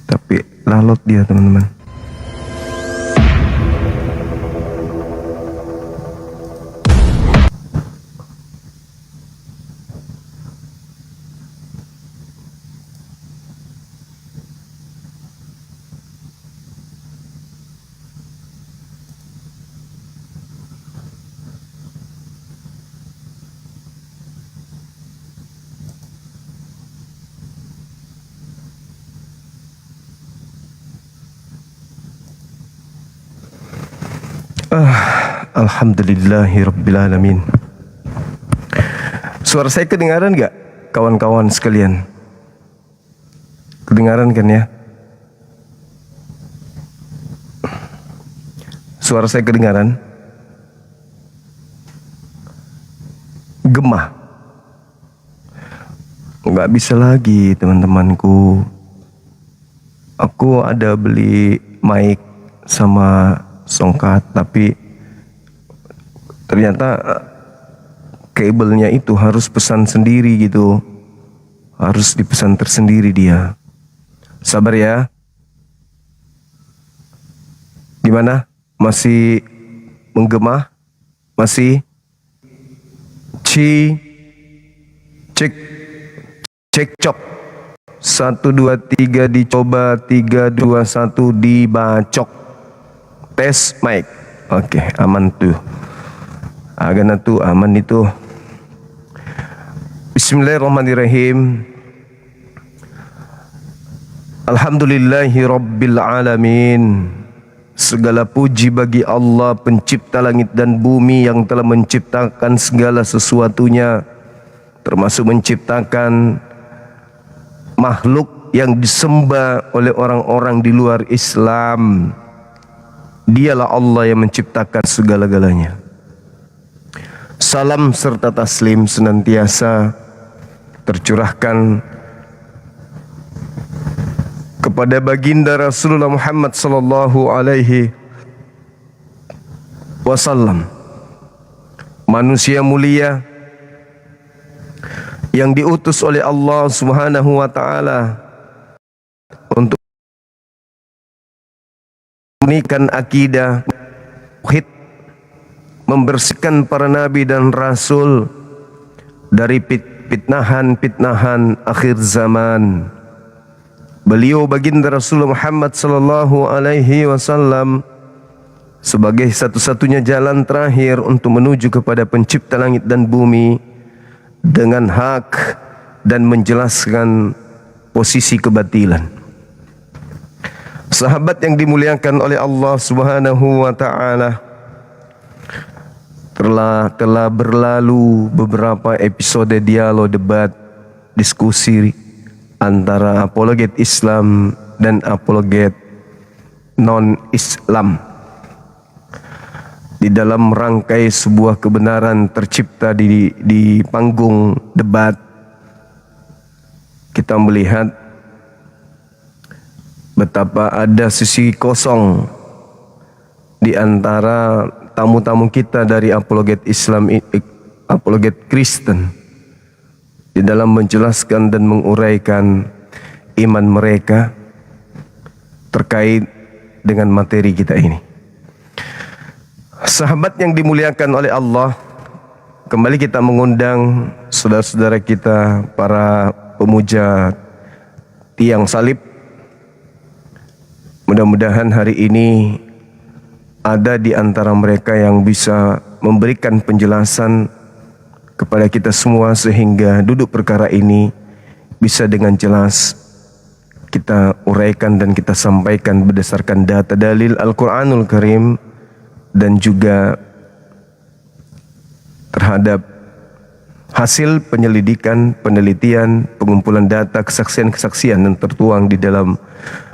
Tapi lalot dia, teman-teman. Alhamdulillahirrabbilalamin. Suara saya kedengaran gak, kawan-kawan sekalian? Kedengaran kan ya? Suara saya kedengaran? Gemah? Nggak bisa lagi, teman-temanku. Aku ada beli mic sama songkat, tapi ternyata kabelnya itu harus pesan sendiri gitu. Harus dipesan tersendiri dia. Sabar ya. Gimana? Masih menggema? Masih? Cek cok. 1 2 3 dicoba, 3 2 1 dibacok. Tes mic. Oke, aman tuh. Agana tuh aman itu. Bismillahirrahmanirrahim. Alhamdulillahi rabbil alamin. Segala puji bagi Allah, pencipta langit dan bumi, yang telah menciptakan segala sesuatunya, termasuk menciptakan makhluk yang disembah oleh orang-orang di luar Islam. Dialah Allah yang menciptakan segala-galanya. Salam serta taslim senantiasa tercurahkan kepada baginda Rasulullah Muhammad sallallahu alaihi wasallam, manusia mulia yang diutus oleh Allah Subhanahu wa taala untuk memurnikan akidah tauhid, membersihkan para nabi dan rasul dari fitnahan akhir zaman. Beliau baginda Rasulullah Muhammad sallallahu alaihi wasallam sebagai satu-satunya jalan terakhir untuk menuju kepada pencipta langit dan bumi dengan hak dan menjelaskan posisi kebatilan. Sahabat yang dimuliakan oleh Allah Subhanahu wa taala, telah berlalu beberapa episode dialog, debat, diskusi antara apologet Islam dan apologet non-Islam di dalam rangkai sebuah kebenaran tercipta di panggung debat. Kita melihat betapa ada sisi kosong di antara tamu-tamu kita dari apologet Islam, apologet Kristen, di dalam menjelaskan dan menguraikan iman mereka terkait dengan materi kita ini. Sahabat yang dimuliakan oleh Allah, kembali kita mengundang saudara-saudara kita, para pemuja tiang salib. Mudah-mudahan hari ini ada di antara mereka yang bisa memberikan penjelasan kepada kita semua, sehingga duduk perkara ini bisa dengan jelas kita uraikan dan kita sampaikan berdasarkan data dalil Al-Quranul Karim, dan juga terhadap hasil penyelidikan, penelitian, pengumpulan data, kesaksian-kesaksian yang tertuang di dalam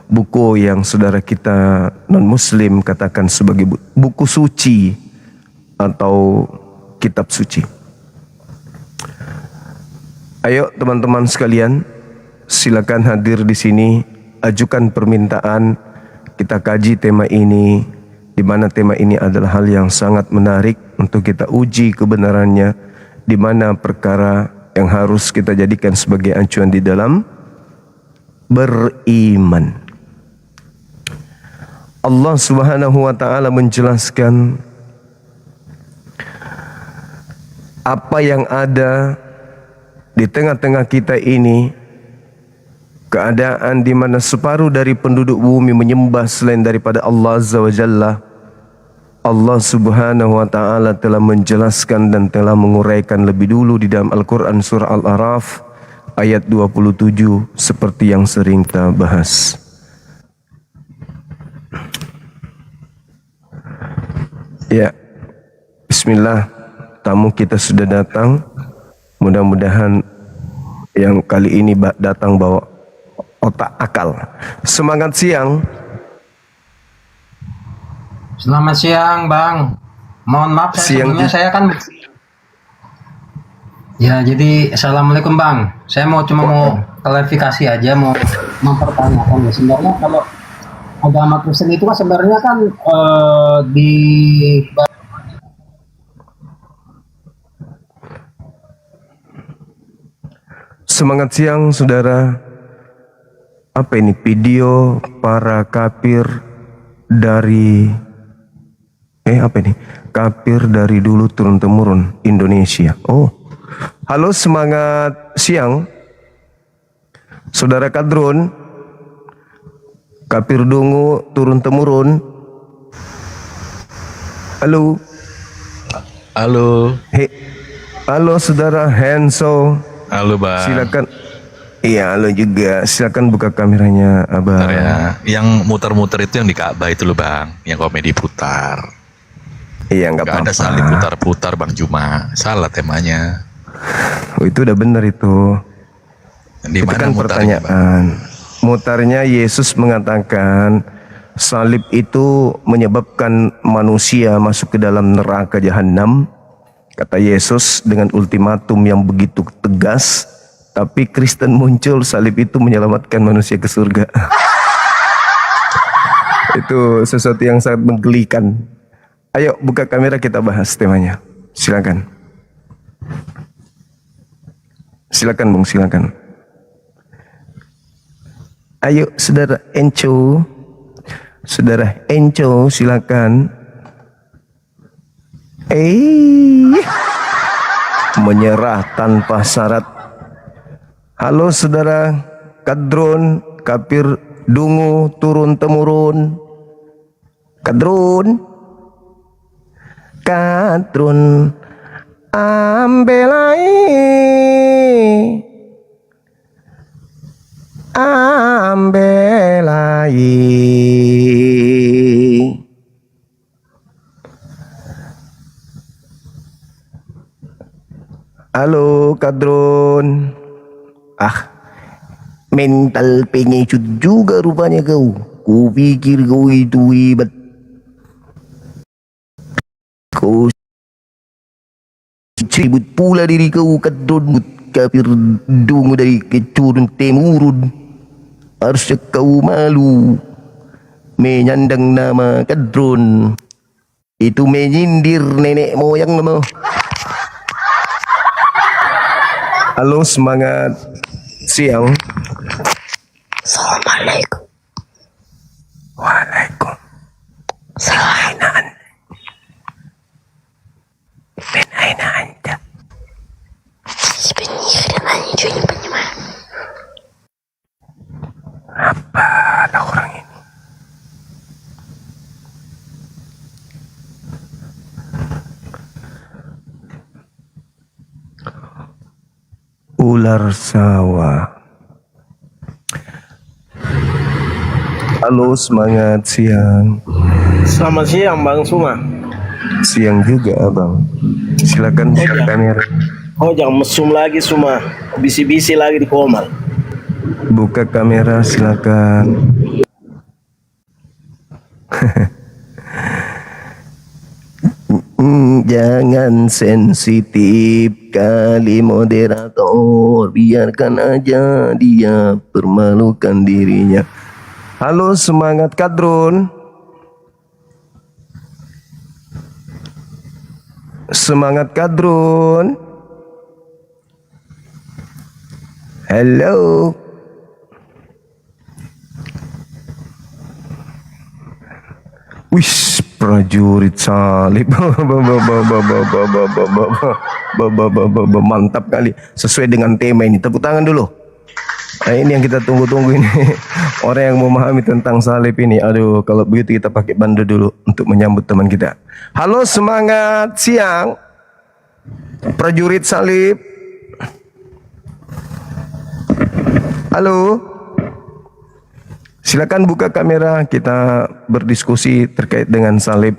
buku yang saudara kita non-muslim katakan sebagai buku suci atau kitab suci. Ayo teman-teman sekalian, silakan hadir di sini, ajukan permintaan, kita kaji tema ini, di mana tema ini adalah hal yang sangat menarik untuk kita uji kebenarannya, di mana perkara yang harus kita jadikan sebagai acuan di dalam beriman. Allah Subhanahu wa taala menjelaskan apa yang ada di tengah-tengah kita ini, keadaan di mana separuh dari penduduk bumi menyembah selain daripada Allah Azza wa Jalla. Allah Subhanahu wa taala telah menjelaskan dan telah menguraikan lebih dulu di dalam Al-Qur'an surah Al-A'raf ayat 27 seperti yang sering kita bahas. Ya, bismillah, tamu kita sudah datang. Mudah-mudahan yang kali ini datang bawa otak akal. Semangat siang. Selamat siang, Bang. Mohon maaf, sebelumnya saya kan... Ya, jadi Assalamualaikum, Bang. Saya cuma mau klarifikasi aja, mau mempertanyakan. Sebenarnya kalau agama Kristen itu kan sebenarnya kan di... Semangat siang, saudara. Apa ini video para kafir dari apa ini? Kafir dari dulu turun temurun Indonesia. Oh, halo, semangat siang, saudara Kadrun. Kafir dungu turun temurun. Halo. Halo. Halo, saudara Henso. Halo, Bang. Silakan. Iya, halo juga. Silakan buka kameranya, Abang. Ya, yang muter-muter itu yang di Ka'bah itu loh, Bang. Yang komedi putar. Iya, nggak apa-apa. Ada salib putar-putar, Bang Juma. Salah temanya. Oh, itu udah benar itu. Di Itu mana kan mutarnya, pertanyaan. Mutarnya Yesus mengatakan salib itu menyebabkan manusia masuk ke dalam neraka jahanam. Kata Yesus dengan ultimatum yang begitu tegas, tapi Kristen muncul, salib itu menyelamatkan manusia ke surga. Itu sesuatu yang sangat menggelikan. Ayo buka kamera, kita bahas temanya. Silakan. Silakan, Bung, silakan. Ayo saudara Enco. Saudara Enco, silakan. Menyerah tanpa syarat. Halo saudara Kadrun, kafir dungu turun temurun. Kadrun ambelai Halo Kadrun. Mental pengecut juga rupanya kau. Kupikir kau itu hebat. Kau ribut pula diri kau, Kadrun, kafir dungu dari keturun temurun. Harusnya kau malu menyandang nama Kadrun. Itu menyindir nenek moyang nama. Halo, semangat siang. Assalamualaikum. Waalaikum. Salam. Min aina anta? Sebenarnya nичего не понимаю. Apa ada orang ini? Ular sawah. Halo, semangat siang. Selamat siang, Bang Suma. Siang juga, Abang. Silakan buka kamera. Oh, jangan mesum lagi, Suma. Bisi-bisi lagi di Komal. Buka kamera, silakan. Jangan sensitif kali moderator, biarkan aja dia permalukan dirinya. Halo, semangat Kadrun. Semangat Kadrun. Halo. Wis, prajurit salib. Mantap kali. Sesuai dengan tema ini. Tepuk tangan dulu. Nah, ini yang kita tunggu-tunggu ini. Orang yang memahami tentang salib ini. Aduh, kalau begitu kita pakai bandu dulu untuk menyambut teman kita. Halo, semangat siang. Prajurit salib. Halo. Silakan buka kamera, kita berdiskusi terkait dengan salib.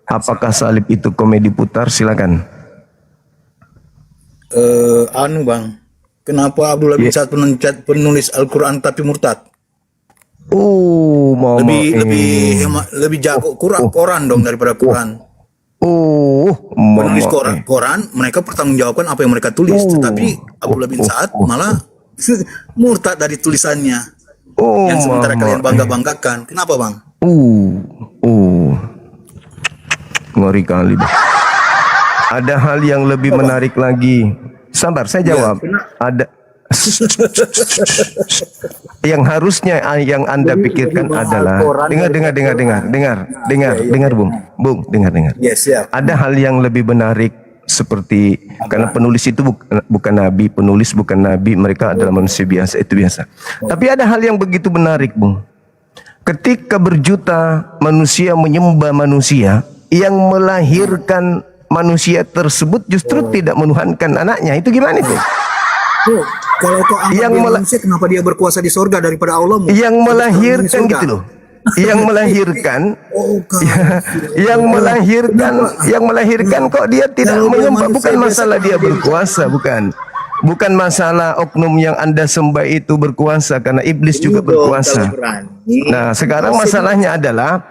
Apakah salib itu komedi putar? Silakan. Bang, kenapa Abdullah bin Sa'ad penulis Al-Quran tapi murtad? Mama Lebih jago Quran dong daripada Quran. Penulis Quran, mereka pertanggungjawabkan apa yang mereka tulis, tetapi Abdullah bin Sa'ad malah murtad dari tulisannya. Yang sementara kalian bangga-banggakan. Kenapa, Bang? Ngeri kali, Bang. Ada hal yang lebih menarik lagi. Sabar, saya jawab. Ada yang harusnya yang Anda pikirkan adalah dengar, Bung, dengar. Yes, ya. Ada hal yang lebih menarik seperti karena penulis itu bukan nabi, penulis bukan nabi, mereka adalah manusia biasa, itu biasa. Tapi ada hal yang begitu menarik, Bung. Ketika berjuta manusia menyembah manusia, yang melahirkan manusia tersebut justru tidak menuhankan anaknya. Itu gimana itu? Kalau kau anggap dia manusia, kenapa dia berkuasa di sorga daripada Allah? Yang melahirkan gitu loh. Yang melahirkan kok dia tidak menyembah. Bukan masalah dia berkuasa, bukan masalah oknum yang Anda sembah itu berkuasa, karena iblis juga berkuasa. Nah, sekarang masalahnya adalah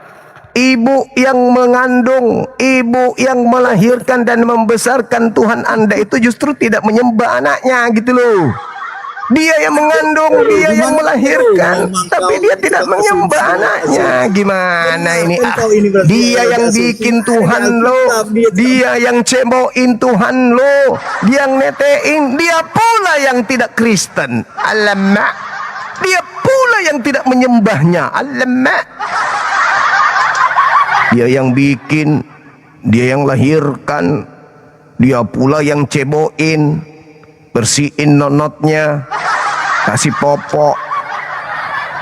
ibu yang mengandung, ibu yang melahirkan dan membesarkan Tuhan Anda itu justru tidak menyembah anaknya gitu loh. Dia yang mengandung, dia yang melahirkan, tapi dia tidak menyembah anaknya. Gimana ini? Dia yang bikin Tuhan lo, dia yang ceboin Tuhan lo, dia yang netein, dia pula yang tidak Kristen. Alamak. Dia pula yang tidak menyembahnya. Alamak. Dia yang bikin, dia yang lahirkan, dia pula yang ceboin, bersihin nonotnya, kasih popok,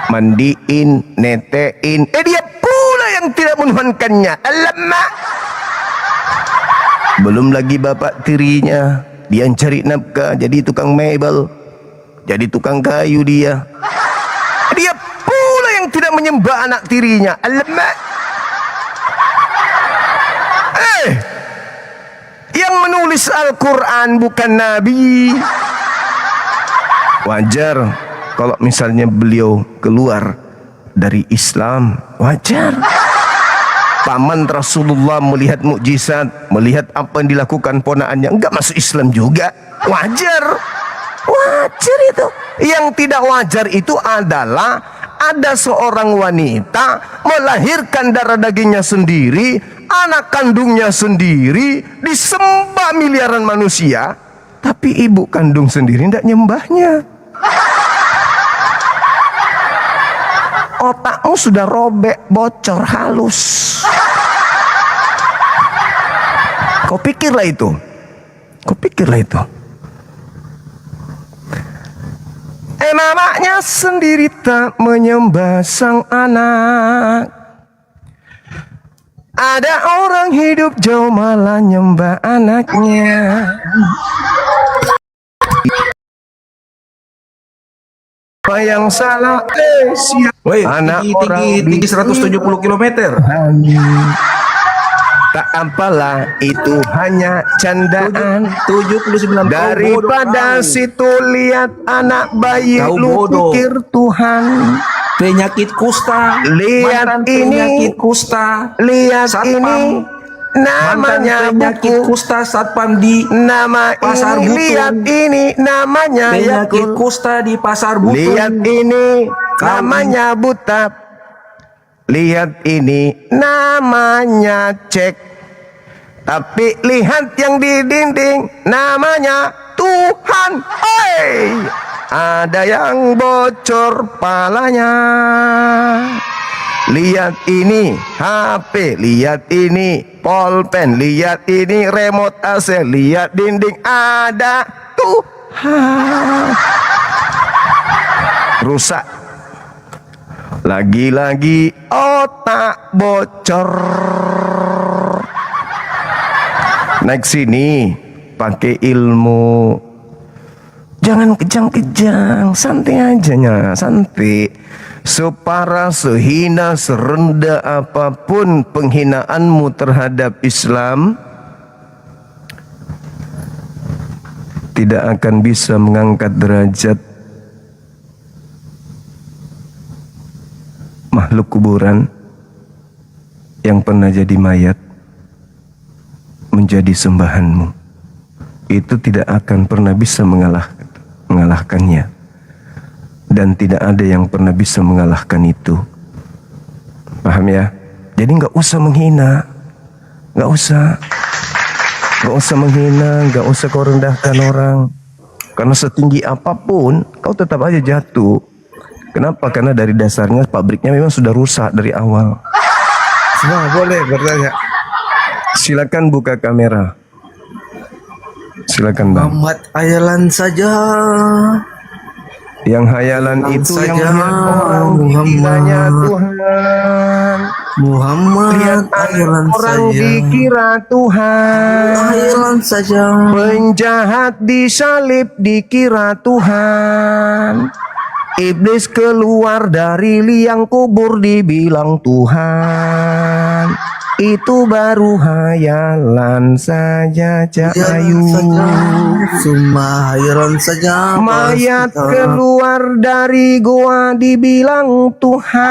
mandiin, netein. Dia pula yang tidak menuhankannya. Alamak. Belum lagi bapak tirinya, dia yang cari nafkah, jadi tukang mebel, jadi tukang kayu dia. Dia pula yang tidak menyembah anak tirinya. Alamak. Yang menulis Al-Quran bukan Nabi. Wajar kalau misalnya beliau keluar dari Islam, wajar. Paman Rasulullah melihat mukjizat, melihat apa yang dilakukan ponakannya, enggak masuk Islam juga, wajar. Wajar itu. Yang tidak wajar itu adalah ada seorang wanita melahirkan darah dagingnya sendiri, anak kandungnya sendiri, disembah miliaran manusia, tapi ibu kandung sendiri tidak nyembahnya. Otakmu sudah robek, bocor, halus. Kau pikirlah itu. Mamanya sendiri tak menyembah sang anak. Ada orang hidup jauh malah nyembah anaknya. Apa yang salah? Anak orang tinggi 170 km. Tak apalah, itu hanya candaan. 79 Daripada situ lihat anak bayi, Kau lu bodoh. pikir Tuhan. Penyakit kusta. Lihat Mantan ini. penyakit kusta. Lihat Satpam. ini, namanya Mantan penyakit buku. kusta satpam di Nama Pasar ini, Butung. lihat ini, namanya penyakit Yakul. kusta di pasar Butung. Lihat ini, namanya buta. Lihat ini, namanya cek. Tapi lihat yang di dinding, namanya Tuhan. Hei, ada yang bocor palanya. lihat ini HP, lihat ini pulpen, lihat ini remote AC, lihat dinding, ada Tuhan. Rusak. Lagi-lagi otak bocor. Naik sini, pakai ilmu. Jangan kejang-kejang, santai aja nya, santai. Separah, sehina, serendah apapun penghinaanmu terhadap Islam, tidak akan bisa mengangkat derajat makhluk kuburan yang pernah jadi mayat menjadi sembahanmu. Itu tidak akan pernah bisa mengalahkannya, dan tidak ada yang pernah bisa mengalahkan itu. Paham ya? Jadi nggak usah menghina, nggak usah menghina, nggak usah kau rendahkan orang, karena setinggi apapun kau tetap aja jatuh. Kenapa? Karena dari dasarnya pabriknya memang sudah rusak dari awal. Semua boleh bertanya. Silakan buka kamera. Silakan Bang. Muhammad ayalan saja. Yang hayalan itu yang saja, melihat orang dikiranya Tuhan. Muhammad Lihat ayalan orang saja. dikira Tuhan. Ayalan saja. Penjahat disalib dikira Tuhan. Iblis keluar dari liang kubur dibilang Tuhan. Itu baru hayalan saja Cahayu. Cuma hayalan saja. Mayat keluar dari gua dibilang Tuhan.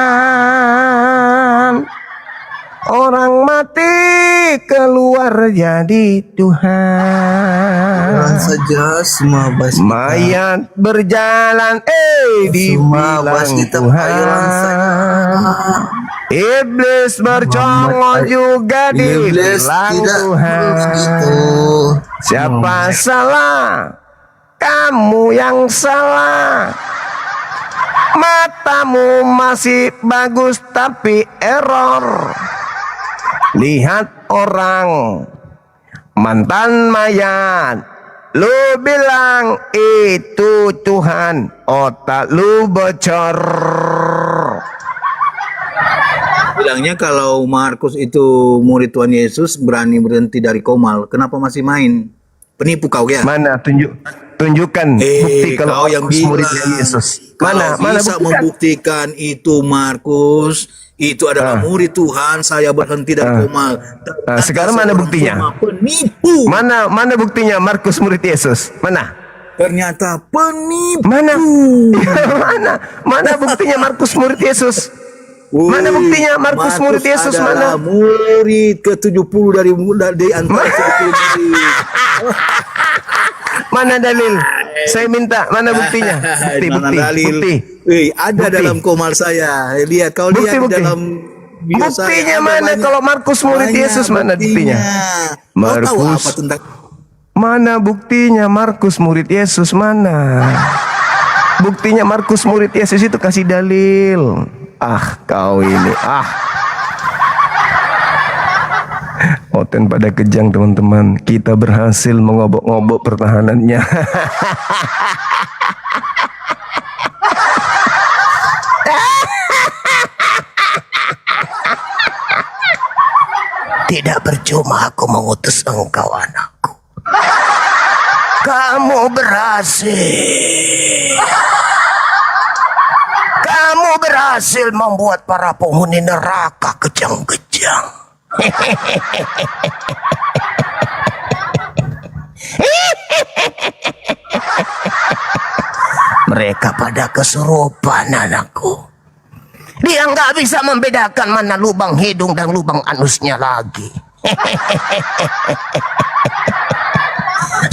Orang mati keluar jadi Tuhan. Saja semua bas kita. Mayat berjalan Semua dibilang bas kita hayalan saja. Tuhan. Iblis bercongol juga Iblis dibilang tidak Tuhan. begitu. Siapa salah? Kamu yang salah. Matamu masih bagus tapi error. Lihat orang mantan mayat, lu bilang itu Tuhan, otak lu bocor. Bilangnya kalau Markus itu murid Tuhan Yesus berani berhenti dari komal, kenapa masih main? Penipu kau ya? Mana tunjukkan bukti kalau kau yang Markus bilang muridnya Yesus. Mana bisa buktikan? membuktikan itu Markus itu adalah murid Tuhan, saya berhenti dari komal. Sekarang mana buktinya? Penipu. Mana buktinya Markus murid Yesus? Mana? Ternyata penipu. Mana buktinya Markus murid Yesus? Mana buktinya Markus murid Yesus? Adalah Mana? murid ke-70 dari antara 70 murid. Mana dalil? Saya minta, mana buktinya? Bukti. Ada Bukti. dalam komal saya. Lihat, kau lihat Bukti. dalam video saya. Buktinya Ada mana banyak. kalau Markus murid Banyak Yesus, mana buktinya? Kau tahu Markus. apa tentang Mana buktinya Markus murid Yesus? Mana? Buktinya Markus murid Yesus itu kasih dalil. Kau ini. Oten pada kejang teman-teman. Kita berhasil mengobok-ngobok pertahanannya. Tidak percuma aku mengutus engkau anakku. Kamu berhasil. Kamu berhasil membuat para penghuni neraka kejang-kejang. Mereka pada kesurupan anakku. Dia nggak bisa membedakan mana lubang hidung dan lubang anusnya lagi.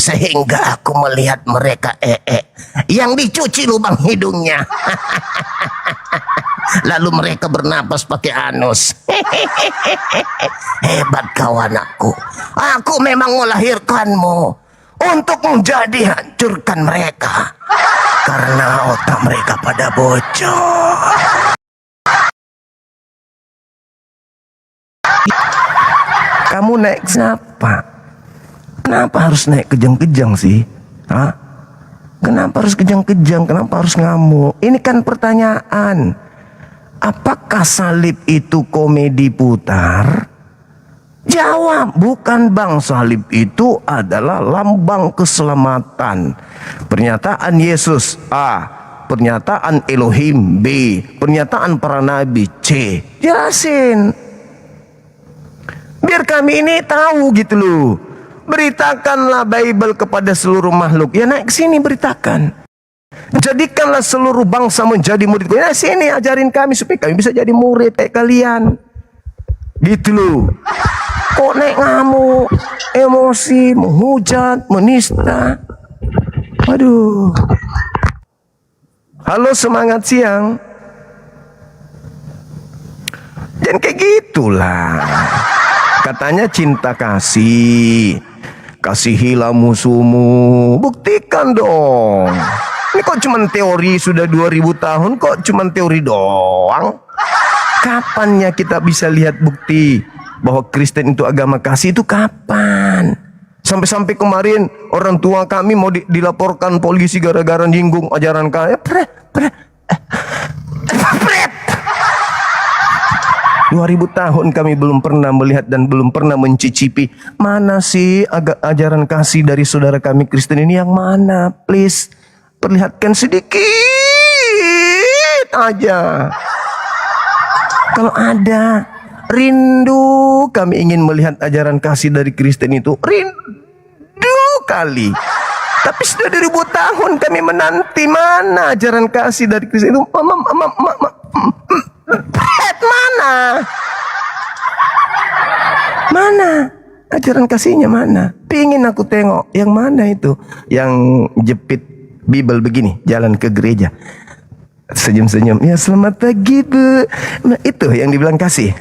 Sehingga aku melihat mereka yang dicuci lubang hidungnya. Lalu mereka bernapas pakai anus. Hebat kau anakku. Aku memang melahirkanmu untuk menjadi hancurkan mereka. Karena otak mereka pada bocor. Kamu naik siapa? Kenapa harus naik kejang-kejang sih? Hah? Kenapa harus kejang-kejang? Kenapa harus ngamuk? Ini kan pertanyaan. Apakah salib itu komedi putar? Jawab, bukan bang. Salib itu adalah lambang keselamatan. Pernyataan Yesus A, pernyataan Elohim B, pernyataan para nabi C. Jelasin. Biar kami ini tahu gitu loh. Beritakanlah Bible kepada seluruh makhluk. Ya naik ke sini beritakan. Jadikanlah seluruh bangsa menjadi murid. Ya sini ajarin kami supaya kami bisa jadi murid kayak kalian. Gitu loh. Kok naik ngamuk, emosi, menghujat, menista. Waduh. Halo, semangat siang. Jangan kayak gitulah. Katanya cinta kasih. Kasihilah musuhmu. Buktikan dong. Ini kok cuma teori sudah 2000 tahun, kok cuma teori doang? Kapannya kita bisa lihat bukti bahwa Kristen itu agama kasih itu kapan? Sampai-sampai kemarin orang tua kami mau dilaporkan polisi gara-gara nyinggung ajaran kami. 2000 tahun kami belum pernah melihat dan belum pernah mencicipi. Mana sih ajaran kasih dari saudara kami Kristen ini yang mana? Please, perlihatkan sedikit aja. Kalau ada, rindu kami ingin melihat ajaran kasih dari Kristen itu. Rindu kali. Tapi sudah 2000 tahun kami menanti, mana ajaran kasih dari Kristen itu. Mana? Mana? Ajaran kasihnya mana? Pingin aku tengok. Yang mana itu? Yang jepit Bible begini, jalan ke gereja. Senyum-senyum. Ya selamat pagi Bu. Nah, itu yang dibilang kasih.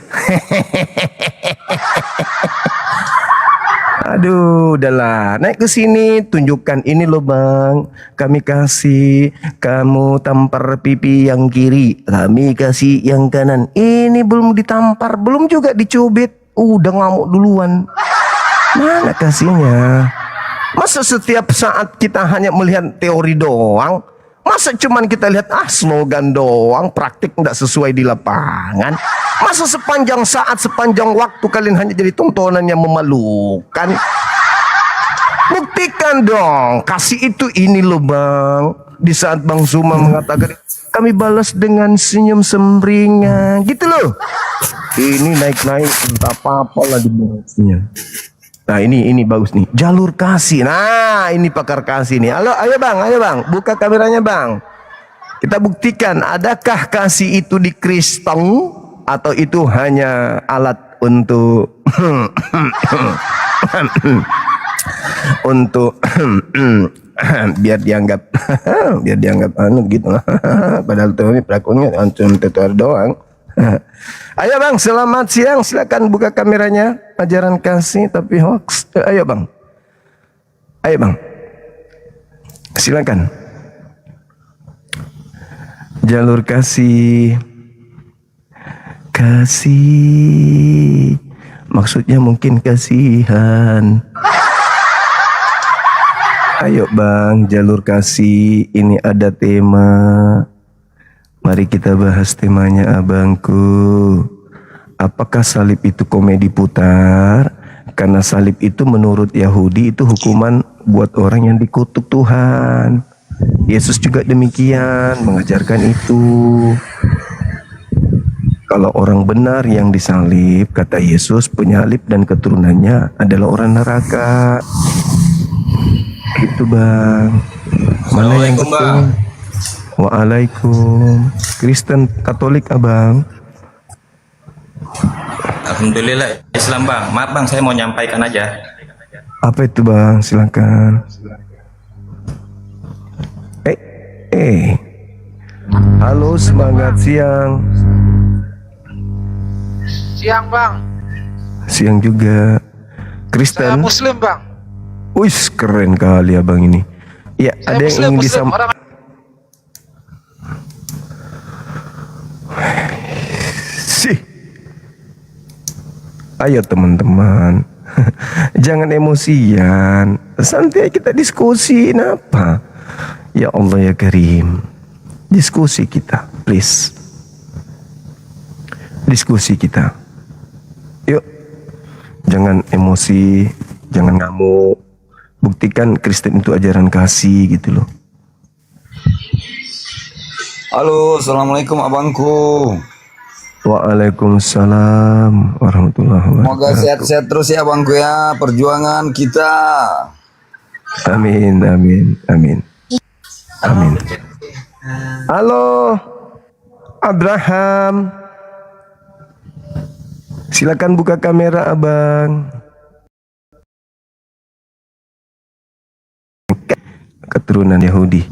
Aduh, udahlah. Naik ke sini, tunjukkan ini loh bang. Kami kasih, kamu tampar pipi yang kiri, kami kasih yang kanan. Ini belum ditampar, belum juga dicubit, udah ngamuk duluan. Mana kasihnya? Masa setiap saat kita hanya melihat teori doang? Masa cuman kita lihat slogan doang, praktik nggak sesuai di lapangan? Masa sepanjang saat, sepanjang waktu kalian hanya jadi tontonan yang memalukan? Buktikan dong, kasih itu ini loh bang. Di saat Bang Suma mengatakan, kami balas dengan senyum sembringan, gitu loh. Ini naik-naik, entah apa-apa lah dibahasnya. Nah ini bagus nih, jalur kasih. Nah ini pakar kasih nih. Halo, ayo bang, buka kameranya bang. Kita buktikan, adakah kasih itu di Kristen atau itu hanya alat untuk untuk biar dianggap anu gitu. Padahal tuh ini pelakunya cuma tutor doang. Ayo bang, selamat siang. Silakan buka kameranya. Ajaran kasih tapi hoax. Ayo bang. Silakan. Jalur kasih. Kasih. Maksudnya mungkin kasihan. Ayo bang, jalur kasih. Ini ada tema. Mari kita bahas temanya abangku. Apakah salib itu komedi putar? Karena salib itu menurut Yahudi itu hukuman buat orang yang dikutuk Tuhan. Yesus juga demikian mengajarkan itu. Kalau orang benar yang disalib, kata Yesus, penyalib dan keturunannya adalah orang neraka. Itu bang. Mana yang betul? Bang. Waalaikum. Kristen Katolik abang. Alhamdulillah Islam bang. Maaf bang, saya mau nyampaikan aja. Apa itu bang? Silakan. Halo, semangat siang. Siang bang. Siang juga. Kristen. Saya Muslim bang. Wis keren kali abang ini. Ya, Saya ada yang ingin disampaikan. Ayo teman-teman, jangan emosian. Santai kita diskusi. Apa? Ya Allah ya Karim. Diskusi kita, please. Diskusi kita. Yuk. Jangan emosi, jangan ngamuk. Buktikan Kristen itu ajaran kasih gitu loh. Halo, assalamualaikum abangku. Waalaikumsalam warahmatullahi wabarakatuh. Semoga sehat-sehat terus ya abangku ya, perjuangan kita. Amin, amin, amin. Amin. Halo, Abraham. Silakan buka kamera abang. Keturunan Yahudi.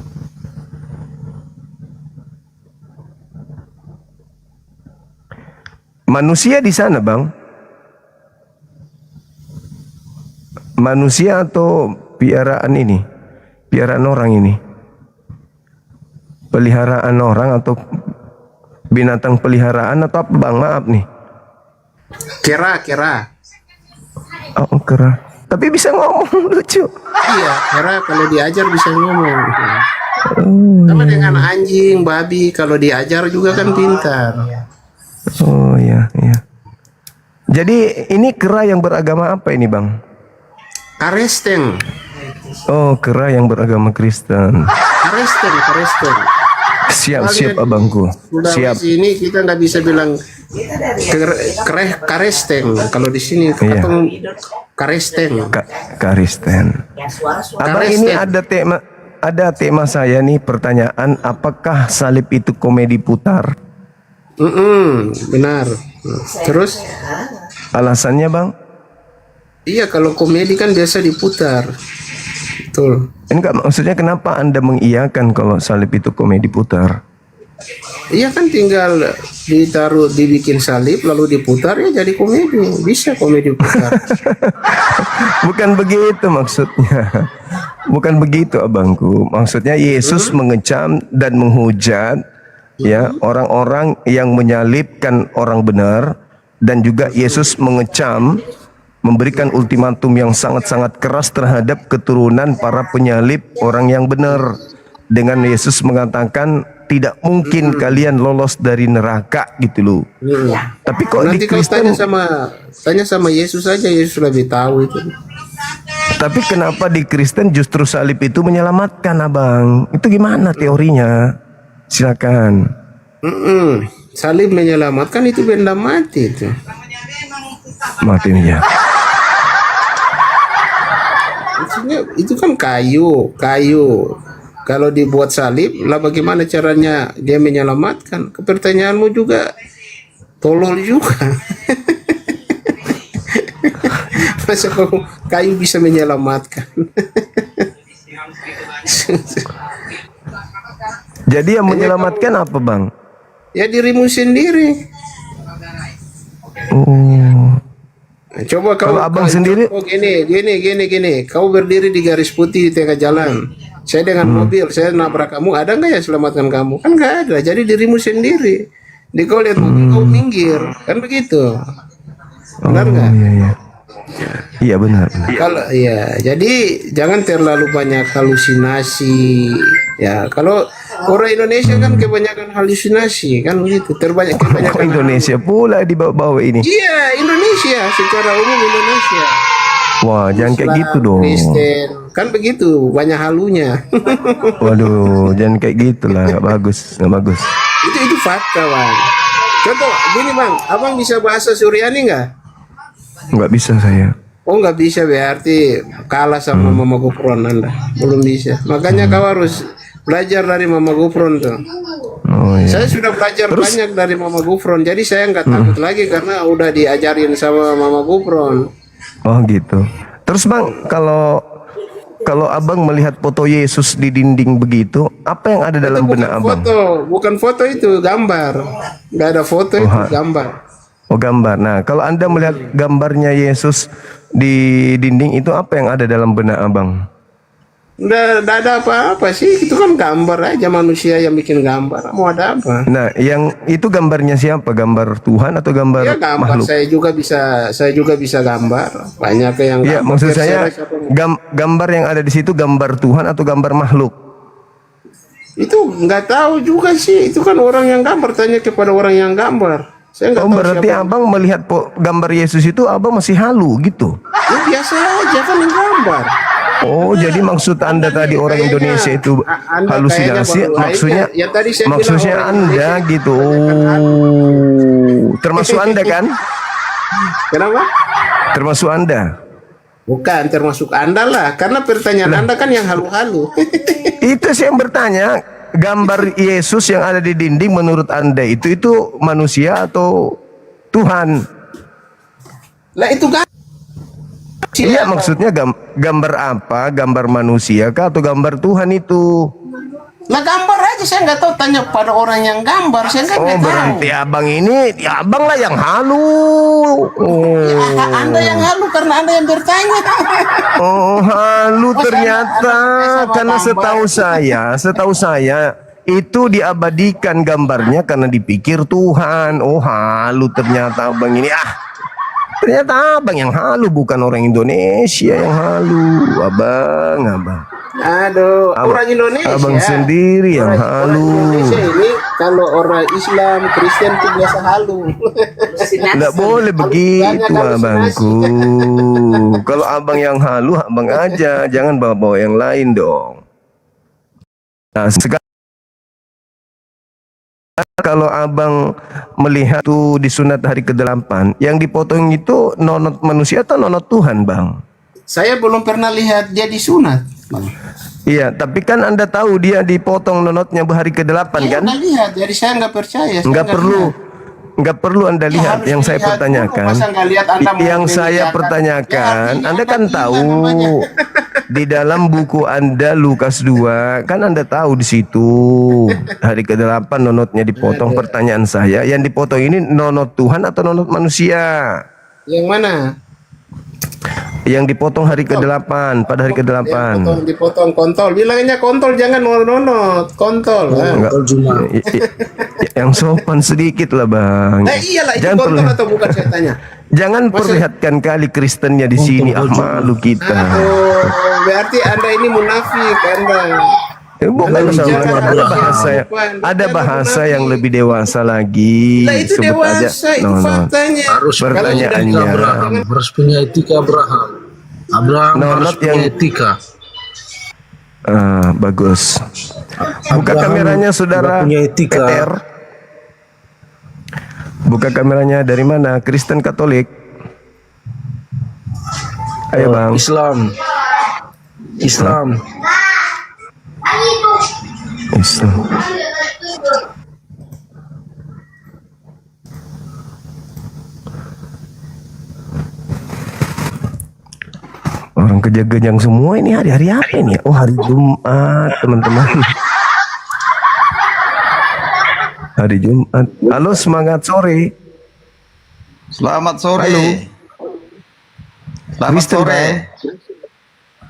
Manusia di sana, Bang? Manusia atau piaraan ini? Piaraan orang ini? Peliharaan orang atau binatang peliharaan atau apa, Bang? Maaf nih. Kera. Oh, kera. Tapi bisa ngomong, lucu. Iya, kera kalau diajar bisa ngomong. Sama dengan anjing, babi, kalau diajar juga kan pintar. Oh ya, ya. Jadi ini kera yang beragama apa ini, Bang? Karesteng. Oh, kera yang beragama Kristen. Karesteng. Siap abangku. Sudah Siap. di sini kita nggak bisa bilang karesteng. Kalau di sini ketemu karesteng. Karisten. Abang, ini ada tema saya nih, pertanyaan, apakah salib itu komedi putar? Benar. Terus? Alasannya, Bang? Iya, kalau komedi kan biasa diputar. Betul. Enggak, maksudnya kenapa Anda mengiyakan kalau salib itu komedi putar? Iya kan tinggal dibikin salib lalu diputar ya jadi komedi. Bisa komedi putar. Bukan begitu maksudnya. Bukan begitu abangku. Maksudnya Yesus mengecam dan menghujat ya orang-orang yang menyalibkan orang benar, dan juga Yesus mengecam, memberikan ultimatum yang sangat-sangat keras terhadap keturunan para penyalib orang yang benar, dengan Yesus mengatakan tidak mungkin kalian lolos dari neraka gitu loh. Tapi kok nanti di Kristen tanya sama Yesus aja, Yesus lebih tahu itu. Tapi kenapa di Kristen justru salib itu menyelamatkan, Abang? Itu gimana teorinya? Silakan. Salib menyelamatkan, itu benda mati itu. Mati ya. Maksudnya itu kan kayu. Kalau dibuat salib, lah bagaimana caranya dia menyelamatkan? Pertanyaanmu juga tolol juga. Masa kayu bisa menyelamatkan? Jadi yang menyelamatkan apa, Bang? Ya dirimu sendiri. Oh. Coba kalau abang sendiri, gini. Kau berdiri di garis putih di tengah jalan. Saya dengan mobil, saya nabrak kamu. Ada nggak ya selamatkan kamu? Kan nggak ada. Jadi dirimu sendiri. Di kau lihat mobil, kau minggir. Kan begitu. Benar nggak? Iya. Iya benar. Kalau jadi jangan terlalu banyak halusinasi. Ya, kalau orang Indonesia kan kebanyakan halusinasi, kan begitu. Kebanyakan Indonesia pula dibawa-bawa ini. Iya, Indonesia secara umum Indonesia. Wah, jangan kayak gitu dong. Kristen, kan begitu, banyak halunya. Waduh, jangan kayak gitulah, nggak bagus. Itu fakta, Bang. Contoh, gini Bang, abang bisa bahasa Suryani nggak? Nggak bisa saya. Oh, nggak bisa, berarti kalah sama Mama Gufron Anda. Belum bisa. Makanya kau harus belajar dari Mama Gufron tuh. Oh, iya. Saya sudah belajar banyak dari Mama Gufron, jadi saya nggak takut lagi karena udah diajarin sama Mama Gufron. Oh gitu. Terus Bang, kalau abang melihat foto Yesus di dinding begitu, apa yang ada dalam benak abang? Bukan foto itu, gambar. Nggak ada foto, itu gambar. Oh, gambar. Nah, kalau Anda melihat gambarnya Yesus di dinding itu, apa yang ada dalam benak abang? Nggak ada apa-apa sih, itu kan gambar aja, manusia yang bikin gambar, mau ada apa? Nah, yang itu gambarnya siapa? Gambar Tuhan atau gambar Ya gambar, makhluk? saya juga bisa gambar, banyak yang Iya, gambar. maksud Terserah saya siapa yang- gambar yang ada di situ gambar Tuhan atau gambar makhluk? itu nggak tahu juga sih, itu kan orang yang gambar, tanya kepada orang yang gambar. Saya nggak Oh, tahu berarti siapa. abang melihat gambar Yesus itu abang masih halu gitu? Ya, biasa aja kan yang gambar. Oh, jadi maksud Anda tadi orang Kayaknya, Indonesia itu Anda halusinasi, kayaknya baru maksudnya lahir, ya tadi saya maksudnya bilang orang Anda Indonesia gitu. kebanyakan Oh, termasuk Anda kan? Kenapa? Termasuk Anda. Bukan termasuk Anda lah, karena pertanyaan Anda kan yang halu-halu. Itu saya yang bertanya, gambar Yesus yang ada di dinding menurut Anda itu manusia atau Tuhan? Lah itu kan. Iya, maksudnya gambar apa? Gambar manusia kah atau gambar Tuhan itu? Lah gambar aja, saya nggak tahu, tanya pada orang yang gambar, saya kan Oh, nggak tahu. berarti abang ini, ya abang lah yang halu. Ya, Oh, Anda yang halu karena Anda yang bertanya. oh halu Oh, ternyata. saya sama Karena gambar. setahu saya itu diabadikan gambarnya karena dipikir Tuhan. Oh, halu ternyata abang ini. Ternyata abang yang halu, bukan orang Indonesia yang halu. Abang. Aduh, orang Indonesia. Abang sendiri yang Orang halu. Indonesia ini kalau orang Islam, Kristen itu biasa halu. Nggak boleh begitu abangku. Kalau abang yang halu, abang aja, jangan bawa-bawa yang lain dong. Nah, sekarang kalau abang melihat tuh di sunat hari ke-8, yang dipotong itu nonot manusia atau nonot Tuhan, bang? Saya belum pernah lihat dia disunat, Bang. Iya, tapi kan Anda tahu dia dipotong nonotnya hari ke-8 Saya kan? nggak lihat, jadi saya nggak percaya. Saya Nggak perlu. lihat. Nggak perlu Anda Ya, lihat. harus Yang saya dilihat pertanyakan, dulu, masa nggak lihat Anda mau yang saya mengiyakan? pertanyakan, Ya, Anda artinya kan Anda tahu gila namanya. di dalam buku Anda Lukas 2, kan Anda tahu di situ hari ke-8 nonotnya dipotong. Pertanyaan saya, yang dipotong ini nonot Tuhan atau nonot manusia? Yang mana? Yang dipotong hari ke-8, pada hari ke-8. Dipotong kontol. Bilangnya kontol, jangan nonot. Kontol. Enggak. Yang sopan sedikit lah, Bang. Nah, iyalah, itu Jangan kontol atau bukan, saya tanya. Jangan perlihatkan kali Kristennya di sini, malu kita. Aduh, berarti Anda ini munafik, Anda. Bukan Anda masalah, bicara ada bahasa yang lebih dewasa lagi. Nah, itu Sebut aja. dewasa, itu faktanya. Pertanyaannya. harus punya etika Abraham. Abraham Nonot yang bagus. Buka kameranya saudara punya etika. Peter. Buka kameranya dari mana? Kristen Katolik. Ayo bang. Islam. Islam. Orang kejagaan semua ini hari-hari apa ini? Oh, hari Jumat, teman-teman. Hari Jumat. Halo, semangat sore. Selamat sore. Halo. Selamat Kristen, sore. Bang.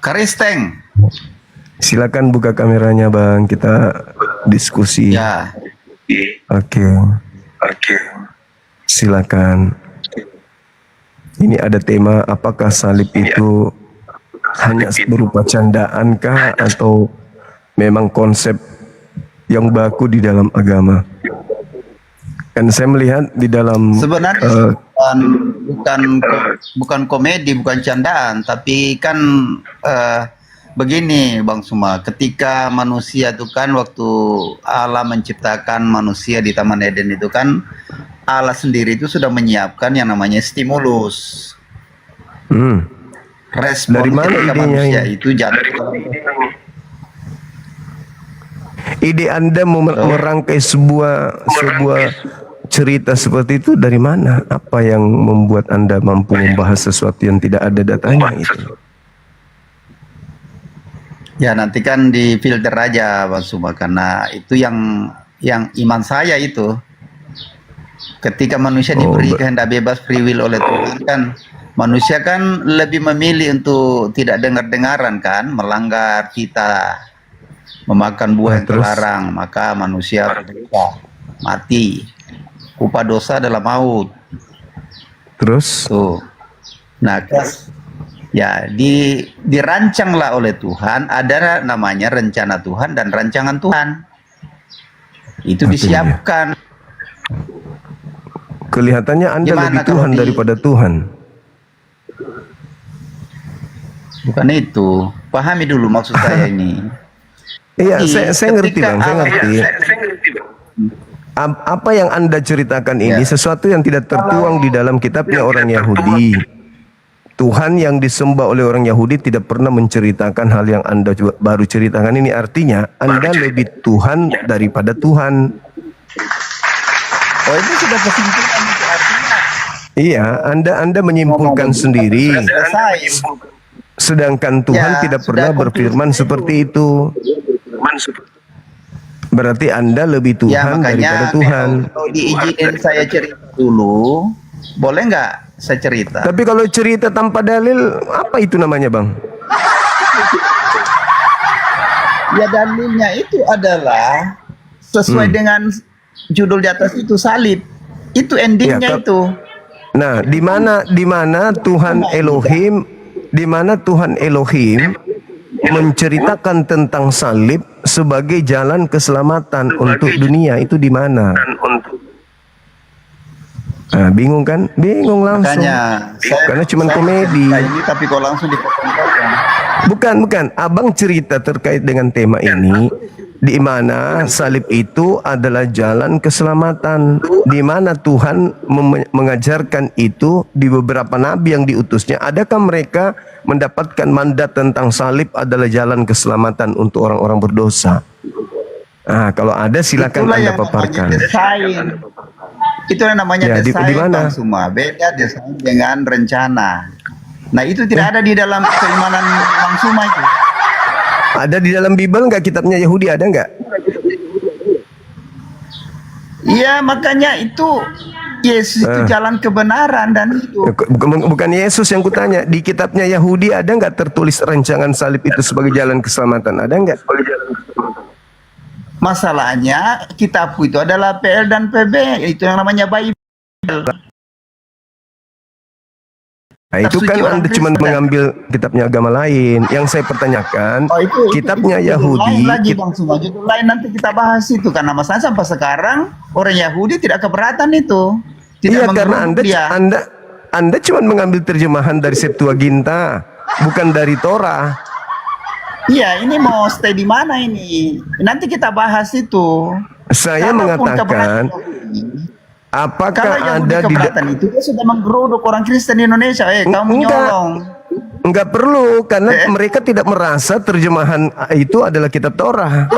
Karisteng. Silakan buka kameranya, Bang. Kita diskusi. Ya. Oke. Silakan. Ini ada tema, apakah salib itu hanya berupa candaan kah atau memang konsep yang baku di dalam agama? Kan saya melihat di dalam Sebenarnya bukan komedi, bukan candaan, tapi kan begini Bang Suma, ketika manusia itu kan waktu Allah menciptakan manusia di Taman Eden itu kan Allah sendiri itu sudah menyiapkan yang namanya stimulus. Respon Dari mana ketika idenya manusia ini? itu jatuh. Ide Anda merangkai sebuah cerita seperti itu dari mana? Apa yang membuat Anda mampu membahas sesuatu yang tidak ada datanya itu? Ya nanti kan difilter aja Bang Suma, karena itu yang iman saya itu. Ketika manusia diberi kehendak bebas free will oleh Tuhan kan, Manusia kan lebih memilih untuk tidak dengar-dengaran kan, melanggar kita, memakan buah yang terlarang, maka manusia berdosa, mati. Upah dosa adalah maut. Terus? Tuh. Nah, ya dirancanglah oleh Tuhan, ada namanya rencana Tuhan dan rancangan Tuhan. Itu disiapkan. Kelihatannya Anda Gimana lebih kalau Tuhan daripada Tuhan. Bukan itu. Pahami dulu maksud saya ini. Iya, Jadi, saya ngerti ketika Bang, saya ngerti. Apa yang Anda ceritakan ini sesuatu yang tidak tertuang di dalam kitabnya orang Yahudi. Tuhan yang disembah oleh orang Yahudi tidak pernah menceritakan hal yang Anda baru ceritakan ini. Artinya Anda lebih Tuhan daripada Tuhan. Oh, itu sudah kesimpulan itu artinya. Iya, Anda menyimpulkan sendiri. Selesai. Sedangkan Tuhan tidak pernah berfirman seperti itu. Berarti Anda lebih Tuhan daripada Tuhan. Kalau diizinin saya cerita dulu, boleh nggak saya cerita? Tapi kalau cerita tanpa dalil, apa itu namanya, Bang? Ya dalilnya itu adalah sesuai dengan judul di atas itu, salib. Itu endingnya itu. Nah, di mana Tuhan Elohim, di mana Tuhan Elohim menceritakan tentang salib sebagai jalan keselamatan untuk dunia, itu di mana? Nah, bingung kan? Bingung langsung. Karena cuma komedi. Ini tapi kok langsung dipotong-potong. Bukan. Abang cerita terkait dengan tema ini, di mana salib itu adalah jalan keselamatan, di mana Tuhan mengajarkan itu di beberapa nabi yang diutusnya. Adakah mereka mendapatkan mandat tentang salib adalah jalan keselamatan untuk orang-orang berdosa? Ah, kalau ada silakan Anda paparkan. Itu yang namanya Ya, desain, di mana? Bang Suma. Beda desain dengan rencana. Nah, itu tidak ada di dalam keimanan Bang Suma itu. Ada di dalam Bible nggak, kitabnya Yahudi ada nggak? Iya, makanya itu Yesus itu jalan kebenaran dan hidup. Bukan Yesus yang kutanya. Di kitabnya Yahudi ada nggak tertulis rancangan salib itu sebagai jalan keselamatan? Ada nggak? Masalahnya kitabku itu adalah PL dan PB, itu yang namanya Bible. Nah, itu kan Anda cuma mengambil kitabnya agama lain. Yang saya pertanyakan, kitabnya Yahudi. Lain lagi Bang Suma, judul lain nanti kita bahas itu, karena masalah sampai sekarang orang Yahudi tidak keberatan itu. Iya, karena Anda cuma mengambil terjemahan dari Septuaginta, bukan dari Torah. Iya, ini mau stay di mana ini? Nanti kita bahas itu. Saya mengatakan, apakah ada di itu dia sudah menggeruduk orang Kristen di Indonesia? Kamu nyolong. Enggak perlu, karena mereka tidak merasa terjemahan itu adalah kitab Torah.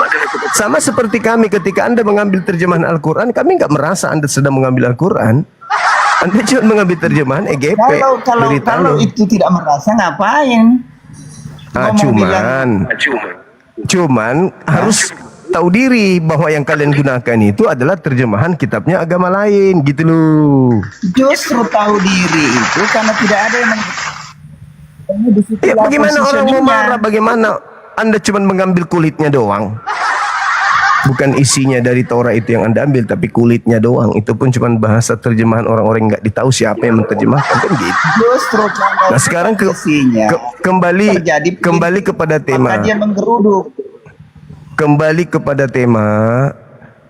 Sama seperti kami, ketika Anda mengambil terjemahan Al-Quran, kami enggak merasa Anda sedang mengambil Al-Quran. Anda cuma mengambil terjemahan EGP. Kalau itu tidak merasa, ngapain? Cuman harus tahu diri bahwa yang kalian gunakan itu adalah terjemahan kitabnya agama lain, gitu loh. Justru tahu diri itu karena tidak ada yang ya, bagaimana orang mau marah? Bagaimana Anda cuma mengambil kulitnya doang? Bukan isinya dari Torah itu yang Anda ambil, tapi kulitnya doang. Itu pun cuma bahasa terjemahan orang-orang nggak ditahu siapa yang menerjemahkan, kan gitu. Justru Nah, sekarang kembali kepada tema. Dia menggeruduk. Kembali kepada tema,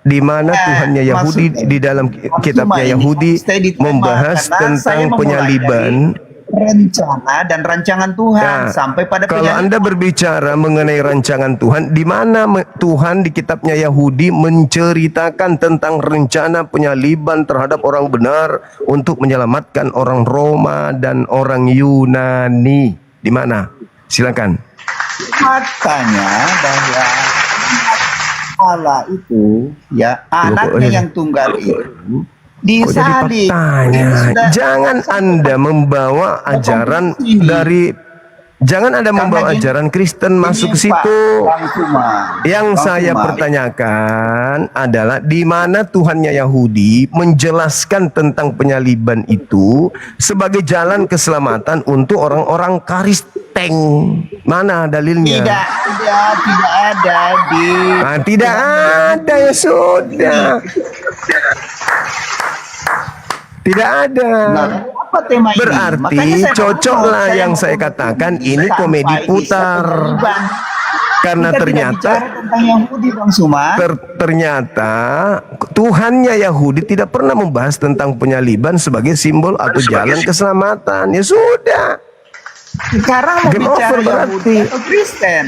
di mana Tuhannya Yahudi di dalam kitabnya Yahudi membahas tentang penyaliban, rencana dan rancangan Tuhan sampai pada kalau Anda berbicara mengenai rancangan Tuhan, di mana Tuhan di kitabnya Yahudi menceritakan tentang rencana penyaliban terhadap orang benar untuk menyelamatkan orang Roma dan orang Yunani? Di mana? Silakan. Katanya bahwa Allah itu, ya, anaknya yang tunggal itu disalib. Jangan Anda membawa ajaran dari Jangan ada membawa gini- ajaran Kristen masuk ke Pak, situ. Bang Suma. Yang Bang saya Suma. pertanyakan adalah di mana Tuhannya Yahudi menjelaskan tentang penyaliban itu sebagai jalan keselamatan untuk orang-orang Kristen. Mana dalilnya? Tidak ada di Tidak ada, ya sudah. Tidak ada. Nah, apa tema ini? Makanya Berarti saya cocoklah mau- yang mau saya katakan ini sampai komedi bisa putar. penyaliban. Karena Kita tidak ternyata bicara tentang Yahudi, Bang Suma. ternyata Tuhannya Yahudi tidak pernah membahas tentang penyaliban sebagai simbol atau jalan keselamatan. Ya sudah. Sekarang mau Game bicara over berarti. Yahudi atau Kristen.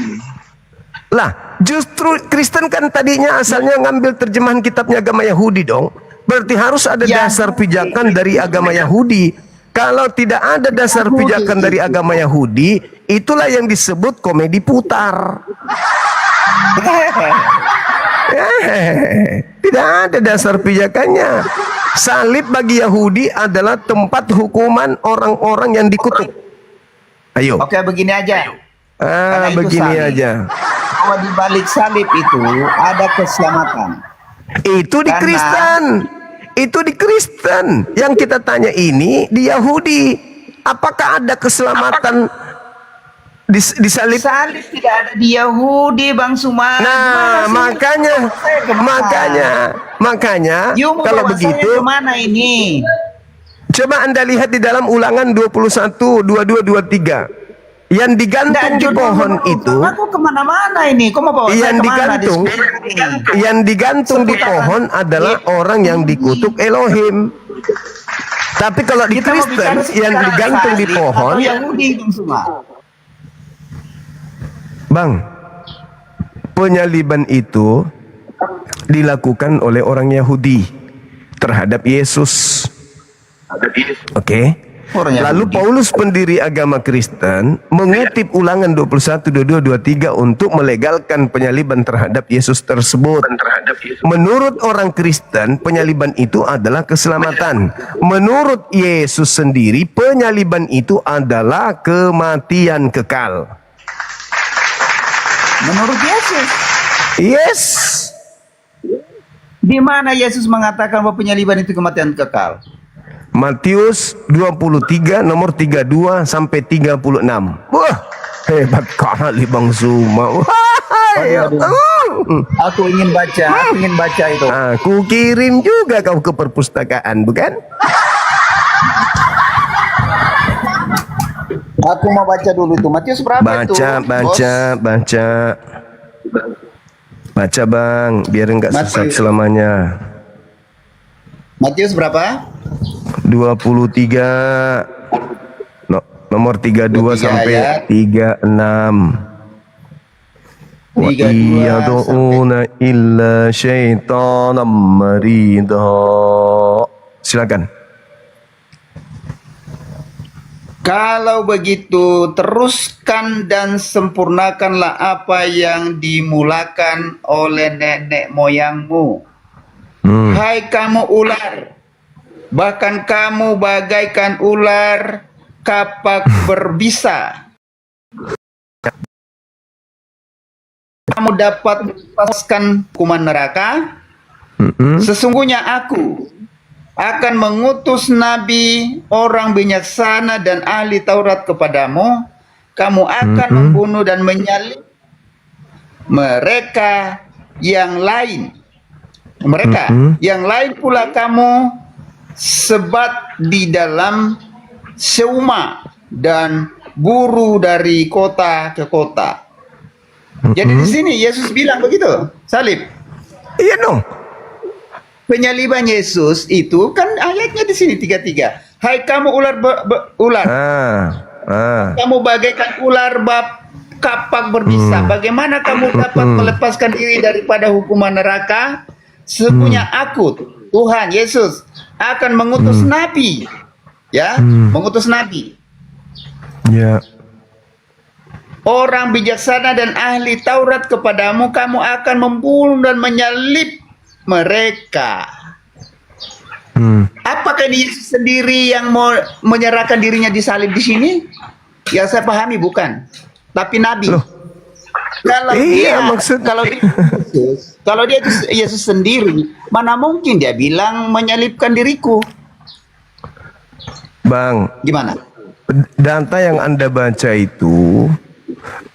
Lah, justru Kristen kan tadinya asalnya ngambil terjemahan kitabnya agama Yahudi dong. Berarti harus ada Ya. dasar pijakan dari agama Yahudi. Kalau tidak ada dasar pijakan dari agama Yahudi, itulah yang disebut komedi putar. Tidak ada dasar pijakannya. Salib bagi Yahudi adalah tempat hukuman orang-orang yang dikutuk. Ayo. Oke, begini aja. Karena itu Begini salib. aja. Bahwa di balik salib itu ada keselamatan. Itu di Karena- Kristen. Itu di Kristen. Yang kita tanya ini di Yahudi. Apakah ada keselamatan di salib? Salib tidak ada di Yahudi, Bang Suma. Nah, Gimana sih? makanya You mau kalau bawa saya begitu kemana ini? coba Anda lihat di dalam Ulangan 21 22 23. Yang digantung di pohon itu, Aku kemana-mana ini. Kok mau bawa saya yang kemana? digantung, Diskusi. yang digantung di pohon adalah orang yang dikutuk Elohim. Tapi kalau di Kita mau bicara Kristen yang sekarang digantung di salib pohon, atau Yahudi, Bang Suma. Bang, penyaliban itu dilakukan oleh orang Yahudi terhadap Yesus. Oke. Orang Lalu Yahudi. Paulus pendiri agama Kristen mengutip Ulangan 21 22 23 untuk melegalkan penyaliban terhadap Yesus tersebut. Menurut orang Kristen, penyaliban itu adalah keselamatan. Menurut Yesus sendiri, penyaliban itu adalah kematian kekal. Menurut Yesus, Yes. di mana Yesus mengatakan bahwa penyaliban itu kematian kekal? Matius 23 nomor 32 sampai 36. Wah, hebat kali Bang Suma. Wah, Aku ingin baca itu. aku kirim juga kau ke perpustakaan, bukan? Aku mau baca dulu itu. Matius berapa itu? Baca Bang, biar enggak sesat Matius. selamanya. Matius berapa? 23 nomor 32 23 sampai ayat. 36. Wa 32 iyaduna illa syaitanam marida. Silakan. Kalau begitu, teruskan dan sempurnakanlah apa yang dimulakan oleh nenek moyangmu. Hai kamu ular, bahkan kamu bagaikan ular kapak berbisa. Kamu dapat melepaskan hukuman neraka. Sesungguhnya aku akan mengutus nabi, orang bijaksana dan ahli Taurat kepadamu. Kamu akan membunuh dan menyalib mereka yang lain. Yang lain pula kamu sebat di dalam seuma dan buru dari kota ke kota. Jadi di sini Yesus bilang begitu, salib. Iya dong. Penyaliban Yesus itu kan ayatnya di sini 33. Hai kamu ular ular, kamu bagaikan ular kapak berbisa. Bagaimana kamu dapat melepaskan diri daripada hukuman neraka? Sesungguhnya aku, Tuhan Yesus, akan mengutus nabi, ya, mengutus nabi. Ya. Orang bijaksana dan ahli Taurat kepadamu, kamu akan membunuh dan menyalib mereka. Apakah ini Yesus sendiri yang mau menyerahkan dirinya disalib di sini? Yang saya pahami bukan, tapi nabi. Loh. Kalau Iya, dia, maksud- kalau dia itu Yesus sendiri, mana mungkin dia bilang menyalibkan diriku? Bang, Gimana? data yang Anda baca itu,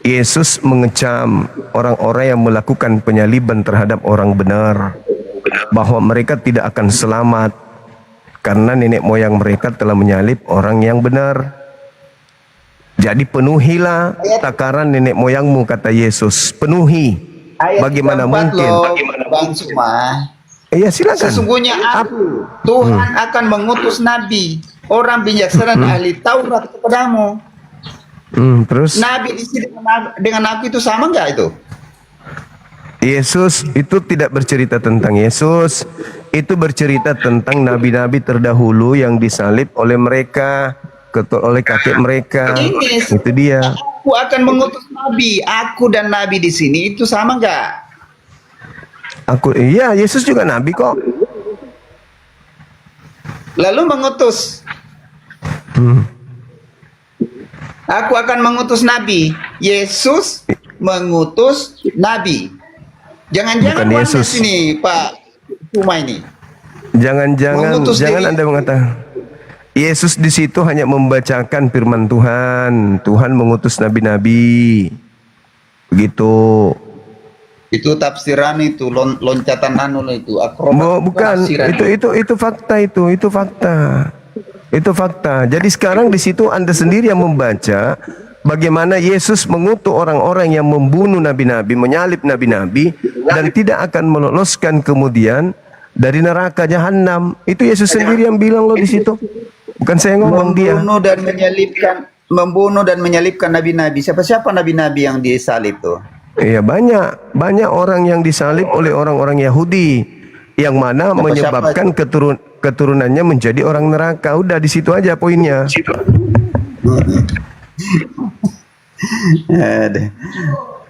Yesus mengecam orang-orang yang melakukan penyaliban terhadap orang benar, bahwa mereka tidak akan selamat karena nenek moyang mereka telah menyalib orang yang benar. Jadi penuhilah takaran nenek moyangmu, kata Yesus. Penuhi. Ayat Bagaimana 34 mungkin? loh, Bang Suma. Iya, silakan. Sesungguhnya aku, Tuhan akan mengutus nabi, orang bijaksana dan ahli Taurat kepadamu. Terus Nabi di sini dengan aku itu sama nggak itu? Yesus itu tidak bercerita tentang Yesus. Itu bercerita tentang nabi-nabi terdahulu yang disalib oleh mereka, oleh kakek mereka. Ini Itu dia. aku akan mengutus nabi. Aku dan nabi di sini itu sama nggak? Iya, Yesus juga nabi kok. Lalu mengutus. Aku akan mengutus nabi. Yesus mengutus nabi. Jangan-jangan Bukan Yesus. ini Pak Suma ini. Jangan Mengutus diri. Anda mengatakan Yesus di situ hanya membacakan firman Tuhan. Tuhan mengutus nabi-nabi. Begitu. Itu tafsiran itu loncatan itu akrobat. Bukan, tafsiran. itu fakta itu fakta. Itu fakta. Jadi sekarang di situ Anda sendiri yang membaca bagaimana Yesus mengutuk orang-orang yang membunuh nabi-nabi, menyalib nabi-nabi dan tidak akan meloloskan kemudian dari neraka jahanam. Itu Yesus sendiri yang bilang loh di situ. Bukan saya ngomong, dia. Membunuh dan menyalibkan nabi-nabi. Siapa nabi-nabi yang disalib tuh? Iya, banyak orang yang disalib oleh orang-orang Yahudi yang mana menyebabkan keturunannya menjadi orang neraka. Udah di situ aja poinnya. Aduh.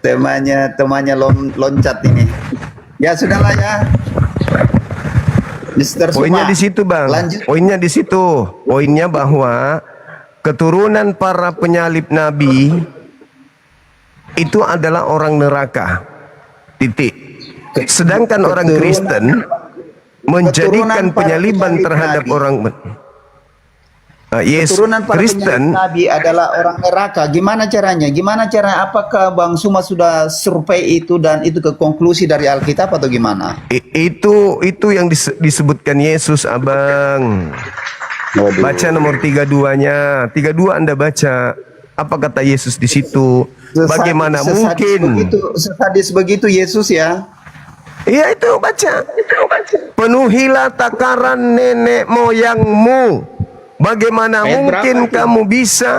Temanya loncat ini. Ya sudahlah ya. Mr. Poinnya Suma, di situ, Bang. lanjut. Poinnya di situ. Poinnya bahwa keturunan para penyalib nabi itu adalah orang neraka. Titik. Sedangkan orang Kristen menjadikan penyaliban terhadap orang Keturunan para Kristen penyalib nabi adalah orang neraka. Gimana caranya? Apakah Bang Suma sudah survei itu dan itu ke konklusi dari Alkitab atau gimana? itu yang disebutkan Yesus, Abang. Baca nomor 32-nya. 32 Anda baca. Apa kata Yesus di situ? Bagaimana mungkin? Sesadis begitu Yesus ya. Iya, itu baca. Penuhilah takaran nenek moyangmu. Bagaimana Ayat mungkin berapa itu? kamu bisa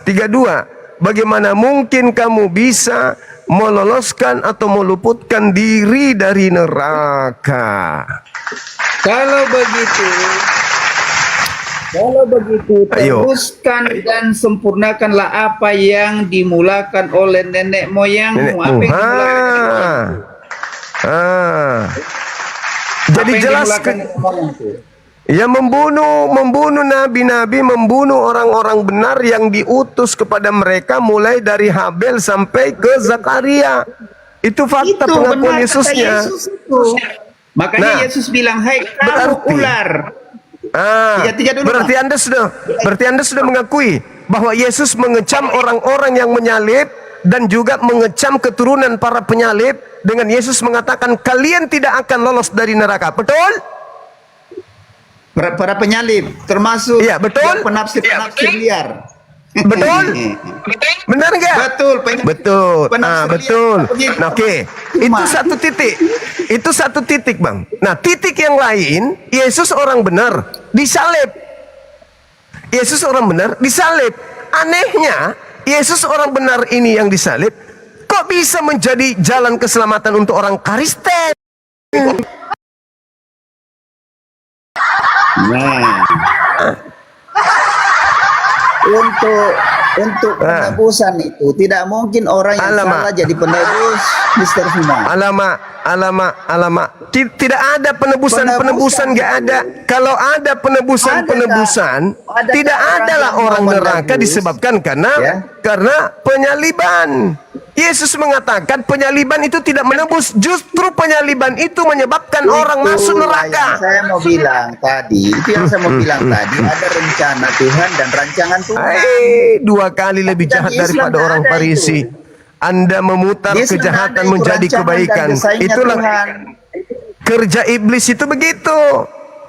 32. Bagaimana mungkin kamu bisa meloloskan atau meluputkan diri dari neraka? Kalau begitu, Ayo. teruskan dan sempurnakanlah apa yang dimulakan oleh nenek moyangmu. Apa yang dimulakan? Jadi jelas nenek moyangku? ya, membunuh nabi-nabi, membunuh orang-orang benar yang diutus kepada mereka mulai dari Habel sampai ke Zakaria. Itu fakta pengakuan benar kata Yesusnya. Yesus itu. Makanya Nah, Yesus bilang, "Hai kamu berarti- ular." Tiga dulu, berarti Anda sudah mengakui bahwa Yesus mengecam orang-orang yang menyalib dan juga mengecam keturunan para penyalib dengan Yesus mengatakan kalian tidak akan lolos dari neraka. Betul? Para penyalib termasuk Iya, betul. yang penafsir liar. Betul? Benar nggak? Betul, Betul. penafsir Betul. liar. Begitu. Nah, oke. Itu satu titik. Itu satu titik, Bang. Nah, titik yang lain, Yesus orang benar, disalib. Yesus orang benar, disalib. Anehnya, Yesus orang benar ini yang disalib, kok bisa menjadi jalan keselamatan untuk orang Kristen? Nah, untuk penebusan itu tidak mungkin orang yang Alamak. salah jadi penebus. Mister Suma. Alamak. Tidak ada penebusan, nggak ada. Kalau ada penebusan, Adakah tidak adalah yang orang mau neraka menebus? disebabkan karena penyaliban. Yesus mengatakan penyaliban itu tidak menebus, justru penyaliban itu menyebabkan orang masuk Itulah neraka. yang saya mau bilang tadi, itu yang saya mau bilang tadi, ada rencana Tuhan dan rancangan Tuhan. Dua kali lebih Dan jahat di Islam daripada nggak orang ada Farisi. itu. Anda memutar Di Islam nggak ada kejahatan itu menjadi rancangan dan kebaikan. desainnya Itulah Tuhan. kerja iblis itu begitu.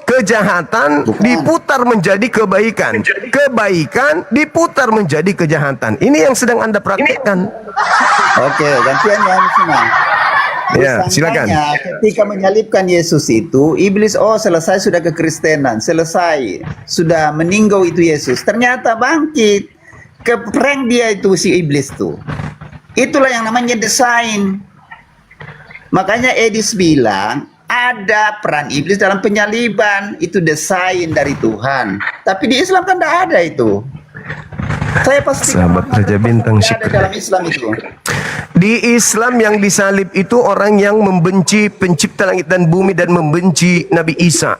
Kejahatan diputar menjadi kebaikan. Kebaikan diputar menjadi kejahatan. Ini yang sedang Anda praktekkan. Oke, gantian ya semua. Ya, silakan. Ketika menyalibkan Yesus itu, iblis selesai sudah kekristenan, selesai sudah meninggal itu Yesus. Ternyata bangkit, keprank dia itu si iblis tuh. Itulah yang namanya desain. Makanya Edis bilang ada peran iblis dalam penyaliban, itu desain dari Tuhan. Tapi di Islam kan tidak ada itu. Saya pasti Sahabat Raja Bintang ada Syukur. dalam Islam itu. Di Islam yang disalib itu orang yang membenci pencipta langit dan bumi dan membenci Nabi Isa.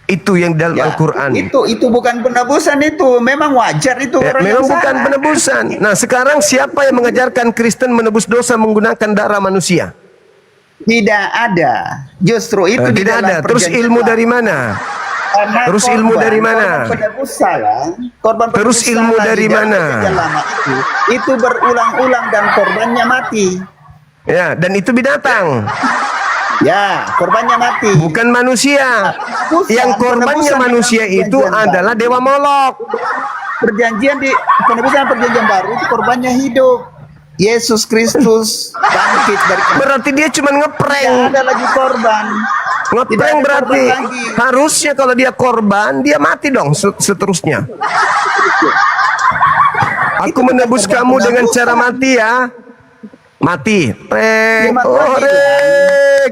Itu yang dalam Ya, Al-Quran. itu bukan penebusan, itu memang wajar itu orang yang Memang bukan salah. penebusan. Nah, sekarang siapa yang mengajarkan Kristen menebus dosa menggunakan darah manusia? Tidak ada. Justru itu di Tidak dalam ada. Terus perjanjian ilmu lama. dari mana? Karena Terus ilmu dari mana? Korban penebus salah, korban Terus penebus ilmu salah dari di dalam mana? perjanjian lama itu berulang-ulang dan korbannya mati. Ya, dan itu binatang, Ya, korbannya mati. bukan manusia. Yang korbannya penebusan manusia dalam itu perjanjian adalah baru. Dewa Molok. Perjanjian di penebusan perjanjian baru itu korbannya hidup. Yesus Kristus bangkit dari kematian. Berarti dia cuma Tidak ngeprank. ada lagi korban. Tidak Ngeprank ada berarti korban lagi. harusnya kalau dia korban, dia mati dong seterusnya. Aku menebus bukan kamu dengan penebusan. cara mati ya. Mati. Dia mati lagi.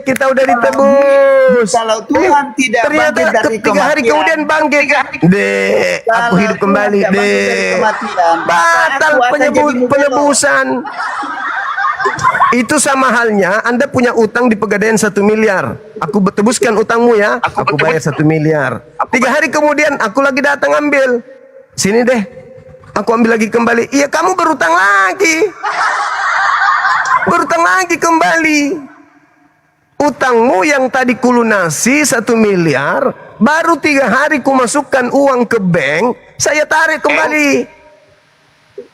Kita udah ditebus. Kalau Tuhan tidak Ternyata bangkit dari 3 hari kematian, kemudian bangkit. Dek, aku kalau hidup Tuhan kembali, tidak bangkit dari Dek. kematian, Batal aku akan jadi mubelok. penebusan. Itu sama halnya Anda punya utang di Pegadaian 1 miliar. Aku tebuskan utangmu ya. Aku bayar 1 miliar. 3 hari kemudian aku lagi datang ambil. Sini deh. Aku ambil lagi kembali. Iya, kamu berutang lagi. Berutang lagi kembali. Utangmu yang tadi kulunasi 1 miliar, baru 3 hari ku masukkan uang ke bank, saya tarik kembali.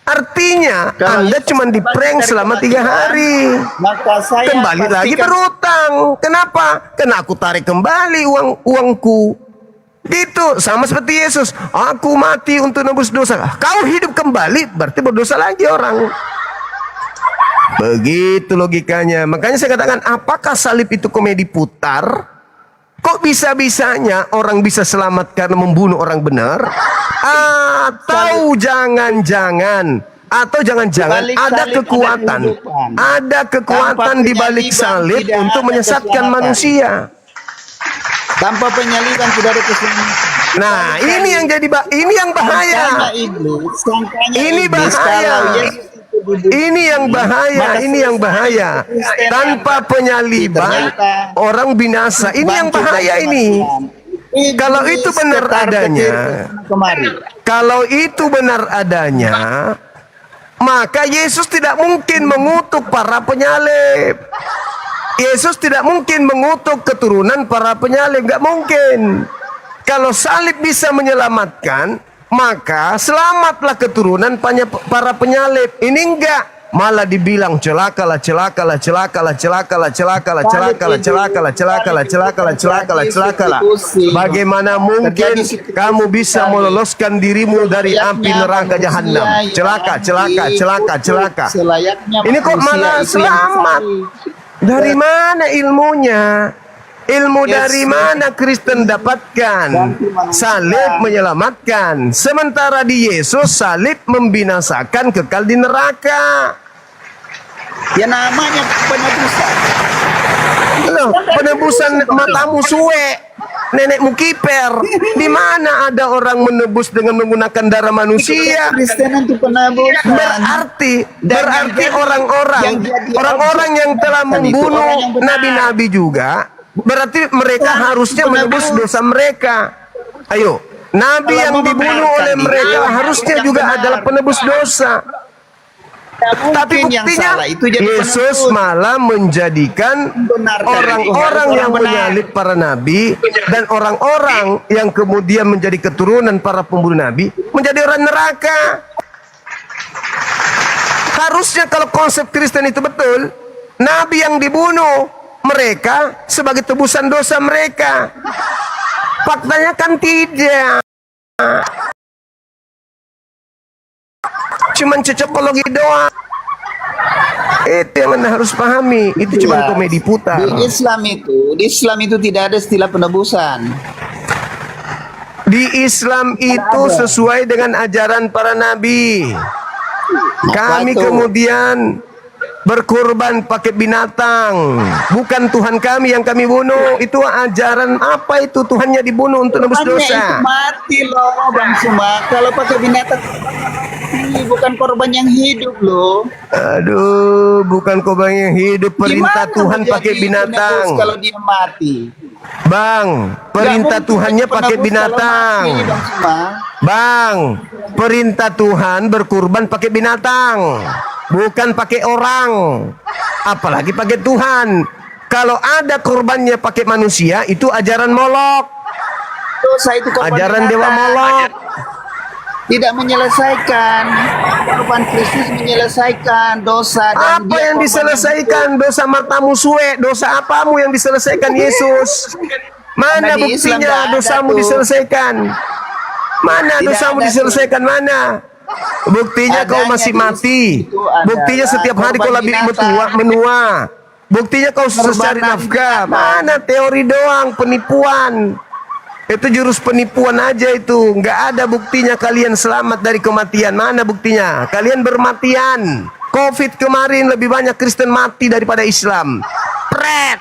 Artinya Kalau Anda Yesus cuma di bangkit prank dari selama 3 kematian, hari. maka saya Kembali lagi pastikan- berutang. Kenapa? Karena aku tarik kembali uangku. Gitu, sama seperti Yesus. Aku mati untuk nebus dosa. Kau hidup kembali, berarti berdosa lagi orang. Begitu logikanya. Makanya saya katakan, apakah salib itu komedi putar? Kok bisa-bisanya orang bisa selamat karena membunuh orang benar? Atau jangan-jangan Balik ada salib kekuatan, ada kehidupan. ada kekuatan Tanpa di balik penyaliban salib tidak untuk ada menyesatkan keselamatan. manusia. Tanpa penyaliban tidak ada keselamatan. Nah, ini yang jadi ini yang bahaya. Sangkanya iblis, sangkanya Ini iblis, bahaya. kalau Yesus itu duduk, Ini yang bahaya, maka ini yang bahaya. Kristen Tanpa penyaliban ternyata orang binasa. Ini yang bangkit dari bahaya ini. kematian. Kalau Iblis itu benar ketar adanya, kemari. kalau itu benar adanya, maka Yesus tidak mungkin mengutuk para penyalib. Yesus tidak mungkin mengutuk keturunan para penyalib, nggak mungkin. Kalau salib bisa menyelamatkan, maka selamatlah keturunan para penyalib. Ini enggak, malah dibilang celakalah, celakalah, celakalah, celakalah, celakalah, celakalah, celakalah, celakalah, celakalah, celakalah, celakalah. Bagaimana mungkin kamu bisa meloloskan dirimu dari api neraka jahanam? Celaka, celaka, celaka, celaka. Selayaknya Ini kok manusia malah itu yang selamat? dicari. Dari mana ilmunya? Ilmu dari mana Kristen dapatkan? Salib menyelamatkan. Sementara di Yesus salib membinasakan, kekal di neraka. Ya namanya penebusan. Loh, penebusan matamu suwe. nenekmu kiper. Di mana ada orang menebus dengan menggunakan darah manusia? Kristen itu penebusan. Berarti orang-orang yang telah membunuh nabi-nabi juga, berarti mereka harusnya menebus dosa mereka. Ayo, nabi yang dibunuh oleh mereka harusnya juga adalah penebus dosa. Tapi buktinya Yesus malah menjadikan orang-orang yang menyalib para nabi dan orang-orang yang kemudian menjadi keturunan para pembunuh nabi menjadi orang neraka. Harusnya kalau konsep Kristen itu betul, nabi yang dibunuh mereka sebagai tebusan dosa mereka. Faktanya kan tidak. Cuman cocokologi doang. Itu yang Anda harus pahami. Itu cuma komedi putar. Di Islam itu tidak ada istilah penebusan. Di Islam itu sesuai dengan ajaran para nabi. Kami kemudian berkorban pakai binatang. Bukan Tuhan kami yang kami bunuh. Itu ajaran apa itu? Tuhannya dibunuh untuk nebus dosa. Itu mati loh Bang Suma. Kalau pakai binatang ini bukan korban yang hidup loh. Aduh, bukan korban yang hidup. Perintah Tuhan pakai binatang. Kalau dia mati, Bang, perintah Tuhannya pakai binatang. Bang, perintah Tuhan berkurban pakai binatang, bukan pakai orang. Apalagi pakai Tuhan. Kalau ada korbannya pakai manusia, itu ajaran Molok. Dosa itu korban ajaran binatang. Dewa Molok. Tidak menyelesaikan. Korban Kristus menyelesaikan dosa. Dan apa yang diselesaikan? Dosa matamu suwe. Dosa apamu yang diselesaikan Yesus? Mana buktinya dosamu diselesaikan? Mana dosamu diselesaikan? Mana? Buktinya kau masih mati. Buktinya setiap hari kau lebih menua. Buktinya kau susah cari nafkah. Mana teori doang, penipuan. Itu jurus penipuan aja itu. Nggak ada buktinya kalian selamat dari kematian. Mana buktinya? Kalian bermatian. Covid kemarin lebih banyak Kristen mati daripada Islam. Pret.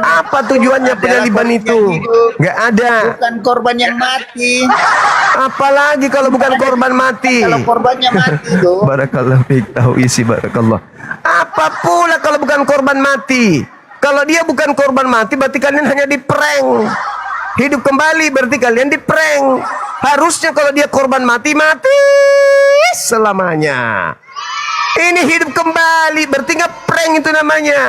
Apa tujuannya penyaliban itu? Nggak ada. Bukan korban yang mati. Apalagi kalau bukan korban mati. Kalau korbannya mati tuh. Barakallah fiik, tahu isi barakallah. Apa pula kalau bukan korban mati? Kalau dia bukan korban mati, berarti kalian hanya diprank. Hidup kembali berarti kalian diprank. Harusnya kalau dia korban mati selamanya. Ini hidup kembali berarti ngeprank itu namanya.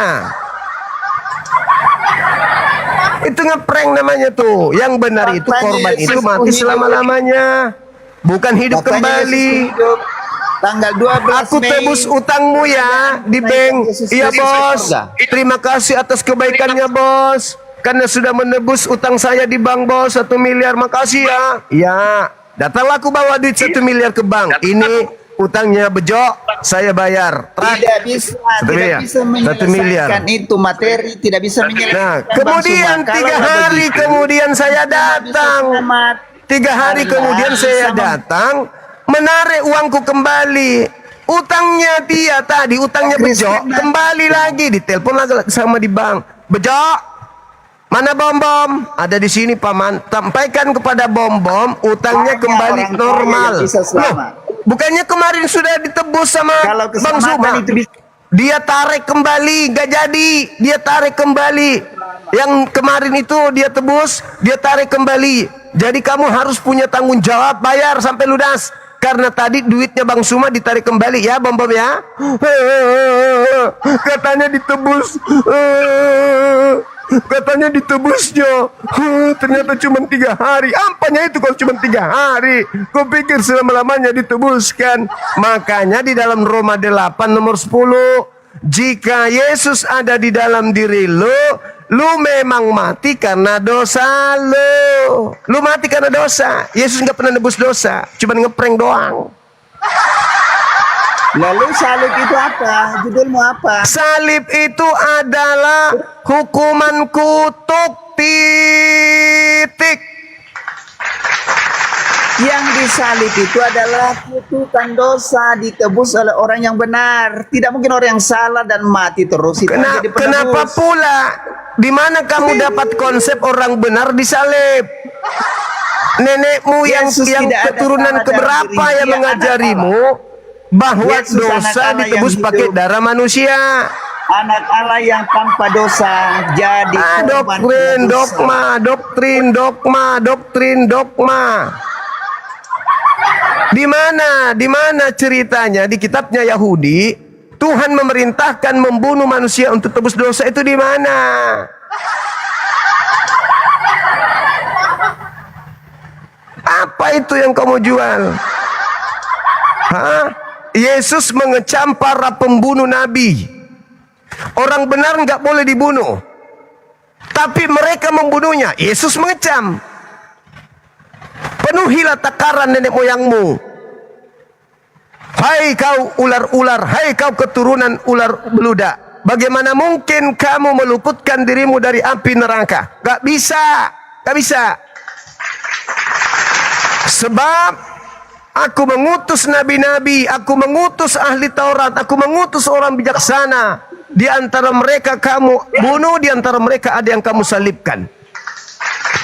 Itu ngeprank namanya tuh. Yang benar itu korban itu mati selama-lamanya. Bukan hidup kembali. Tanggal 12 Aku Mei. tebus utangmu ya di bank. Iya bos. Terima kasih atas kebaikannya bos. Karena sudah menebus utang saya di bank bos 1 miliar. Makasih ya. Ya. Datanglah aku bawa duit 1 miliar ke bank. Ini utangnya Bejo. Saya bayar. Tidak bisa menyelesaikan itu materi. Tidak bisa menyelesaikan. Nah, kemudian 3 hari kemudian saya datang. 3 hari kemudian saya datang. Menarik uangku kembali. Utangnya dia tadi, utangnya Bejo, kembali lagi. Ditelepon lagi sama di bank. Bejo, mana bom-bom? Ada di sini paman. Sampaikan kepada bom-bom, utangnya kembali normal. Loh, bukannya kemarin sudah ditebus sama Bang Zuma? Dia tarik kembali, gak jadi. Dia tarik kembali. Yang kemarin itu dia tebus, dia tarik kembali. Jadi kamu harus punya tanggung jawab, bayar sampai lunas. Karena tadi duitnya Bang Suma ditarik kembali ya bom-bom ya. Katanya ditebus. Katanya ditebusnya. Ternyata cuma 3 hari. Apanya itu kalau cuma 3 hari? Kau pikir selama-lamanya ditebuskan? Makanya di dalam Roma 8 nomor 10, jika Yesus ada di dalam diri lu memang mati karena dosa lu. Lu mati karena dosa. Yesus nggak pernah nebus dosa, cuma ngeprank doang. Lalu salib itu apa? Judulmu apa? Salib itu adalah hukuman kutuk, titik. Yang disalib itu adalah kutukan dosa ditebus oleh orang yang benar. Tidak mungkin orang yang salah dan mati terus itu menjadi penebus. Kenapa pula? Di mana kamu dapat konsep orang benar disalib? Nenekmu yang Yesus tidak ada keturunan salah dalam keberapa diri yang dia, mengajarimu bahwa Yesus dosa anak Allah ditebus yang pakai hidup. darah manusia? Anak Allah yang tanpa dosa jadi korban Doktrin, dosa. dogma. Di mana ceritanya di kitabnya Yahudi Tuhan memerintahkan membunuh manusia untuk tebus dosa itu di mana? Apa itu yang kamu jual? Yesus mengecam para pembunuh nabi. Orang benar nggak boleh dibunuh, tapi mereka membunuhnya. Yesus mengecam. Penuhilah takaran nenek moyangmu. Hai kau ular-ular, hai kau keturunan ular beludak. Bagaimana mungkin kamu meluputkan dirimu dari api neraka? Gak bisa, gak bisa. Sebab aku mengutus nabi-nabi, aku mengutus ahli Taurat, aku mengutus orang bijaksana. Di antara mereka kamu bunuh, di antara mereka ada yang kamu salibkan.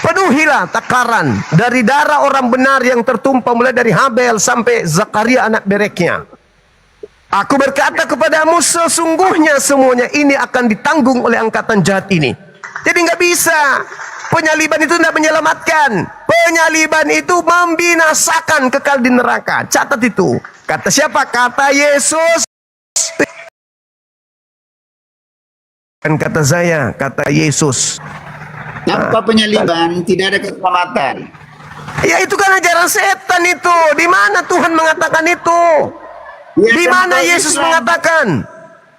Penuhilah takaran dari darah orang benar yang tertumpah mulai dari Habel sampai Zakaria anak bereknya. Aku berkata kepadamu, sesungguhnya semuanya ini akan ditanggung oleh angkatan jahat ini. Jadi nggak bisa. Penyaliban itu tidak menyelamatkan. Penyaliban itu membinasakan, kekal di neraka. Catat itu. Kata siapa? Kata Yesus. Dan kata saya, kata Yesus. Tanpa penyaliban tidak ada keselamatan. Ya itu kan ajaran setan itu. Di mana Tuhan mengatakan itu? Ya, Di mana tanpa Yesus Islam. mengatakan?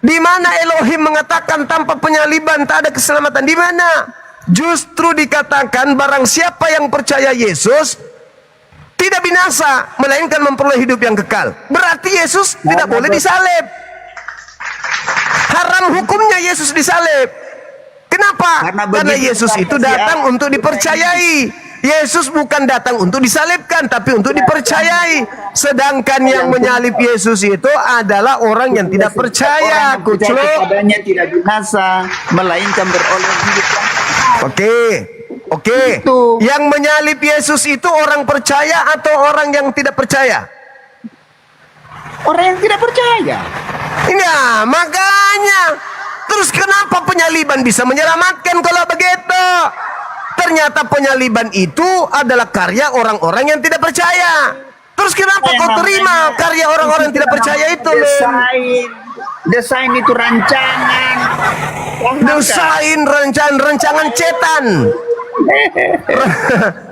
Di mana Elohim mengatakan tanpa penyaliban tak ada keselamatan? Di mana? Justru dikatakan barang siapa yang percaya Yesus tidak binasa, melainkan memperoleh hidup yang kekal. Berarti Yesus tidak boleh disalib. Haram hukumnya Yesus disalib. Kenapa? Karena Karena begitu Yesus itu kata datang siapa? untuk dipercayai. Yesus bukan datang untuk disalibkan, tapi untuk dipercayai. Sedangkan yang menyalib Yesus itu adalah orang yang tidak percaya. Orang yang percaya Kucluk. kepadanya tidak binasa, melainkan beroleh hidup yang Oke. Itu. Yang menyalib Yesus itu orang percaya atau orang yang tidak percaya? orang yang tidak percaya. Nah, makanya. Terus kenapa penyaliban bisa menyelamatkan kalau begitu? Ternyata penyaliban itu adalah karya orang-orang yang tidak percaya. Terus kenapa kau terima karya orang-orang yang tidak percaya itu? Desain itu rancangan. Rancangan cetan.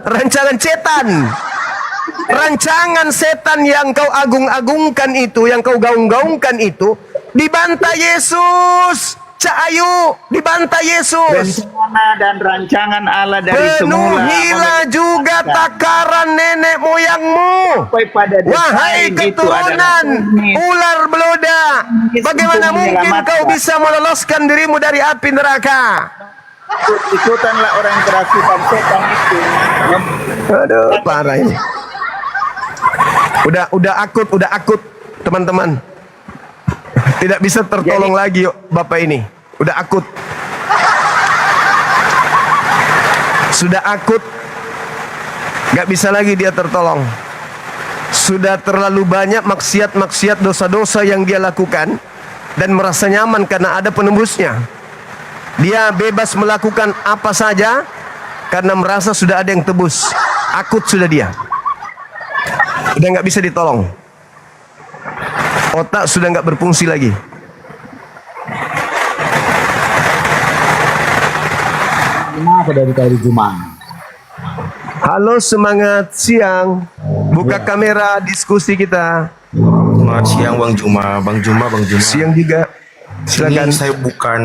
Rancangan cetan. Rancangan setan yang kau agung-agungkan itu, yang kau gaung-gaungkan itu, dibantai Yesus. Cak Ayu, dibantai Yesus. Rencana dan rancangan Allah dari semula. Penuhilah juga takaran nenek moyangmu. Wahai keturunan ular beluda, bagaimana mungkin kau bisa meloloskan dirimu dari api neraka? Ikutanlah orang yang kerasukan setan itu. Aduh, parah ini. Udah akut, teman-teman. Tidak bisa tertolong lagi Bapak ini. Udah akut. Sudah akut. Gak bisa lagi dia tertolong. Sudah terlalu banyak maksiat-maksiat, dosa-dosa yang dia lakukan. Dan merasa nyaman karena ada penembusnya. Dia bebas melakukan apa saja karena merasa sudah ada yang tebus. Akut sudah dia. Udah gak bisa ditolong. Otak sudah nggak berfungsi lagi. Aku dari Kali Jumang. Halo, semangat siang. Buka kamera diskusi kita. Selamat siang Bang Juma. Siang juga. Silakan. Ini saya bukan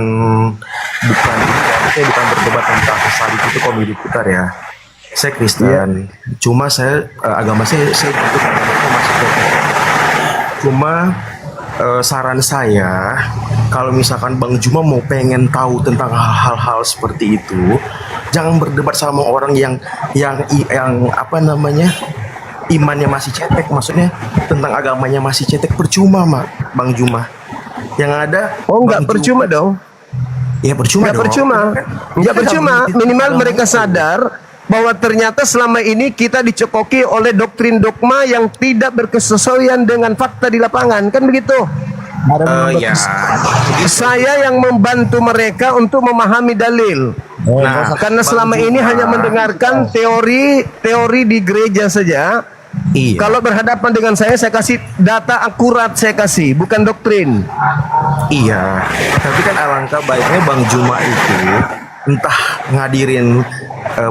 berdebat tentang salib itu komedi putar ya. Saya Kristen. Cuma saya agama saya masih Cuma saran saya, kalau misalkan Bang Juma mau pengen tahu tentang hal-hal seperti itu, jangan berdebat sama orang yang apa namanya, imannya masih cetek, maksudnya tentang agamanya masih cetek, percuma Bang Juma. Yang ada nggak percuma dong. Ya percuma Nggak dong. percuma, nggak percuma. Minimal mereka sadar bahwa ternyata selama ini kita dicekoki oleh doktrin dogma yang tidak berkesesuaian dengan fakta di lapangan, kan begitu? Ya. Saya yang membantu mereka untuk memahami dalil. Nah, Karena selama ini hanya mendengarkan teori di gereja saja. Iya. Kalau berhadapan dengan saya kasih data akurat, saya kasih, bukan doktrin. Iya, tapi kan alangkah baiknya Bang Juma itu entah ngadirin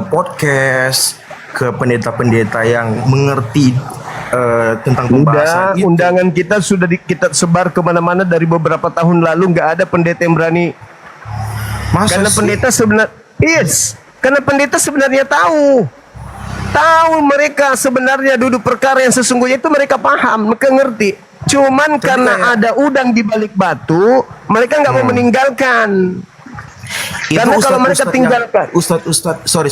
podcast ke pendeta-pendeta yang mengerti tentang pembahasan itu. Undangan kita sudah kita sebar kemana-mana dari beberapa tahun lalu, nggak ada pendeta yang berani. Masa Karena sih? pendeta karena pendeta sebenarnya tahu mereka sebenarnya duduk perkara yang sesungguhnya itu mereka paham, mereka ngerti. Cuman karena ada udang di balik batu, mereka nggak mau meninggalkan. Karena kalau mereka tinggalkan, Ustadz, sorry,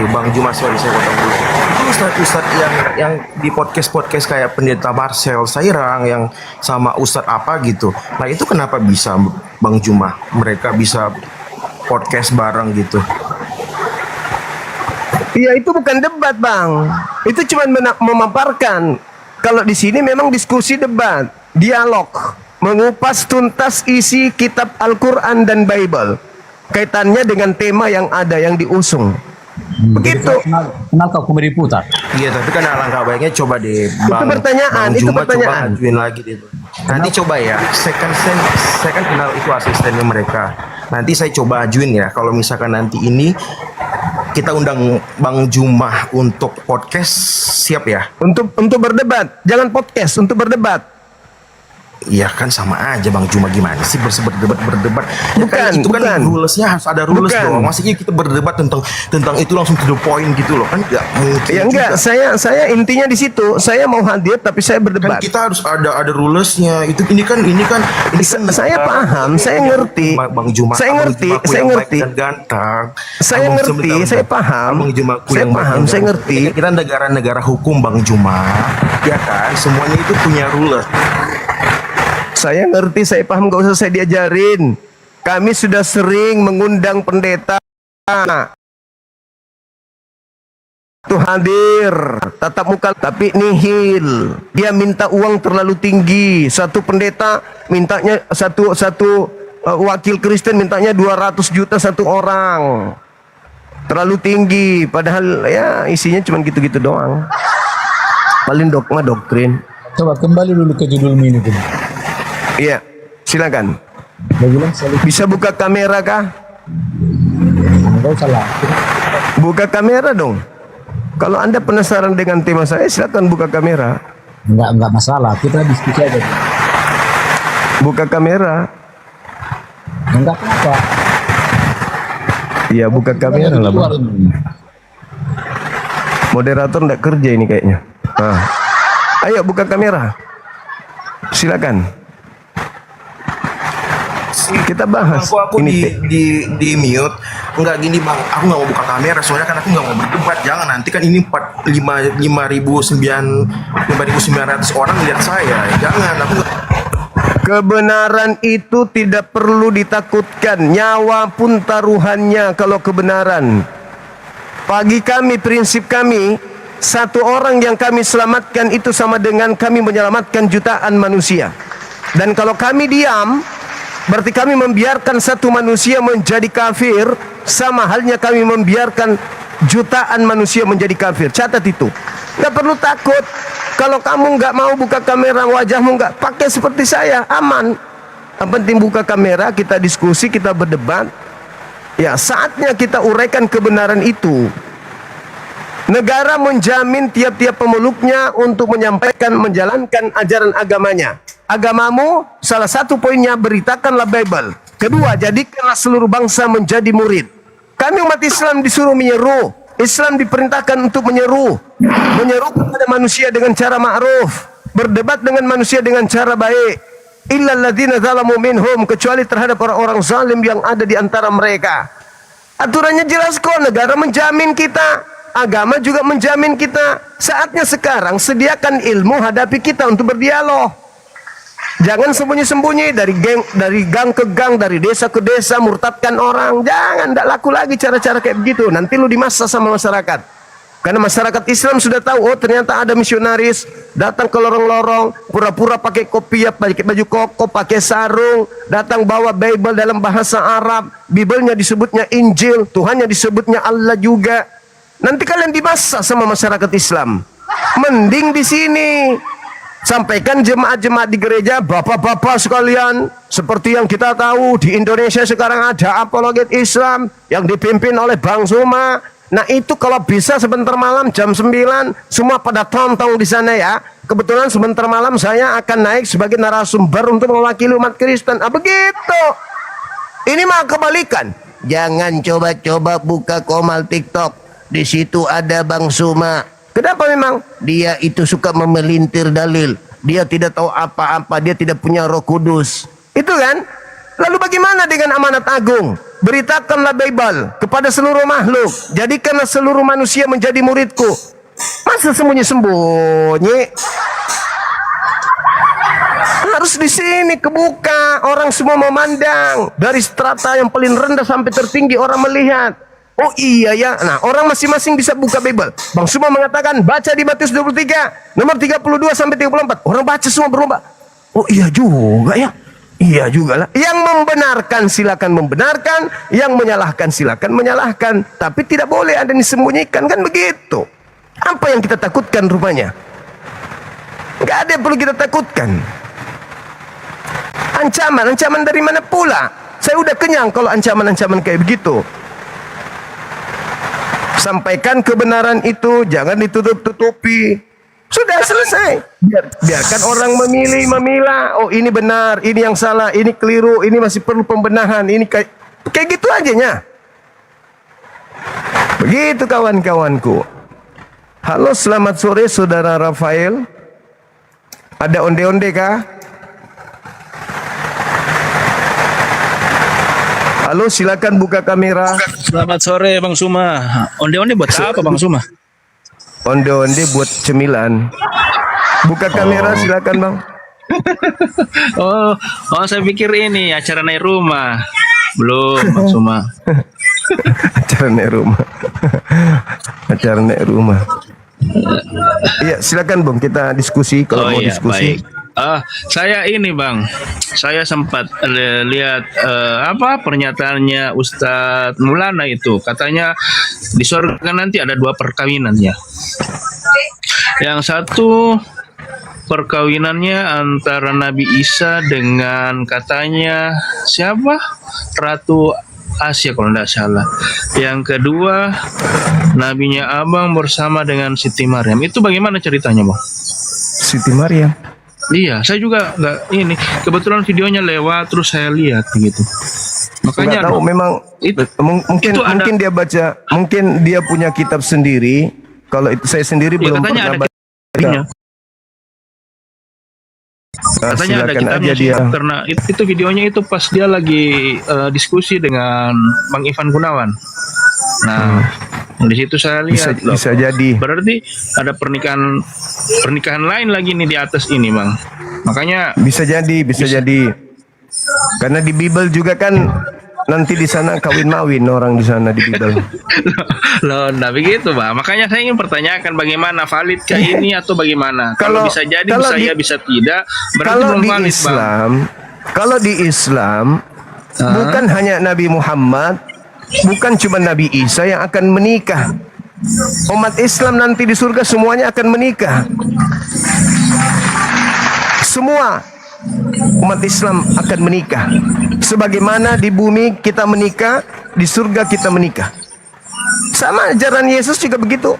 Bang Juma, sorry, saya potong dulu. Itu Ustadz yang di podcast kayak Pendeta Marcel Sairang, yang sama Ustadz apa gitu. Nah itu kenapa bisa Bang Juma, mereka bisa podcast bareng gitu? iya itu bukan debat bang, itu cuma memaparkan. Kalau di sini memang diskusi debat, dialog, mengupas tuntas isi kitab Al-Quran dan Bible, kaitannya dengan tema yang ada yang diusung. Begitu. Kenal kau komedi putar. Iya, tapi kan alangkah baiknya coba deh Bang, pertanyaan, Bang itu Juma pertanyaan. coba ngajuin lagi deh. Nanti coba ya, saya kan kenal itu asistennya mereka. Nanti saya coba ajuin ya, kalau misalkan nanti ini kita undang Bang Juma untuk podcast, siap ya? Untuk berdebat, jangan podcast, untuk berdebat. Iya kan sama aja Bang Juma, gimana sih berdebat. Ya kan, itu kan bukan. rulesnya harus ada rules Bukan. dong. Maksudnya kita berdebat tentang itu langsung to the point gitu loh, kan nggak mungkin. Ya enggak, juga. saya intinya di situ. Saya mau hadir tapi saya Kan berdebat. kita harus ada rulesnya. Ini kan Saya paham, saya ngerti. Bang Juma, Saya Abang ngerti, Jumaku saya yang ngerti. baik dan ganteng. Saya Abang ngerti, sebentar, saya bentar. paham. Abang Jumaku Saya yang baik paham, dan saya ganteng. ngerti. Kita negara hukum Bang Juma, ya kan? Semuanya itu punya rules. Saya ngerti, saya paham, gak usah saya diajarin. Kami sudah sering mengundang pendeta tuh hadir tatap muka tapi nihil. Dia minta uang terlalu tinggi. Satu pendeta mintanya satu wakil Kristen mintanya 200 juta satu orang. Terlalu tinggi, padahal ya isinya cuma gitu-gitu doang. Paling dogma doktrin. Coba kembali dulu ke judul ini dulu. Iya, silakan. Dia bilang selalu Bisa buka kamera kah? enggak salah. Buka kamera dong. Kalau Anda penasaran dengan tema saya, silakan buka kamera. Enggak masalah. Kita diskusi aja. Buka kamera. Enggak apa-apa. Iya, buka kamera lah, Bang. Keluar ini. Moderator enggak kerja ini kayaknya. Nah. Ayo buka kamera. Silakan. Kita bahas Aku ini. di mute. Enggak gini Bang, aku nggak mau buka kamera soalnya kan aku nggak mau berdebat. Jangan, nanti kan ini 5.900 orang lihat saya. Jangan, aku nggak. Kebenaran itu tidak perlu ditakutkan. Nyawa pun taruhannya kalau kebenaran. Bagi kami, prinsip kami, satu orang yang kami selamatkan itu sama dengan kami menyelamatkan jutaan manusia. Dan kalau kami diam, berarti kami membiarkan satu manusia menjadi kafir, sama halnya kami membiarkan jutaan manusia menjadi kafir. Catat itu. Nggak perlu takut. Kalau kamu nggak mau buka kamera, wajahmu nggak pakai seperti saya, aman. Yang penting buka kamera, kita diskusi, kita berdebat. Ya, saatnya kita uraikan kebenaran itu. Negara menjamin tiap-tiap pemeluknya untuk menyampaikan, menjalankan ajaran agamanya. Agamamu, salah satu poinnya, beritakanlah Bible. Kedua, jadikanlah seluruh bangsa menjadi murid. Kami umat Islam disuruh menyeru. Islam diperintahkan untuk menyeru kepada manusia dengan cara ma'ruf, berdebat dengan manusia dengan cara baik. Illal ladzina zalamu minhum, kecuali terhadap orang-orang zalim yang ada di antara mereka. Aturannya jelas kok, negara menjamin kita, agama juga menjamin kita. Saatnya sekarang sediakan ilmu, hadapi kita untuk berdialog. Jangan sembunyi-sembunyi dari gang ke gang, dari desa ke desa, murtadkan orang. Jangan, tidak laku lagi cara-cara kayak begitu. Nanti lu dimasa sama masyarakat. Karena masyarakat Islam sudah tahu, oh ternyata ada misionaris datang ke lorong-lorong, pura-pura pakai kopiah, pakai baju koko, pakai sarung, datang bawa Bible dalam bahasa Arab. Biblenya disebutnya Injil, Tuhannya disebutnya Allah juga. Nanti kalian dimasa sama masyarakat Islam. Mending di sini. Sampaikan jemaat-jemaat di gereja, bapak-bapak sekalian, seperti yang kita tahu di Indonesia sekarang ada apologet Islam yang dipimpin oleh Bang Suma. Nah itu kalau bisa sebentar malam jam 9 semua pada tonton di sana ya. Kebetulan sebentar malam saya akan naik sebagai narasumber untuk mewakili umat Kristen. Begitu. Ini mah kebalikan. Jangan coba-coba buka komal TikTok. Di situ ada Bang Suma. Kenapa memang? Dia itu suka memelintir dalil. Dia tidak tahu apa-apa. Dia tidak punya Roh Kudus. Itu kan? Lalu bagaimana dengan amanat agung? Beritakanlah Bible kepada seluruh makhluk. Jadikanlah seluruh manusia menjadi muridku. Masa sembunyi-sembunyi? Harus di sini kebuka. Orang semua memandang. Dari strata yang paling rendah sampai tertinggi orang melihat. Oh iya ya, nah orang masing-masing bisa buka Bible. Bang Suma mengatakan baca di Matius 23 nomor 32 sampai 34. Orang baca semua berubah. Oh iya juga ya. Iya juga lah. Yang membenarkan silakan membenarkan, yang menyalahkan silakan menyalahkan. Tapi tidak boleh ada yang disembunyikan, kan begitu. Apa yang kita takutkan rupanya? Enggak ada yang perlu kita takutkan. Ancaman dari mana pula? Saya udah kenyang kalau ancaman-ancaman kayak begitu. Sampaikan kebenaran itu, jangan ditutup-tutupi. Sudah selesai. Biarkan orang memilah. Oh ini benar, ini yang salah, ini keliru, ini masih perlu pembenahan. Ini kayak gitu aja nya. Begitu kawan-kawanku. Halo, selamat sore saudara Rafael. Ada onde-onde kah? Halo, silakan buka kamera. Selamat sore Bang Suma. Onde-onde buat apa Bang Suma? Onde-onde buat cemilan. Buka kamera silakan Bang. Oh, saya pikir ini acara naik rumah. Belum Bang Suma. Acara naik rumah. Acara naik rumah. Iya, silakan Bang, kita diskusi kalau mau diskusi. Baik. Saya ini Bang, saya sempat lihat pernyataannya Ustadz Maulana itu, katanya di surga nanti ada 2 perkawinan ya. Yang satu perkawinannya antara Nabi Isa dengan katanya siapa? Ratu Asia kalau tidak salah. Yang kedua nabinya Abang bersama dengan Siti Maryam. Itu bagaimana ceritanya Bang? Siti Maryam. Iya, saya juga nggak ini. Kebetulan videonya lewat, terus saya lihat begitu. Makanya nggak tahu memang mungkin dia baca, mungkin dia punya kitab sendiri. Kalau itu saya sendiri belum pernah baca. Katanya ada kitabnya sih, karena itu videonya itu pas dia lagi diskusi dengan Bang Ivan Gunawan. Nah, di situ saya lihat bisa jadi. Berarti ada pernikahan lain lagi nih di atas ini, Bang. Makanya bisa jadi. Karena di Bible juga kan nanti di sana kawin-mawin orang di sana di Bible. Loh, enggak begitu, Bang. Makanya saya ingin pertanyakan bagaimana validkah ini atau bagaimana? Kalau bisa jadi, bisa tidak. Berarti belum valid, Bang. Kalau di Islam bukan hanya Nabi Muhammad, bukan cuma Nabi Isa yang akan menikah. Umat Islam nanti di surga semuanya akan menikah. Semua umat Islam akan menikah. Sebagaimana di bumi kita menikah, di surga kita menikah. Sama ajaran Yesus juga begitu.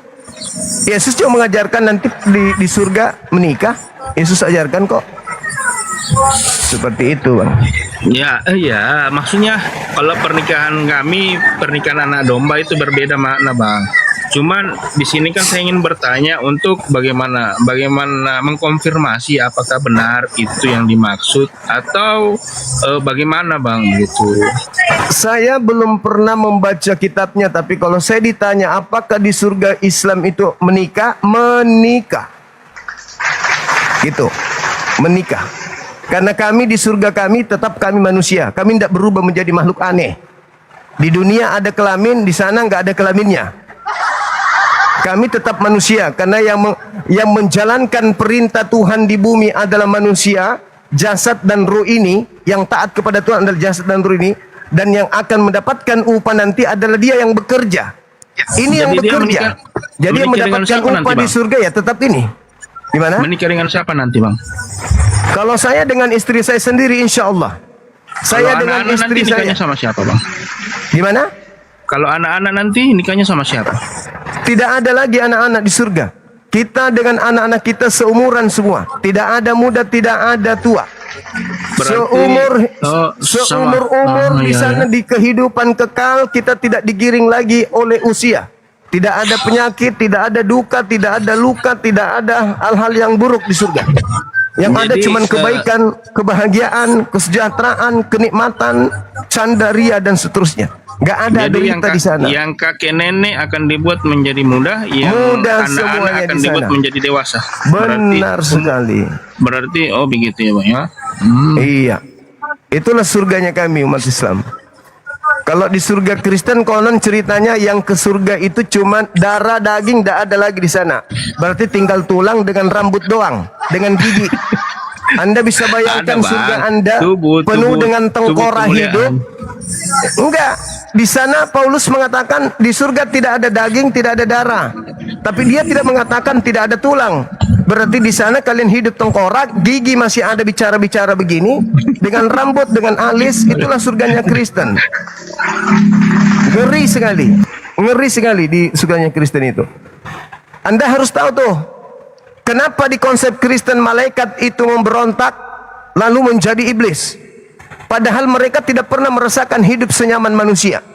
Yesus juga mengajarkan nanti di surga menikah. Yesus ajarkan kok. Seperti itu, Bang. Ya, maksudnya kalau pernikahan kami, pernikahan anak domba itu berbeda makna, Bang. Cuman di sini kan saya ingin bertanya untuk bagaimana mengkonfirmasi apakah benar itu yang dimaksud atau bagaimana, Bang, gitu. Saya belum pernah membaca kitabnya, tapi kalau saya ditanya apakah di surga Islam itu menikah, gitu, menikah. Karena kami di surga kami tetap kami manusia. Kami tidak berubah menjadi makhluk aneh. Di dunia ada kelamin, di sana nggak ada kelaminnya. Kami tetap manusia karena yang menjalankan perintah Tuhan di bumi adalah manusia. Jasad dan ruh ini yang taat kepada Tuhan adalah jasad dan ruh ini, dan yang akan mendapatkan upah nanti adalah dia yang bekerja. Ini yang Jadi dia bekerja. Jadi yang menikah dengan mendapatkan siapa nanti, upah di Bang? surga ya tetap ini. Gimana? Menikah dengan siapa nanti, Bang? Kalau saya dengan istri saya sendiri, insya Allah. Saya Kalau dengan anak-anak istri nanti saya. nikahnya sama siapa, Bang? Gimana? Kalau anak-anak nanti nikahnya sama siapa? Tidak ada lagi anak-anak di surga. Kita dengan anak-anak kita seumuran semua. Tidak ada muda, tidak ada tua. Seumur di sana di kehidupan kekal kita tidak digiring lagi oleh usia. Tidak ada penyakit, tidak ada duka, tidak ada luka, tidak ada hal-hal yang buruk di surga. Yang ada Jadi, cuman kebaikan, kebahagiaan, kesejahteraan, kenikmatan, canda ria dan seterusnya. Gak ada Jadi derita di sana. yang kakek nenek akan dibuat menjadi muda, yang Muda anak-anak semuanya akan di dibuat sana. menjadi dewasa. Benar sekali. Berarti oh begitu ya, Bang ya. Iya. Itulah surganya kami umat Islam. Kalau di surga Kristen konon ceritanya yang ke surga itu cuma darah daging, tidak ada lagi di sana. Berarti tinggal tulang dengan rambut doang, dengan gigi. Anda bisa bayangkan Ada, Bang. surga Anda Tubuh dengan tengkorak kemuliaan. hidup. Enggak. Di sana Paulus mengatakan di surga tidak ada daging, tidak ada darah. Tapi dia tidak mengatakan tidak ada tulang. Berarti di sana kalian hidup tengkorak, gigi masih ada bicara-bicara begini, dengan rambut, dengan alis, itulah surganya Kristen. Ngeri sekali di surganya Kristen itu. Anda harus tahu tuh, kenapa di konsep Kristen malaikat itu memberontak lalu menjadi iblis. Padahal mereka tidak pernah merasakan hidup senyaman manusia.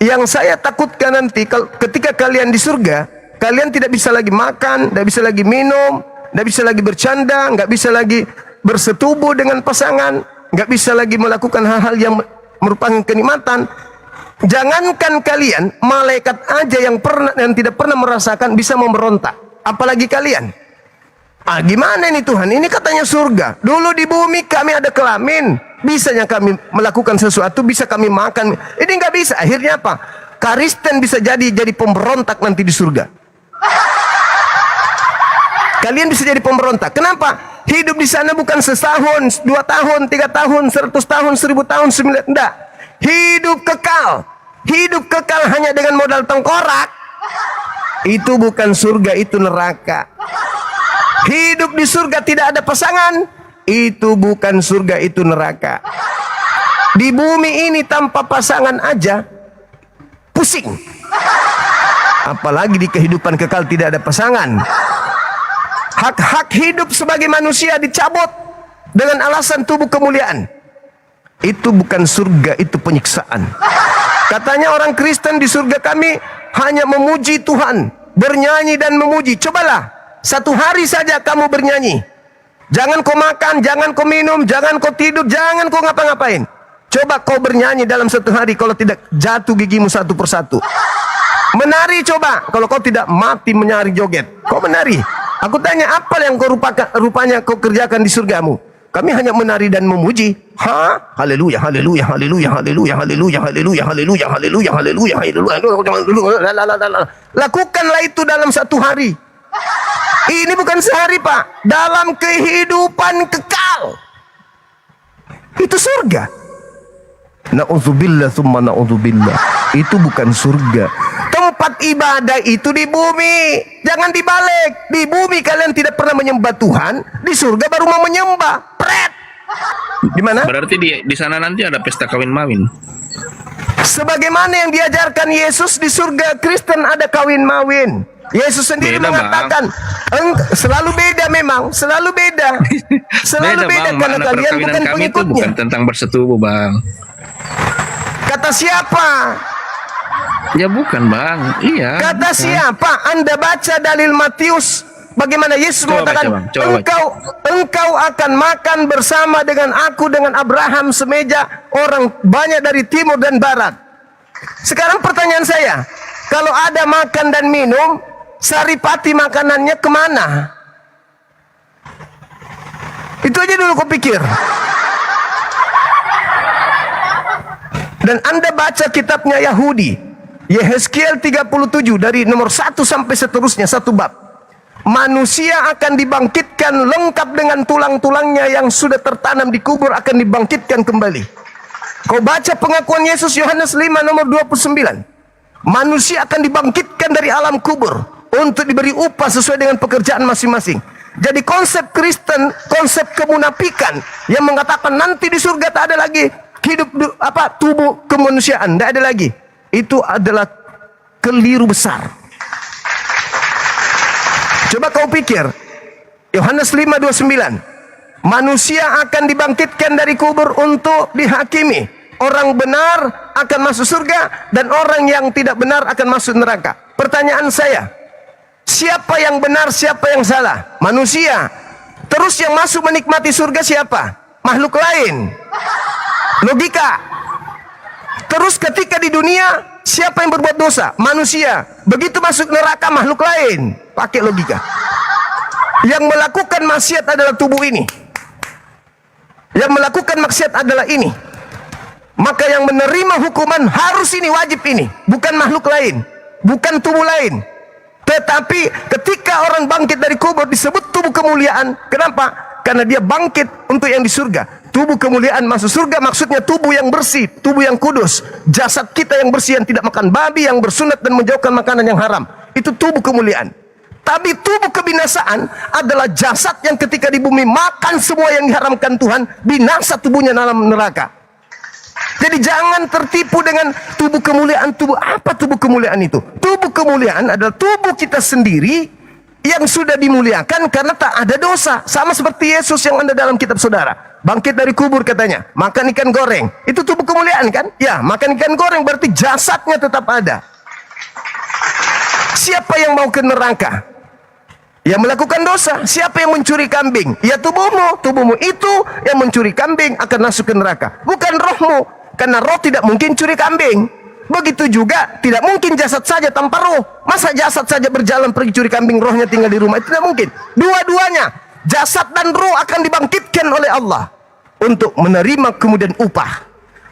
Yang saya takutkan nanti ketika kalian di surga, kalian tidak bisa lagi makan, tidak bisa lagi minum, tidak bisa lagi bercanda, nggak bisa lagi bersetubuh dengan pasangan, nggak bisa lagi melakukan hal-hal yang merupakan kenikmatan. Jangankan kalian, malaikat aja yang tidak pernah merasakan bisa memberontak. Apalagi kalian. Gimana ini Tuhan? Ini katanya surga. Dulu di bumi kami ada kelamin. Bisanya kami melakukan sesuatu, bisa kami makan. Ini nggak bisa. Akhirnya apa? Kristen bisa jadi pemberontak nanti di surga. Kalian bisa jadi pemberontak. Kenapa? Hidup di sana bukan setahun, 2 tahun, 3 tahun, 100 tahun, 1000 tahun, 9. Enggak. Hidup kekal. Hidup kekal hanya dengan modal tengkorak. Itu bukan surga, itu neraka. Hidup di surga tidak ada pasangan. Itu bukan surga, itu neraka. Di bumi ini tanpa pasangan aja pusing. Apalagi di kehidupan kekal tidak ada pasangan. Hak-hak hidup sebagai manusia dicabut dengan alasan tubuh kemuliaan. Itu bukan surga, itu penyiksaan. Katanya orang Kristen di surga kami hanya memuji Tuhan, bernyanyi dan memuji. Cobalah 1 hari saja kamu bernyanyi. Jangan kau makan, jangan kau minum, jangan kau tidur, jangan kau ngapa-ngapain. Coba kau bernyanyi dalam 1 hari, kalau tidak jatuh gigimu satu persatu. Menari coba, kalau kau tidak mati menari joget. Kau menari. Aku tanya, apa yang kau rupanya kau kerjakan di surgamu? Kami hanya menari dan memuji. Haleluya, haleluya, haleluya, haleluya, haleluya, haleluya, haleluya, haleluya, haleluya, haleluya. Lakukanlah itu dalam 1 hari. Ini bukan sehari, Pak. Dalam kehidupan kekal. Itu surga. Na'udzubillah thumma na'udzubillah. Itu bukan surga. Tempat ibadah itu di bumi. Jangan dibalik. Di bumi kalian tidak pernah menyembah Tuhan. Di surga baru mau menyembah. Pret. Di mana? Berarti di sana nanti ada pesta kawin mawin. Sebagaimana yang diajarkan Yesus, di surga Kristen ada kawin mawin. Yesus sendiri Beda, mengatakan, selalu beda memang, selalu beda. Selalu beda, Bang. karena Makna kalian perkawinan bukan kami itu pengikutnya. bukan tentang bersetubuh, Bang. Kata siapa? Ya bukan, Bang. Iya. Kata siapa? Anda baca dalil Matius. Bagaimana Yesus Coba mengatakan, baca, Bang. Coba engkau akan makan bersama dengan aku, dengan Abraham semeja, orang banyak dari timur dan barat. Sekarang pertanyaan saya, kalau ada makan dan minum, saripati makanannya kemana? Itu aja dulu kau pikir. Dan Anda baca kitabnya Yahudi, Yehezkiel 37 dari nomor 1 sampai seterusnya, satu bab. Manusia akan dibangkitkan lengkap dengan tulang-tulangnya yang sudah tertanam di kubur, akan dibangkitkan kembali. Kau baca pengakuan Yesus Yohanes 5 nomor 29. Manusia akan dibangkitkan dari alam kubur untuk diberi upah sesuai dengan pekerjaan masing-masing. Jadi konsep Kristen, konsep kemunafikan yang mengatakan nanti di surga tak ada lagi hidup tubuh kemanusiaan, tidak ada lagi. Itu adalah keliru besar. Coba kau pikir, Yohanes 5:29, manusia akan dibangkitkan dari kubur untuk dihakimi. Orang benar akan masuk surga dan orang yang tidak benar akan masuk neraka. Pertanyaan saya, siapa yang benar, siapa yang salah? Manusia. Terus yang masuk menikmati surga siapa? Makhluk lain. Logika. Terus ketika di dunia, siapa yang berbuat dosa? Manusia. Begitu masuk neraka, makhluk lain. Pakai logika. Yang melakukan maksiat adalah tubuh ini. Yang melakukan maksiat adalah ini. Maka yang menerima hukuman harus ini, wajib ini. Bukan makhluk lain. Bukan tubuh lain. Tetapi ketika orang bangkit dari kubur disebut tubuh kemuliaan. Kenapa? Karena dia bangkit untuk yang di surga. Tubuh kemuliaan masuk surga maksudnya tubuh yang bersih, tubuh yang kudus. Jasad kita yang bersih, yang tidak makan babi, yang bersunat dan menjauhkan makanan yang haram. Itu tubuh kemuliaan. Tapi tubuh kebinasaan adalah jasad yang ketika di bumi makan semua yang diharamkan Tuhan, binasa tubuhnya dalam neraka. Jadi jangan tertipu dengan tubuh kemuliaan. Tubuh apa tubuh kemuliaan itu? Tubuh kemuliaan adalah tubuh kita sendiri yang sudah dimuliakan karena tak ada dosa. Sama seperti Yesus yang ada dalam kitab saudara. Bangkit dari kubur katanya, makan ikan goreng. Itu tubuh kemuliaan kan? Ya, makan ikan goreng berarti jasadnya tetap ada. Siapa yang mau ke neraka? Yang melakukan dosa. Siapa yang mencuri kambing? Ya tubuhmu. Tubuhmu itu yang mencuri kambing akan masuk ke neraka. Bukan rohmu. Karena roh tidak mungkin curi kambing. Begitu juga tidak mungkin jasad saja tanpa roh. Masa jasad saja berjalan pergi curi kambing, rohnya tinggal di rumah? Itu tidak mungkin. Dua-duanya, jasad dan roh akan dibangkitkan oleh Allah untuk menerima kemudian upah.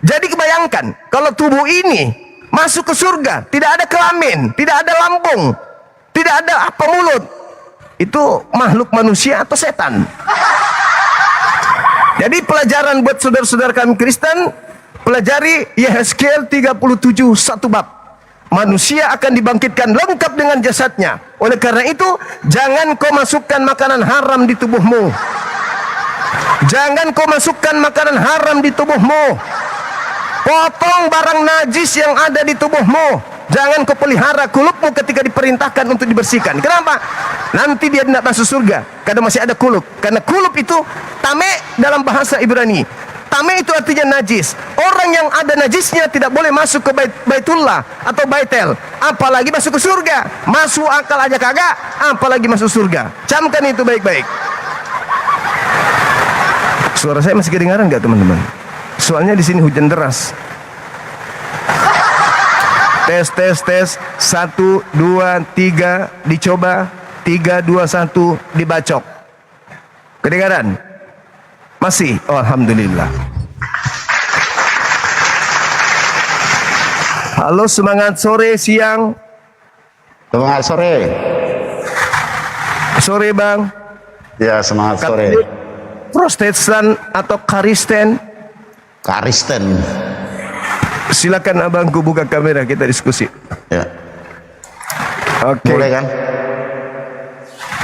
Jadi kebayangkan kalau tubuh ini masuk ke surga, tidak ada kelamin, tidak ada lambung, tidak ada apa mulut. Itu makhluk manusia atau setan? Jadi pelajaran buat saudara-saudara kami Kristen, pelajari Yehezkiel 37 satu bab. Manusia akan dibangkitkan lengkap dengan jasadnya. Oleh karena itu, jangan kau masukkan makanan haram di tubuhmu. Jangan kau masukkan makanan haram di tubuhmu. Potong barang najis yang ada di tubuhmu. Jangan kau pelihara kulupmu ketika diperintahkan untuk dibersihkan. Kenapa? Nanti dia tidak masuk surga karena masih ada kulup. Karena kulup itu tame dalam bahasa Ibrani. Tame itu artinya najis. Orang yang ada najisnya tidak boleh masuk ke Baitullah atau Baitel. Apalagi masuk ke surga. Masuk akal aja kagak, apalagi masuk surga. Camkan itu baik-baik. Suara saya masih kedengaran nggak teman-teman? Soalnya di sini hujan deras. Tes, tes, tes. 1, 2, 3 dicoba. 3, 2, 1 dibacok. Kedengaran? Masih? Oh, alhamdulillah. Halo, semangat sore, siang. Semangat sore. Sore, Bang. Ya, semangat sore. Protestan atau Kristen? Kristen. Silakan abangku buka kamera, kita diskusi. Ya. Oke. Boleh kan?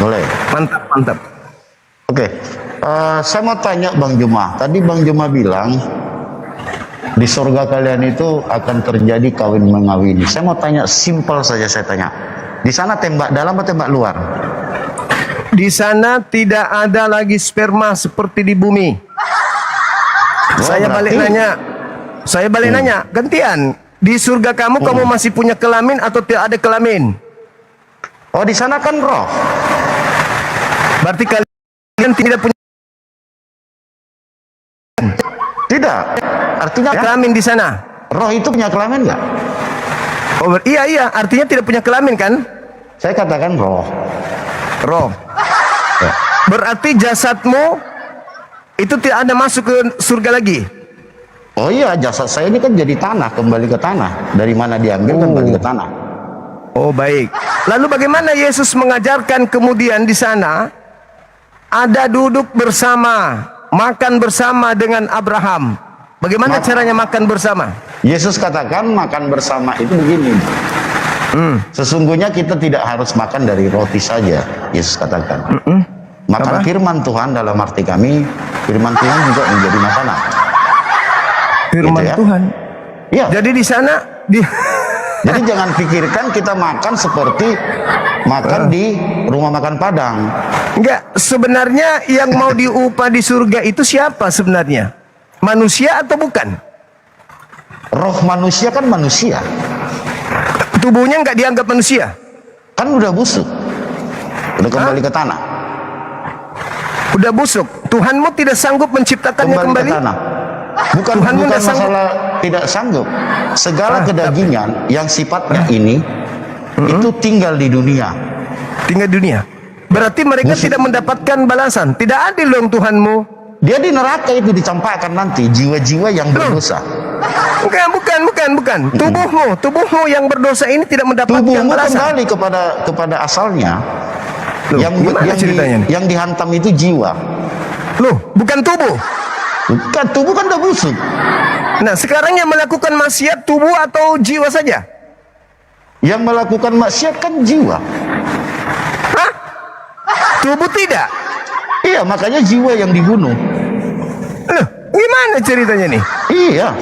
Boleh. Mantap, mantap. Oke. Saya mau tanya Bang Juma. Tadi Bang Juma bilang di surga kalian itu akan terjadi kawin mengawini. Saya mau tanya, simpel saja saya tanya. Di sana tembak dalam atau tembak luar? Di sana tidak ada lagi sperma seperti di bumi. Saya balik nanya. Saya balik nanya, gantian. Di surga kamu masih punya kelamin atau tidak ada kelamin? Oh, di sana kan roh. Berarti kalian tidak punya. Tidak. Artinya kelamin di sana. Roh itu punya kelamin nggak? Oh, iya, artinya tidak punya kelamin kan? Saya katakan roh. Roh. Ya. Berarti jasadmu itu tidak ada masuk ke surga lagi. Oh iya, jasad saya ini kan jadi tanah, kembali ke tanah. Dari mana diambil kembali ke tanah. Oh baik. Lalu bagaimana Yesus mengajarkan kemudian di sana ada duduk bersama, makan bersama dengan Abraham. Bagaimana caranya makan bersama? Yesus katakan makan bersama itu begini. Sesungguhnya kita tidak harus makan dari roti saja, Yesus katakan. Makan firman Tuhan dalam arti kami, firman Tuhan juga menjadi makanan. Firman Gitu ya? Tuhan. Iya. Jadi di sana Jadi jangan pikirkan kita makan seperti makan di rumah makan Padang. enggak, sebenarnya yang mau diupah di surga itu siapa sebenarnya? Manusia atau bukan? Roh manusia kan manusia. Tubuhnya enggak dianggap manusia. Kan udah busuk. Udah kembali ke tanah. Udah busuk. Tuhanmu tidak sanggup menciptakannya kembali. Ke tanah. Bukan Tuhanmu bukan tidak sanggup. masalah tidak sanggup. Segala kedagingan yang sifatnya ini itu tinggal di dunia. Tinggal di dunia. Berarti mereka tidak mendapatkan balasan. Tidak adil dong Tuhanmu. Dia di neraka itu dicampakkan nanti jiwa-jiwa yang berdosa. Bukan. Tubuhmu yang berdosa ini tidak mendapatkan Tubuhmu balasan. kembali kepada asalnya. Yang dihantam itu jiwa. Loh, bukan tubuh. Bukan, tubuh kan udah busuk. Nah, sekarang yang melakukan maksiat tubuh atau jiwa saja? Yang melakukan maksiat kan jiwa. Hah? Tubuh tidak? Iya, makanya jiwa yang dibunuh. Loh, gimana ceritanya nih? Iya.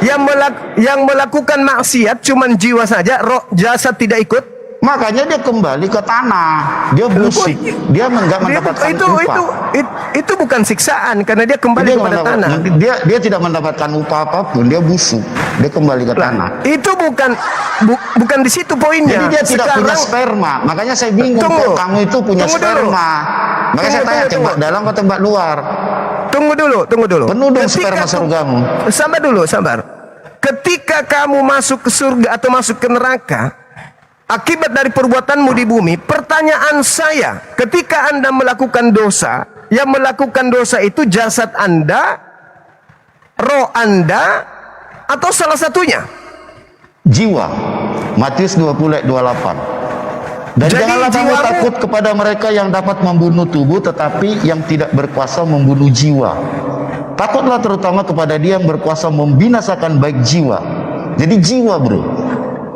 Yang melakukan maksiat cuman jiwa saja, roh jasad tidak ikut. Makanya dia kembali ke tanah. Dia busik. Dia enggak mendapatkan upah. Itu bukan siksaan karena dia kembali kepada tanah. Dia tidak mendapatkan upah apapun. Dia busuk. Dia kembali ke tanah. Itu bukan di situ poinnya. Jadi dia tidak punya sperma. Makanya saya bingung kok kamu itu punya sperma. Makanya saya tanya tembak dalam atau tembak luar. Tunggu dulu. Penuh dong sperma surgamu. Sabar. Ketika kamu masuk ke surga atau masuk ke neraka, akibat dari perbuatanmu di bumi, pertanyaan saya, ketika Anda melakukan dosa, yang melakukan dosa itu jasad Anda, roh Anda, atau salah satunya? Jiwa. Matius 20 ayat 28. Dan jadi janganlah kamu takut kepada mereka yang dapat membunuh tubuh, tetapi yang tidak berkuasa membunuh jiwa. Takutlah terutama kepada dia yang berkuasa membinasakan baik jiwa. Jadi jiwa, bro.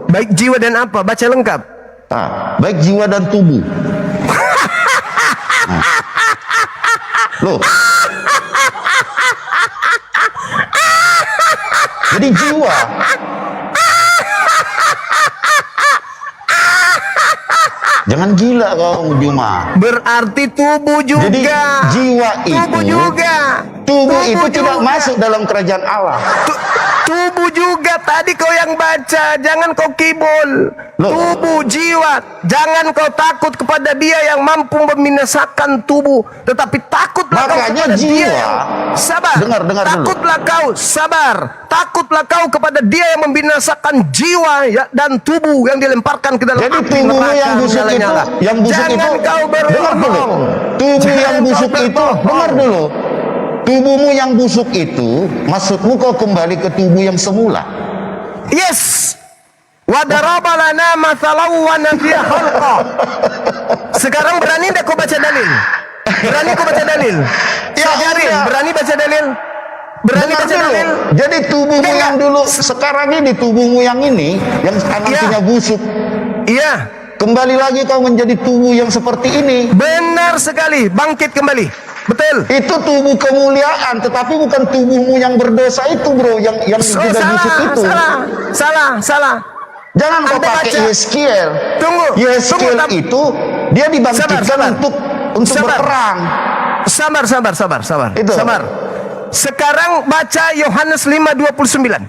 Baik jiwa dan apa? Baca lengkap. Baik jiwa dan tubuh. Loh. Jadi jiwa. Jangan gila kau, Juma. Berarti tubuh juga. Jadi jiwa itu. Tubuh juga. Tubuh itu tidak masuk dalam kerajaan Allah. Tubuh juga, tadi kau yang baca, jangan kau kibul. Tubuh, jiwa, jangan kau takut kepada dia yang mampu membinasakan tubuh, tetapi takutlah kau kepada jiwa. dia. Sabar. Dengar takutlah dulu. kau, sabar. Takutlah kau kepada dia yang membinasakan jiwa dan tubuh yang dilemparkan ke dalam api neraka. Jadi tubuhmu yang busuk itu, jangan kau berbohong. Tubuh yang busuk itu, dengar dulu. Tubuhmu yang busuk itu, maksudmu kau kembali ke tubuh yang semula. Yes. Wa daraba lana mathalan wa nasiya khalqa. Sekarang berani enggak kau baca dalil? Berani kau baca dalil? Berani baca dalil? Berani baca dalil? Jadi tubuhmu yang dulu, sekarang ini tubuhmu yang ini, yang nantinya busuk. Iya. Kembali lagi kau menjadi tubuh yang seperti ini. Benar sekali, bangkit kembali. Betul. Itu tubuh kemuliaan, tetapi bukan tubuhmu yang berdosa itu, bro, yang juga busuk itu. Salah. Jangan kau pakai Yeskiel. Tunggu. Yeskiel itu dia dibangkitkan untuk berperang. Sabar. Itu. Sabar. Sekarang baca Yohanes 5:29.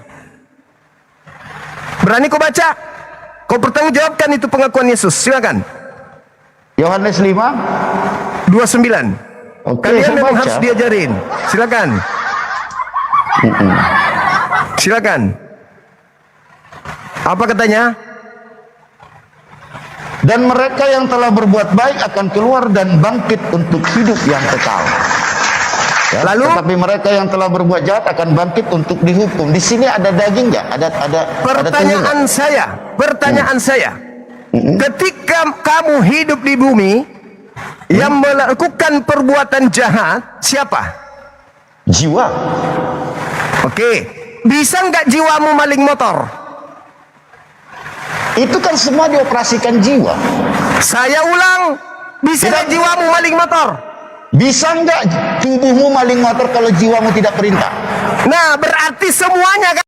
Berani kau baca? Kau pertanggungjawabkan itu pengakuan Yesus. Silakan. Yohanes 5:29. Oke, Kalian memang harus diajarin. Silakan. Apa katanya? Dan mereka yang telah berbuat baik akan keluar dan bangkit untuk hidup yang kekal. Ya, Lalu tetapi mereka yang telah berbuat jahat akan bangkit untuk dihukum. Di sini ada daging nggak? Pertanyaan saya, ketika kamu hidup di bumi, yang melakukan perbuatan jahat siapa? Jiwa. Oke, bisa nggak jiwamu maling motor? Itu kan semua dioperasikan jiwa. Saya ulang, bisa nggak jiwamu maling motor? Bisa nggak tubuhmu maling motor kalau jiwamu tidak perintah? Nah, berarti semuanya kan?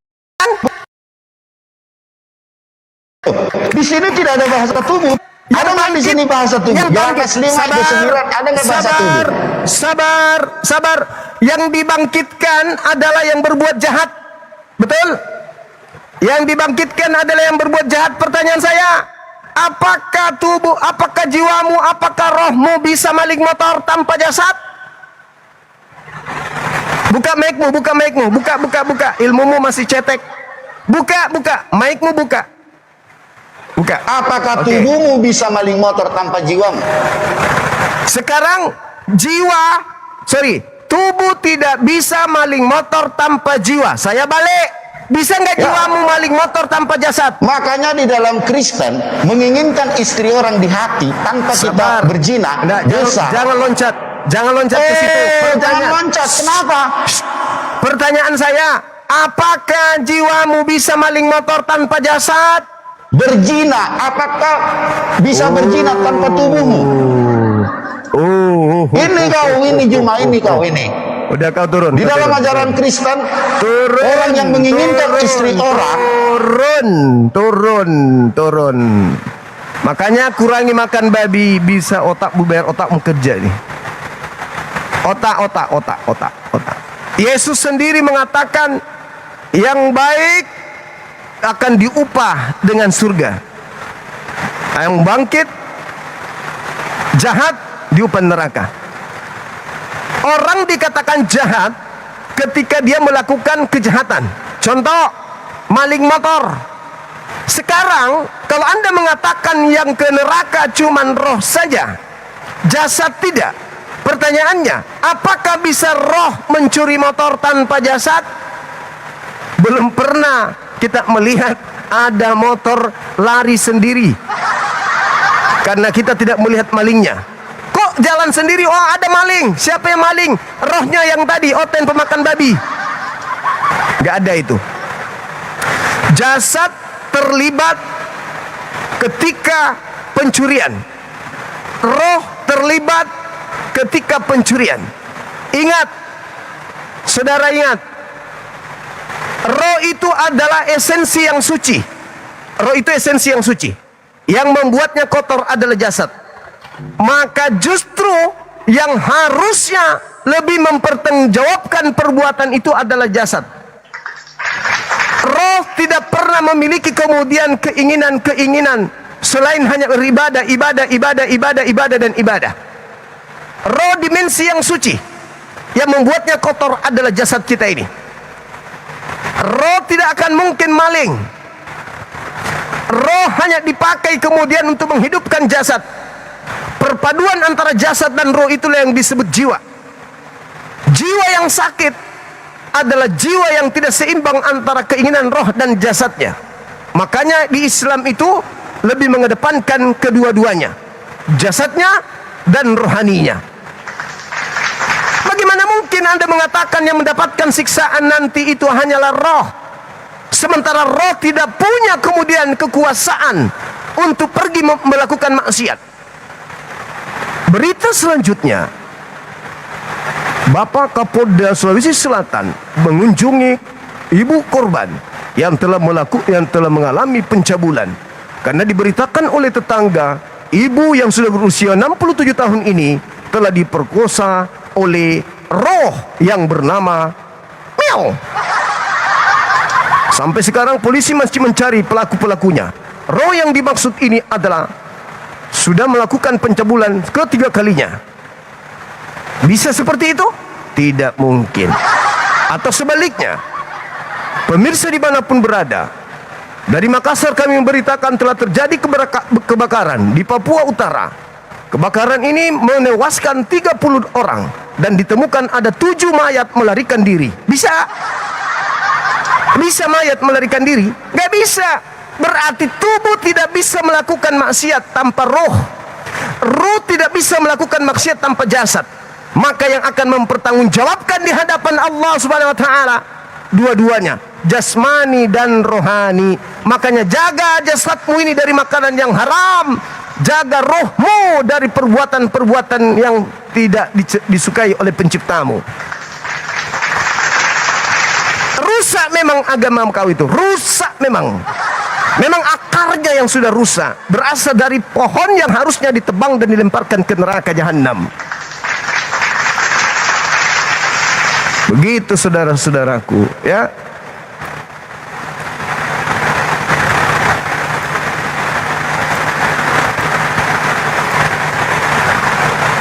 Di sini tidak ada bahasa tubuh. Ada nggak di sini bahasa tubuh? Yohanes 5 ayat 9, ada nggak bahasa tubuh? Sabar. Yang dibangkitkan adalah yang berbuat jahat. Betul? Yang dibangkitkan adalah yang berbuat jahat. Pertanyaan saya, apakah jiwamu, apakah rohmu bisa maling motor tanpa jasad? Buka mic-mu, buka. Ilmumu masih cetek. Buka, mic-mu buka. Apakah tubuhmu bisa maling motor tanpa jiwamu? Sekarang tubuh tidak bisa maling motor tanpa jiwa. Saya balik. Bisa nggak jiwamu maling motor tanpa jasad? Makanya di dalam Kristen menginginkan istri orang di hati tanpa kita berzina. Dosa. Jangan loncat ke situ. Jangan loncat. Kenapa? Pertanyaan saya, apakah jiwamu bisa maling motor tanpa jasad? Berzina, apakah bisa berzina tanpa tubuhmu? Ini kau. Udah kau turun. Di dalam ajaran Kristen, orang yang menginginkan istri orang turun. Makanya kurangi makan babi, bisa otakmu kerja nih. Otak. Yesus sendiri mengatakan yang baik akan diupah dengan surga. Yang bangkit jahat diupah neraka. Orang dikatakan jahat ketika dia melakukan kejahatan. Contoh, maling motor. Sekarang kalau Anda mengatakan yang ke neraka cuman roh saja, jasad tidak. Pertanyaannya, apakah bisa roh mencuri motor tanpa jasad? Belum pernah kita melihat ada motor lari sendiri, karena kita tidak melihat malingnya. Kok jalan sendiri? Oh, ada maling. Siapa yang maling? Rohnya yang tadi, Oten pemakan babi. Gak ada itu. Jasad terlibat ketika pencurian. Roh terlibat ketika pencurian. Ingat, saudara ingat, roh itu adalah esensi yang suci. Roh itu esensi yang suci. Yang membuatnya kotor adalah jasad. Maka justru yang harusnya lebih mempertanggungjawabkan perbuatan itu adalah jasad. Roh tidak pernah memiliki kemudian keinginan selain hanya ibadah. Roh dimensi yang suci. Yang membuatnya kotor adalah jasad kita ini. Roh tidak akan mungkin maling. Roh hanya dipakai kemudian untuk menghidupkan jasad. Perpaduan antara jasad dan roh itulah yang disebut jiwa. Jiwa yang sakit adalah jiwa yang tidak seimbang antara keinginan roh dan jasadnya. Makanya di Islam itu lebih mengedepankan kedua-duanya, jasadnya dan rohaninya. Bagaimana mungkin Anda mengatakan yang mendapatkan siksaan nanti itu hanyalah roh, sementara roh tidak punya kemudian kekuasaan untuk pergi melakukan maksiat? Berita selanjutnya, Bapak Kapolda Sulawesi Selatan mengunjungi ibu korban yang telah mengalami pencabulan karena diberitakan oleh tetangga ibu yang sudah berusia 67 tahun ini telah diperkosa oleh roh yang bernama Miao. Sampai sekarang polisi masih mencari pelaku-pelakunya. Roh yang dimaksud ini adalah sudah melakukan pencabulan ketiga kalinya. Bisa seperti itu? Tidak mungkin. Atau sebaliknya, pemirsa dimanapun berada, dari Makassar kami memberitakan telah terjadi kebakaran di Papua Utara. Kebakaran ini menewaskan 30 orang dan ditemukan ada 7 mayat melarikan diri. Bisa? Bisa mayat melarikan diri? Gak bisa. Berarti tubuh tidak bisa melakukan maksiat tanpa roh. Roh tidak bisa melakukan maksiat tanpa jasad. Maka yang akan mempertanggungjawabkan di hadapan Allah Subhanahu wa taala dua-duanya, jasmani dan rohani. Makanya jaga jasadmu ini dari makanan yang haram. Jaga rohmu dari perbuatan-perbuatan yang tidak disukai oleh penciptamu. Rusak memang agama kau itu, rusak memang. Memang akarnya yang sudah rusak, berasal dari pohon yang harusnya ditebang dan dilemparkan ke neraka jahanam. Begitu saudara-saudaraku, ya.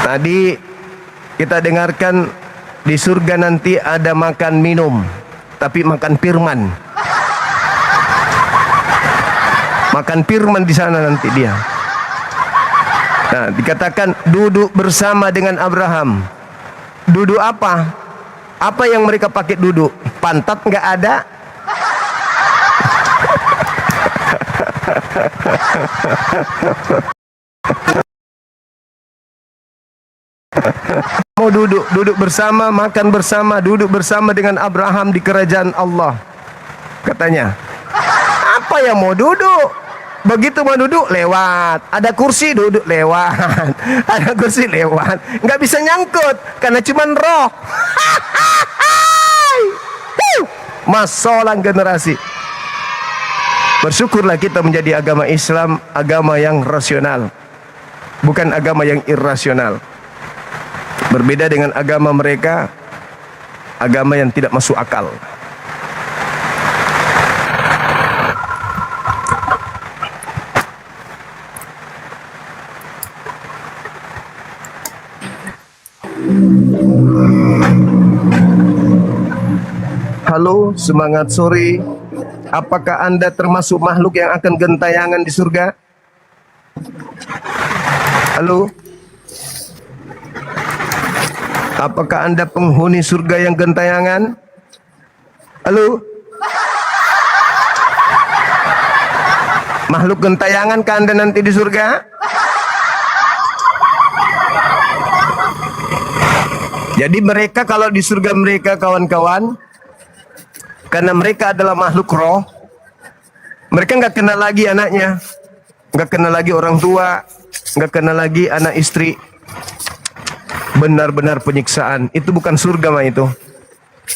Tadi kita dengarkan di surga nanti ada makan minum, tapi makan firman. Makan firman di sana nanti dia. Nah, dikatakan duduk bersama dengan Abraham. Duduk apa? Apa yang mereka pakai duduk? Pantat nggak ada. Mau duduk bersama, makan bersama, duduk bersama dengan Abraham di kerajaan Allah. Katanya, apa yang mau duduk? Begitu mau duduk lewat, ada kursi duduk lewat, ada kursi lewat, nggak bisa nyangkut karena cuman roh. Masolang generasi. Bersyukurlah kita menjadi agama Islam, agama yang rasional, bukan agama yang irrasional. Berbeda dengan agama mereka, agama yang tidak masuk akal. Halo, semangat sore. Apakah Anda termasuk makhluk yang akan gentayangan di surga? Halo? Apakah Anda penghuni surga yang gentayangan? Halo? Makhluk gentayangan kah Anda nanti di surga? Jadi mereka kalau di surga mereka kawan-kawan, karena mereka adalah makhluk roh, mereka nggak kenal lagi anaknya, nggak kenal lagi orang tua, nggak kenal lagi anak istri. Benar-benar penyiksaan. Itu bukan surga mah itu.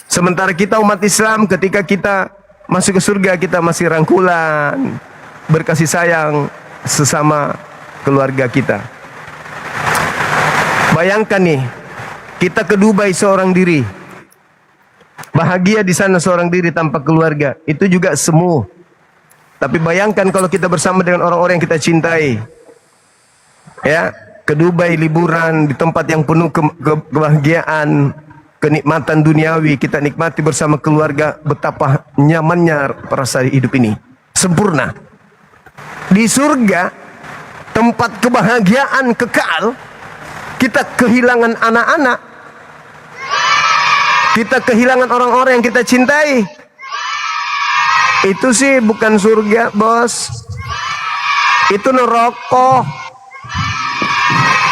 Sementara kita umat Islam, ketika kita masuk ke surga, kita masih rangkulan, berkasih sayang sesama keluarga kita. Bayangkan nih, kita ke Dubai seorang diri, bahagia di sana seorang diri tanpa keluarga, itu juga semu. Tapi bayangkan kalau kita bersama dengan orang-orang yang kita cintai, ya, ke Dubai liburan di tempat yang penuh kebahagiaan, kenikmatan duniawi, kita nikmati bersama keluarga, betapa nyamannya perasaan hidup ini, sempurna. Di surga, tempat kebahagiaan kekal, kita kehilangan anak-anak, kita kehilangan orang-orang yang kita cintai. Itu sih bukan surga, bos. Itu neraka.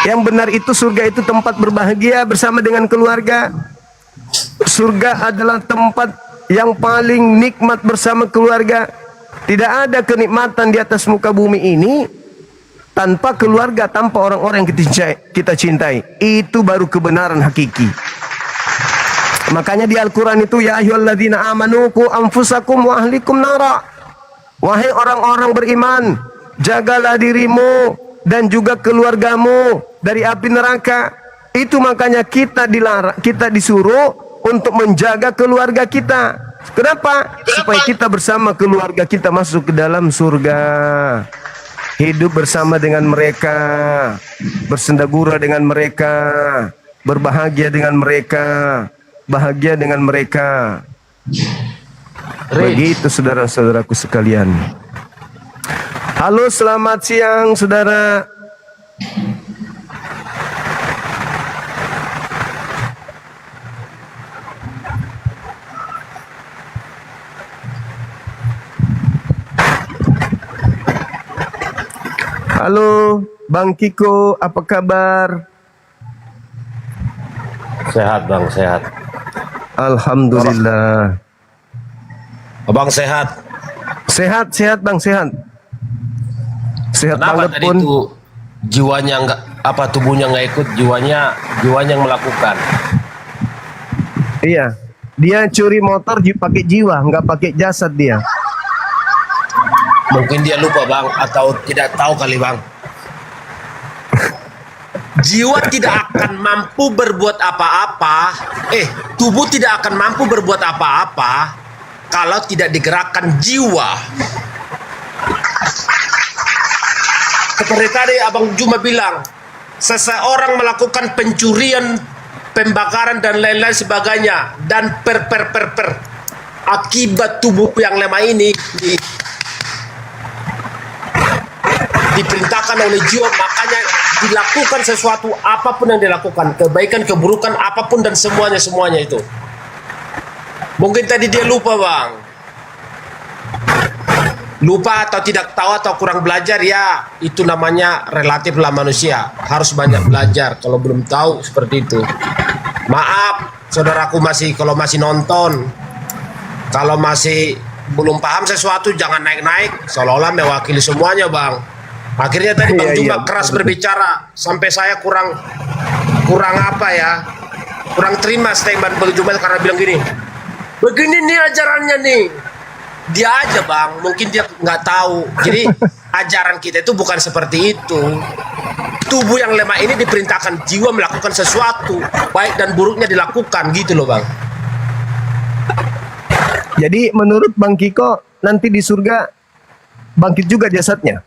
Yang benar itu surga itu tempat berbahagia bersama dengan keluarga. Surga adalah tempat yang paling nikmat bersama keluarga. Tidak ada kenikmatan di atas muka bumi ini tanpa keluarga, tanpa orang-orang yang kita cintai. Itu baru kebenaran hakiki. Makanya di Al-Quran itu, ya ayyuhalladzina amanu qu anfusakum wa ahlikum nara. Wahai orang-orang beriman, jagalah dirimu dan juga keluargamu dari api neraka. Itu makanya kita disuruh untuk menjaga keluarga kita. Kenapa? Supaya kita bersama keluarga kita masuk ke dalam surga. Hidup bersama dengan mereka, bersendagura dengan mereka, berbahagia dengan mereka, bahagia dengan mereka. Begitu saudara-saudaraku sekalian. Halo, selamat siang saudara. Halo, Bang Kiko, apa kabar? Sehat bang, sehat. Alhamdulillah. Abang sehat. Sehat, sehat Bang, sehat. Sehat Kenapa banget tadi pun. itu jiwanya nggak, apa tubuhnya nggak ikut, jiwanya yang melakukan. Iya, dia curi motor pakai jiwa, nggak pakai jasad dia. Mungkin dia lupa bang, atau tidak tahu kali bang. Jiwa tidak akan mampu berbuat apa-apa. Tubuh tidak akan mampu berbuat apa-apa kalau tidak digerakkan jiwa. Seperti tadi Abang Juma bilang, seseorang melakukan pencurian, pembakaran dan lain-lain sebagainya, dan akibat tubuh yang lemah ini diperintahkan oleh jiwa, makanya dilakukan sesuatu apapun yang dilakukan, kebaikan, keburukan, apapun dan semuanya itu. Mungkin tadi dia lupa bang, lupa atau tidak tahu atau kurang belajar, ya itu namanya relatif lah, manusia harus banyak belajar. Kalau belum tahu seperti itu, maaf saudaraku, kalau masih nonton, kalau masih belum paham sesuatu jangan naik-naik seolah-olah mewakili semuanya bang. Akhirnya tadi Bang Juma keras berbicara sampai saya kurang apa ya, kurang terima statement Bang Juma karena bilang gini, begini nih ajarannya nih. Dia aja bang, mungkin dia nggak tahu. Jadi ajaran kita itu bukan seperti itu. Tubuh yang lemah ini diperintahkan jiwa melakukan sesuatu, baik dan buruknya dilakukan, gitu loh bang. Jadi menurut Bang Kiko, nanti di surga bangkit juga jasadnya?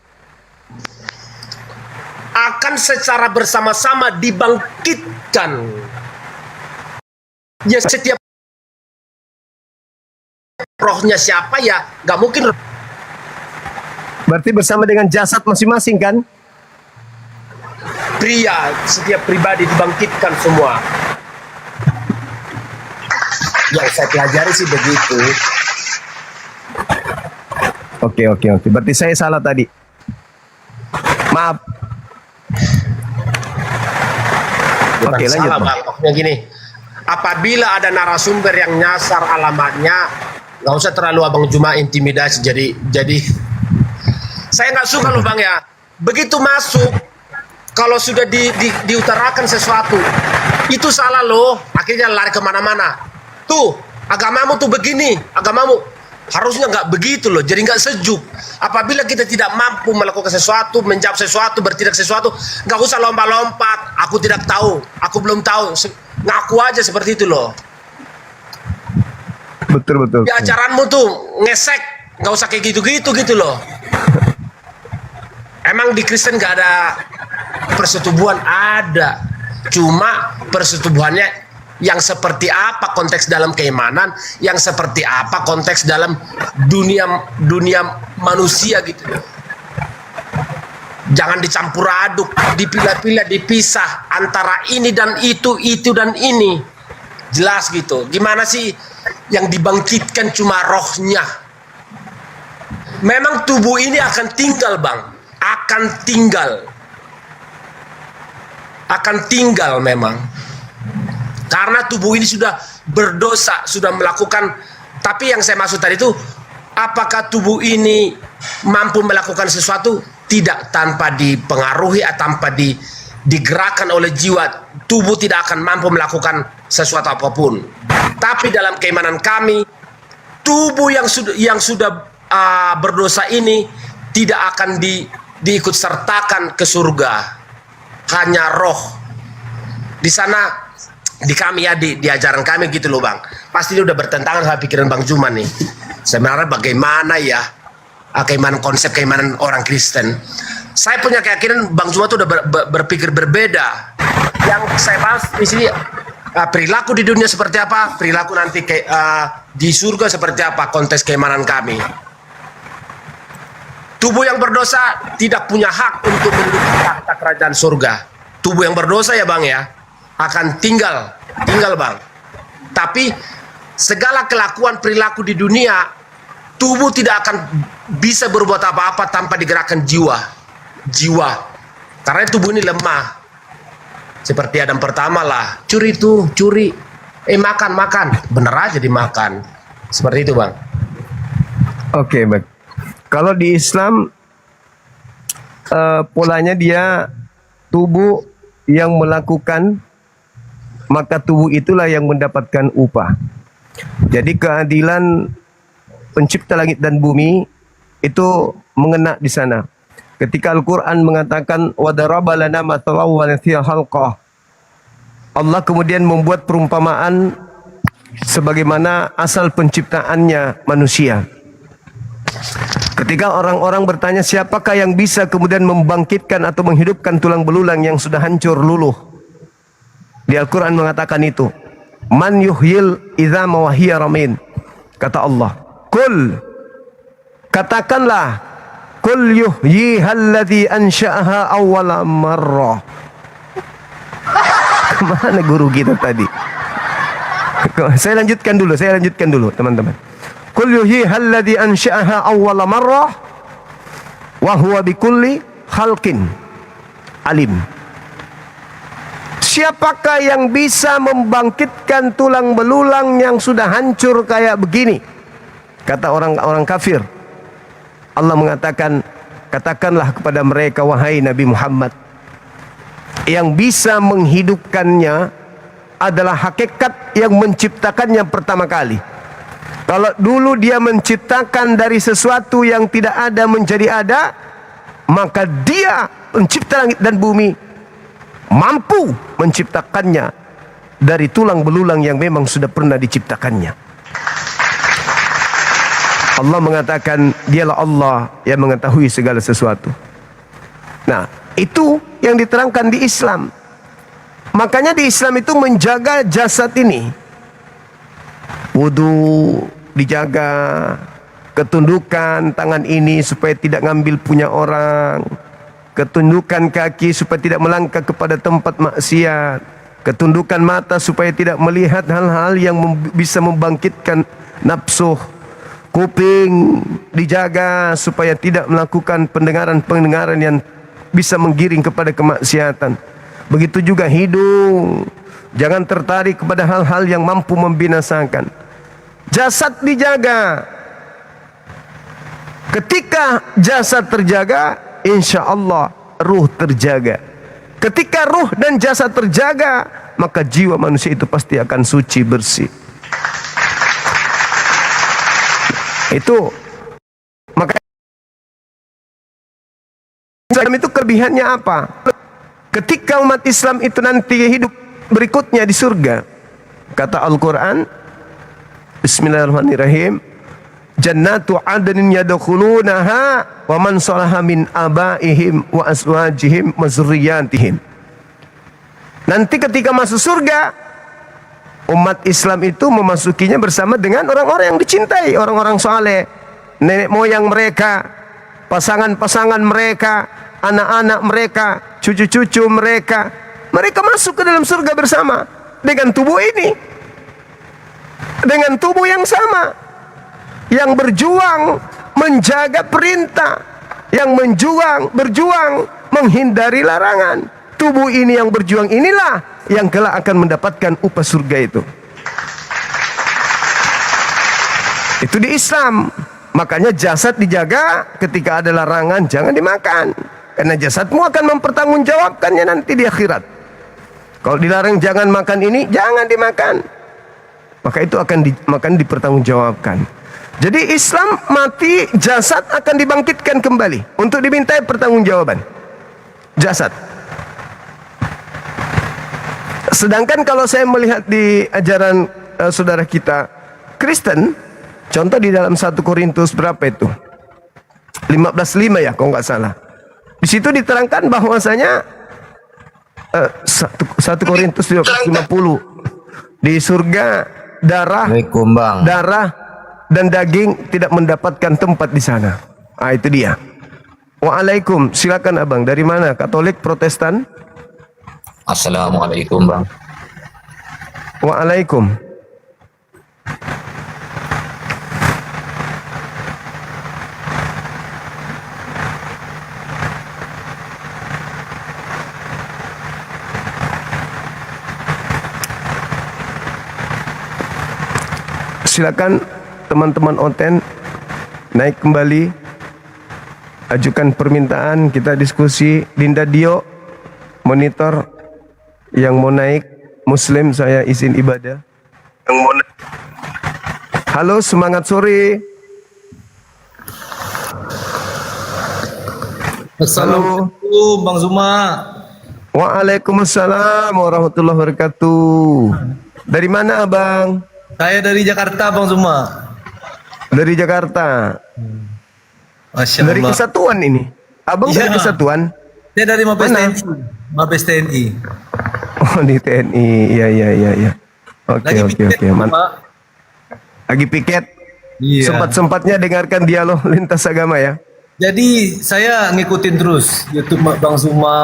Akan secara bersama-sama dibangkitkan. Ya setiap rohnya siapa ya, nggak mungkin. Berarti bersama dengan jasad masing-masing kan? Pria, setiap pribadi dibangkitkan semua. Yang saya pelajari sih begitu. Oke. Berarti saya salah tadi. Maaf. Bukan Oke, lanjut, salah Bang. bang, pokoknya gini. Apabila ada narasumber yang nyasar alamatnya, nggak usah terlalu Abang Juma intimidasi. Jadi saya nggak suka loh bang ya. Begitu masuk, kalau sudah diutarakan sesuatu, itu salah loh. Akhirnya lari kemana-mana. Tuh, agamamu tuh begini, agamamu. Harusnya nggak begitu loh, jadi nggak sejuk. Apabila kita tidak mampu melakukan sesuatu, menjawab sesuatu, bertindak sesuatu, nggak usah lompat-lompat. Aku tidak tahu, aku belum tahu. Ngaku aja seperti itu loh. Betul. Di ajaranmu tuh ngesek, nggak usah kayak gitu loh. Emang di Kristen nggak ada persetubuhan? Ada, cuma persetubuhannya yang seperti apa konteks dalam keimanan, yang seperti apa konteks dalam dunia manusia gitu. Jangan dicampur aduk, dipilah-pilah, dipisah antara ini dan itu dan ini. Jelas gitu. Gimana sih yang dibangkitkan cuma rohnya? Memang tubuh ini akan tinggal bang, akan tinggal memang. Karena tubuh ini sudah berdosa, sudah melakukan. Tapi yang saya maksud tadi itu, apakah tubuh ini mampu melakukan sesuatu? Tidak, tanpa dipengaruhi atau tanpa digerakkan oleh jiwa, tubuh tidak akan mampu melakukan sesuatu apapun. Tapi dalam keimanan kami, tubuh yang sudah berdosa ini tidak akan diikut sertakan ke surga. Hanya roh. Di sana, di kami ya, di ajaran kami gitu loh bang, pasti dia udah bertentangan sama pikiran Bang Juma nih. Sebenarnya bagaimana ya konsep keimanan orang Kristen? Saya punya keyakinan Bang Juma tuh udah berpikir berbeda. Yang saya bahas di sini perilaku di dunia seperti apa, perilaku nanti di surga seperti apa konteks keimanan kami. Tubuh yang berdosa tidak punya hak untuk menduduki tahta kerajaan surga. Tubuh yang berdosa ya bang ya akan tinggal bang. Tapi segala kelakuan perilaku di dunia, tubuh tidak akan bisa berbuat apa-apa tanpa digerakkan jiwa. jiwa. Karena tubuh ini lemah. Seperti Adam pertama lah, curi tuh, curi. Makan. Bener aja dimakan. Seperti itu, Bang. Oke, baik. Kalau di Islam polanya dia tubuh yang melakukan, maka tubuh itulah yang mendapatkan upah. Jadi keadilan pencipta langit dan bumi itu mengena di sana. Ketika Al-Quran mengatakan wadaraba lana mathalan wa nasiya khalqah, Allah kemudian membuat perumpamaan sebagaimana asal penciptaannya manusia. Ketika orang-orang bertanya siapakah yang bisa kemudian membangkitkan atau menghidupkan tulang belulang yang sudah hancur luluh, di Al-Quran mengatakan itu, man yuhyil idzama wa hiya ramin. Kata Allah, kul, katakanlah, kul yuhyihal ansha'aha awwala marrah. Kemana guru kita tadi? Saya lanjutkan dulu teman-teman. Kul yuhyihal ansha'aha awwala marrah wa huwa bikulli khalqin alim. Siapakah yang bisa membangkitkan tulang belulang yang sudah hancur kayak begini? Kata orang-orang kafir. Allah mengatakan, katakanlah kepada mereka, wahai Nabi Muhammad, yang bisa menghidupkannya adalah hakikat yang menciptakannya pertama kali. Kalau dulu dia menciptakan dari sesuatu yang tidak ada menjadi ada, maka dia pencipta langit dan bumi mampu menciptakannya dari tulang belulang yang memang sudah pernah diciptakannya. Allah mengatakan dialah Allah yang mengetahui segala sesuatu. Nah, itu yang diterangkan di Islam. Makanya di Islam itu menjaga jasad ini. Wudu dijaga, ketundukan tangan ini supaya tidak ngambil punya orang, ketundukan kaki supaya tidak melangkah kepada tempat maksiat, ketundukan mata supaya tidak melihat hal-hal yang bisa membangkitkan nafsu, kuping dijaga supaya tidak melakukan pendengaran-pendengaran yang bisa menggiring kepada kemaksiatan. Begitu juga hidung, jangan tertarik kepada hal-hal yang mampu membinasakan. Jasad dijaga. Ketika jasad terjaga, insya Allah ruh terjaga. Ketika ruh dan jasad terjaga, maka jiwa manusia itu pasti akan suci bersih. Itu maka Islam itu kelebihannya apa? Ketika umat Islam itu nanti hidup berikutnya di surga, kata Al-Quran, Bismillahirrahmanirrahim, Jannatu adnin yadkhulunaha wa man salaha min abaihim wa azwajihim wa zurriyatihim. Nanti ketika masuk surga, umat Islam itu memasukinya bersama dengan orang-orang yang dicintai, orang-orang saleh, nenek moyang mereka, pasangan-pasangan mereka, anak-anak mereka, cucu-cucu mereka. Mereka masuk ke dalam surga bersama dengan tubuh ini, dengan tubuh yang sama, yang berjuang menjaga perintah, yang berjuang menghindari larangan. Tubuh ini yang berjuang inilah yang kelak akan mendapatkan upah surga itu. Itu di Islam. Makanya jasad dijaga, ketika ada larangan jangan dimakan. Karena jasadmu akan mempertanggungjawabkannya nanti di akhirat. Kalau dilarang jangan makan ini, jangan dimakan. Maka itu akan dipertanggungjawabkan. Jadi Islam mati, jasad akan dibangkitkan kembali untuk dimintai pertanggungjawaban. Jasad. Sedangkan kalau saya melihat di ajaran saudara kita Kristen, contoh di dalam 1 Korintus berapa itu? 15:5 ya kalau nggak salah. Di situ diterangkan bahwasanya 1 Korintus 50 di surga darah dan daging tidak mendapatkan tempat di sana. Ah, itu dia. Waalaikum, silakan abang. Dari mana? Katolik, Protestan? Assalamualaikum bang. Waalaikum. Silakan teman-teman Oten naik kembali, ajukan permintaan, kita diskusi. Dinda Dio monitor, yang mau naik Muslim saya izin ibadah. Yang mau naik. Halo, semangat sore. Assalamualaikum Bang Zuma. Waalaikumsalam warahmatullahi wabarakatuh. Dari mana abang? Saya dari Jakarta Bang Zuma. Dari Jakarta. Masya Dari Allah. Kesatuan ini. Abang Iya. dari Kesatuan? Saya dari Mabes Mana? TNI. Mabes TNI. Oh, di TNI. Iya. Oke. Lagi piket. Iya. Sempat-sempatnya dengarkan dialog lintas agama ya. Jadi saya ngikutin terus YouTube Bang Zuma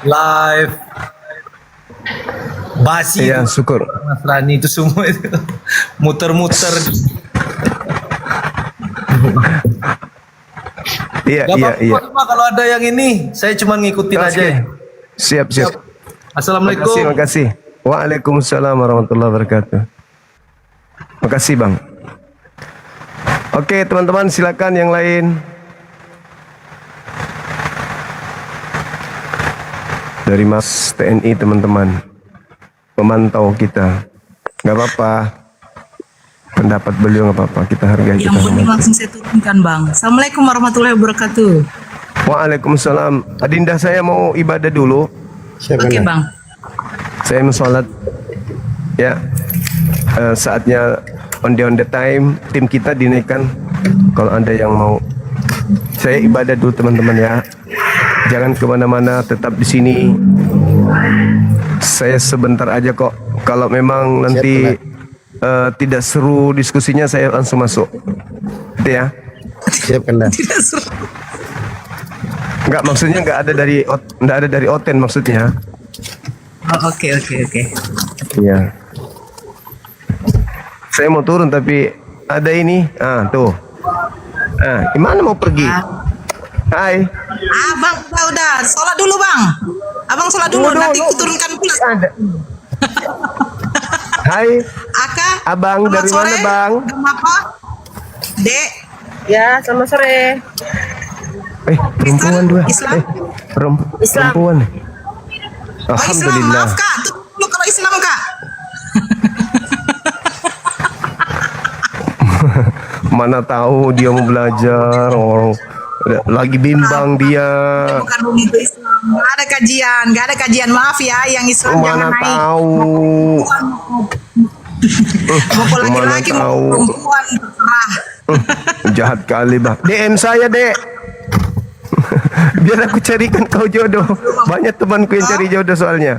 live. Basi Iya, itu, syukur. Nasrani itu semua itu muter-muter. Iya. Gak apa-apa Cuma kalau ada yang ini, saya cuma ngikutin Oke. aja. Siap. Assalamualaikum. Makasih. Waalaikumsalam warahmatullahi wabarakatuh. Makasih bang. Oke teman-teman, silakan yang lain. Dari Mas TNI teman-teman, pemantau kita. Gak apa-apa, pendapat beliau gak apa-apa, kita hargai. Yang penting langsung saya turunkan bang. Assalamualaikum warahmatullahi wabarakatuh. Waalaikumsalam. Adinda, saya mau ibadah dulu. Oke bang. Saya mau sholat. Ya, saatnya on the time, tim kita dinaikkan. Kalau ada yang mau, saya ibadah dulu teman-teman ya. Jangan kemana-mana, tetap di sini. Saya sebentar aja kok. Kalau memang nanti tidak seru diskusinya, saya langsung masuk. Gitu ya. Siap Kanda. Tidak seru. Enggak, maksudnya enggak ada dari Oten maksudnya. Oh, oke. Iya. Saya mau turun tapi ada ini. Tuh. Gimana mau pergi? Hai. Bang, udah. Sholat dulu bang. Abang sholat dulu, nanti ku turunkan pula. Hai. Aka. Abang dari mana bang? Apa? Dek. Ya, selamat sore. Perempuan dua. Islam. Perempuan. Oh, Alhamdulillah. Islam, maaf kak. Tunggu kalau Islam kak. Mana tahu dia mau belajar, orang lagi bimbang dia. Bukan begitu Islam. Gak ada kajian. Maaf ya, yang Islam Mana jangan naik. tahu. Mau laki-laki, Mana mau tahu. perempuan, terserah. Jahat kali bang. DM saya dek. Biar aku carikan kau jodoh. Banyak temanku yang cari jodoh soalnya.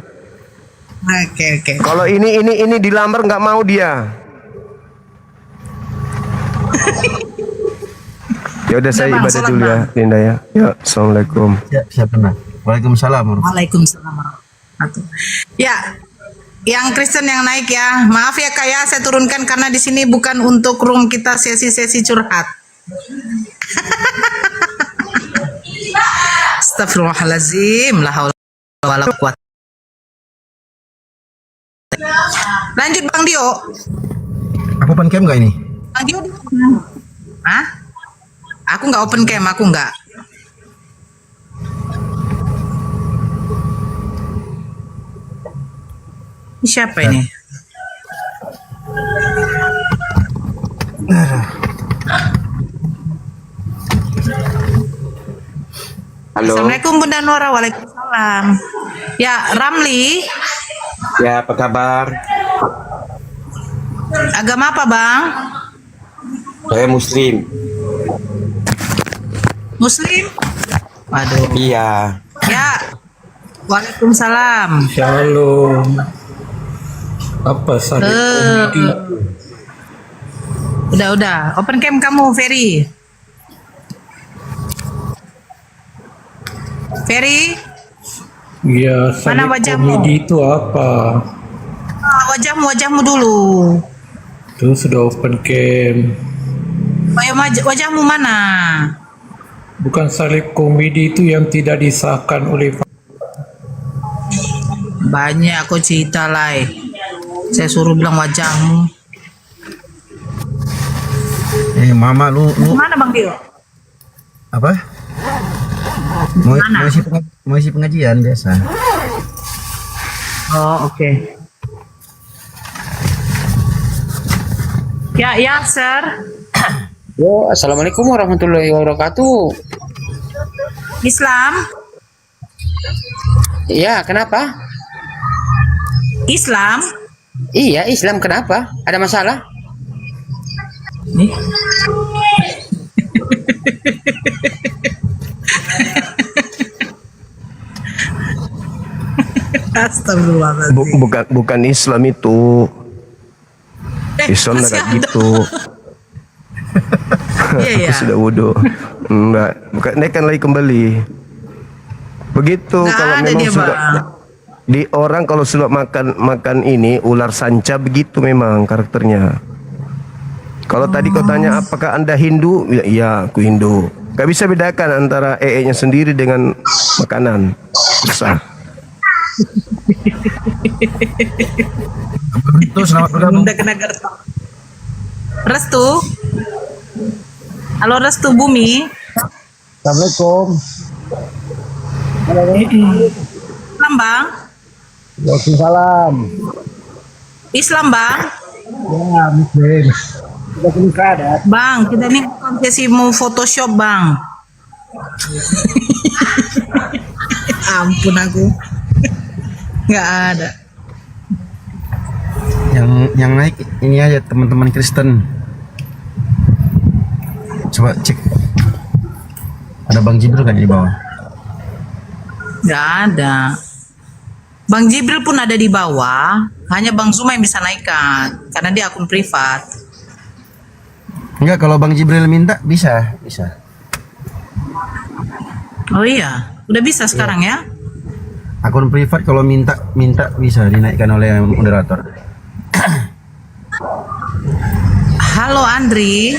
Oke. Kalau ini dilamar nggak mau dia. Ya udah saya Bang, ibadah sholat, dulu ya, Linda ya. Ya, assalamualaikum. Siap benar. Waalaikumsalam. Waalaikumsalam warahmatullahi. Ya, yang Kristen yang naik ya. Maaf ya kak ya, saya turunkan karena di sini bukan untuk room kita sesi-sesi curhat. Astagfirullahaladzim. La haula wala quwata. Lanjut Bang Dio. Aku open cam nggak ini? Bang Dio. Hah? Aku nggak open cam, aku nggak. Ini siapa ini? Halo. Assalamualaikum Bunda Nora. Waalaikumsalam. Ya, Ramli. Ya, apa kabar? Agama apa Bang? Saya Muslim. Muslim? Waduh. Iya. Ya. Waalaikumsalam. Shalom. Apa sakit komedi? Udah. Open cam kamu, Ferry. Ferry, Ya, mana sakit wajahmu? komedi itu apa? Wajahmu dulu. Itu sudah open cam. Ayo wajahmu mana? Bukan salib komedi itu yang tidak disahkan oleh Banyak aku cerita lah. Saya suruh bilang wajahmu. Mama lu Mana Bang Dio? apa? Mau isi pengajian biasa. Oh, oke. Ya, Sir. Yo, assalamualaikum warahmatullahi wabarakatuh. Islam? Iya, kenapa? Islam? Iya, Islam kenapa? Ada masalah? Nih. Astagfirullahaladzim. Bukan Islam itu. Islam masih kayak ada. gitu. Iya, Aku sudah wudhu. Enggak, bukan naikkan lagi kembali. Begitu Nggak kalau ada memang dia, sudah Bang. di orang kalau sudah makan ini ular sanca begitu memang karakternya. Kalau tadi kau tanya apakah Anda Hindu? Ya, iya, aku Hindu. Gak bisa bedakan antara nya sendiri dengan makanan. Susah. Itu selamat bergabung. Bunda kena gertak. Restu. Halo Restu Bumi. Assalamualaikum. Islam Bang. Waalaikumsalam. Islam Bang. Ya, Muslim. Bang, kita ini bukan sesi mau Photoshop Bang. Ampun aku. Nggak ada. Yang naik ini aja teman-teman Kristen. Coba cek. Ada Bang Jibril kan di bawah? Nggak ada. Bang Jibril pun ada di bawah. Hanya Bang Zuma yang bisa naikkan karena dia akun privat. Enggak, kalau Bang Jibril minta bisa. Oh iya, udah bisa sekarang ya? Akun privat kalau minta bisa dinaikkan oleh moderator. Halo Andri.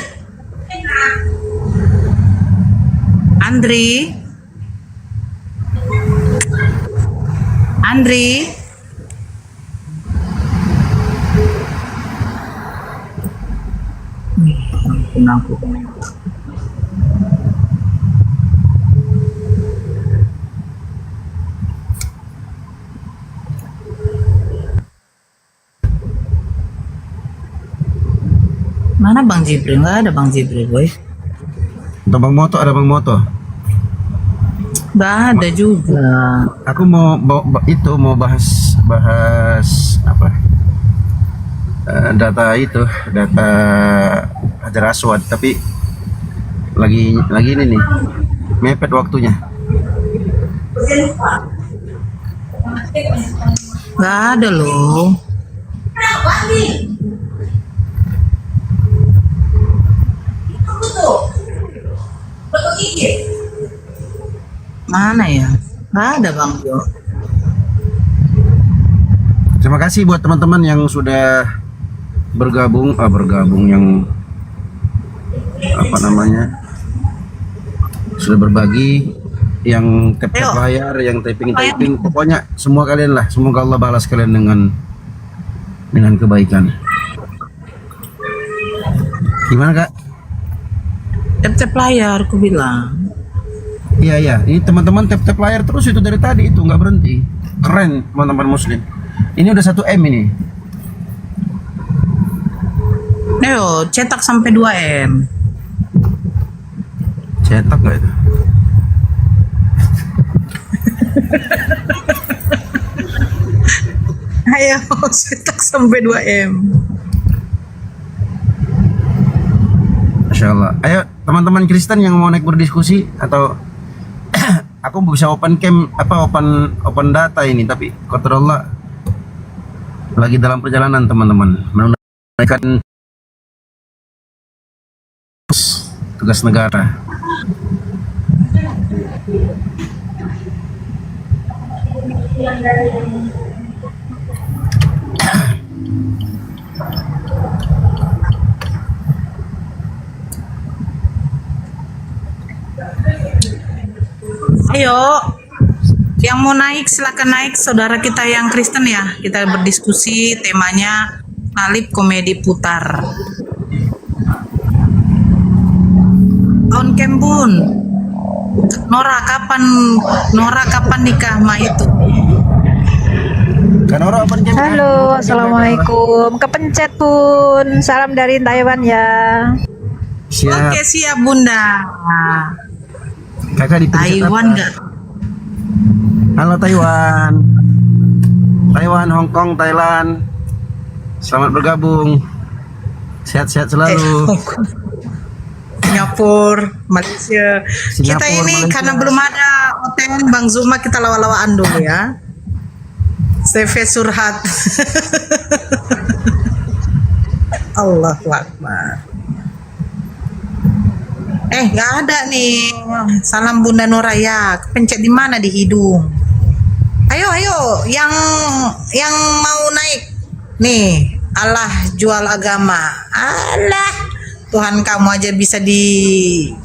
Ampun aku. Mana Bang Jibril? Nggak ada Bang Jibril, boy. Untuk Bang Moto ada Bang Moto. Nggak ada juga. Aku mau mau bahas apa? Data Hajar Aswad, tapi lagi ini nih mepet waktunya. Nggak ada loh. Mana ya? Nggak ada Bang Jo. Terima kasih buat teman-teman yang sudah bergabung yang apa namanya sudah berbagi, yang tap layar, yang typing, pokoknya semua kalian lah. Semoga Allah balas kalian dengan kebaikan. Gimana Kak? Tap layar, aku bilang. Iya, ini teman-teman tap layar terus itu dari tadi itu nggak berhenti. Keren teman-teman Muslim. Ini udah 1 M ini. Ayo, cetak sampai 2 M. Cetak nggak itu? Ayo, cetak sampai 2 M. Masya Allah. Ayo teman-teman Kristen yang mau naik berdiskusi atau aku bisa open cam open data ini, tapi qatar Allah lagi dalam perjalanan teman-teman menunaikan tugas negara. Ayo, yang mau naik silakan naik, saudara kita yang Kristen ya. Kita berdiskusi, temanya Salib Komedi Putar. On cam Bun. Nora kapan nikah ma itu? Halo, assalamualaikum. Kepencet Bun. Salam dari Taiwan ya. Oke siap Bunda. Kakak di Taiwan nggak? Halo Taiwan. Taiwan, Hong Kong, Thailand. Selamat bergabung. Sehat-sehat selalu. Singapura, Malaysia. Kita ini Malaysia. karena belum ada hotel Bang Zuma, kita lawa-lawaan dulu ya. CV Surhat. Allahu Akbar. Nggak ada nih. Salam Bunda Noraya. Kepencet di mana di hidung? Ayo, yang mau naik. Nih, Allah jual agama. Allah, Tuhan kamu aja bisa di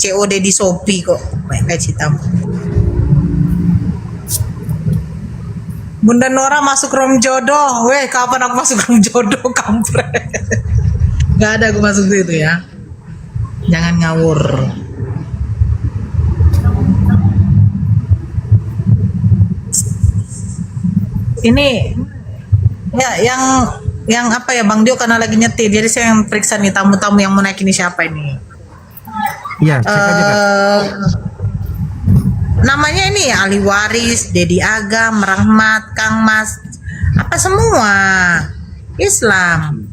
COD di Shopee kok. Baik citamu. Bunda Nora masuk room jodoh. Weh, kapan aku masuk room jodoh, kampret. Gak ada aku masuk situ ya. Jangan ngawur. Ini ya yang apa ya Bang Dio karena lagi nyetir. Jadi saya yang periksa nih tamu-tamu yang mau naik ini siapa ini. Iya, cek aja Kak. Namanya ini Ali Waris, Dedi Agam, Rahmat, Kang Mas, apa semua Islam.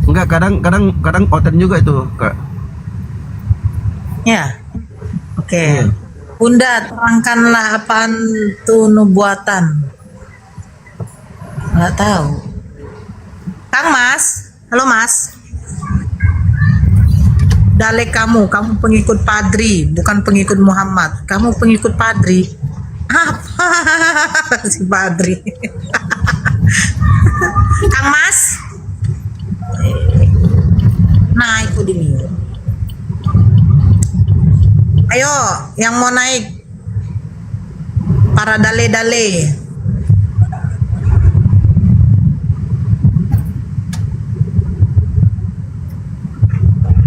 Enggak, kadang oten juga itu, Kak. Ya, oke. Bunda, terangkanlah apaan tuh nubuatan. Nggak tahu. Kang Mas, halo Mas. Dalek kamu pengikut Padri, bukan pengikut Muhammad. Kamu pengikut Padri. Apa si Padri? Kang Mas, nah ikut ini. Ayo, yang mau naik para dale-dale.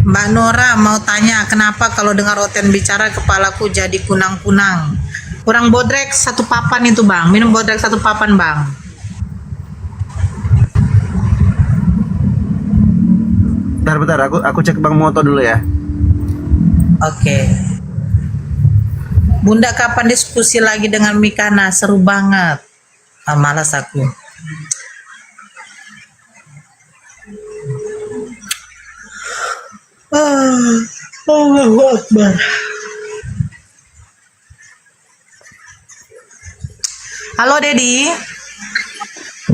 Mbak Nora mau tanya kenapa kalau dengar Oten bicara kepalaku jadi kunang-kunang. Kurang bodrek satu papan itu Bang. Minum bodrek satu papan Bang. Bentar, aku cek Bang Moto dulu ya. Oke. Bunda kapan diskusi lagi dengan Mikana? Seru banget. Malas aku. Allahu Akbar. Halo Dedi.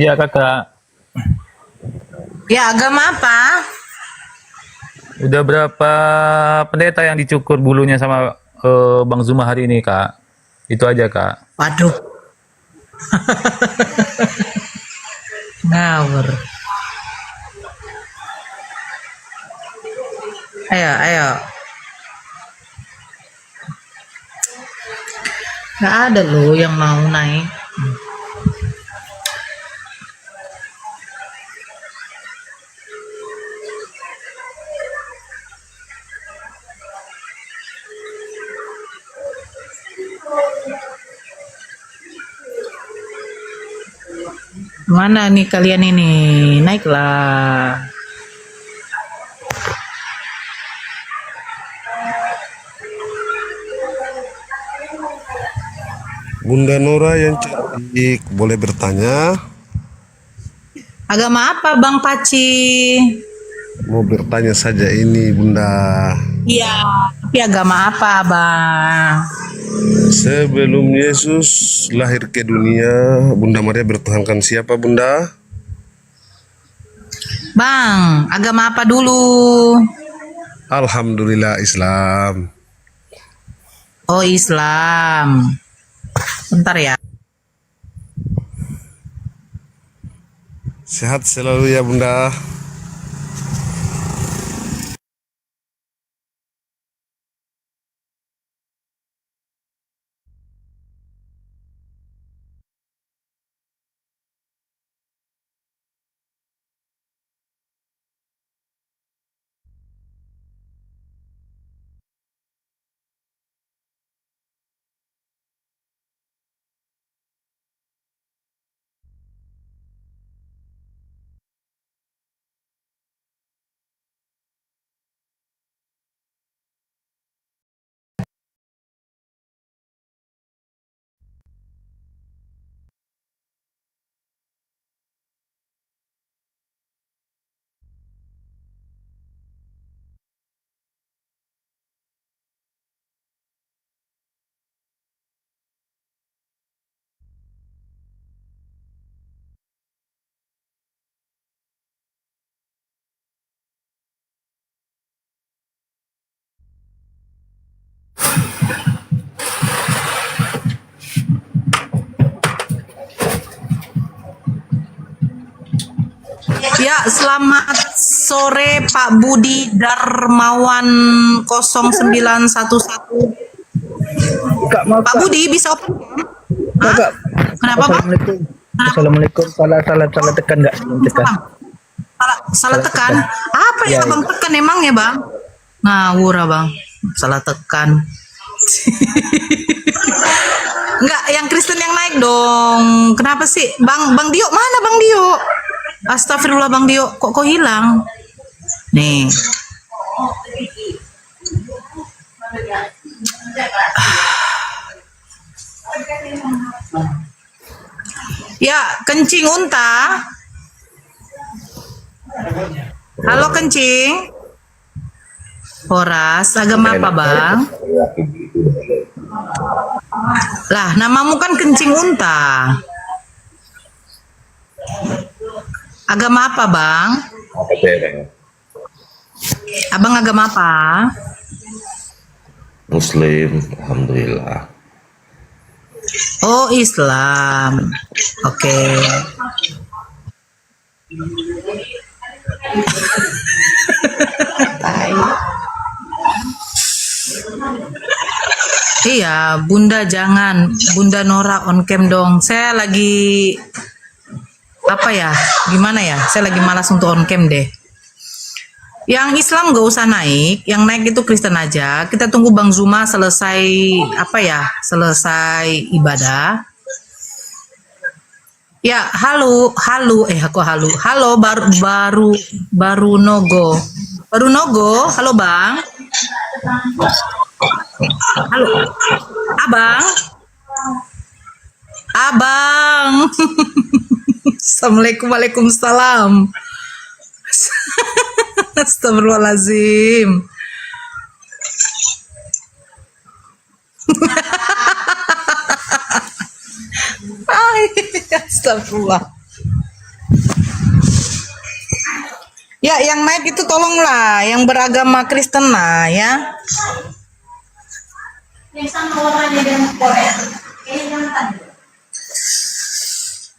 Iya kakak. Ya agama apa? Udah berapa pendeta yang dicukur bulunya sama Bang Zuma hari ini kak? Itu aja kak. Waduh. Ngawur. Ayo. Gak ada loh yang mau naik. Mana nih kalian ini? Naiklah. Bunda Nora yang cantik, boleh bertanya? Agama apa Bang Paci? Mau bertanya saja ini Bunda. Iya, tapi agama apa Bang? Sebelum Yesus lahir ke dunia, Bunda Maria bertuhankan siapa Bunda? Bang, agama apa dulu? Alhamdulillah Islam. Oh Islam. Bentar ya. Sehat selalu ya Bunda. Ya, selamat sore Pak Budi Darmawan 0911. Pak Budi bisa open cam? Hah? Kenapa Pak? Assalamualaikum. Salah tekan nggak? Tekan. Salah tekan. Apa ya Bang tekan emangnya Bang? Ngawur Bang. Salah tekan. Enggak, yang Kristen yang naik dong. Kenapa sih? Bang Dio, mana Bang Dio? Astagfirullah Bang Dio, kok hilang? Nih. Ya, kencing unta. Halo kencing. Horas, agama apa Bang? Lah, namamu kan kencing unta. Agama apa Bang? Abang agama apa? Muslim, alhamdulillah. Oh, Islam. Oke. Iya, Bunda jangan. Bunda Nora on cam dong. Saya lagi apa ya? Gimana ya? Saya lagi malas untuk on cam deh. Yang Islam gak usah naik, yang naik itu Kristen aja. Kita tunggu Bang Zuma selesai apa ya? Selesai ibadah. Ya, halo, aku halo. Halo baru nogo. Baru nogo, halo Bang. Halo. Abang. Assalamualaikum, waalaikumsalam. Astagfirullahaladzim. Astagfirullah. Ya, yang naik itu tolonglah, yang beragama Kristen lah ya.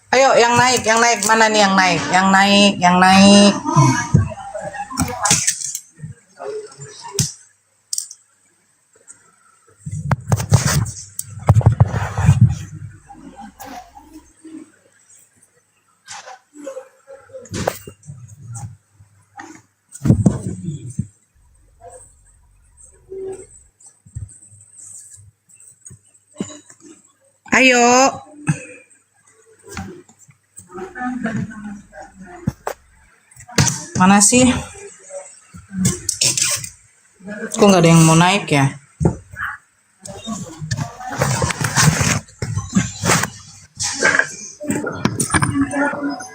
Ayo, yang naik, mana nih yang naik? Yang naik. Ayo. Mana sih? Kok nggak ada yang mau naik ya?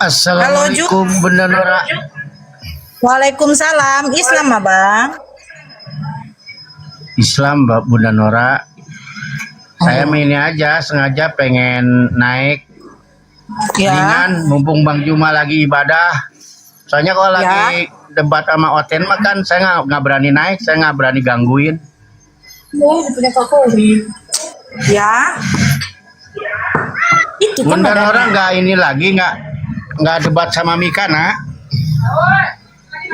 Assalamualaikum Bunda Nora. Waalaikumsalam. Islam Abang? Islam Mbak Bunda Nora. Saya ini aja sengaja pengen naik. Ya. Dengan mumpung Bang Juma lagi ibadah. Soalnya kalau lagi debat sama Oten mah kan saya nggak berani naik, saya nggak berani gangguin. Punya Kapolri. Ya. Itu kan Bunda Nora nggak ini lagi nggak debat sama Mika nak?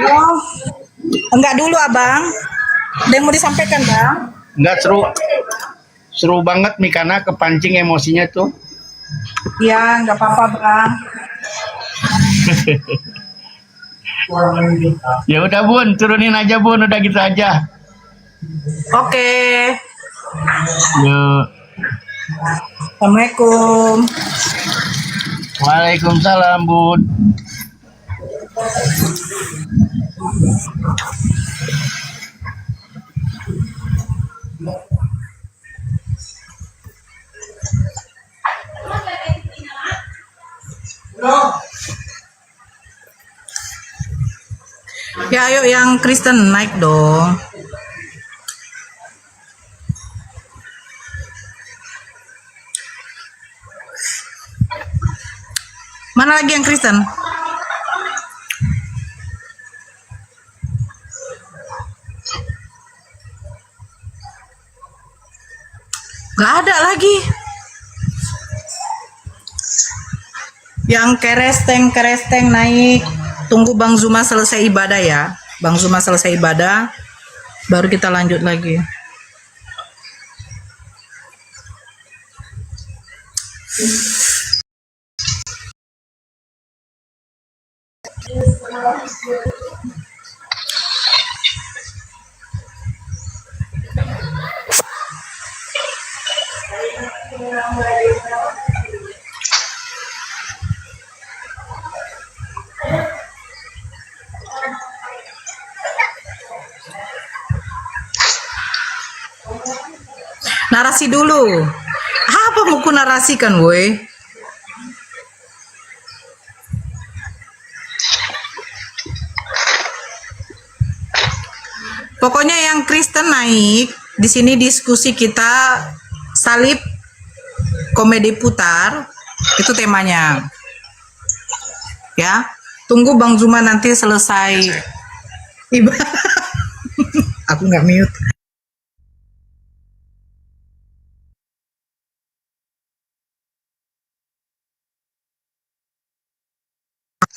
Oh, enggak dulu Abang. Ada yang mau disampaikan Bang? Nggak seru banget Mikana kepancing emosinya tuh. Ya, nggak apa-apa Bang. Ya udah Bun, turunin aja Bun, udah gitu aja. Oke. Yuk. Assalamualaikum. Waalaikumsalam Bun. Ya ayo yang Kristen naik dong. Mana lagi yang Kristen? Gak ada lagi. Yang keresteng naik. tunggu Bang Zuma selesai ibadah ya. Bang Zuma selesai ibadah, baru kita lanjut lagi. Narasi dulu. Apa mau ku narasikan, woi? Pokoknya yang Kristen naik, di sini diskusi kita salib komedi putar, itu temanya. Ya, tunggu Bang Zuma nanti selesai ibadah. Aku nggak mute.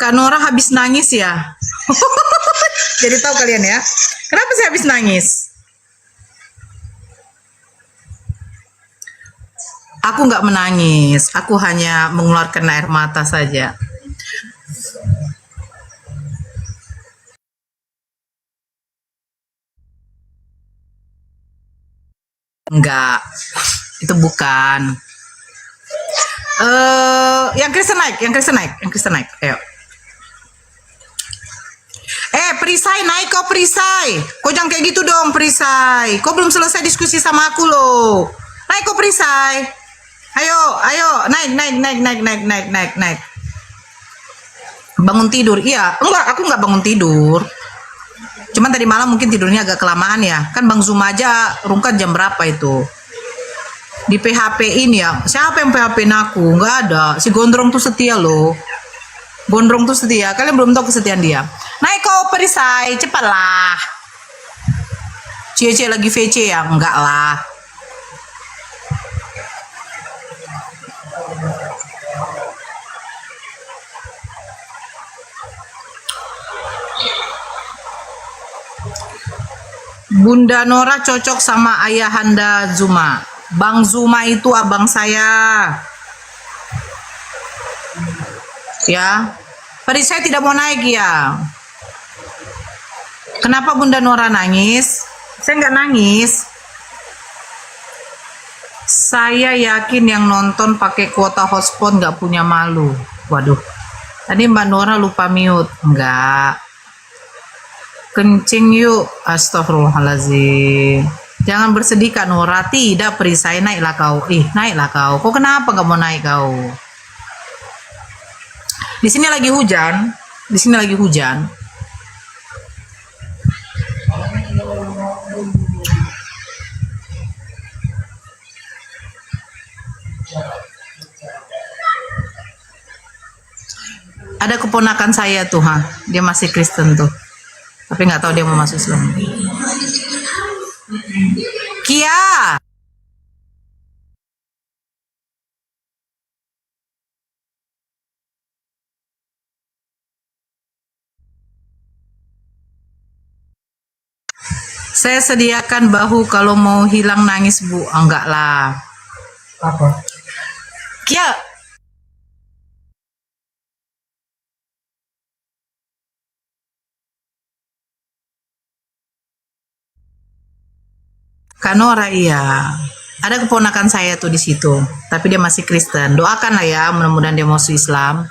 Kak Nora habis nangis ya. Jadi tahu kalian ya, kenapa saya habis nangis? Aku nggak menangis, aku hanya mengeluarkan air mata saja. Enggak, itu bukan. Yang Kristen naik, yang Kristen naik, yang Kristen naik. Ayo. Perisai naik kok, Perisai. Kok jangan kayak gitu dong, Perisai. Kok belum selesai diskusi sama aku loh. Naik kok, Perisai. Ayo, ayo, naik. Bangun tidur, iya. Enggak, aku nggak bangun tidur. Cuman tadi malam mungkin tidurnya agak kelamaan ya. Kan Bang Zuma aja rungkat jam berapa itu. Di PHP ini ya. Siapa yang PHP-in aku? Nggak ada. Si Gondrong tuh setia loh. Gondrong tuh setia. Kalian belum tahu kesetiaan dia. Naik kau Perisai, cepatlah. Cie lagi VC ya? Enggak lah. Bunda Nora cocok sama ayahanda Zuma. Bang Zuma itu abang saya. Ya. Perisai tidak mau naik ya. Kenapa Bunda Nora nangis? Saya nggak nangis. Saya yakin yang nonton pakai kuota hotspot nggak punya malu. Waduh. Tadi Mbak Nora lupa mute. Enggak. Kencing yuk. Astagfirullahaladzim. Jangan bersedih Kak Nora. Tidak, Perisai, naiklah kau. Naiklah kau. Kok kenapa nggak mau naik kau? Di sini lagi hujan. Di sini lagi hujan. Ada keponakan saya tuh, dia masih Kristen tuh, tapi nggak tahu dia mau masuk Islam. Kia, saya sediakan bahu kalau mau hilang nangis Bu. Enggak lah. Apa? Kia. Kak Nora, iya. Ada keponakan saya tuh di situ, tapi dia masih Kristen. Doakanlah ya, mudah-mudahan dia masuk Islam.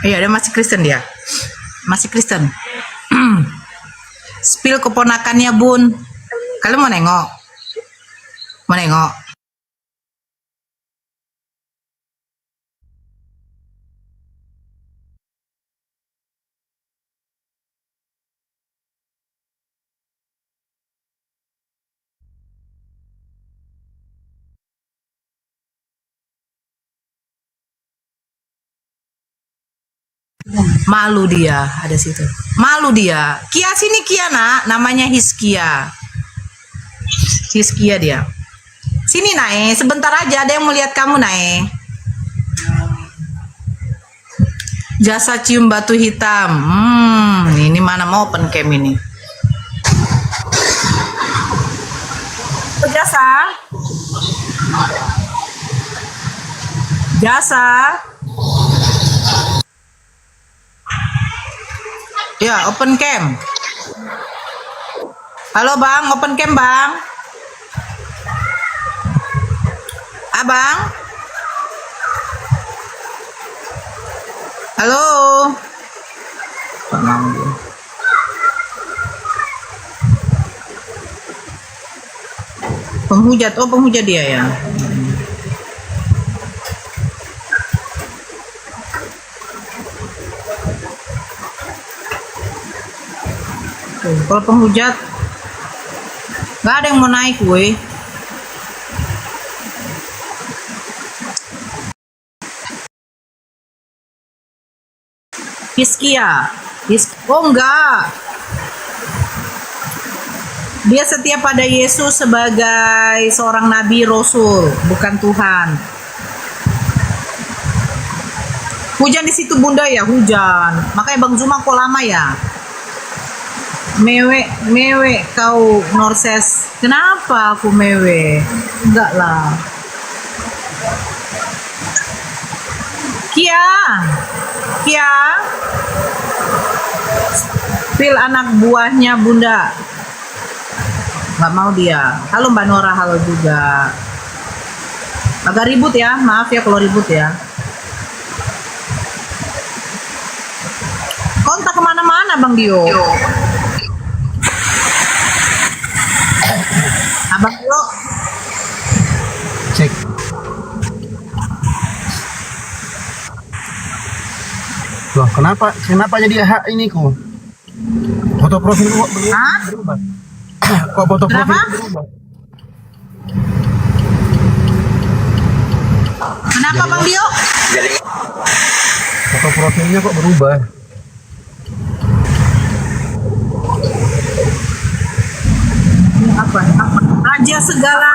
Iya, dia masih Kristen dia. Masih Kristen. Spill keponakannya, Bun. Kalian mau nengok? Mau nengok? Malu dia, ada situ. Malu dia. Kia sini Kia nak, namanya Hiskia. Hiskia dia. Sini Nae, sebentar aja ada yang mau lihat kamu Nae. Jasa cium batu hitam. Ini mana mau open cam ini? Jasa. Jasa. Ya, open cam. Halo Bang, open cam Bang. Abang. Halo. Penghujat, oh penghujat dia ya. Tuh, kalau penghujat nggak ada yang mau naik gue. Hiskia, oh enggak. Dia setia pada Yesus sebagai seorang nabi rasul, bukan Tuhan. Hujan di situ Bunda ya, hujan. Makanya Bang Zuma kok lama ya? Mewe kau Norses. Kenapa aku mewe? Enggak lah. Kia. Pil anak buahnya Bunda. Nggak mau dia. Halo Mbak Nora, halo juga. Agak ribut ya, maaf ya kalau ribut ya. Kontak kemana-mana Bang Dio. Abang Dio. Cek. Loh, kenapa jadi hak ini kok? Foto profil kok berubah? Kok foto profil berubah? Kenapa Bang Dio? Foto profilnya kok berubah? Apa? Raja segala.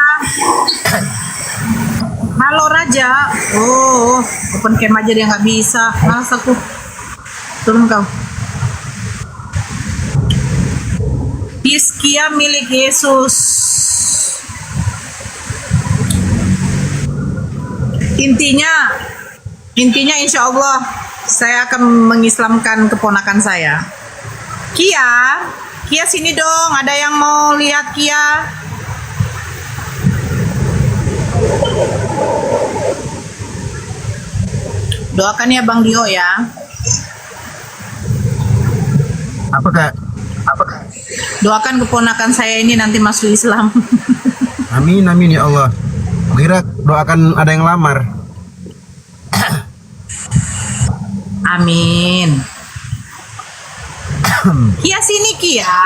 Halo Raja. Oh, open cam aja dia nggak bisa. Males aku. Turun kau. Hiskia milik Yesus. Intinya insya Allah saya akan mengislamkan keponakan saya. Kia sini dong. Ada yang mau lihat Kia? Doakan ya Bang Dio ya. Apa Kak? Doakan keponakan saya ini nanti masuk Islam. Amin ya Allah. Kira doakan ada yang lamar. Amin. Kia sini Kia.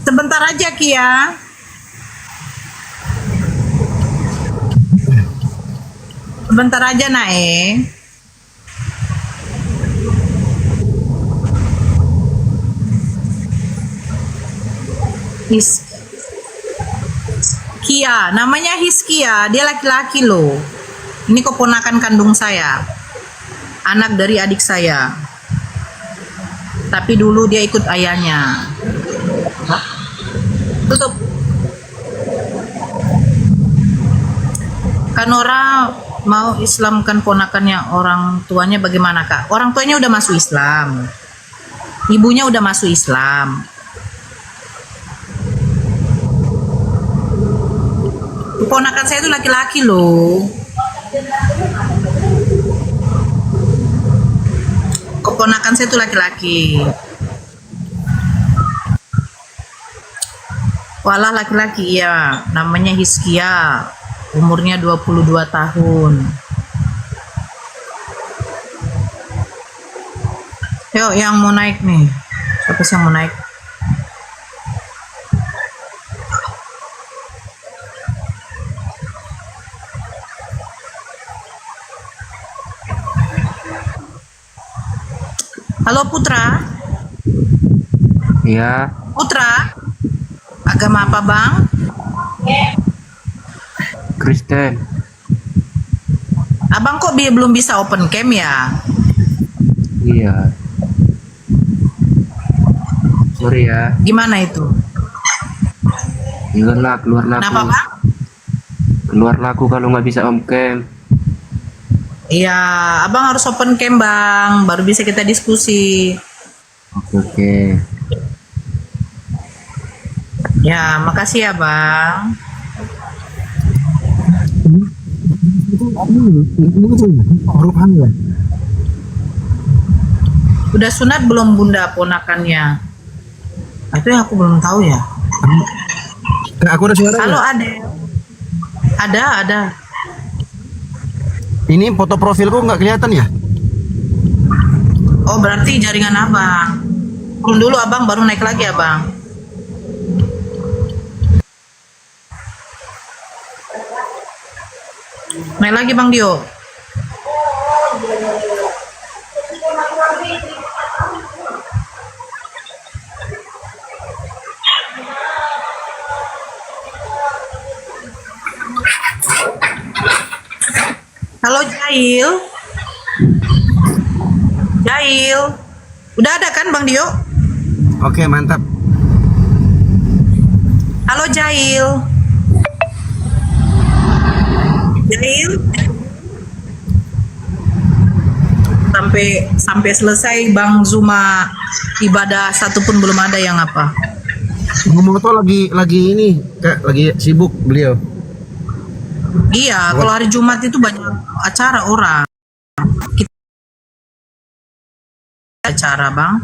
Sebentar aja Kia. Sebentar aja Nae. Hiskia, namanya Hiskia, dia laki-laki loh. Ini keponakan kandung saya, anak dari adik saya. Tapi dulu dia ikut ayahnya. Tutup. Kanora mau Islamkan ponakannya, orang tuanya bagaimana Kak? Orang tuanya udah masuk Islam, ibunya udah masuk Islam. Keponakan saya itu laki-laki loh. Keponakan saya itu laki-laki. Walah laki-laki ya, namanya Hiskia. Umurnya 22 tahun. Yuk yang mau naik nih. Siapa sih yang mau naik? Halo Putra. Iya. Putra, agama apa bang? Kristen. Abang kok belum bisa open cam ya? Iya. Sorry ya. Gimana itu? Keluar laku. Kenapa bang? Keluar laku kalau nggak bisa on cam. Iya, abang harus open cam bang, baru bisa kita diskusi. Oke. Ya, makasih ya bang. Udah sunat belum bunda ponakannya? Nah, itu yang aku belum tahu ya. Aku ada suara. Halo ada. Ini foto profilku nggak kelihatan ya? Oh berarti jaringan abang. Turun dulu abang, baru naik lagi abang. Naik lagi bang Dio. Halo Jail. Udah ada kan Bang Dio? Oke, mantap. Halo Jail. Sampai selesai Bang Zuma ibadah satu pun belum ada yang apa. Ngomong tuh lagi ini, Kak, lagi sibuk beliau. Iya, kalau hari Jumat itu banyak acara orang. Kita acara bang.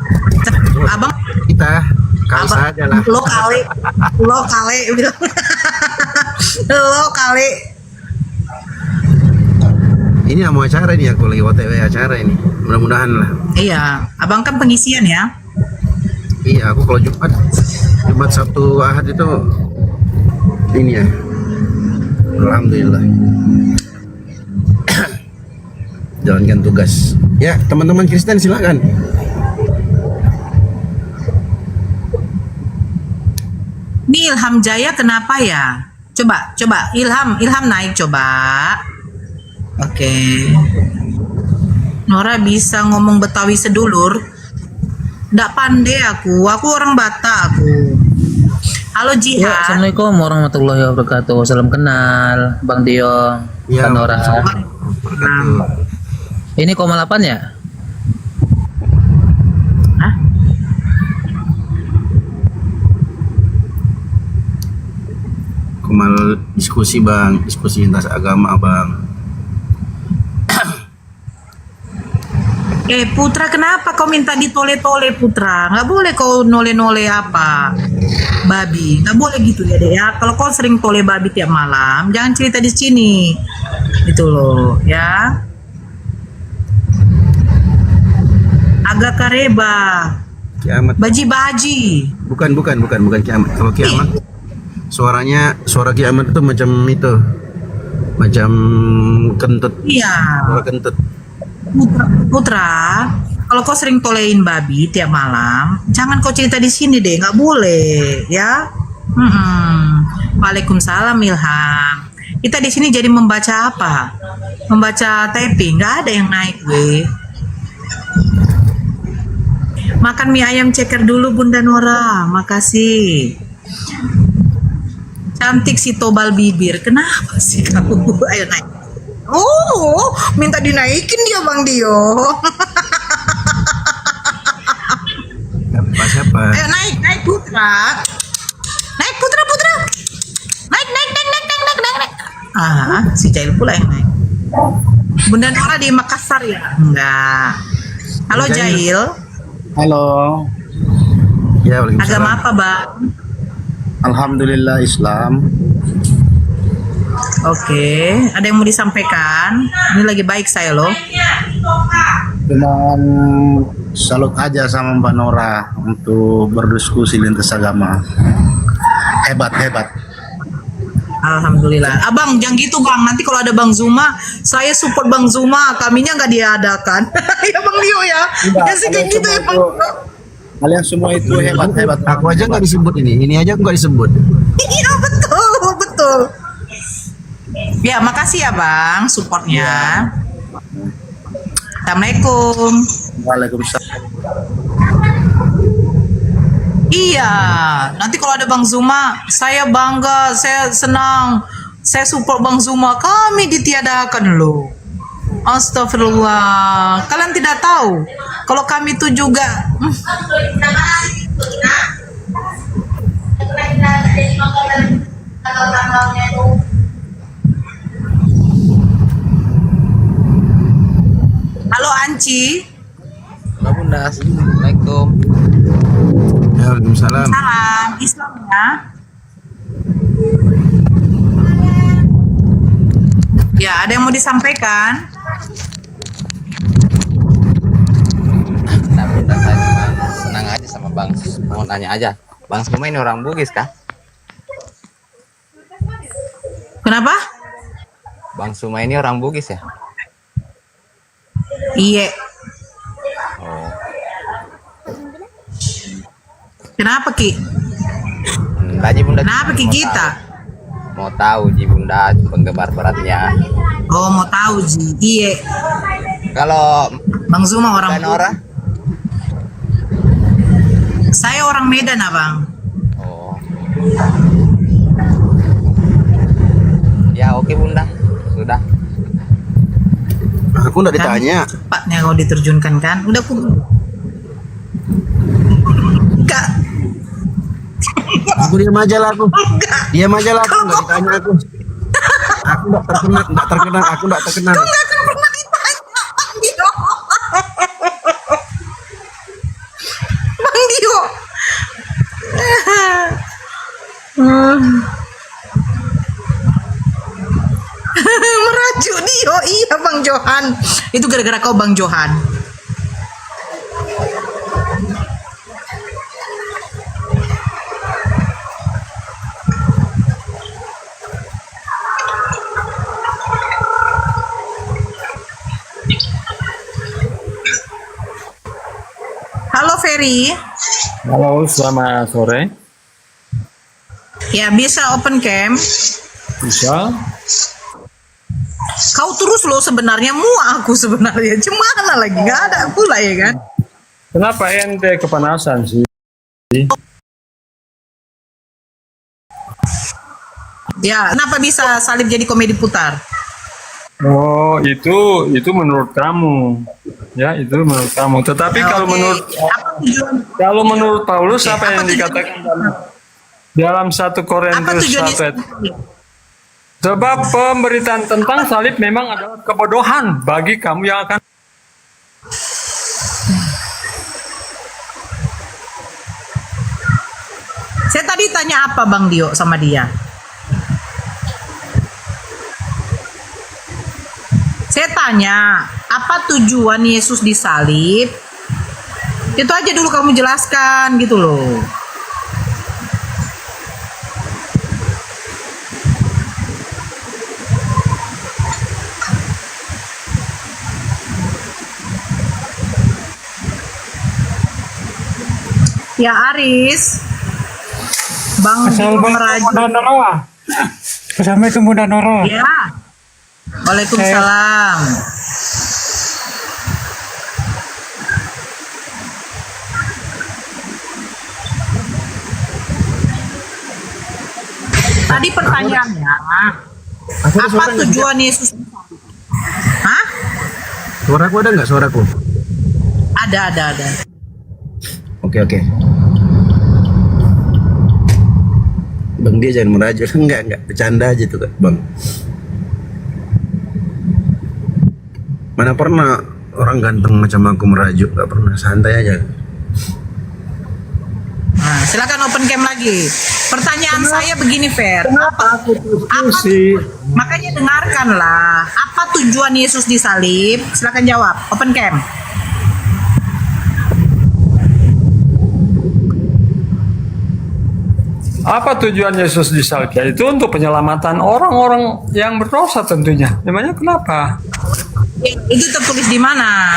Abang kita kali saja lah. Lo kali bilang. Lo kali. Ini mau acara ini, aku lagi OTW acara ini. Mudah-mudahan lah. Iya, abang kan pengisian ya. Iya, aku kalau Jumat, Sabtu, Ahad itu ini ya. Alhamdulillah. Jalankan tugas. Ya, teman-teman Kristen silakan. Ini Ilham Jaya kenapa ya? Coba Ilham naik coba. Oke. Nora bisa ngomong Betawi sedulur? Nggak pandai aku orang Batak aku. Halo Jihad. Ya, Assalamualaikum warahmatullahi wabarakatuh. Salam kenal Bang Dio, ya, Nora. Ini 8 ya? Hah? Kemal diskusi bang, diskusi lintas agama bang. Putra, kenapa kau minta ditole-tole Putra? Nggak boleh kau nole-nole apa babi, nggak boleh gitu ya deh ya. Kalau kau sering tole babi tiap malam, jangan cerita di sini, gitu loh ya. Agak kareba. Kiamat. Baji-baji. Bukan kiamat. Kalau kiamat, suara kiamat itu macam kentut. Iya. Suara kentut. Putra, kalau kau sering tolein babi tiap malam, jangan kau cerita di sini deh, nggak boleh, ya. Waalaikumsalam Ilham. Kita di sini jadi membaca apa? Membaca typing, nggak ada yang naik, weh. Makan mie ayam ceker dulu Bunda Nora, makasih. Cantik si tobal bibir, kenapa sih kamu? Ayo naik. Oh, minta dinaikin dia Bang Dio. Siapa? Ayo naik Putra. Naik Putra. Naik. Ah, si Jail pula yang naik. Bunda Nora di Makassar ya? Enggak. Halo Jail. Halo. Ya, waalaikumsalam. Agama apa, Bang? Alhamdulillah Islam. Oke, ada yang mau disampaikan? Ini lagi baik saya loh. Cuman salut aja sama Mbak Nora untuk berdiskusi lintas agama. Hebat. Alhamdulillah. Abang, jangan gitu Bang. Nanti kalau ada Bang Zuma, saya support Bang Zuma. Kaminya nggak diadakan. Ya Bang Dio ya. Ya sih kayak gitu ya Bang. Kalian semua itu hebat-hebat. Aku aja nggak disebut ini aja nggak disebut. Iya betul. Ya makasih ya bang supportnya. Assalamualaikum. Waalaikumsalam. Iya, nanti kalau ada Bang Zuma, saya bangga, saya senang, saya support Bang Zuma. Kami ditiadakan loh. Astagfirullah. Kalian tidak tahu kalau kami itu juga. Halo Anci. Halo Bunda, Assalamualaikum. Waalaikumsalam. Salam Islam ya. Ya, ada yang mau disampaikan? Nah, Bunda, saya cuma senang aja sama Bang. Mau tanya aja, Bang Suma ini orang Bugis kah? Kenapa? Bang Suma ini orang Bugis ya? Iya. Oh. Kenapa Ki? Tanya Bunda. Kenapa Ki kita? Mau tahu Ji Bunda penggemar beratnya. Oh mau tahu Ji. Iya. Kalau Bang Zuma orang Nora? Saya orang Medan abang. Oh. Ya oke Bunda, sudah. Aku nggak ditanya. Cepatnya kau diterjunkan kan? Udah aku. Enggak. Aku diam aja lah aku. Diam aja lah aku nggak ditanya aku. Aku nggak terkenal. Aku nggak terkenal. Kau nggak akan pernah ditanya Bang Dio. Bang Dio. Merajuk Dio, iya Bang Johan. Itu gara-gara kau Bang Johan. Halo Ferry. Halo, selamat sore. Ya bisa open cam. Bisa. Kau terus loh sebenarnya aku sebenarnya. Cemana lagi nggak ada pula ya kan? Kenapa ente kepanasan sih? Ya, kenapa bisa salib jadi komedi putar? Oh, itu menurut kamu. Ya, itu menurut kamu. Tetapi kalau menurut Paulus apa yang dikatakan dalam 1 Korintus 1? Sebab pemberitaan tentang salib memang adalah kebodohan bagi kamu yang akan. Saya tadi tanya apa Bang Dio sama dia? Saya tanya, apa tujuan Yesus disalib? Itu aja dulu kamu jelaskan gitu loh. Ya Aris, Bang Merajuk. Assalamualaikum Bunda Nora. Ya, Waalaikumsalam. Tadi pertanyaannya, apa tujuan Yesus? Hah? Suaraku ada nggak suaraku? Ada. Oke. Bang dia jangan merajuk. Enggak bercanda aja tuh Bang. Mana pernah orang ganteng macam aku merajuk, nggak pernah, santai aja. Nah, silakan open cam lagi. Pertanyaan saya begini Fer. Makanya dengarkanlah. Apa tujuan Yesus disalib? Silakan jawab. Open cam. Apa tujuan Yesus disalib? Itu untuk penyelamatan orang-orang yang berdosa tentunya. Namanya kenapa? Itu tertulis di mana?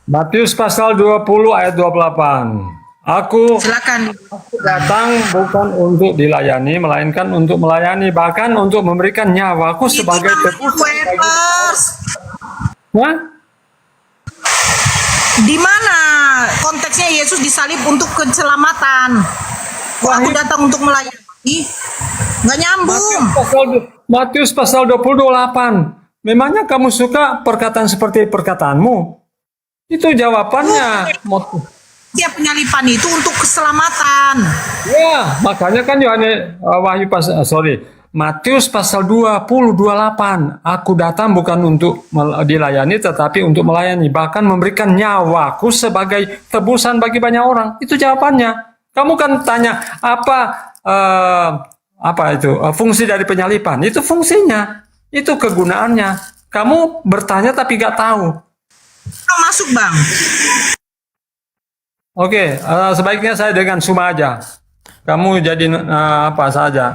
Matius pasal 20 ayat 28. Aku Silakan. datang bukan untuk dilayani, melainkan untuk melayani, bahkan untuk memberikan nyawaku sebagai tebusan. Wah? Di mana konteksnya Yesus disalib untuk keselamatan? Kok aku datang untuk melayani? Nggak nyambung. Matius pasal 20:28. Memangnya kamu suka perkataan seperti perkataanmu? Itu jawabannya. Tiap penyalipan itu untuk keselamatan. Ya, makanya kan Matius pasal 20:28. Aku datang bukan untuk dilayani tetapi untuk melayani, bahkan memberikan nyawaku sebagai tebusan bagi banyak orang. Itu jawabannya. Kamu kan tanya apa itu fungsi dari penyalipan? Itu fungsinya, itu kegunaannya. Kamu bertanya tapi nggak tahu. Masuk, Bang. Oke, sebaiknya saya dengan Suma aja. Kamu jadi apa saja?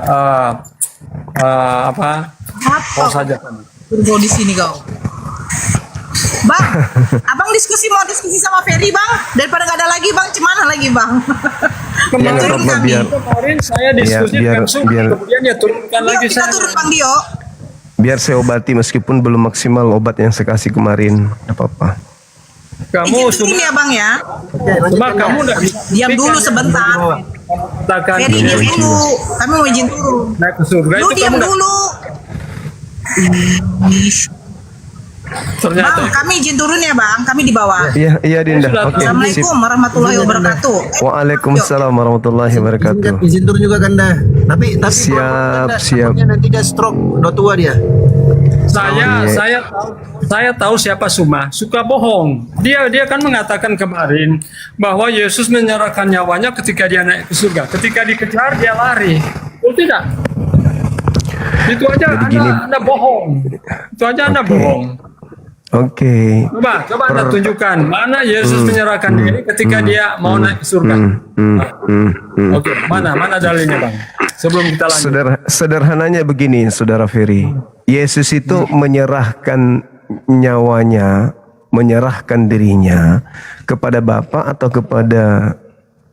Kau saja. Turbo di sini kau. Bang, abang mau diskusi sama Ferry, Bang. Daripada nggak ada lagi, Bang. Cemana lagi, Bang? Kemarin saya diskusi dengan Suma, kemudian dia turunkan lagi saya. Turun, Bang Dio. Biar saya obati meskipun belum maksimal obat yang saya kasih kemarin, tidak apa-apa. Kamu ini ya, Bang ya. Cuma kamu enggak diam dulu sebentar. Ferry diam dulu. Kami mau izin turun. Naik ke surga Lu itu diam kamu dulu. Ternyata Bang, kami izin turun ya, Bang. Kami di bawah. Iya Dinda. Oke. Assalamualaikum warahmatullahi wabarakatuh. Waalaikumsalam warahmatullahi wabarakatuh. Izin turun juga kan dah. Tapi siap. Nanti dia stroke, udah tua dia. Saya tahu siapa Suma, suka bohong. Dia kan mengatakan kemarin bahwa Yesus menyerahkan nyawanya ketika dia naik ke surga. Ketika dikejar dia lari. Betul tidak? Itu aja Anda bohong. Itu aja Anda bohong. Oke. Coba Anda tunjukkan mana Yesus menyerahkan diri ketika dia mau naik ke surga. Oke, mana dalilnya, Bang? Sebelum kita lanjut. Sederhananya begini, Saudara Ferry. Yesus itu menyerahkan nyawanya, menyerahkan dirinya kepada Bapa atau kepada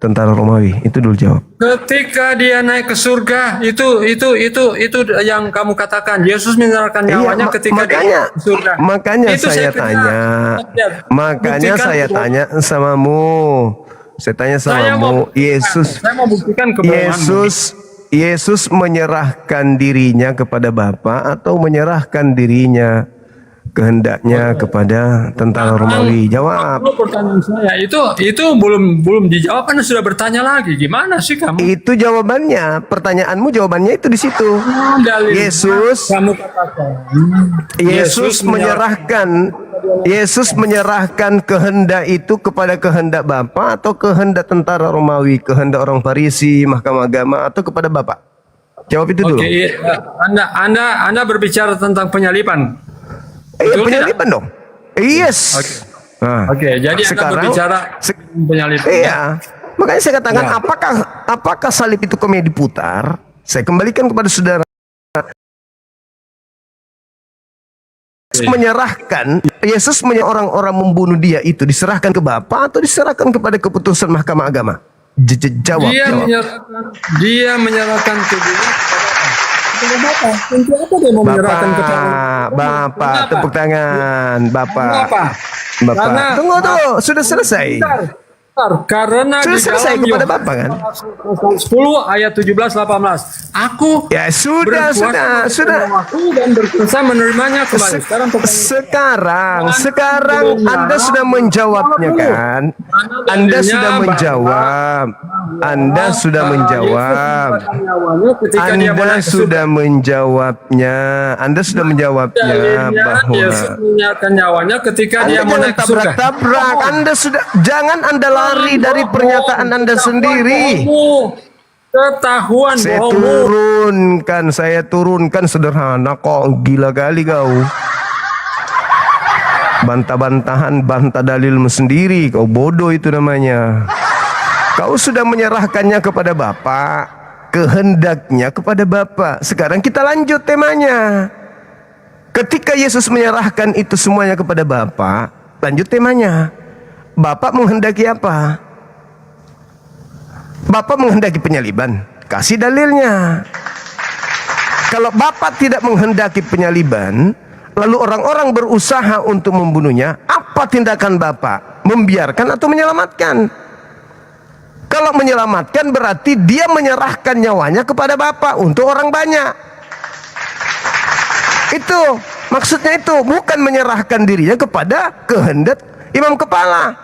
tentara Romawi? Itu dulu jawab. Ketika dia naik ke surga, itu yang kamu katakan. Yesus menyerahkan nyawanya ketika dia naik ke surga. Makanya itu saya tanya. Makanya saya tanya samamu. Saya tanya samamu. Saya mau buktikan kebohonganmu. Yesus menyerahkan dirinya kepada Bapa atau menyerahkan dirinya kehendaknya kepada tentara Romawi? Jawab. Pertanyaan saya itu belum dijawab, Anda sudah bertanya lagi. Gimana sih kamu? Itu jawabannya. Pertanyaanmu jawabannya itu di situ. Yesus menyerahkan kehendak itu kepada kehendak Bapa atau kehendak tentara Romawi, kehendak orang Farisi, mahkamah agama, atau kepada Bapa? Jawab itu dulu. Oke, Anda berbicara tentang penyalipan. Penyalipan dong. Yes. Oke, jadi Anda berbicara penyalipan. Iya. Makanya saya katakan apakah salib itu kemudian diputar? Saya kembalikan kepada saudara. Yesus orang-orang membunuh dia itu diserahkan ke Bapa atau diserahkan kepada keputusan mahkamah agama? Jawab. Dia menyerahkan tubuhnya kepada Bapa. Untuk apa dia mau menyerahkan kepada Bapa? Tepuk tangan, Bapa. Karena Tunggu, sudah selesai. Karena sudah di selesai dalam kepada Bapa kan? 10 ayat 17-18. Aku sudah. Dan berkuasa menerimanya kembali. Sekarang Anda sudah menjawabnya kan? Anda sudah menjawab. Anda sudah menjawabnya bahwa Yesus menyerahkan nyawanya ketika dia mau naik ke surga. Anda sudah, jangan Anda lari dari pernyataan Anda sendiri. Ketahuan saya turunkan sederhana kok, gila kali kau. Bantah-bantahan, bantah dalilmu sendiri, kau bodoh itu namanya. Kau sudah menyerahkannya kepada Bapa, kehendaknya kepada Bapa. Sekarang kita lanjut temanya. Ketika Yesus menyerahkan itu semuanya kepada Bapa, lanjut temanya. Bapak menghendaki apa? Bapak menghendaki penyaliban, kasih dalilnya. Kalau Bapak tidak menghendaki penyaliban, lalu orang-orang berusaha untuk membunuhnya, apa tindakan Bapak? Membiarkan atau menyelamatkan? Kalau menyelamatkan berarti dia menyerahkan nyawanya kepada Bapak untuk orang banyak. Itu maksudnya, itu bukan menyerahkan dirinya kepada kehendak imam kepala.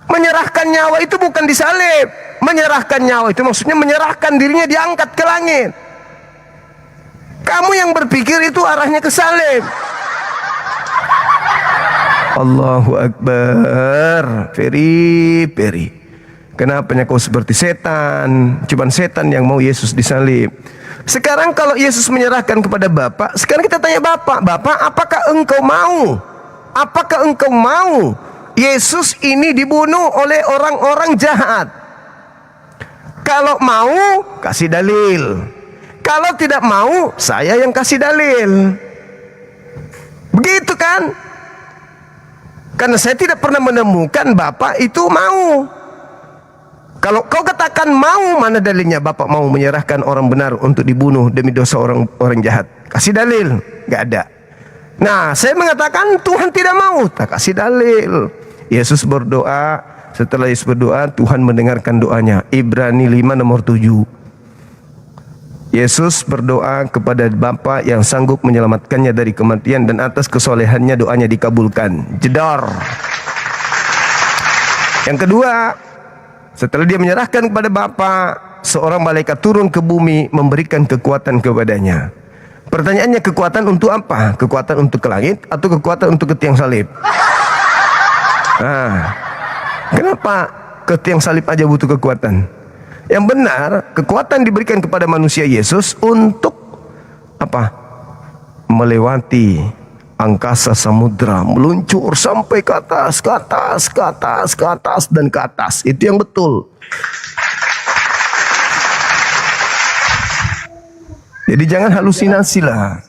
Menyerahkan nyawa itu bukan disalib. Menyerahkan nyawa itu maksudnya menyerahkan dirinya, diangkat ke langit. Kamu yang berpikir itu arahnya ke salib. Allahu Akbar. Peri. Kenapanya kau seperti setan? Cuman setan yang mau Yesus disalib. Sekarang kalau Yesus menyerahkan kepada Bapak, sekarang kita tanya Bapak, Bapak, apakah engkau mau? Apakah engkau mau Yesus ini dibunuh oleh orang-orang jahat? Kalau mau, kasih dalil. Kalau tidak mau, saya yang kasih dalil. Begitu kan? Karena saya tidak pernah menemukan Bapak itu mau. Kalau kau katakan mau, mana dalilnya Bapak mau menyerahkan orang benar untuk dibunuh demi dosa orang jahat? Kasih dalil. Gak ada. Nah, saya mengatakan Tuhan tidak mau, tak kasih dalil. Yesus berdoa, setelah Yesus berdoa, Tuhan mendengarkan doanya. Ibrani 5 nomor 7. Yesus berdoa kepada Bapa yang sanggup menyelamatkannya dari kematian, dan atas kesolehannya doanya dikabulkan. Jedor. Yang kedua, setelah dia menyerahkan kepada Bapa, seorang malaikat turun ke bumi memberikan kekuatan kepadanya. Pertanyaannya, kekuatan untuk apa? Kekuatan untuk ke langit atau kekuatan untuk ke tiang salib? Nah, kenapa ke tiang salib aja butuh kekuatan? Yang benar, kekuatan diberikan kepada manusia Yesus untuk apa? Melewati angkasa samudra, meluncur sampai ke atas, ke atas, ke atas, ke atas, dan ke atas. Itu yang betul. Jadi jangan halusinasi lah.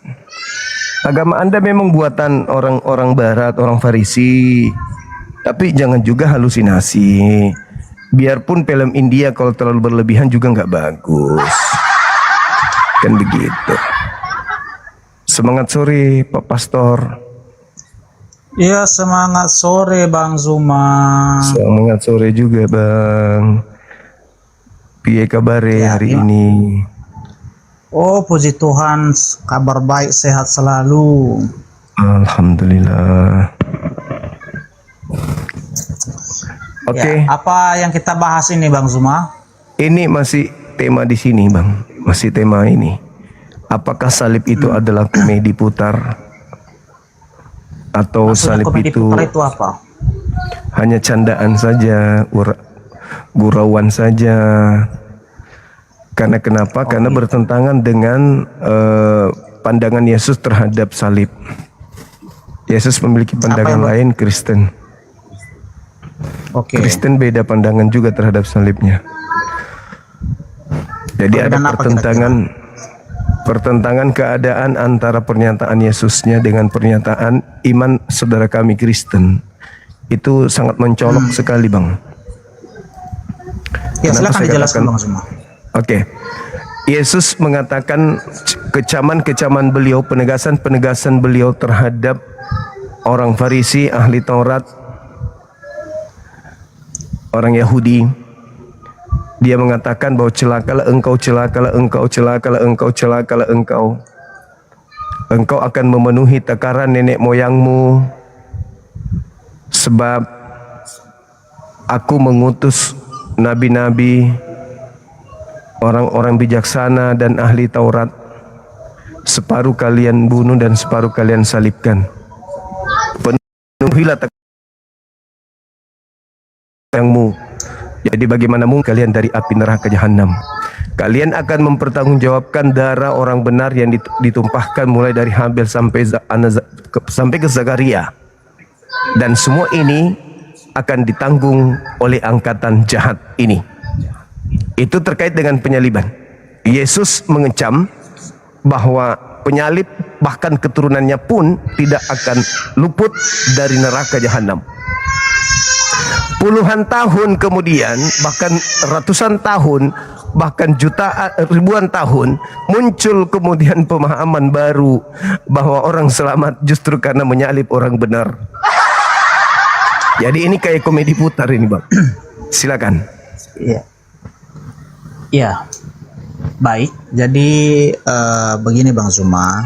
Agama Anda memang buatan orang-orang barat, orang Farisi. Tapi jangan juga halusinasi. Biarpun film India kalau terlalu berlebihan juga nggak bagus. Kan begitu. Semangat sore Pak Pastor. Iya, semangat sore Bang Zuma. Semangat sore juga Bang. Piye kabare hari ini? Oh, puji Tuhan, kabar baik, sehat selalu. Alhamdulillah. Oke. Ya, apa yang kita bahas ini Bang Zuma? Ini masih tema di sini Bang. Masih tema ini. Apakah salib itu adalah komedi putar? Atau Maksudnya salib komedi itu putar itu apa? hanya candaan saja, gurauan saja? Karena kenapa? Karena bertentangan dengan pandangan Yesus terhadap salib. Yesus memiliki pandangan lain, Kristen. Kristen beda pandangan juga terhadap salibnya. Jadi ada pertentangan keadaan antara pernyataan Yesusnya dengan pernyataan iman saudara kami Kristen. Itu sangat mencolok sekali Bang. Ya, silakan dijelaskan Bang Zuma. Oke. Yesus mengatakan kecaman-kecaman beliau, penegasan-penegasan beliau terhadap orang Farisi, ahli Taurat, orang Yahudi. Dia mengatakan bahwa celakalah engkau, celakalah engkau, celakalah engkau, celakalah engkau. Engkau akan memenuhi takaran nenek moyangmu, sebab aku mengutus nabi-nabi, orang-orang bijaksana dan ahli Taurat. Separuh kalian bunuh dan separuh kalian salibkan. Penuhilah takaran moyangmu. Jadi bagaimana mungkin kalian dari api neraka jahanam? Kalian akan mempertanggungjawabkan darah orang benar yang ditumpahkan mulai dari Habil sampai ke Zakaria. Dan semua ini akan ditanggung oleh angkatan jahat ini. Itu terkait dengan penyaliban. Yesus mengecam bahwa penyalib bahkan keturunannya pun tidak akan luput dari neraka jahanam. puluhan tahun kemudian, bahkan ratusan tahun, bahkan jutaan, ribuan tahun, muncul kemudian pemahaman baru bahwa orang selamat justru karena menyalib orang benar. Jadi ini kayak komedi putar ini, Bang. Silakan. Iya. Iya. Baik. Jadi begini Bang Zuma.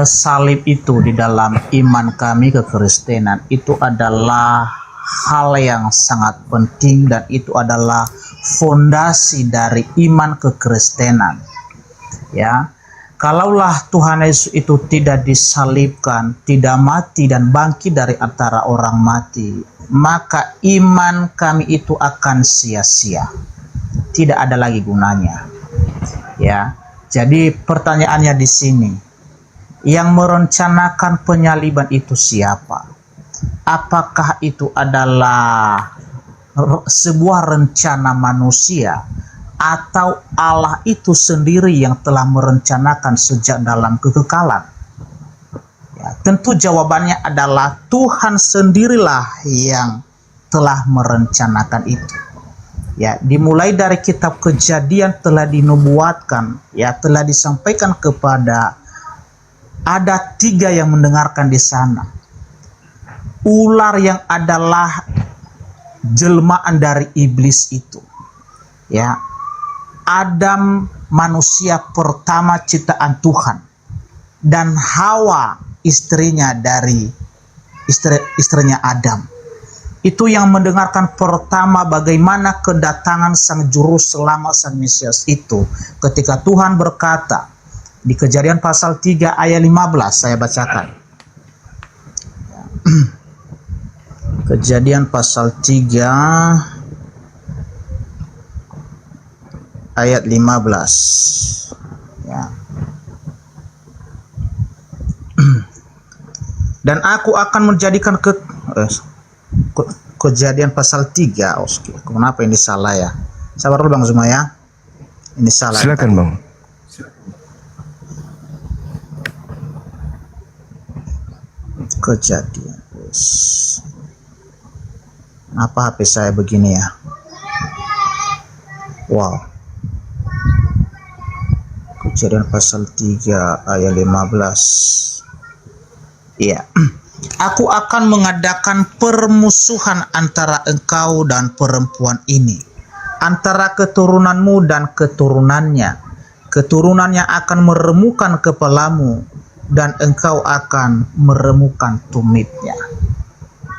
Salib itu di dalam iman kami kekristenan itu adalah hal yang sangat penting dan itu adalah fondasi dari iman kekristenan. Ya. Kalaulah Tuhan Yesus itu tidak disalibkan, tidak mati dan bangkit dari antara orang mati, maka iman kami itu akan sia-sia. Tidak ada lagi gunanya. Ya. Jadi pertanyaannya di sini, yang merencanakan penyaliban itu siapa? Apakah itu adalah sebuah rencana manusia atau Allah itu sendiri yang telah merencanakan sejak dalam kekekalan? Ya, tentu jawabannya adalah Tuhan sendirilah yang telah merencanakan itu. Ya, dimulai dari kitab Kejadian telah dinubuatkan, ya, telah disampaikan kepada ada 3 yang mendengarkan di sana. Ular yang adalah jelmaan dari iblis itu. Ya. Adam manusia pertama ciptaan Tuhan. Dan Hawa istrinya dari istrinya Adam. Itu yang mendengarkan pertama bagaimana kedatangan sang juru selamat, sang Mesias itu. Ketika Tuhan berkata, di Kejadian pasal 3 ayat 15 saya bacakan. Kejadian pasal 3 ayat 15. Ya. Dan aku akan menjadikan Kejadian pasal 3. Oh, kenapa ini salah ya? Sabar dulu Bang Zuma ya. Ini salah. Silakan Bang. Kejadian. Apa HP saya begini ya? Wow. Kejadian pasal 3 ayat 15. Iya. Aku akan mengadakan permusuhan antara engkau dan perempuan ini, antara keturunanmu dan keturunannya. Keturunannya akan meremukkan kepalamu dan engkau akan meremukkan tumitnya.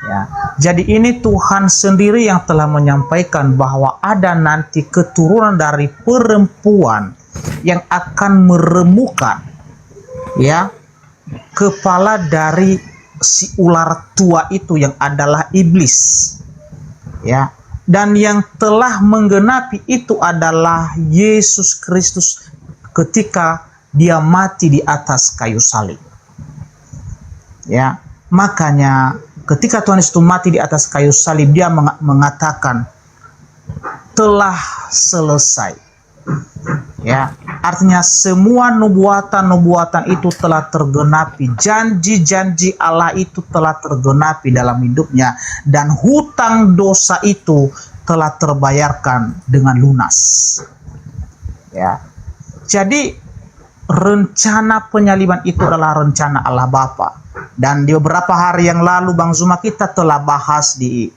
Ya. Jadi ini Tuhan sendiri yang telah menyampaikan bahwa ada nanti keturunan dari perempuan yang akan meremukkan, ya, kepala dari si ular tua itu yang adalah iblis. Ya. Dan yang telah menggenapi itu adalah Yesus Kristus ketika dia mati di atas kayu salib. Ya, makanya ketika Tuhan Yesus mati di atas kayu salib, dia mengatakan telah selesai. Ya, artinya semua nubuatan-nubuatan itu telah tergenapi, janji-janji Allah itu telah tergenapi dalam hidupnya, dan hutang dosa itu telah terbayarkan dengan lunas. Ya, jadi rencana penyaliban itu adalah rencana Allah Bapa. Dan di beberapa hari yang lalu Bang Zuma kita telah bahas di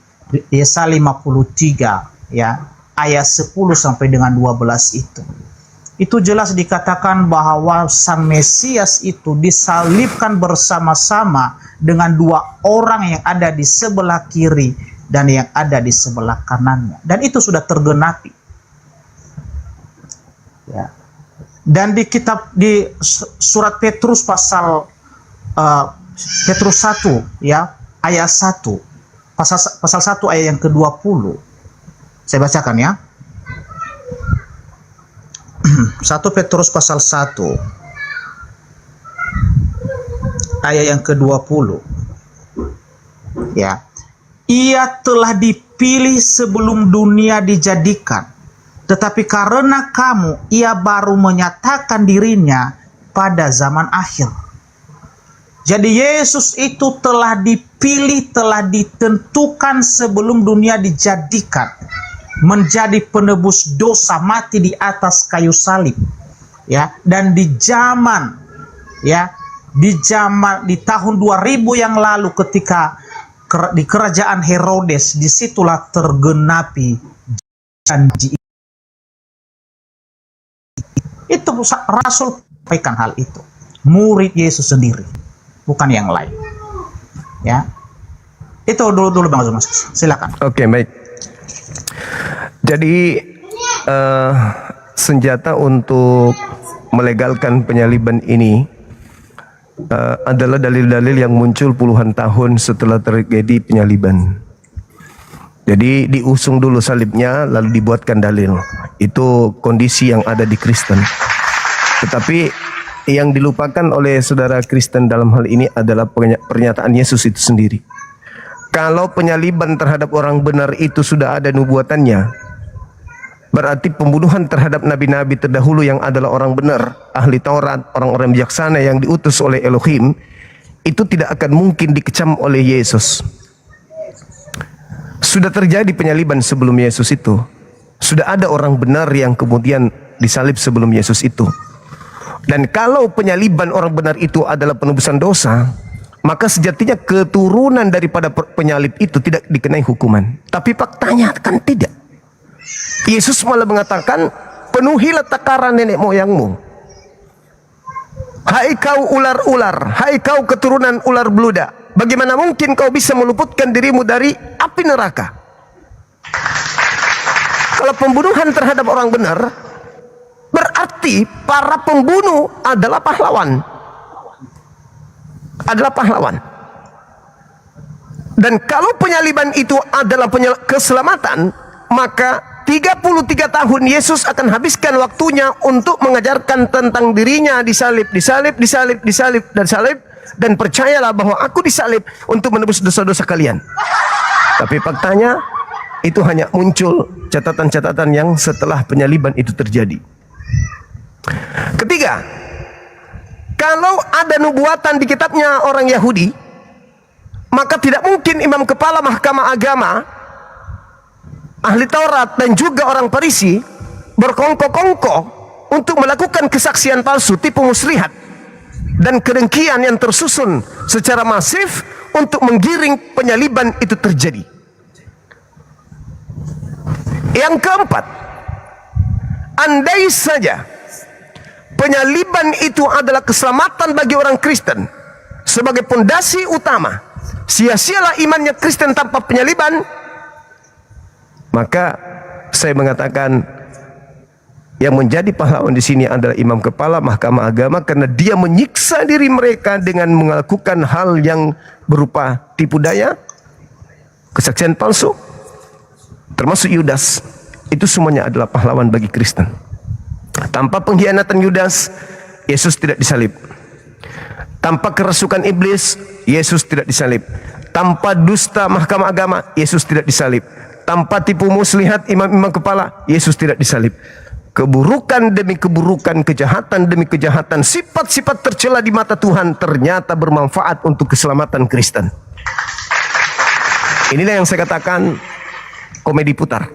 Yesaya 53 ya, ayat 10 sampai dengan 12 itu. Itu jelas dikatakan bahwa sang Mesias itu disalibkan bersama-sama dengan 2 orang yang ada di sebelah kiri dan yang ada di sebelah kanannya. Dan itu sudah tergenapi. Ya. Dan di kitab di surat Petrus pasal Petrus 1 ya, ayat 1. Pasal 1 ayat yang ke-20. Saya bacakan ya. 1 Petrus pasal 1 ayat yang ke-20. Ya. Ia telah dipilih sebelum dunia dijadikan, tetapi karena kamu, ia baru menyatakan dirinya pada zaman akhir. Jadi Yesus itu telah dipilih, telah ditentukan sebelum dunia dijadikan menjadi penebus dosa, mati di atas kayu salib. Ya, dan di zaman di tahun 2000 yang lalu ketika di kerajaan Herodes, disitulah tergenapi janji itu. Rasul sampaikan hal itu, murid Yesus sendiri, bukan yang lain. Ya, itu dulu Bang Zuma, silakan. Oke, baik. Jadi senjata untuk melegalkan penyaliban ini adalah dalil-dalil yang muncul puluhan tahun setelah terjadi penyaliban. Jadi diusung dulu salibnya, lalu dibuatkan dalil. Itu kondisi yang ada di Kristen. Tetapi yang dilupakan oleh saudara Kristen dalam hal ini adalah pernyataan Yesus itu sendiri. Kalau penyaliban terhadap orang benar itu sudah ada nubuatannya, berarti pembunuhan terhadap nabi-nabi terdahulu yang adalah orang benar, ahli Taurat, orang-orang bijaksana yang diutus oleh Elohim, itu tidak akan mungkin dikecam oleh Yesus. Sudah terjadi penyaliban sebelum Yesus itu. Sudah ada orang benar yang kemudian disalib sebelum Yesus itu. Dan kalau penyaliban orang benar itu adalah penebusan dosa, maka sejatinya keturunan daripada penyalib itu tidak dikenai hukuman. Tapi faktanya kan tidak. Yesus malah mengatakan, penuhilah takaran nenek moyangmu. Hai kau ular-ular, hai kau keturunan ular beludak, bagaimana mungkin kau bisa meluputkan dirimu dari api neraka? Kalau pembunuhan terhadap orang benar, berarti para pembunuh adalah pahlawan. Adalah pahlawan. Dan kalau penyaliban itu adalah keselamatan, maka 33 tahun Yesus akan habiskan waktunya untuk mengajarkan tentang dirinya disalib, dan percayalah bahwa aku disalib untuk menebus dosa-dosa kalian. Tapi faktanya itu hanya muncul catatan-catatan yang setelah penyaliban itu terjadi. Ketiga, kalau ada nubuatan di kitabnya orang Yahudi, maka tidak mungkin imam kepala mahkamah agama, ahli Taurat dan juga orang Farisi berkongko-kongko untuk melakukan kesaksian palsu, tipu muslihat dan kedengkian yang tersusun secara masif untuk menggiring penyaliban itu terjadi. Yang keempat, andai saja penyaliban itu adalah keselamatan bagi orang Kristen sebagai pondasi utama, sia-sialah imannya Kristen tanpa penyaliban, maka saya mengatakan yang menjadi pahlawan di sini adalah imam kepala mahkamah agama, karena dia menyiksa diri mereka dengan melakukan hal yang berupa tipu daya, kesaksian palsu, termasuk Yudas. Itu semuanya adalah pahlawan bagi Kristen. Tanpa pengkhianatan Yudas, Yesus tidak disalib. Tanpa kerasukan iblis, Yesus tidak disalib. Tanpa dusta mahkamah agama, Yesus tidak disalib. Tanpa tipu muslihat imam-imam kepala, Yesus tidak disalib. Keburukan demi keburukan, kejahatan demi kejahatan, sifat-sifat tercela di mata Tuhan ternyata bermanfaat untuk keselamatan Kristen. Inilah yang saya katakan komedi putar.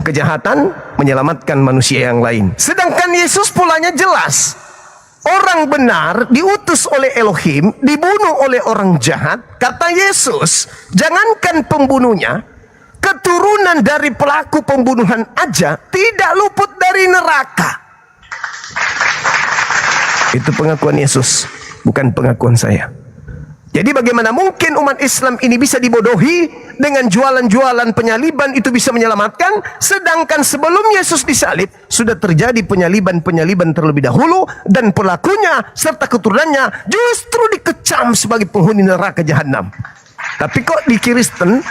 Kejahatan menyelamatkan manusia yang lain. Sedangkan Yesus pulanya jelas. Orang benar diutus oleh Elohim, dibunuh oleh orang jahat. Kata Yesus, jangankan pembunuhnya, keturunan dari pelaku pembunuhan aja tidak luput dari neraka. Itu pengakuan Yesus, bukan pengakuan saya. Jadi bagaimana mungkin umat Islam ini bisa dibodohi dengan jualan-jualan penyaliban itu bisa menyelamatkan, sedangkan sebelum Yesus disalib sudah terjadi penyaliban-penyaliban terlebih dahulu, dan pelakunya serta keturunannya justru dikecam sebagai penghuni neraka jahanam. Tapi kok di Kristen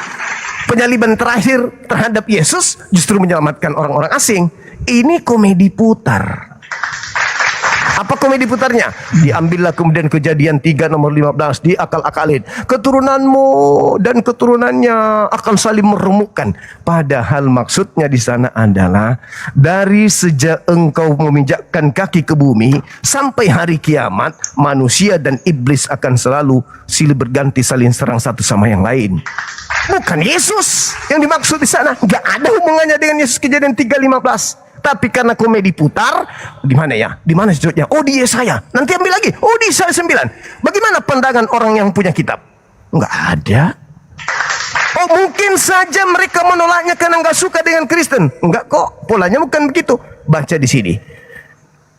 penyaliban terakhir terhadap Yesus justru menyelamatkan orang-orang asing? Ini komedi putar. Apa komedi putarnya? Diambillah kemudian Kejadian 3 nomor 15, diakal-akalin. Keturunanmu dan keturunannya akan saling meremukkan. Padahal maksudnya di sana adalah dari sejak engkau meminjakkan kaki ke bumi sampai hari kiamat, manusia dan iblis akan selalu silih berganti saling serang satu sama yang lain. Bukan Yesus yang dimaksud di sana. Nggak ada hubungannya dengan Yesus Kejadian 3:15. Tapi karena komedi putar, di mana ya? Di mana sudutnya? Oh, di Yesaya. Nanti ambil lagi. Oh, di Yesaya 9. Bagaimana pandangan orang yang punya kitab? Nggak ada. Oh, mungkin saja mereka menolaknya karena nggak suka dengan Kristen. Enggak kok. Polanya bukan begitu. Baca di sini.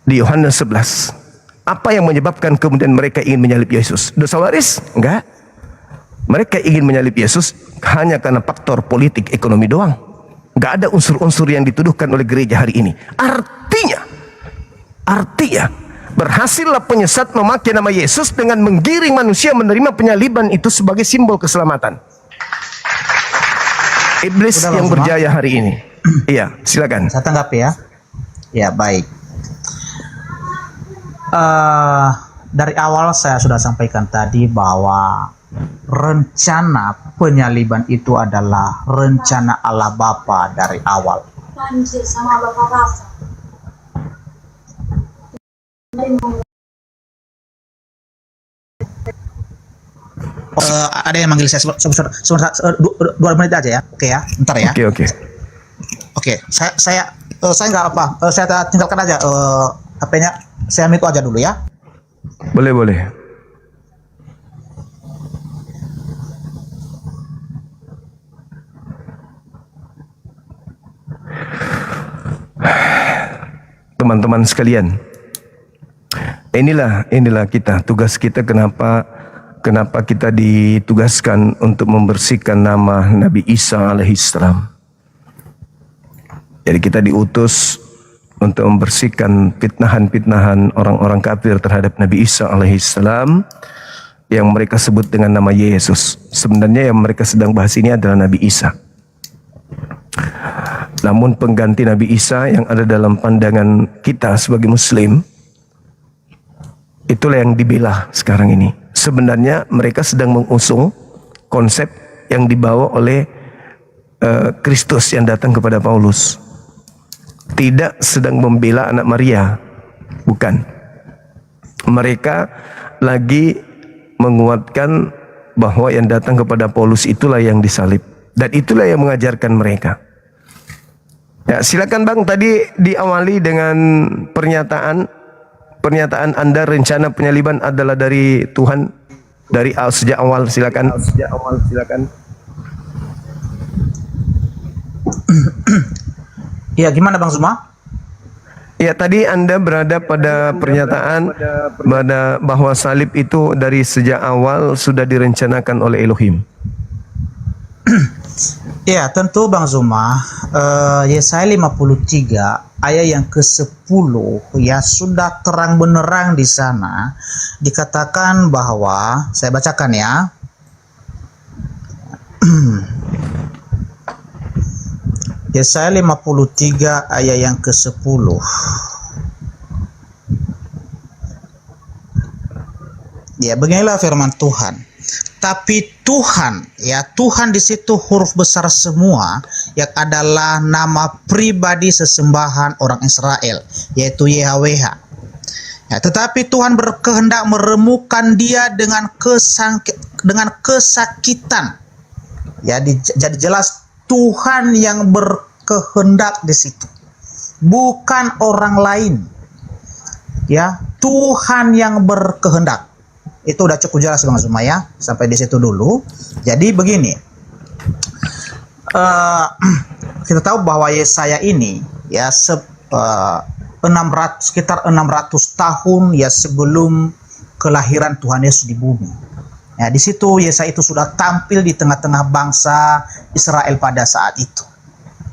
Di Yohanes 11. Apa yang menyebabkan kemudian mereka ingin menyalib Yesus? Dosa waris? Enggak. Mereka ingin menyalib Yesus hanya karena faktor politik ekonomi doang. Gak ada unsur-unsur yang dituduhkan oleh gereja hari ini. Artinya berhasillah penyesat memakai nama Yesus dengan menggiring manusia menerima penyaliban itu sebagai simbol keselamatan. Iblis Udah, yang Bang berjaya hari ini. Iya, silakan. Saya tanggapi ya. Ya, baik. Dari awal saya sudah sampaikan tadi bahwa rencana penyaliban itu adalah rencana Allah Bapa dari awal. Ada yang manggil saya sebentar, 2 menit aja ya. Oke ya, ntar ya. Oke. Saya nggak apa. Saya tinggalkan aja HP-nya. Saya mute aja dulu ya. Boleh. Teman-teman sekalian, inilah kita, tugas kita. Kenapa kita ditugaskan untuk membersihkan nama Nabi Isa alaihissalam. Jadi kita diutus untuk membersihkan fitnahan-fitnahan orang-orang kafir terhadap Nabi Isa alaihissalam yang mereka sebut dengan nama Yesus. Sebenarnya yang mereka sedang bahas ini adalah Nabi Isa. Namun pengganti Nabi Isa yang ada dalam pandangan kita sebagai Muslim, itulah yang dibela sekarang ini. Sebenarnya mereka sedang mengusung konsep yang dibawa oleh Kristus yang datang kepada Paulus. Tidak sedang membela anak Maria, bukan. Mereka lagi menguatkan bahwa yang datang kepada Paulus itulah yang disalib, dan itulah yang mengajarkan mereka. Ya, silakan Bang, tadi diawali dengan pernyataan Anda rencana penyaliban adalah dari Tuhan dari sejak awal. Silakan. Ya, gimana Bang Zuma? Ya, tadi Anda berada pada pernyataan bahwa salib itu dari sejak awal sudah direncanakan oleh Elohim. Ya, tentu Bang Zuma, Yesaya 53 ayat yang ke-10 ya sudah terang benerang di sana dikatakan bahwa, saya bacakan ya. Yesaya 53 ayat yang ke-10. Ya, beginilah firman Tuhan. Tapi Tuhan, ya Tuhan di situ huruf besar semua, yang adalah nama pribadi sesembahan orang Israel, yaitu YHWH. Ya, tetapi Tuhan berkehendak meremukkan dia dengan kesakitan. Ya, jadi jelas Tuhan yang berkehendak di situ, bukan orang lain. Ya, Tuhan yang berkehendak. Itu udah cukup jelas Bang Zuma ya, sampai di situ dulu. Jadi begini, kita tahu bahwa Yesaya ini ya sekitar 600 tahun ya sebelum kelahiran Tuhan Yesus di bumi. Ya, di situ Yesaya itu sudah tampil di tengah-tengah bangsa Israel pada saat itu.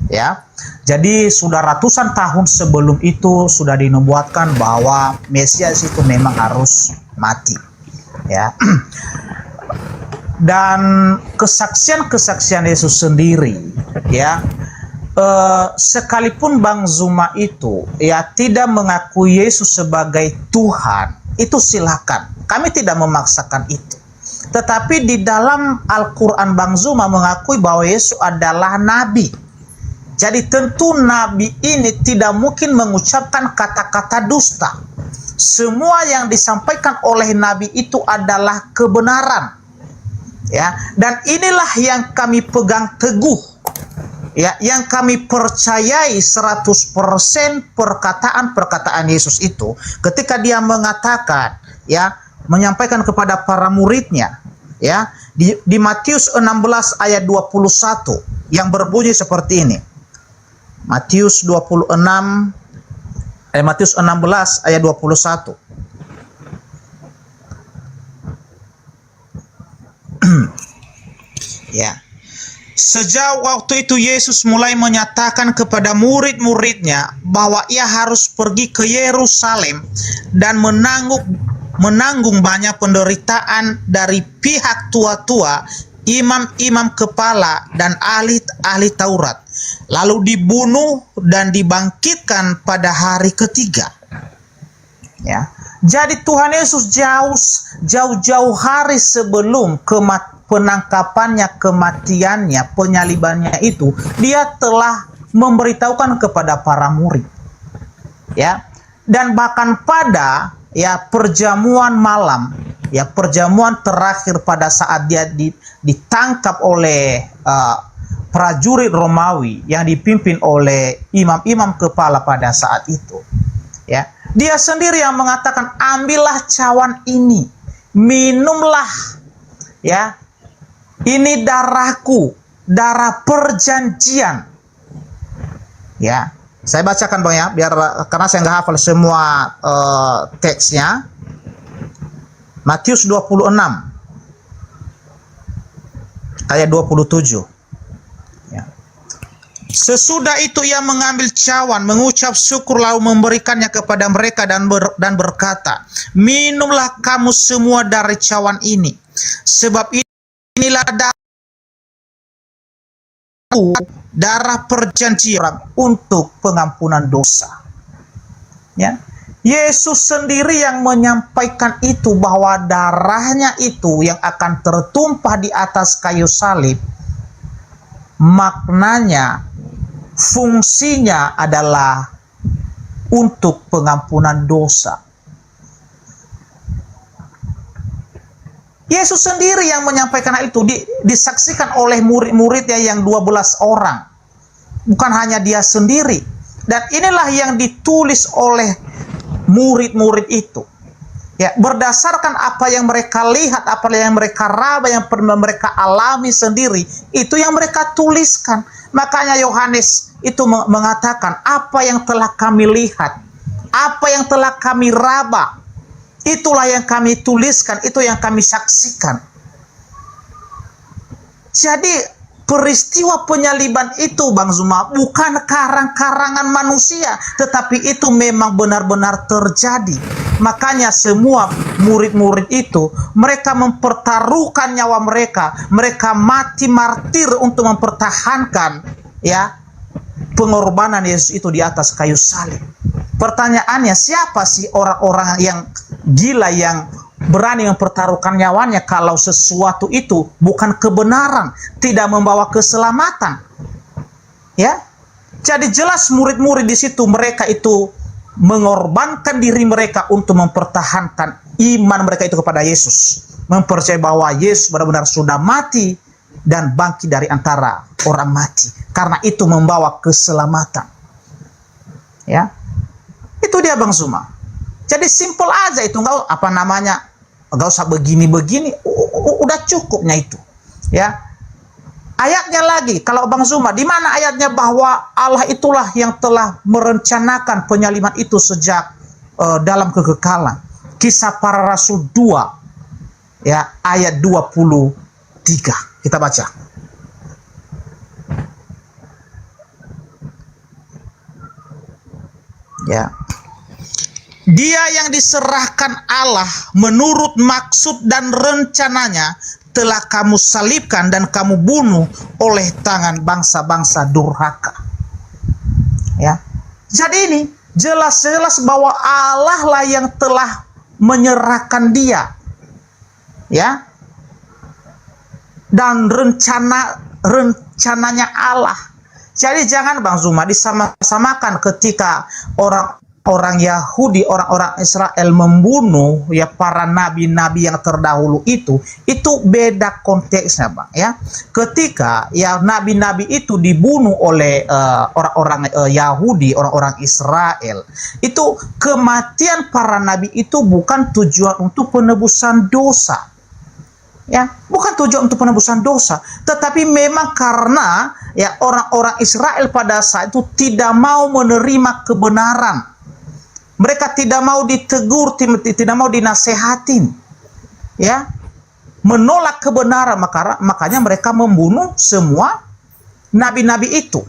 Ya, jadi sudah ratusan tahun sebelum itu sudah dinubuatkan bahwa Mesias itu memang harus mati. Ya, dan kesaksian Yesus sendiri ya sekalipun Bang Zuma itu ya tidak mengakui Yesus sebagai Tuhan, itu silakan. Kami tidak memaksakan itu. Tetapi di dalam Al-Quran Bang Zuma mengakui bahwa Yesus adalah Nabi. Jadi tentu Nabi ini tidak mungkin mengucapkan kata-kata dusta. Semua yang disampaikan oleh Nabi itu adalah kebenaran. Ya, dan inilah yang kami pegang teguh. Ya, yang kami percayai 100% perkataan-perkataan Yesus itu ketika dia mengatakan, ya, menyampaikan kepada para muridnya, ya, di Matius 16 ayat 21 yang berbunyi seperti ini. Matius 16 ayat 21. Ya. Sejak waktu itu Yesus mulai menyatakan kepada murid-muridnya bahwa ia harus pergi ke Yerusalem dan menanggung banyak penderitaan dari pihak tua-tua, imam-imam kepala, dan ahli-ahli Taurat, lalu dibunuh dan dibangkitkan pada hari ketiga. Ya. Jadi Tuhan Yesus jauh-jauh hari sebelum penangkapannya, kematiannya, penyalibannya itu, dia telah memberitahukan kepada para murid. Ya. Dan bahkan pada perjamuan malam, ya, perjamuan terakhir pada saat dia ditangkap oleh prajurit Romawi yang dipimpin oleh imam-imam kepala pada saat itu, ya, dia sendiri yang mengatakan, ambillah cawan ini, minumlah, ya, ini darahku, darah perjanjian. Ya, saya bacakan Bang ya, karena saya nggak hafal semua teksnya. Matius 26 ayat 27. Ya. Sesudah itu ia mengambil cawan, mengucap syukur, lalu memberikannya kepada mereka dan berkata, minumlah kamu semua dari cawan ini, sebab inilah darah perjanjian untuk pengampunan dosa. Ya. Yesus sendiri yang menyampaikan itu, bahwa darahnya itu yang akan tertumpah di atas kayu salib, maknanya, fungsinya adalah untuk pengampunan dosa. Yesus sendiri yang menyampaikan hal itu, disaksikan oleh murid-muridnya yang 12 orang. Bukan hanya dia sendiri. Dan inilah yang ditulis oleh murid-murid itu. Ya, berdasarkan apa yang mereka lihat, apa yang mereka raba, yang pernah mereka alami sendiri, itu yang mereka tuliskan. Makanya Yohanes itu mengatakan, apa yang telah kami lihat, apa yang telah kami raba, itulah yang kami tuliskan, itu yang kami saksikan. Jadi peristiwa penyaliban itu Bang Zuma bukan karang-karangan manusia, tetapi itu memang benar-benar terjadi. Makanya semua murid-murid itu, mereka mempertaruhkan nyawa mereka, mereka mati martir untuk mempertahankan, ya, pengorbanan Yesus itu di atas kayu salib. Pertanyaannya, siapa sih orang-orang yang gila yang berani mempertaruhkan nyawanya kalau sesuatu itu bukan kebenaran, tidak membawa keselamatan? Ya. Jadi jelas murid-murid di situ, mereka itu mengorbankan diri mereka untuk mempertahankan iman mereka itu kepada Yesus, mempercayai bahwa Yesus benar-benar sudah mati dan bangkit dari antara orang mati, karena itu membawa keselamatan. Ya. Itu dia Bang Zuma. Jadi simple aja itu, nggak usah begini-begini, udah cukupnya itu. Ya. Ayatnya lagi, kalau Bang Zuma, di mana ayatnya bahwa Allah itulah yang telah merencanakan penyaliban itu sejak dalam kekekalan? Kisah Para Rasul 2, ya, ayat 23. Kita baca. Ya. Dia yang diserahkan Allah menurut maksud dan rencananya telah kamu salibkan dan kamu bunuh oleh tangan bangsa-bangsa durhaka. Ya. Jadi ini jelas-jelas bahwa Allah lah yang telah menyerahkan dia. Ya. Dan rencananya Allah. Jadi jangan Bang Zuma disama-samakan ketika orang Yahudi, orang-orang Israel membunuh ya para nabi-nabi yang terdahulu itu beda konteksnya Bang ya. Ketika ya nabi-nabi itu dibunuh oleh orang-orang Yahudi, orang-orang Israel, itu kematian para nabi itu bukan tujuan untuk penebusan dosa. Ya, bukan tujuan untuk penebusan dosa, tetapi memang karena ya orang-orang Israel pada saat itu tidak mau menerima kebenaran. Mereka tidak mau ditegur, tidak mau dinasehatin. Ya. Menolak kebenaran, makanya mereka membunuh semua nabi-nabi itu.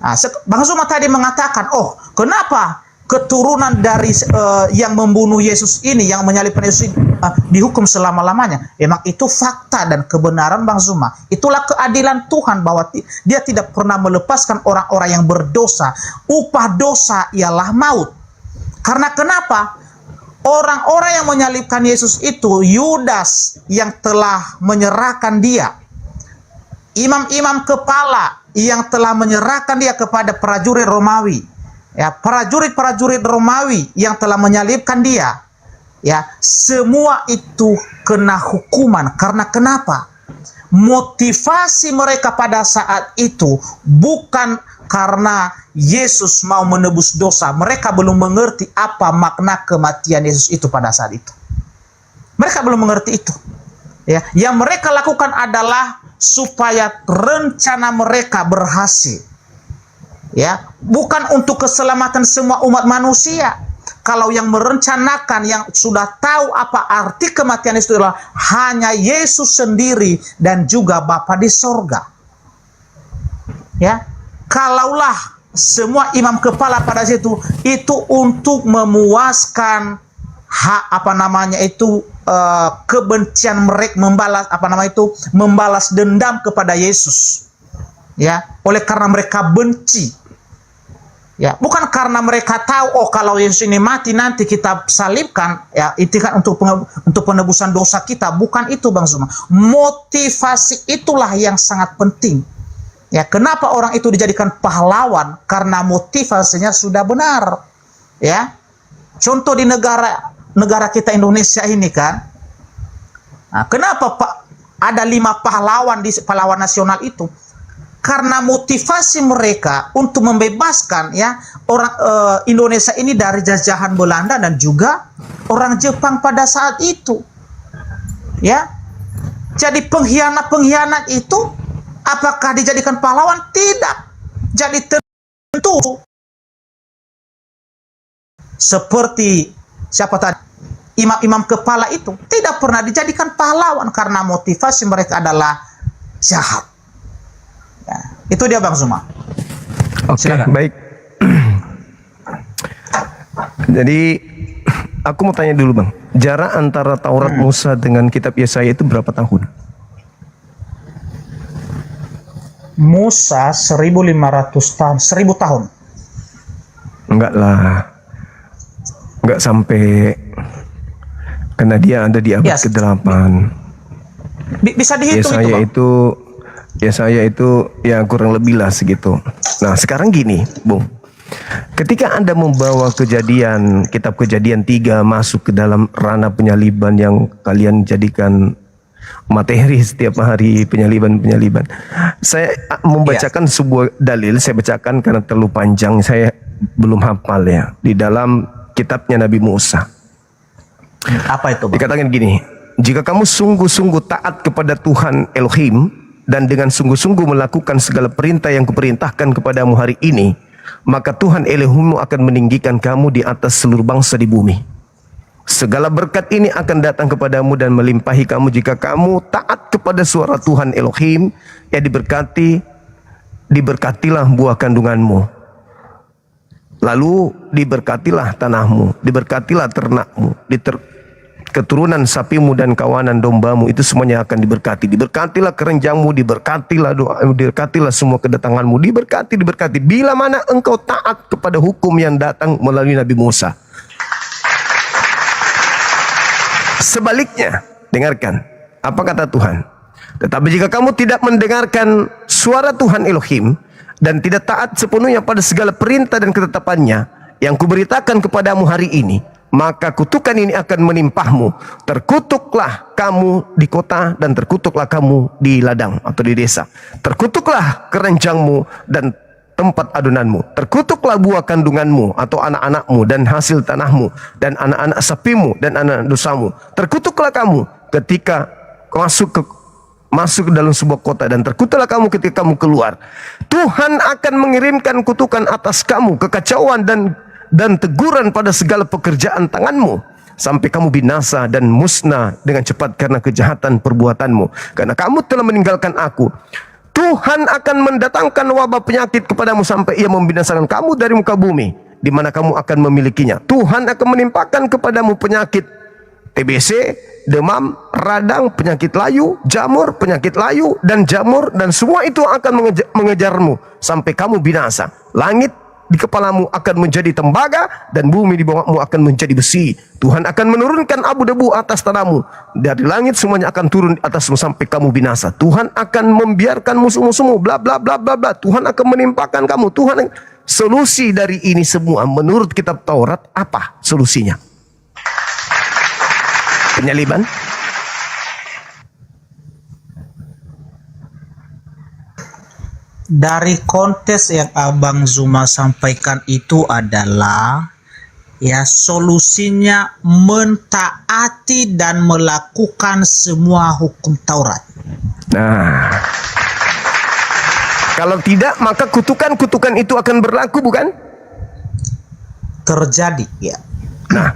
Nah, Bang Zuma tadi mengatakan, "Oh, kenapa keturunan dari yang membunuh Yesus ini, yang menyalibkan Yesus ini, dihukum selama-lamanya?" Memang itu fakta dan kebenaran Bang Zuma. Itulah keadilan Tuhan bahwa dia tidak pernah melepaskan orang-orang yang berdosa. Upah dosa ialah maut. Karena kenapa? Orang-orang yang menyalibkan Yesus itu Yudas yang telah menyerahkan dia. Imam-imam kepala yang telah menyerahkan dia kepada prajurit Romawi. Ya, prajurit-prajurit Romawi yang telah menyalibkan dia. Ya, semua itu kena hukuman. Karena kenapa? Motivasi mereka pada saat itu bukan karena Yesus mau menebus dosa. Mereka belum mengerti apa makna kematian Yesus itu pada saat itu. Mereka belum mengerti itu. Ya, yang mereka lakukan adalah supaya rencana mereka berhasil. Ya, bukan untuk keselamatan semua umat manusia. Kalau yang merencanakan, yang sudah tahu apa arti kematian itu adalah hanya Yesus sendiri dan juga Bapa di sorga. Ya, kalaulah semua imam kepala pada situ itu untuk memuaskan kebencian mereka, membalas dendam kepada Yesus. Ya, oleh karena mereka benci. Ya, bukan karena mereka tahu, oh kalau Yesus ini mati nanti kita salibkan, ya itu kan untuk penebusan dosa kita. Bukan itu Bang Zuma. Motivasi itulah yang sangat penting. Ya, kenapa orang itu dijadikan pahlawan? Karena motivasinya sudah benar. Ya, contoh di negara kita Indonesia ini kan, nah, kenapa Pak ada 5 pahlawan di pahlawan nasional itu? Karena motivasi mereka untuk membebaskan ya orang Indonesia ini dari jajahan Belanda dan juga orang Jepang pada saat itu. Ya. Jadi pengkhianat itu apakah dijadikan pahlawan? Tidak. Jadi tentu seperti siapa tadi? Imam-imam kepala itu tidak pernah dijadikan pahlawan karena motivasi mereka adalah jahat. Ya, itu dia Bang Zuma. Oke, baik. Jadi aku mau tanya dulu Bang, jarak antara Taurat Musa dengan kitab Yesaya itu berapa tahun? Musa 1500 tahun, 1000 tahun. Enggak lah. Enggak sampai, karena dia ada di abad ke-8. Bisa dihitung Yesaya itu ya kurang lebih lah segitu. Nah sekarang gini Bung, ketika Anda membawa kitab Kejadian 3 masuk ke dalam ranah penyaliban yang kalian jadikan materi setiap hari, penyaliban, saya membacakan sebuah dalil. Saya bacakan karena terlalu panjang, saya belum hafal ya, di dalam kitabnya Nabi Musa. Apa itu Bang? Dikatakan gini, jika kamu sungguh-sungguh taat kepada Tuhan Elohim dan dengan sungguh-sungguh melakukan segala perintah yang kuperintahkan kepadamu hari ini, maka Tuhan Elohimmu akan meninggikan kamu di atas seluruh bangsa di bumi. Segala berkat ini akan datang kepadamu dan melimpahi kamu jika kamu taat kepada suara Tuhan Elohim. Ya, diberkatilah buah kandunganmu, lalu diberkatilah tanahmu, diberkatilah ternakmu, keturunan sapimu dan kawanan dombamu itu semuanya akan diberkati. Diberkatilah kerenjangmu, diberkatilah semua kedatanganmu, diberkati. Bila mana engkau taat kepada hukum yang datang melalui Nabi Musa. Sebaliknya, dengarkan apa kata Tuhan. Tetapi jika kamu tidak mendengarkan suara Tuhan Elohim dan tidak taat sepenuhnya pada segala perintah dan ketetapannya yang kuberitakan kepadamu hari ini, maka kutukan ini akan menimpahmu. Terkutuklah kamu di kota dan terkutuklah kamu di ladang atau di desa. Terkutuklah keranjangmu dan tempat adonanmu. Terkutuklah buah kandunganmu atau anak-anakmu dan hasil tanahmu dan anak-anak sapimu dan anak dosamu. Terkutuklah kamu ketika masuk ke dalam sebuah kota dan terkutuklah kamu ketika kamu keluar. Tuhan akan mengirimkan kutukan atas kamu, kekacauan dan teguran pada segala pekerjaan tanganmu, sampai kamu binasa dan musnah dengan cepat karena kejahatan perbuatanmu. Karena kamu telah meninggalkan aku, Tuhan akan mendatangkan wabah penyakit kepadamu sampai ia membinasakan kamu dari muka bumi, di mana kamu akan memilikinya. Tuhan akan menimpakan kepadamu penyakit TBC, demam, radang, penyakit layu, jamur, penyakit layu dan jamur, dan semua itu akan mengejarmu sampai kamu binasa. Langit di kepalamu akan menjadi tembaga dan bumi di bawahmu akan menjadi besi. Tuhan akan menurunkan abu debu atas tanahmu, dari langit semuanya akan turun di atasmu sampai kamu binasa. Tuhan akan membiarkan musuh-musuhmu, bla bla bla bla bla. Tuhan akan menimpakan kamu. Tuhan, solusi dari ini semua menurut kitab Taurat apa solusinya? Penyaliban. Dari konteks yang Abang Zuma sampaikan itu adalah ya solusinya mentaati dan melakukan semua hukum Taurat. Nah, kalau tidak maka kutukan-kutukan itu akan berlaku, bukan? Terjadi, ya. Nah,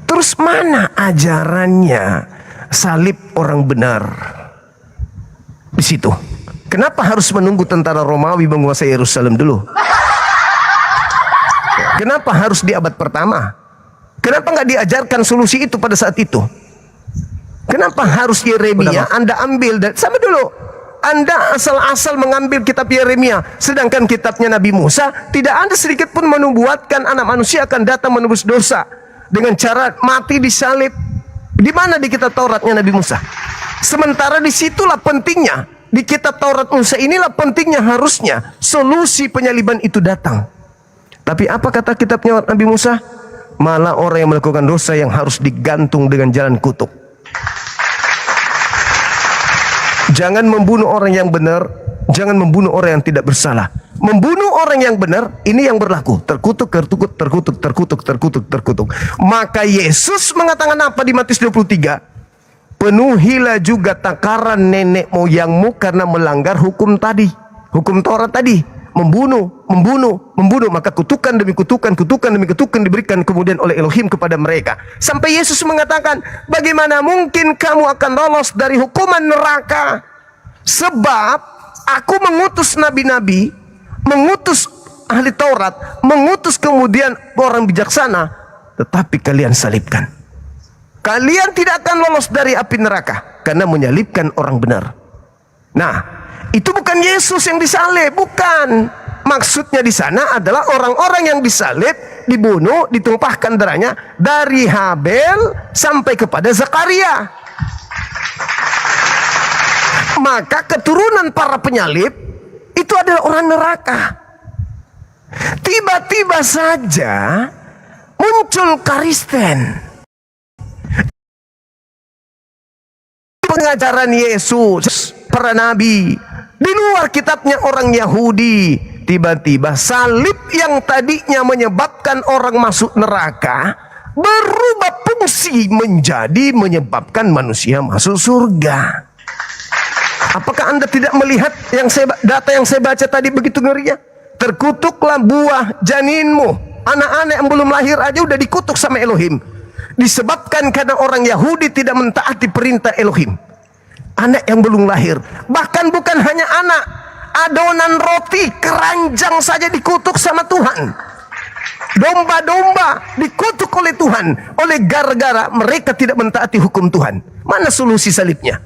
terus mana ajarannya salib orang benar di situ? Kenapa harus menunggu tentara Romawi menguasai Yerusalem dulu? Kenapa harus di abad pertama? Kenapa nggak diajarkan solusi itu pada saat itu? Kenapa harus Yeremia Anda ambil dan sama dulu? Anda asal-asal mengambil kitab Yeremia, sedangkan kitabnya Nabi Musa tidak ada sedikit pun menubuatkan anak manusia akan datang menebus dosa dengan cara mati disalib. Di mana di kitab Tauratnya Nabi Musa? Sementara disitulah pentingnya. Di kitab Taurat Musa inilah pentingnya harusnya solusi penyaliban itu datang. Tapi apa kata kitabnya Nabi Musa? Malah orang yang melakukan dosa yang harus digantung dengan jalan kutuk. Jangan membunuh orang yang benar, jangan membunuh orang yang tidak bersalah. Membunuh orang yang benar, ini yang berlaku. Terkutuk. Maka Yesus mengatakan apa di Matius 23? Penuhilah juga takaran nenek moyangmu karena melanggar hukum tadi, hukum Taurat tadi, membunuh. Maka kutukan demi kutukan diberikan kemudian oleh Elohim kepada mereka. Sampai Yesus mengatakan, bagaimana mungkin kamu akan lolos dari hukuman neraka? Sebab aku mengutus nabi-nabi, mengutus ahli Taurat, mengutus kemudian orang bijaksana, tetapi kalian salibkan. Kalian tidak akan lolos dari api neraka karena menyalibkan orang benar. Nah, itu bukan Yesus yang disalib, bukan. Maksudnya di sana adalah orang-orang yang disalib, dibunuh, ditumpahkan darahnya dari Habel sampai kepada Zakaria. Maka keturunan para penyalib itu adalah orang neraka. Tiba-tiba saja muncul Kristen. Pengajaran Yesus, para nabi, di luar kitabnya orang Yahudi, tiba-tiba salib yang tadinya menyebabkan orang masuk neraka berubah fungsi menjadi menyebabkan manusia masuk surga. Apakah Anda tidak melihat data yang saya baca tadi begitu ngerinya? Terkutuklah buah janinmu. Anak-anak yang belum lahir aja udah dikutuk sama Elohim. Disebabkan karena orang Yahudi tidak mentaati perintah Elohim. Anak yang belum lahir, bahkan bukan hanya anak, adonan roti, keranjang saja dikutuk sama Tuhan. Domba-domba dikutuk oleh Tuhan oleh gara-gara mereka tidak mentaati hukum Tuhan. Mana solusi salibnya?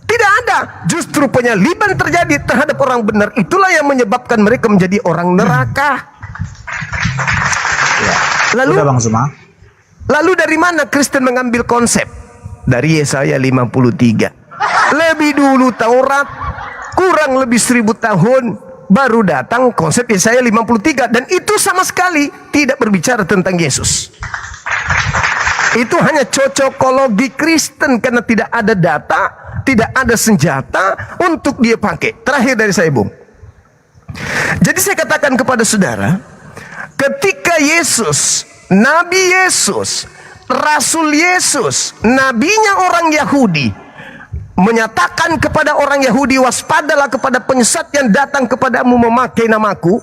Tidak ada. Justru penyaliban terjadi terhadap orang benar. Itulah yang menyebabkan mereka menjadi orang neraka. Lalu, Udah Bang Zuma. Lalu dari mana Kristen mengambil konsep? Dari Yesaya 53. Lebih dulu Taurat, kurang lebih 1000 tahun, baru datang konsep Yesaya 53. Dan itu sama sekali tidak berbicara tentang Yesus. Itu hanya cocokologi Kristen karena tidak ada data, tidak ada senjata untuk dia pakai. Terakhir dari saya, Bung. Jadi saya katakan kepada saudara, ketika Yesus, Nabi Yesus, Rasul Yesus, nabinya orang Yahudi, menyatakan kepada orang Yahudi, waspadalah kepada penyesat yang datang kepadamu memakai namaku.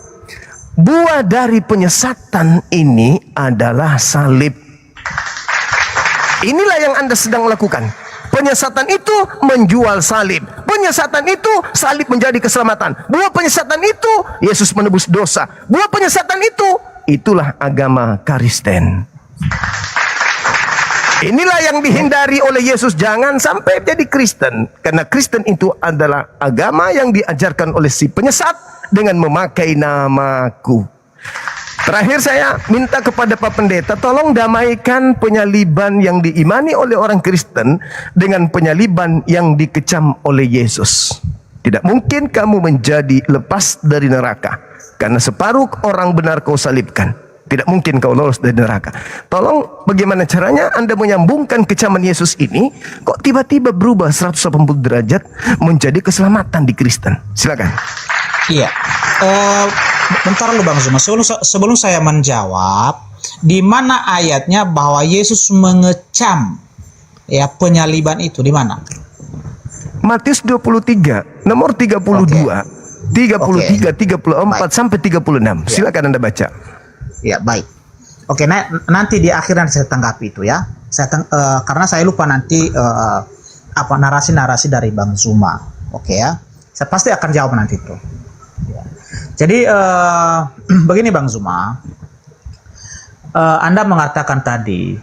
Buah dari penyesatan ini adalah salib. Inilah yang Anda sedang lakukan. Penyesatan itu menjual salib. Penyesatan itu salib menjadi keselamatan. Buah penyesatan itu Yesus menebus dosa. Buah penyesatan itu itulah agama Kristen. Inilah yang dihindari oleh Yesus, jangan sampai jadi Kristen. Karena Kristen itu adalah agama yang diajarkan oleh si penyesat dengan memakai namaku. Terakhir saya minta kepada Pak Pendeta, tolong damaikan penyaliban yang diimani oleh orang Kristen dengan penyaliban yang dikecam oleh Yesus. Tidak mungkin kamu menjadi lepas dari neraka, karena separuh orang benar kau salibkan. Tidak mungkin kau lolos dari neraka. Tolong bagaimana caranya Anda menyambungkan kecaman Yesus ini, kok tiba-tiba berubah 180 derajat menjadi keselamatan di Kristen. Silakan. Iya. Bentar lu Bang Zuma, sebelum saya menjawab, di mana ayatnya bahwa Yesus mengecam ya penyaliban itu, di mana? Matius 23, nomor 32, 33, 34 sampai 36. Silakan Anda baca. Ya, baik. Oke, nanti di akhir nanti saya tanggapi itu ya. Karena saya lupa nanti apa narasi-narasi dari Bang Zuma. Oke ya. Saya pasti akan jawab nanti itu. Ya. Jadi begini Bang Zuma, Anda mengatakan tadi,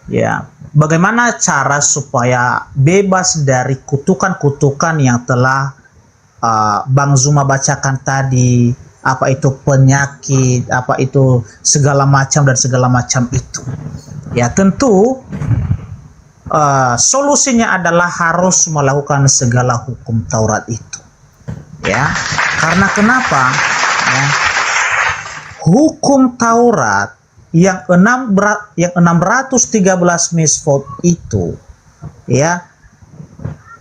ya, bagaimana cara supaya bebas dari kutukan-kutukan yang telah Bang Zuma bacakan tadi, apa itu penyakit, apa itu segala macam dan segala macam itu. Ya tentu solusinya adalah harus melakukan segala hukum Taurat itu. Ya, karena kenapa? Ya, hukum Taurat yang 613 misfot itu, ya,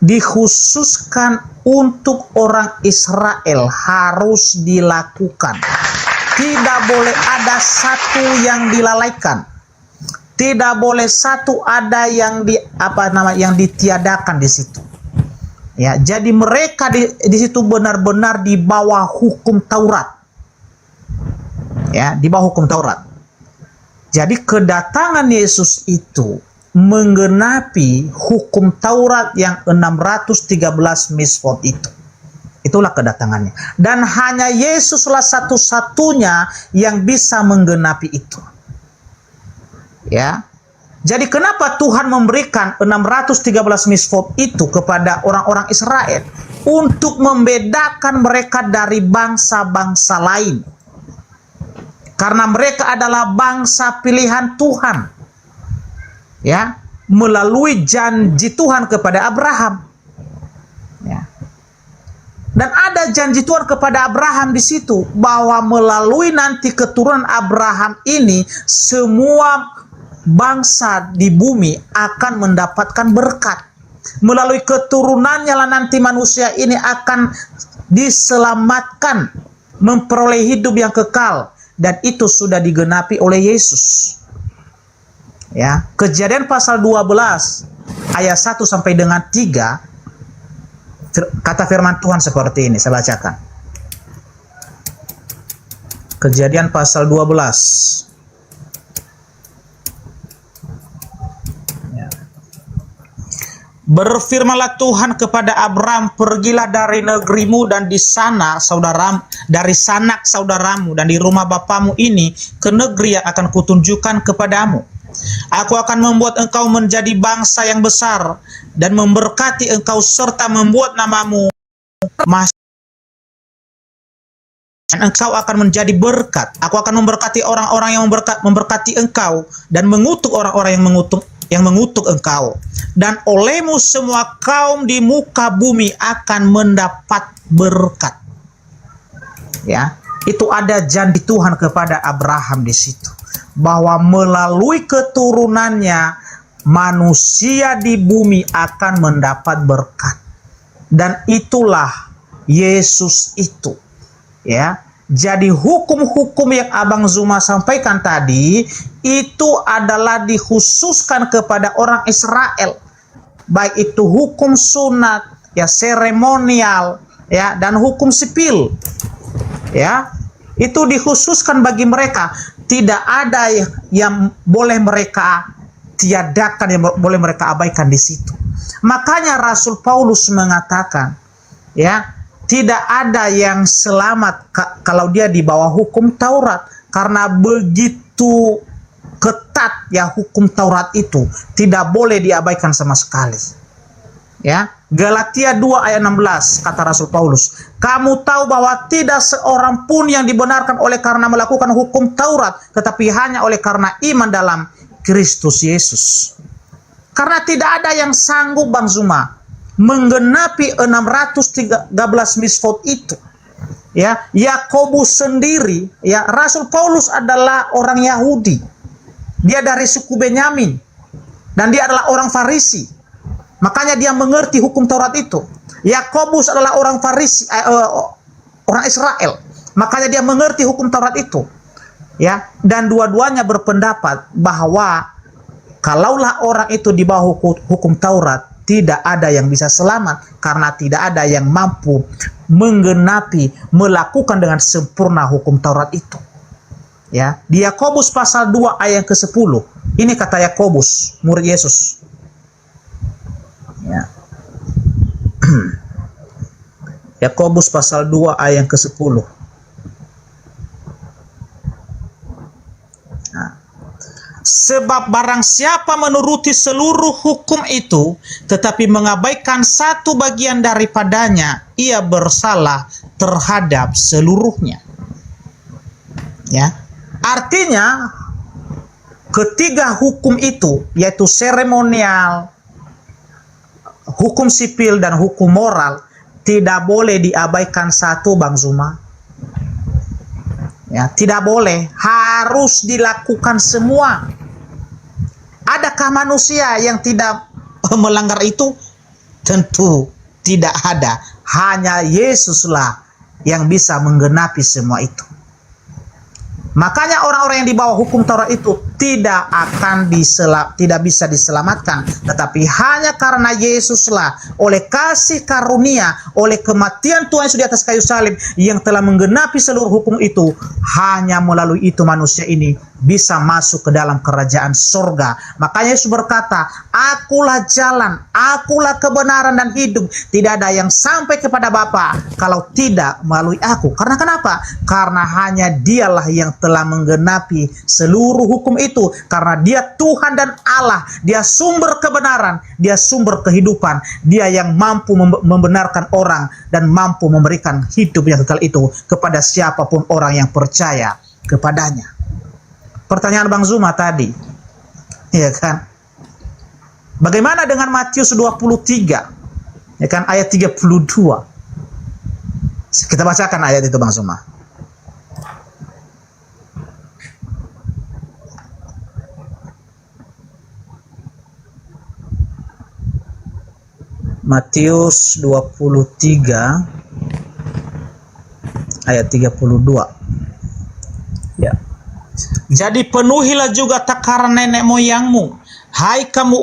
dikhususkan untuk orang Israel, harus dilakukan. Tidak boleh ada satu yang dilalaikan. Tidak boleh satu ada yang yang ditiadakan di situ. Ya, jadi mereka di situ benar-benar di bawah hukum Taurat. Ya, di bawah hukum Taurat. Jadi kedatangan Yesus itu menggenapi hukum Taurat yang 613 misfot itu. Itulah kedatangannya. Dan hanya Yesuslah satu-satunya yang bisa menggenapi itu. Ya. Jadi kenapa Tuhan memberikan 613 misfot itu kepada orang-orang Israel? Untuk membedakan mereka dari bangsa-bangsa lain. Karena mereka adalah bangsa pilihan Tuhan. Ya, melalui janji Tuhan kepada Abraham. Ya. Dan ada janji Tuhan kepada Abraham di situ bahwa melalui nanti keturunan Abraham ini semua bangsa di bumi akan mendapatkan berkat. Melalui keturunannya lah nanti manusia ini akan diselamatkan, memperoleh hidup yang kekal, dan itu sudah digenapi oleh Yesus. Ya, Kejadian pasal 12 ayat 1 sampai dengan 3, kata firman Tuhan seperti ini, saya bacakan. Kejadian pasal 12. Berfirmanlah Tuhan kepada Abraham, pergilah dari negerimu dan di sana saudaramu, dari sanak saudaramu dan di rumah bapamu ini ke negeri yang akan kutunjukkan kepadamu. Aku akan membuat engkau menjadi bangsa yang besar dan memberkati engkau serta membuat namamu dan engkau akan menjadi berkat. Aku akan memberkati orang-orang yang memberkati engkau dan mengutuk orang-orang yang mengutuk engkau. Dan olehmu semua kaum di muka bumi akan mendapat berkat. Ya, itu ada janji Tuhan kepada Abraham di situ, bahwa melalui keturunannya manusia di bumi akan mendapat berkat. Dan itulah Yesus itu. Ya, jadi hukum-hukum yang Abang Zuma sampaikan tadi itu adalah dikhususkan kepada orang Israel, baik itu hukum sunat, ya seremonial, ya dan hukum sipil, ya itu dikhususkan bagi mereka. Tidak ada yang boleh mereka tiadakan, yang boleh mereka abaikan di situ. Makanya Rasul Paulus mengatakan, ya, tidak ada yang selamat kalau dia di bawah hukum Taurat, karena begitu ketat ya hukum Taurat itu, tidak boleh diabaikan sama sekali. Ya, Galatia 2 ayat 16 kata Rasul Paulus, kamu tahu bahwa tidak seorang pun yang dibenarkan oleh karena melakukan hukum Taurat, tetapi hanya oleh karena iman dalam Kristus Yesus. Karena tidak ada yang sanggup, Bang Zuma, menggenapi 613 misfot itu. Ya, Yakobus sendiri, ya Rasul Paulus adalah orang Yahudi. Dia dari suku Benyamin dan dia adalah orang Farisi. Makanya dia mengerti hukum Taurat itu. Yakobus adalah orang Farisi, orang Israel. Makanya dia mengerti hukum Taurat itu. Ya, dan dua-duanya berpendapat bahwa kalaulah orang itu di bawah hukum Taurat, tidak ada yang bisa selamat karena tidak ada yang mampu menggenapi, melakukan dengan sempurna hukum Taurat itu. Ya, di Yakobus pasal 2 ayat ke-10. Ini kata Yakobus, murid Yesus. Ya. Yakobus pasal 2 ayat ke-10. Nah. Sebab barang siapa menuruti seluruh hukum itu, tetapi mengabaikan satu bagian daripadanya, ia bersalah terhadap seluruhnya. Ya. Artinya, ketiga hukum itu, yaitu seremonial, hukum sipil, dan hukum moral, tidak boleh diabaikan satu, Bang Zuma. Ya, tidak boleh, harus dilakukan semua. Adakah manusia yang tidak melanggar itu? Tentu tidak ada. Hanya Yesuslah yang bisa menggenapi semua itu. Makanya orang-orang yang di bawah hukum Taurat itu tidak bisa diselamatkan, tetapi hanya karena Yesuslah, oleh kasih karunia, oleh kematian Tuhan Yesus di atas kayu salib yang telah menggenapi seluruh hukum itu, hanya melalui itu manusia ini bisa masuk ke dalam kerajaan surga. Makanya Yesus berkata, akulah jalan, akulah kebenaran dan hidup. Tidak ada yang sampai kepada Bapa kalau tidak melalui aku. Karena kenapa? Karena hanya Dialah yang telah menggenapi seluruh hukum itu. Karena Dia Tuhan dan Allah, Dia sumber kebenaran, Dia sumber kehidupan, Dia yang mampu membenarkan orang dan mampu memberikan hidup yang kekal itu kepada siapapun orang yang percaya kepadanya. Pertanyaan Bang Zuma tadi, ya kan? Bagaimana dengan Matius 23, ya kan, ayat 32? Kita bacakan ayat itu, Bang Zuma. Matius 23 ayat 32. Ya. Jadi penuhilah juga takaran nenek moyangmu, hai kamu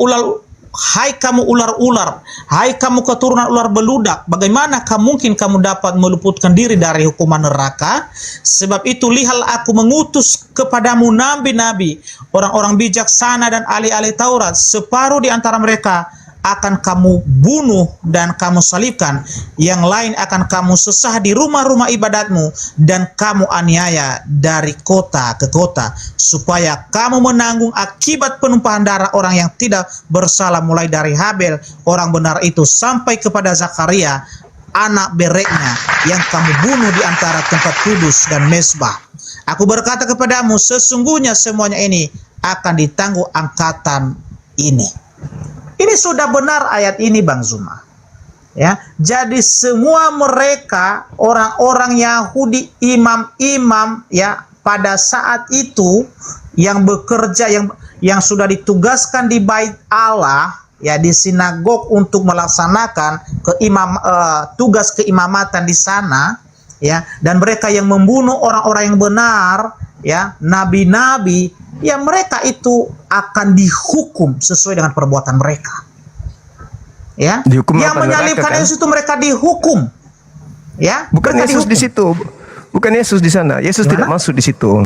ular-ular, hai kamu keturunan ular beludak. Bagaimanakah mungkin kamu dapat meluputkan diri dari hukuman neraka? Sebab itu lihatlah aku mengutus kepadamu nabi-nabi, orang-orang bijaksana dan ahli-ahli Taurat. Separuh di antara mereka akan kamu bunuh dan kamu salibkan, yang lain akan kamu sesah di rumah-rumah ibadatmu, dan kamu aniaya dari kota ke kota, supaya kamu menanggung akibat penumpahan darah orang yang tidak bersalah, mulai dari Habel orang benar itu sampai kepada Zakaria anak bereknya yang kamu bunuh di antara tempat kudus dan mezbah. Aku berkata kepadamu, sesungguhnya semuanya ini akan ditangguh angkatan ini. Ini sudah benar ayat ini, Bang Zuma. Ya, jadi semua mereka orang-orang Yahudi, imam-imam ya pada saat itu yang bekerja, yang sudah ditugaskan di Bait Allah ya, di sinagog untuk melaksanakan tugas keimamatan di sana ya, dan mereka yang membunuh orang-orang yang benar ya, nabi-nabi ya, mereka itu akan dihukum sesuai dengan perbuatan mereka. Ya, dihukum yang menyalibkan Yesus itu mereka dihukum. Ya, bukan Yesus di situ. Bukan Yesus di sana. Yesus tidak masuk di situ.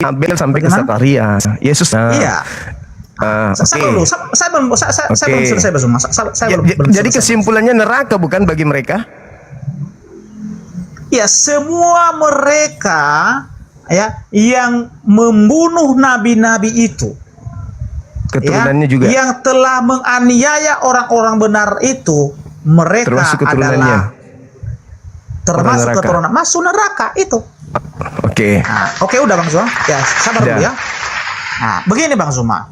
Abel sampai ke Zakaria. Yesus. Iya. Saya belum selesai. Jadi kesimpulannya neraka bukan bagi mereka? Ya, semua mereka ya yang membunuh nabi-nabi itu, keturunannya ya, juga, yang telah menganiaya orang-orang benar itu, mereka adalah termasuk keturunan masuk neraka itu. Oke. Oke, udah Bang Zuma. Ya, sabar dulu ya. Nah, begini Bang Zuma.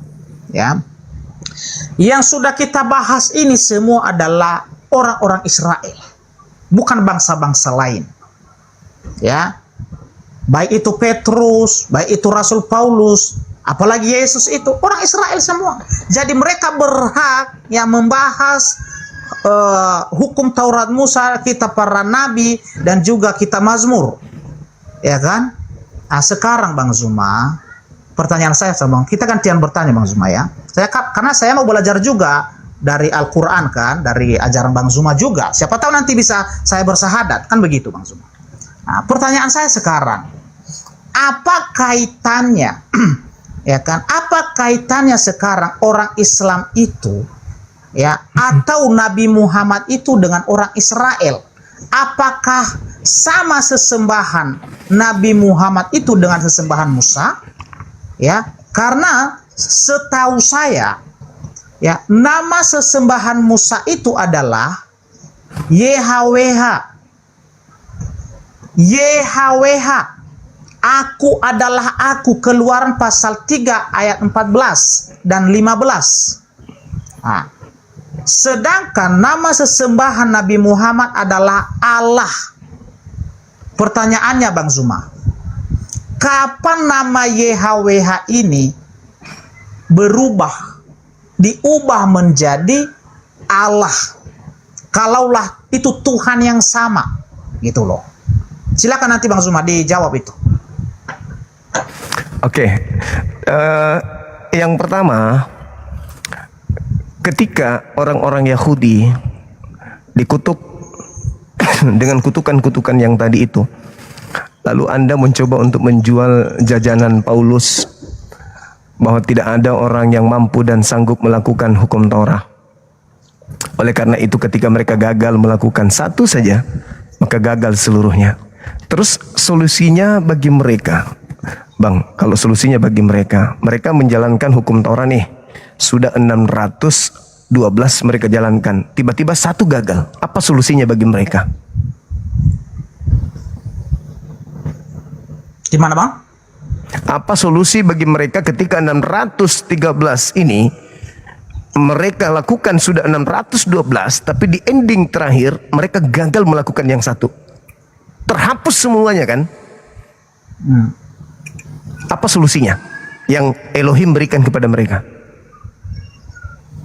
Ya. Yang sudah kita bahas ini semua adalah orang-orang Israel, bukan bangsa-bangsa lain. Ya, baik itu Petrus, baik itu Rasul Paulus, apalagi Yesus, itu orang Israel semua. Jadi mereka berhak yang membahas hukum Taurat Musa, kitab para nabi, dan juga kitab Mazmur, ya kan? Nah, sekarang Bang Zuma, pertanyaan saya sama Bang, kita gantian bertanya Bang Zuma ya. Karena saya mau belajar juga dari Al-Quran kan, dari ajaran Bang Zuma juga. Siapa tahu nanti bisa saya bersahadat, kan begitu Bang Zuma. Nah, pertanyaan saya sekarang, apa kaitannya ya kan, apa kaitannya sekarang orang Islam itu ya, atau Nabi Muhammad itu dengan orang Israel? Apakah sama sesembahan Nabi Muhammad itu dengan sesembahan Musa? Ya, karena setahu saya ya, nama sesembahan Musa itu adalah YHWH. YHWH, aku adalah aku, Keluaran pasal 3 ayat 14 dan 15. Nah, sedangkan nama sesembahan Nabi Muhammad adalah Allah. Pertanyaannya Bang Zuma, kapan nama YHWH ini berubah, diubah menjadi Allah, kalaulah itu Tuhan yang sama, gitu loh. Silakan nanti Bang Zuma dijawab itu. Oke. Yang pertama, ketika orang-orang Yahudi dikutuk dengan kutukan-kutukan yang tadi itu, lalu Anda mencoba untuk menjual jajanan Paulus bahwa tidak ada orang yang mampu dan sanggup melakukan hukum Taurat. Oleh karena itu, ketika mereka gagal melakukan satu saja, maka gagal seluruhnya. Terus solusinya bagi mereka, Bang, kalau solusinya bagi mereka, mereka menjalankan hukum Taurat nih, sudah 612 mereka jalankan, tiba-tiba satu gagal. Apa solusinya bagi mereka? Gimana Bang? Apa solusi bagi mereka ketika 613 ini mereka lakukan sudah 612, tapi di ending terakhir mereka gagal melakukan yang satu, terhapus semuanya kan? Apa solusinya yang Elohim berikan kepada mereka?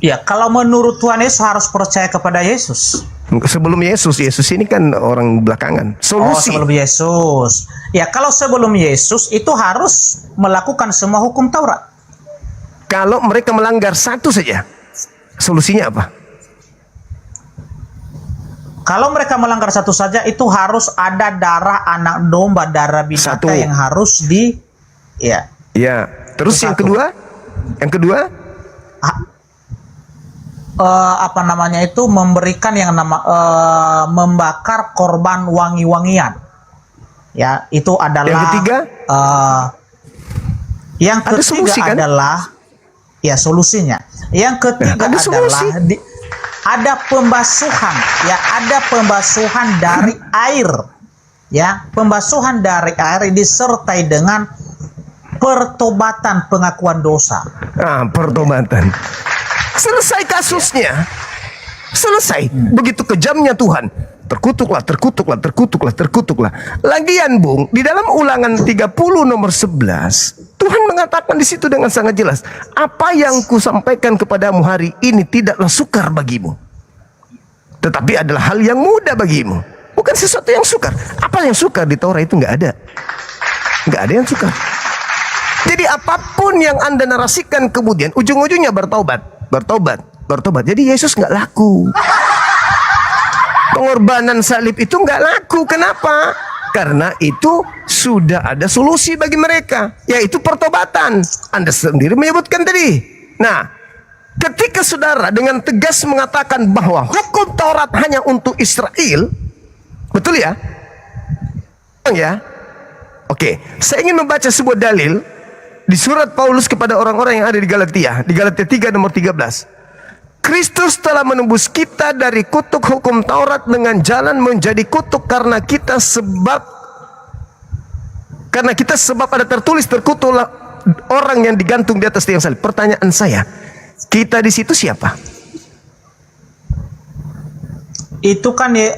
Ya, kalau menurut Tuhan Yesus harus percaya kepada Yesus. Sebelum Yesus, Yesus ini kan orang belakangan. Solusi. Oh, sebelum Yesus. Ya, kalau sebelum Yesus itu harus melakukan semua hukum Taurat. Kalau mereka melanggar satu saja, solusinya apa? Kalau mereka melanggar satu saja, itu harus ada darah anak domba, darah binatang yang harus di, ya. Ya. Terus yang kedua, apa namanya itu memberikan yang membakar korban wangi-wangian. Ya, itu adalah yang ketiga. Yang Ada ketiga solusi, kan? adalah ya solusinya. Yang ketiga ada solusi. adalah ada pembasuhan, ya ada pembasuhan dari air, ya pembasuhan dari air disertai dengan pertobatan pengakuan dosa. Pertobatan. Selesai kasusnya. Selesai. Begitu kejamnya Tuhan. Terkutuklah. Lagian Bung, di dalam Ulangan 30 nomor 11, Tuhan mengatakan di situ dengan sangat jelas, apa yang kusampaikan kepadamu hari ini tidaklah sukar bagimu, tetapi adalah hal yang mudah bagimu. Bukan sesuatu yang sukar. Apa yang sukar di Taurat itu nggak ada. Nggak ada yang sukar. Jadi apapun yang Anda narasikan kemudian ujung-ujungnya bertobat. Jadi Yesus nggak laku. Pengorbanan salib itu nggak laku. Kenapa? Karena itu sudah ada solusi bagi mereka, yaitu pertobatan. Anda sendiri menyebutkan tadi. Nah, ketika saudara dengan tegas mengatakan bahwa hukum Taurat hanya untuk Israel, betul ya? Ya. Oke, saya ingin membaca sebuah dalil di surat Paulus kepada orang-orang yang ada di Galatia 3 nomor 13. Kristus telah menembus kita dari kutuk hukum Taurat dengan jalan menjadi kutuk karena kita sebab ada tertulis terkutuklah orang yang digantung di atas tiang salib. Pertanyaan saya, kita di situ siapa? Itu kan ya,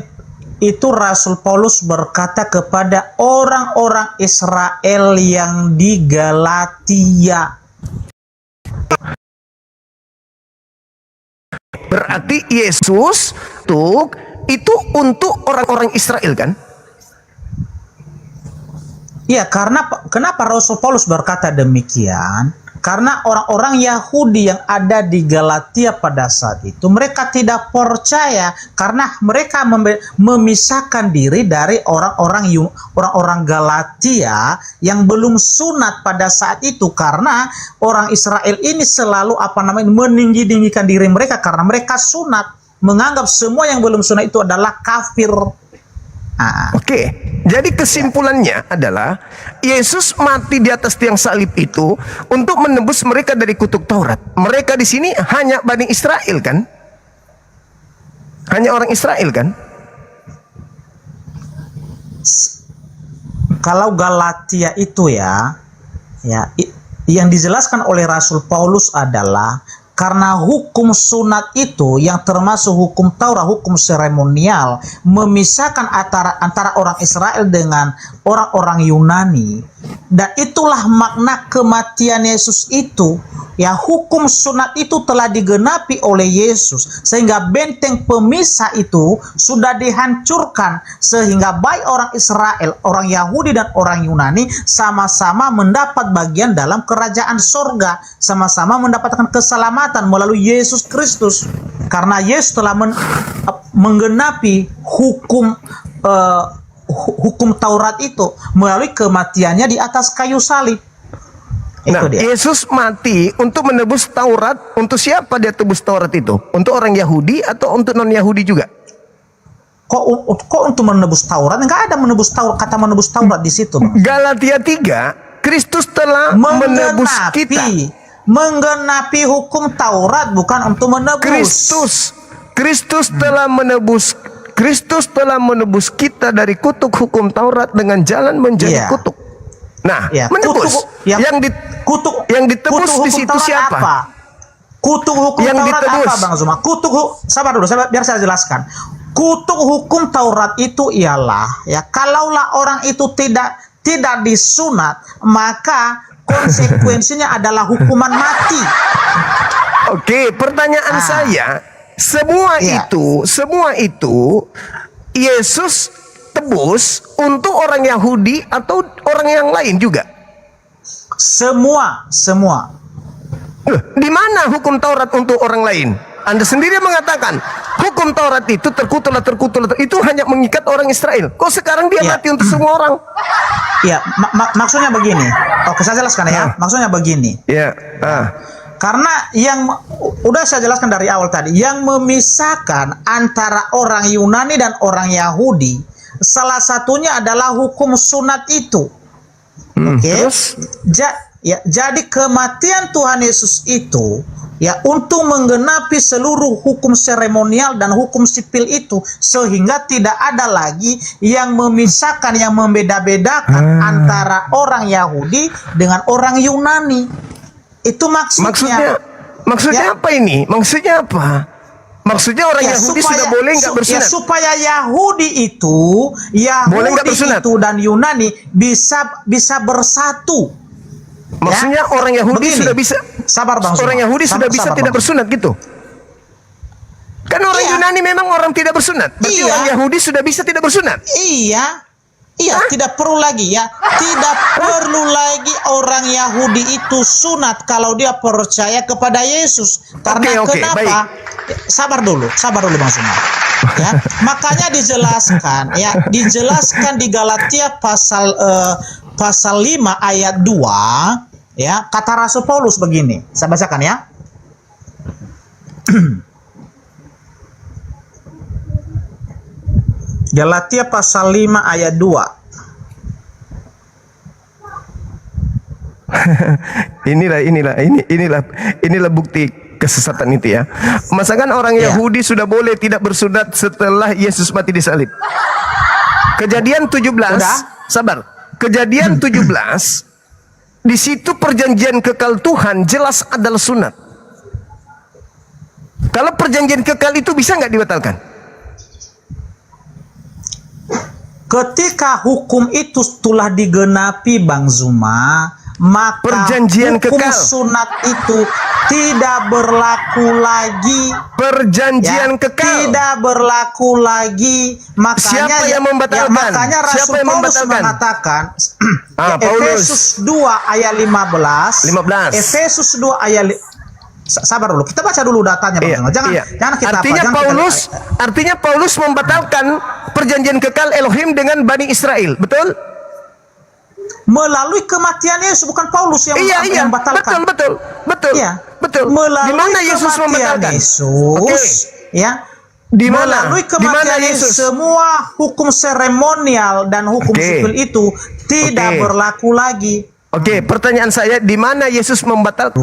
itu Rasul Paulus berkata kepada orang-orang Israel yang di Galatia. Berarti Yesus itu untuk orang-orang Israel kan? Ya, kenapa Rasul Paulus berkata demikian? Karena orang-orang Yahudi yang ada di Galatia pada saat itu, mereka tidak percaya karena mereka memisahkan diri dari orang-orang Galatia yang belum sunat pada saat itu, karena orang Israel ini selalu meninggi-tinggikan diri mereka karena mereka sunat, menganggap semua yang belum sunat itu adalah kafir. Oke, jadi kesimpulannya adalah Yesus mati di atas tiang salib itu untuk menebus mereka dari kutuk Taurat. Mereka di sini hanya Bani Israel kan? Hanya orang Israel kan? Kalau Galatia itu ya yang dijelaskan oleh Rasul Paulus adalah karena hukum sunat itu yang termasuk hukum Taurat, hukum seremonial, memisahkan antara orang Israel dengan orang-orang Yunani. Dan itulah makna kematian Yesus itu. Ya, hukum sunat itu telah digenapi oleh Yesus, sehingga benteng pemisah itu sudah dihancurkan, sehingga baik orang Israel, orang Yahudi dan orang Yunani sama-sama mendapat bagian dalam kerajaan surga, sama-sama mendapatkan keselamatan melalui Yesus Kristus, karena Yesus telah menggenapi hukum Taurat itu melalui kematiannya di atas kayu salib. Nah, Yesus mati untuk menebus Taurat. Untuk siapa dia tebus Taurat itu? Untuk orang Yahudi atau untuk non-Yahudi juga? Kok untuk menebus Taurat? Enggak ada menebus Taurat, kata menebus Taurat di situ. Galatia 3, Kristus telah menebus kita. Menggenapi hukum Taurat, bukan untuk menebus. Kristus telah menebus kita dari kutuk hukum Taurat dengan jalan menjadi kutuk. Nah, menebus yang ditebus di situ siapa? Apa? Kutuk hukum yang Taurat ditebus apa, Bang Zuma? Sabar dulu, biar saya jelaskan. Kutuk hukum Taurat itu ialah kalaulah orang itu tidak disunat, maka konsekuensinya adalah hukuman mati. Oke, pertanyaan saya, semua itu Yesus tebus untuk orang Yahudi atau orang yang lain juga? Semua. Di mana hukum Taurat untuk orang lain? Anda sendiri mengatakan hukum Taurat itu terkutuk itu hanya mengikat orang Israel. Kok sekarang dia mati untuk semua orang? Ya, maksudnya begini. Oke, saya jelaskan ya. Maksudnya begini. Karena yang udah saya jelaskan dari awal tadi, yang memisahkan antara orang Yunani dan orang Yahudi, salah satunya adalah hukum sunat itu. Oke. Jadi kematian Tuhan Yesus itu ya untuk menggenapi seluruh hukum seremonial dan hukum sipil itu, sehingga tidak ada lagi yang memisahkan, yang membeda-bedakan antara orang Yahudi dengan orang Yunani. Itu maksudnya. Maksudnya apa ini? Maksudnya apa? Maksudnya orang Yahudi sudah boleh nggak bersunat? Supaya Yahudi itu dan Yunani bisa bersatu. Maksudnya orang Yahudi Begini, sudah bisa. Sabar Bang Zuma. Orang Yahudi sudah bisa Sabar, tidak Bang. bersunat gitu. Kan orang Yunani memang orang tidak bersunat. Berarti orang Yahudi sudah bisa tidak bersunat. Iya, tidak perlu lagi ya. Tidak perlu lagi orang Yahudi itu sunat kalau dia percaya kepada Yesus. Karena kenapa? Baik. Sabar dulu Bang Zuma. Ya, makanya dijelaskan di Galatia pasal 5 ayat 2 ya, kata Rasul Paulus begini. Saya bacakan ya. Galatia pasal 5 ayat 2. inilah bukti kesesatan itu ya. Masakan orang Yahudi sudah boleh tidak bersunat setelah Yesus mati di salib. Kejadian 17. Sabar. Kejadian 17. Di situ perjanjian kekal Tuhan jelas adalah sunat. Kalau perjanjian kekal itu bisa nggak dibatalkan? Ketika hukum itu telah digenapi Bang Zuma, maka perjanjian hukum kekal sunat itu tidak berlaku lagi. Perjanjian kekal tidak berlaku lagi. Makanya siapa yang membatalkan? Makanya Rasul Paulus mengatakan Efesus 2 ayat 15. Efesus 2 ayat sabar dulu. Kita baca dulu datanya Bang Zuma. Jangan kita Artinya Paulus membatalkan perjanjian kekal Elohim dengan Bani Israel, betul? Melalui kematian Yesus, bukan Paulus yang membatalkan. Betul. Melalui di mana Yesus membatalkan? Melalui kematian Yesus, semua hukum seremonial dan hukum sipil itu tidak berlaku lagi. Pertanyaan saya, di mana Yesus membatalkan?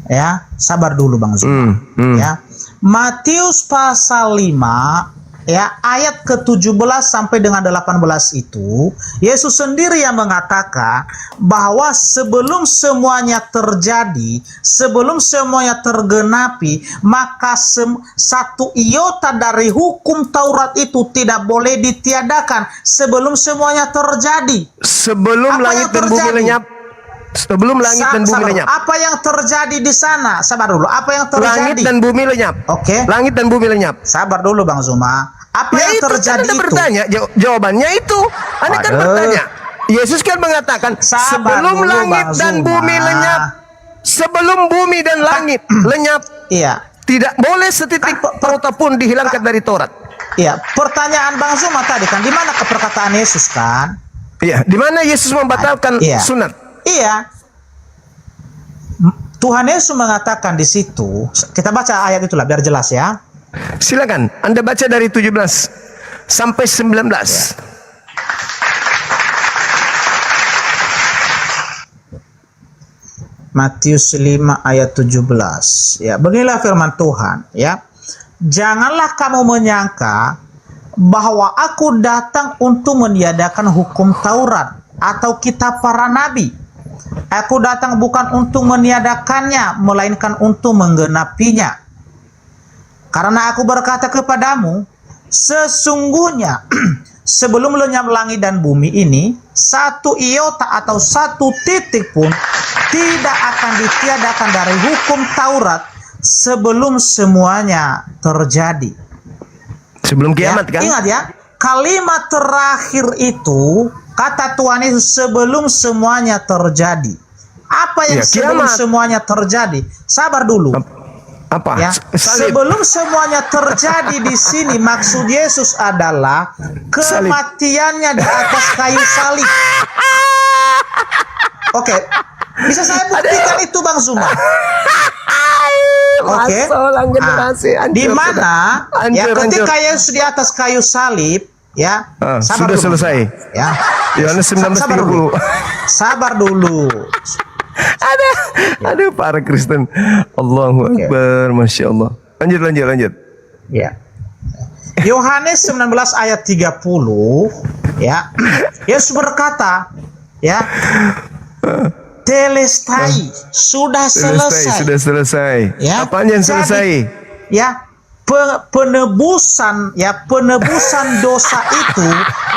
Ya, sabar dulu Bang Zuma. Ya. Matius pasal 5 ya, ayat ke-17 sampai dengan 18 itu, Yesus sendiri yang mengatakan bahwa sebelum semuanya terjadi, sebelum semuanya tergenapi, maka satu iota dari hukum Taurat itu tidak boleh ditiadakan sebelum semuanya terjadi. Sebelum langit dan bumi lenyap. Sebelum langit dan bumi lenyap. Apa yang terjadi di sana? Sabar dulu. Apa yang terjadi? Langit dan bumi lenyap. Langit dan bumi lenyap. Sabar dulu Bang Zuma. Apa yang terjadi kan Anda bertanya, jawabannya itu. Anda kan bertanya. Yesus kan mengatakan sebelum langit dan bumi lenyap, sebelum bumi dan langit lenyap, tidak boleh setitik iota pun dihilangkan dari Taurat. Iya, pertanyaan Bang Zuma tadi kan, di mana perkataan Yesus kan? Iya, di mana Yesus membatalkan sunat? Iya. Tuhan Yesus mengatakan di situ, kita baca ayat itulah biar jelas ya. Silakan, Anda baca dari 17 sampai 19. Matius 5 ayat 17. Ya, beginilah firman Tuhan, ya. Janganlah kamu menyangka bahwa aku datang untuk meniadakan hukum Taurat atau kitab para nabi. Aku datang bukan untuk meniadakannya, melainkan untuk menggenapinya. Karena aku berkata kepadamu, sesungguhnya sebelum lenyap langit dan bumi ini, satu iota atau satu titik pun tidak akan ditiadakan dari hukum Taurat sebelum semuanya terjadi. Sebelum kiamat kan? Ingat ya, kalimat terakhir itu kata Tuhan Yesus sebelum semuanya terjadi. Apa yang sebelum semuanya terjadi? Sabar dulu. Apa? Ya, sebelum semuanya terjadi di sini, maksud Yesus adalah kematiannya di atas kayu salib. Oke. Bisa saya buktikan itu Bang Zuma. Oke. Di mana ya ketika Yesus di atas kayu salib ya, sudah dulu, selesai. Ya. Yohanes 19:30. Sabar dulu. Ada para Kristen. Allahu Akbar, Masya Allah. Lanjut. Ya. Yohanes 19 ayat 30 ya. Yesus berkata ya, telestai, sudah selesai. Ya. Apaan yang selesai? Ya, penebusan dosa itu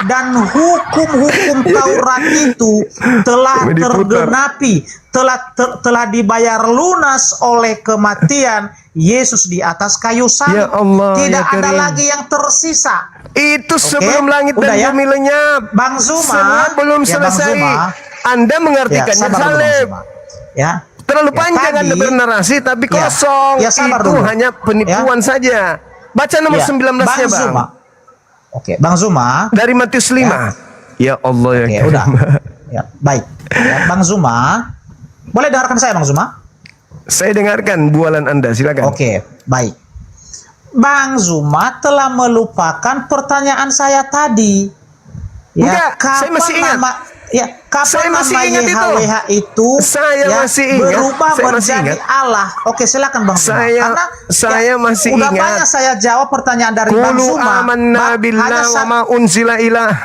dan hukum-hukum Taurat itu telah tergenapi, telah dibayar lunas oleh kematian Yesus di atas kayu salib. Ya Allah, tidak ya ada Karim. lagi yang tersisa. Itu sebelum langit dan bumi lenyap. Bang Zuma, semua belum selesai. Anda mengartikannya salib. Ya. Terlalu panjang Anda bernarasi tapi kosong. Itu hanya penipuan saja. Baca nomor 19-nya, Bang. Oke, Bang Zuma. Dari Matius 5. Ya Allah ya. Udah. Ya, baik. Ya, Bang Zuma. Boleh dengarkan saya, Bang Zuma? Saya dengarkan bualan Anda, silakan. Oke, baik. Bang Zuma telah melupakan pertanyaan saya tadi. Ya, enggak, saya masih ingat. Kapan masih nama ingat YHWH itu masih ingat. berubah Saya masih menjadi ingat. Allah? Oke, silakan Bang Zuma. Karena saya masih udah ingat. banyak saya jawab pertanyaan dari Bang Qulu Zuma. amanna billah wa ma unzila ila.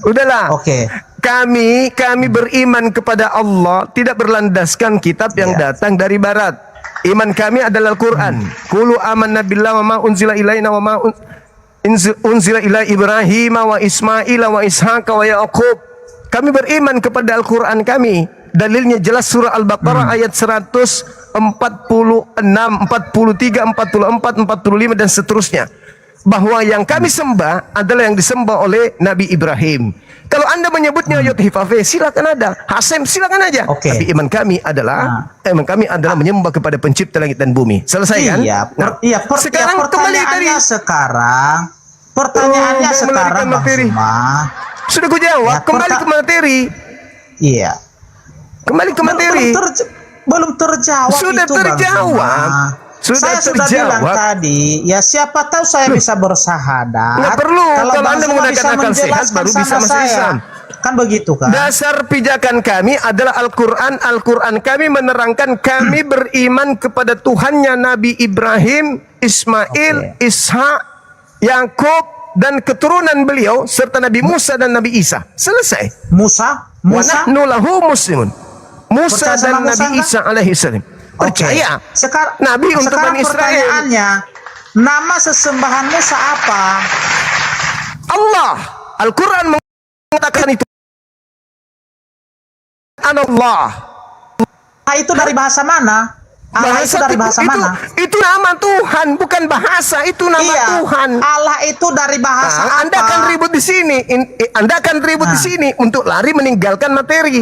Udahlah. Oke. Kami beriman kepada Allah, tidak berlandaskan kitab yang datang dari barat. Iman kami adalah Al-Qur'an. Qulu amanna billah wa ma unzila ilaina wa ma unzila ila Ibrahim wa Ismail wa Ishaq wa Yaqub. Kami beriman kepada Al-Qur'an kami. Dalilnya jelas surah Al-Baqarah ayat 146, 43, 44, 45 dan seterusnya. Bahwa yang kami sembah adalah yang disembah oleh Nabi Ibrahim. Kalau Anda menyebutnya Yod Hifafe, silakan ada. Hasem, silakan aja. Tapi iman kami adalah menyembah kepada pencipta langit dan bumi. Selesai kan? Sekarang kembali tadi. Pertanyaannya sekarang Bang Zuma. Sudah ku jawab, kembali ke materi. Iya. Kembali ke materi. Belum terjawab sudah itu terjawab. Saya sudah bilang tadi, ya siapa tahu saya bisa bersahadat. Nggak perlu. Kalau Bang Anda Zuma menggunakan akal sehat baru bisa masuk Islam. Kan begitu kan? Dasar pijakan kami adalah Al-Quran. Al-Quran kami menerangkan kami beriman kepada Tuhannya Nabi Ibrahim, Ismail, Ishak, Yakub dan keturunan beliau serta Nabi Musa dan Nabi Isa. Selesai. Musa? Wa nahnu lahu muslimun. Musa dan Nabi Isa alaihi salam. Percaya. Sekarang Nabi untuk Bani Israel. Pertanyaannya, nama sesembahan Musa apa? Allah. Al-Quran mengatakan itu. Allah. Itu dari bahasa mana? Allah itu dari bahasa mana? Itu nama Tuhan, bukan bahasa. Itu nama Tuhan. Allah itu dari bahasa apa? Anda akan ribut di sini. Anda akan ribut di sini untuk lari meninggalkan materi.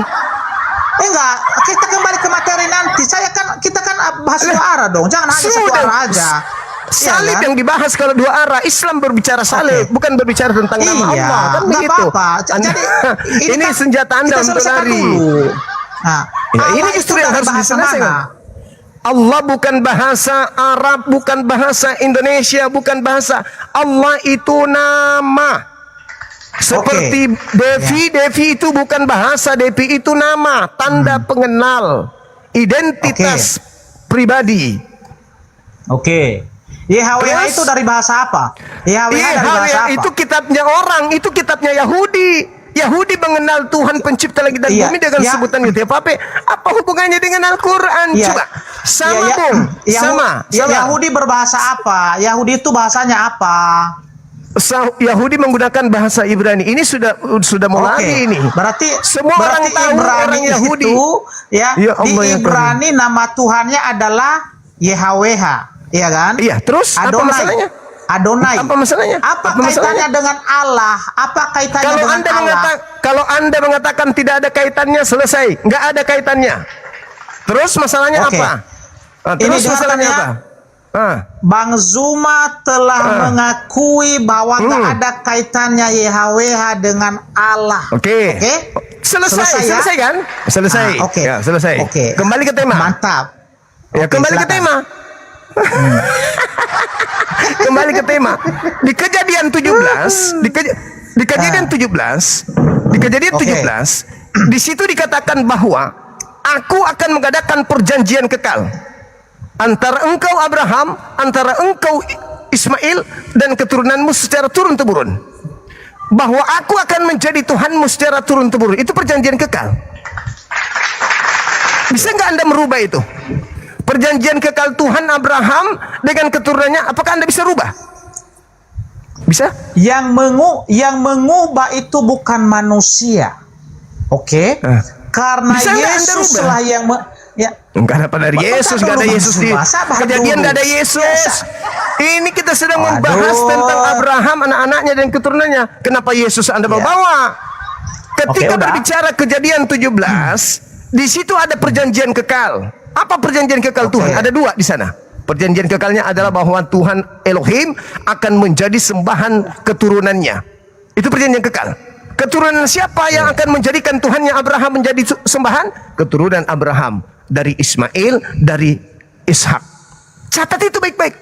Enggak, kita kembali ke materi nanti. Kita kan bahas dua arah dong. Jangan hanya satu arah aja. Salib yang dibahas kalau dua arah. Islam berbicara salib, bukan berbicara tentang nama Allah. Kan begitu. Ini senjata Anda untuk lari. Nah, ini justru yang harus diselesaikan. Allah bukan bahasa Arab, bukan bahasa Indonesia, bukan bahasa. Allah itu nama. Seperti Devi itu bukan bahasa, Devi itu nama, tanda pengenal, identitas pribadi. YHWH itu dari bahasa apa? YHWH itu kitabnya orang, itu kitabnya Yahudi. Yahudi mengenal Tuhan pencipta langit dan bumi dengan sebutan YHWH. Apa hubungannya dengan Al-Quran? Coba. Sama, Bung. Sama. Yahudi berbahasa apa? Yahudi itu bahasanya apa? Yahudi menggunakan bahasa Ibrani. Ini sudah mulai ini. Berarti semua orang tahu Ibrani orang Yahudi itu ya Allah, di Ibrani nama Tuhannya adalah YHWH, iya kan? Iya, terus apa masalahnya? Adonai. Apa masalahnya? Apa kaitannya dengan Allah? Apa kaitannya dengan Allah? Kalau Anda mengatakan tidak ada kaitannya, selesai. Nggak ada kaitannya. Terus masalahnya apa? Terus masalahnya apa? Bang Zuma telah mengakui bahwa tak ada kaitannya YHWH dengan Allah. Selesai kan? Selesai. Oke. Ya, selesai. Oke. Kembali ke tema. Mantap. Ya, Oke, kembali ke silakan. tema. Kembali ke tema. Di Kejadian 17, di Kejadian 17, di Kejadian 17, di situ dikatakan bahwa aku akan mengadakan perjanjian kekal antara engkau Abraham, antara engkau Ismail dan keturunanmu secara turun-temurun. Bahwa aku akan menjadi Tuhanmu secara turun-temurun. Itu perjanjian kekal. Bisa nggak Anda merubah itu? Perjanjian kekal Tuhan Abraham dengan keturunannya, apakah Anda bisa rubah? Bisa? Yang mengubah itu bukan manusia. Oke? Karena Bisa nggak Anda Yesus rubah? lah yang Enggak ada pada Yesus, enggak ada Yesus di Kejadian, enggak ada Yesus. Ini kita sedang membahas tentang Abraham, anak-anaknya dan keturunannya. Kenapa Yesus Anda bawa? Ketika berbicara Kejadian 17, di situ ada perjanjian kekal. Apa perjanjian kekal Tuhan? Ada dua di sana. Perjanjian kekalnya adalah bahwa Tuhan Elohim akan menjadi sembahan keturunannya. Itu perjanjian kekal. Keturunan siapa yang akan menjadikan Tuhannya Abraham menjadi sembahan? Keturunan Abraham dari Ismail, dari Ishak. Catat itu baik-baik.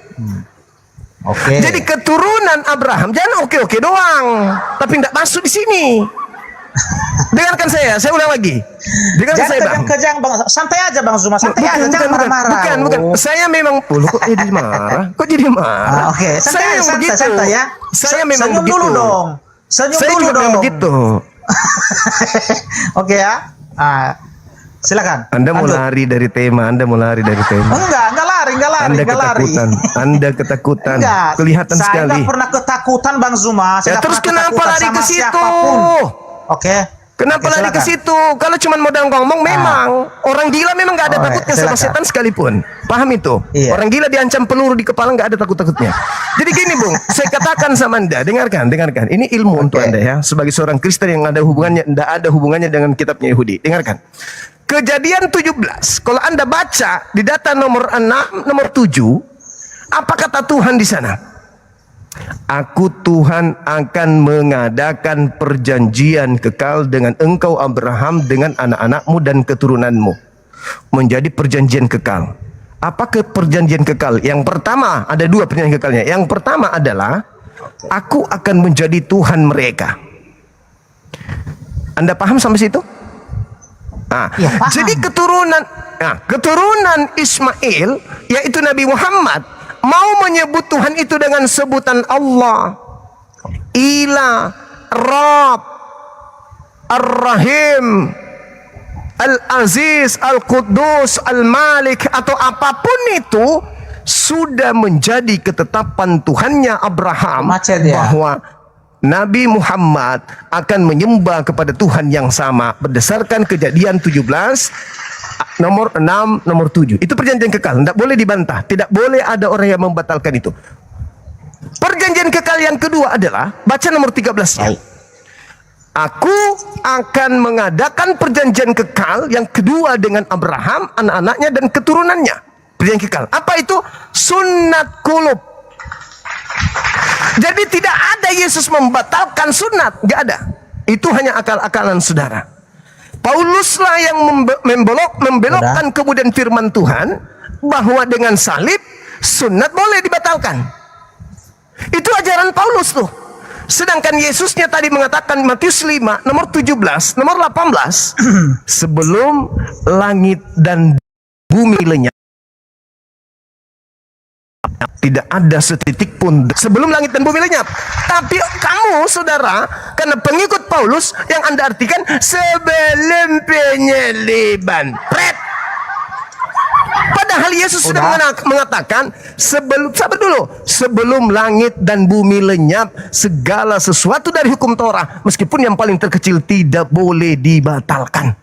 Jadi keturunan Abraham, jangan oke-oke doang, tapi tidak masuk di sini. Dengarkan saya ulang lagi. Dengarkan saya, Bang. Kejang, Bang. Santai aja, Bang Zuma. Santai aja, jangan marah-marah. Bukan. Saya memang kok jadi marah? Kok jadi marah? Oke, santai ya. Saya memang senyum begitu. dulu dong. Senyum Saya dulu juga dong. memang begitu. Oke ya. Silakan. Anda mau lari dari tema, Anda mau lari dari tema. Enggak lari. Anda ketakutan. Anda ketakutan. Enggak. Kelihatan Saya sekali. nggak pernah ketakutan, Bang Zuma. Saya nggak Terus pernah kenapa ketakutan lari ke sama situ? siapapun. Oke. Kenapa Oke, lari ke silakan. situ? Kalau cuma modal ngomong, memang orang gila memang nggak ada takutnya sama silakan. setan sekalipun. Paham itu? Iya. Orang gila diancam peluru di kepala nggak ada takut-takutnya. Jadi gini, Bung, saya katakan sama Anda, dengarkan. Ini ilmu untuk Anda ya, sebagai seorang Kristen yang nggak ada hubungannya dengan kitabnya Yahudi. Dengarkan. Kejadian 17, kalau Anda baca di data nomor 6, nomor 7, apa kata Tuhan di sana? Aku Tuhan akan mengadakan perjanjian kekal dengan engkau Abraham, dengan anak-anakmu dan keturunanmu. Menjadi perjanjian kekal. Apa perjanjian kekal? Yang pertama, ada dua perjanjian kekalnya. Yang pertama adalah aku akan menjadi Tuhan mereka. Anda paham sampai situ? Jadi keturunan Ismail, yaitu Nabi Muhammad, mau menyebut Tuhan itu dengan sebutan Allah, Ilah, Rabb, Ar-Rahim, Al-Aziz, Al-Quddus, Al-Malik, atau apapun itu, sudah menjadi ketetapan Tuhannya Abraham bahwa Nabi Muhammad akan menyembah kepada Tuhan yang sama berdasarkan Kejadian 17 nomor 6, nomor 7. Itu perjanjian kekal, tidak boleh dibantah. Tidak boleh ada orang yang membatalkan itu. Perjanjian kekal yang kedua adalah, baca nomor 13-nya. Aku akan mengadakan perjanjian kekal yang kedua dengan Abraham, anak-anaknya dan keturunannya. Perjanjian kekal. Apa itu? Sunnat kulub. Jadi tidak ada Yesus membatalkan sunat, nggak ada. Itu hanya akal-akalan saudara. Pauluslah yang membelokkan kemudian firman Tuhan bahwa dengan salib sunat boleh dibatalkan. Itu ajaran Paulus tuh. Sedangkan Yesusnya tadi mengatakan Matius 5 nomor 17, nomor 18, sebelum langit dan bumi lenyap, tidak ada setitik pun sebelum langit dan bumi lenyap. Tapi kamu saudara, karena pengikut Paulus, yang Anda artikan sebelum penyaliban. Padahal Yesus sudah mengatakan sebelum langit dan bumi lenyap, segala sesuatu dari hukum Torah, meskipun yang paling terkecil, tidak boleh dibatalkan.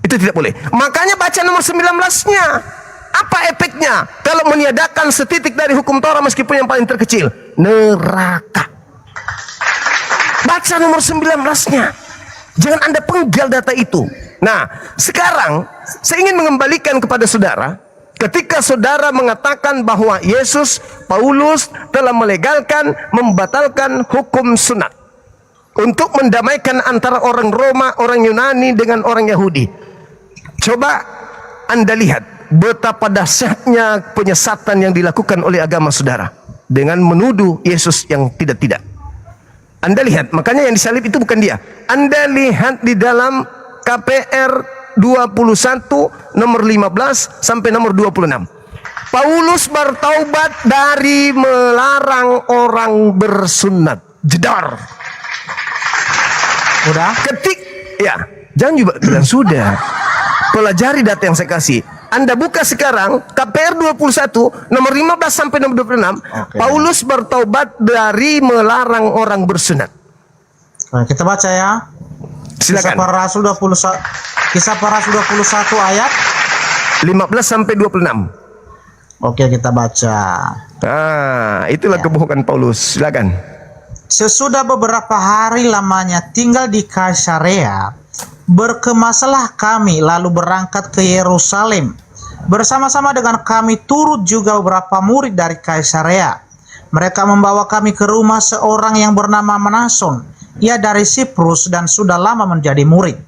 Itu tidak boleh. Makanya baca nomor 19-nya. Apa efeknya kalau meniadakan setitik dari hukum Torah meskipun yang paling terkecil? Neraka. Baca nomor 19-nya. Jangan Anda penggal data itu. Nah, sekarang saya ingin mengembalikan kepada saudara, ketika saudara mengatakan bahwa Paulus telah melegalkan, membatalkan hukum sunat. untuk mendamaikan antara orang Roma, orang Yunani dengan orang Yahudi. Coba Anda lihat betapa dahsyatnya penyesatan yang dilakukan oleh agama saudara dengan menuduh Yesus yang tidak-tidak. Anda lihat, makanya yang disalib itu bukan dia. Anda lihat di dalam KPR 21 nomor 15 sampai nomor 26. Paulus bertaubat dari melarang orang bersunat. Jedar. Udah? Jangan juga bilang sudah. Pelajari data yang saya kasih. Anda buka sekarang KPR 21 nomor 15 sampai nomor 26. Paulus bertaubat dari melarang orang bersunat. Nah, kita baca ya. Silakan. Kisah para Rasul 21 ayat 15 sampai 26. Oke, kita baca. Itulah kebohongan Paulus. Silakan. Sesudah beberapa hari lamanya tinggal di Kaisarea, berkemasalah kami lalu berangkat ke Yerusalem. Bersama-sama dengan kami turut juga beberapa murid dari Kaisarea. Mereka membawa kami ke rumah seorang yang bernama Manason. Ia dari Siprus dan sudah lama menjadi murid.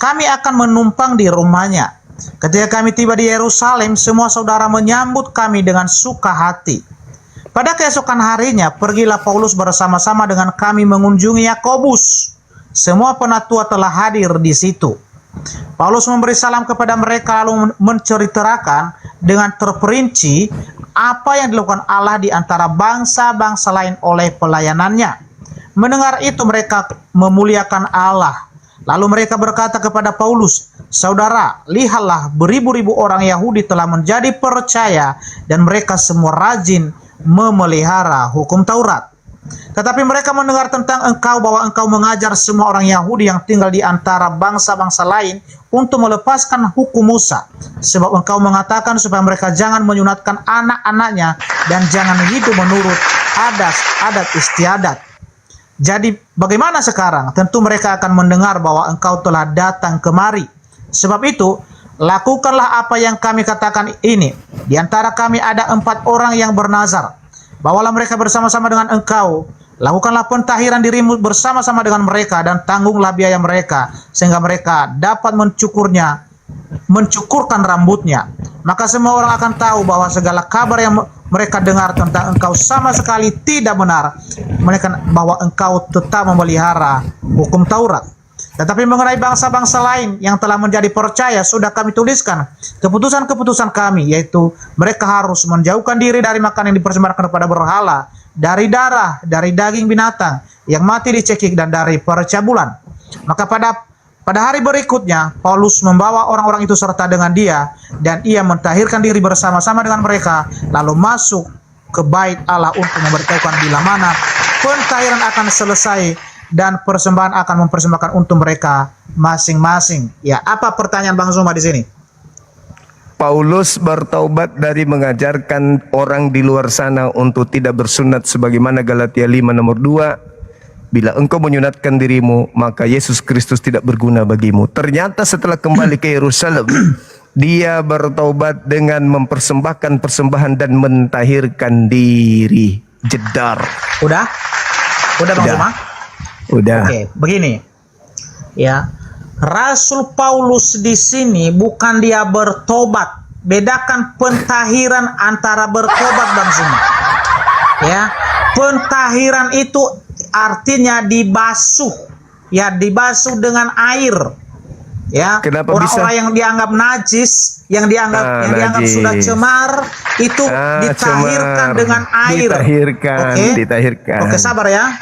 Kami akan menumpang di rumahnya. Ketika kami tiba di Yerusalem, semua saudara menyambut kami dengan suka hati. Pada keesokan harinya, pergilah Paulus bersama-sama dengan kami mengunjungi Yakobus. Semua penatua telah hadir di situ. Paulus memberi salam kepada mereka lalu menceritakan dengan terperinci apa yang dilakukan Allah di antara bangsa-bangsa lain oleh pelayanannya. Mendengar itu mereka memuliakan Allah. Lalu mereka berkata kepada Paulus, "Saudara, lihatlah beribu-ribu orang Yahudi telah menjadi percaya dan mereka semua rajin memelihara hukum Taurat. Tetapi mereka mendengar tentang engkau bahwa engkau mengajar semua orang Yahudi yang tinggal di antara bangsa-bangsa lain untuk melepaskan hukum Musa. Sebab engkau mengatakan supaya mereka jangan menyunatkan anak-anaknya dan jangan hidup menurut adat istiadat. Jadi bagaimana sekarang? Tentu mereka akan mendengar bahwa engkau telah datang kemari. Sebab itu, lakukanlah apa yang kami katakan ini. Di antara kami ada 4 orang yang bernazar. Bawalah mereka bersama-sama dengan engkau. Lakukanlah pentahiran dirimu bersama-sama dengan mereka dan tanggunglah biaya mereka sehingga mereka dapat mencukurkan rambutnya. Maka semua orang akan tahu bahwa segala kabar yang mereka dengar tentang engkau sama sekali tidak benar. Mereka bahwa engkau tetap memelihara hukum Taurat. Tetapi mengenai bangsa-bangsa lain yang telah menjadi percaya sudah kami tuliskan keputusan-keputusan kami, yaitu mereka harus menjauhkan diri dari makanan yang dipersembahkan kepada berhala, dari darah, dari daging binatang yang mati dicekik dan dari percabulan. Maka pada hari berikutnya Paulus membawa orang-orang itu serta dengan dia dan ia mentahirkan diri bersama-sama dengan mereka lalu masuk ke bait Allah untuk memberitahukan bila mana pentahiran akan selesai dan persembahan akan mempersembahkan untuk mereka masing-masing. Ya, apa pertanyaan Bang Zuma di sini? Paulus bertaubat dari mengajarkan orang di luar sana untuk tidak bersunat sebagaimana Galatia 5 nomor 2. Bila engkau menyunatkan dirimu, maka Yesus Kristus tidak berguna bagimu. Ternyata setelah kembali ke Yerusalem, dia bertaubat dengan mempersembahkan persembahan dan mentahirkan diri. Jedar. Udah Bang Zuma? Udah. Oke, begini. Ya. Rasul Paulus di sini bukan dia bertobat. Bedakan pentahiran antara bertobat Bang Zuma. Ya. Pentahiran itu artinya dibasuh. Ya, dibasuh dengan air. Ya. Orang-orang yang dianggap najis, yang dianggap sudah cemar itu ditahirkan dengan air. Ditahirkan. Oke, sabar ya.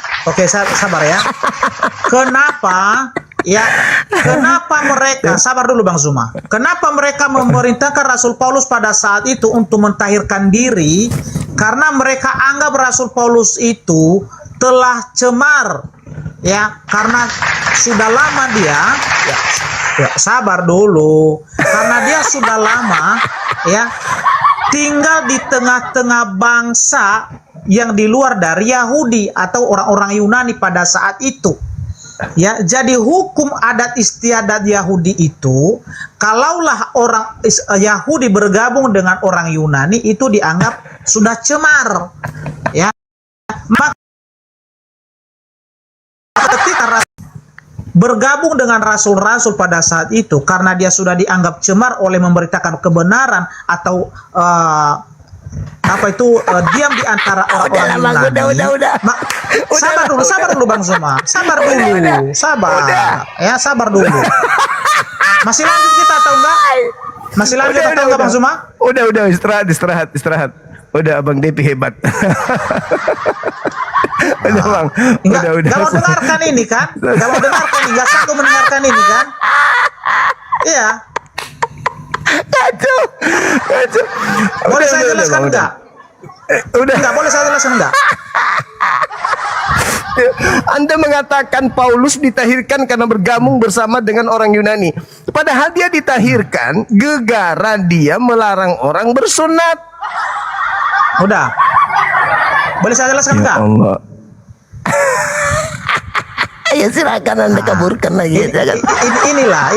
Kenapa? Ya, kenapa mereka, sabar dulu Bang Zuma. Kenapa mereka memerintahkan Rasul Paulus pada saat itu untuk mentahirkan diri? Karena mereka anggap Rasul Paulus itu telah cemar. Ya, karena sudah lama dia, ya sabar dulu. Karena dia sudah lama ya tinggal di tengah-tengah bangsa yang di luar dari Yahudi atau orang-orang Yunani pada saat itu. Ya, jadi hukum adat istiadat Yahudi itu, kalaulah orang Yahudi bergabung dengan orang Yunani itu dianggap sudah cemar. Ya. Maka ketika bergabung dengan rasul-rasul pada saat itu karena dia sudah dianggap cemar oleh memberitakan kebenaran atau diam di antara orang-orang Yunani. Sabar dulu Bang Zuma. Sabar dulu. Sabar dulu. Masih lanjut kita atau enggak? Masih lanjut atau enggak Bang Zuma? Udah, istirahat. Udah Abang Depi hebat. Udah Bang. Udah. Gak mau dengarkan ini kan? Gak sanggup mendengarkan ini kan? Iya. Kacau. Boleh saya jelaskan enggak? Enggak boleh saya jelaskan enggak? Anda mengatakan Paulus ditahirkan karena bergabung bersama dengan orang Yunani. Padahal dia ditahirkan gegara dia melarang orang bersunat. Udah. Boleh saya jelaskan enggak? Allah. Ya silakan Anda kaburkan lagi. Inilah.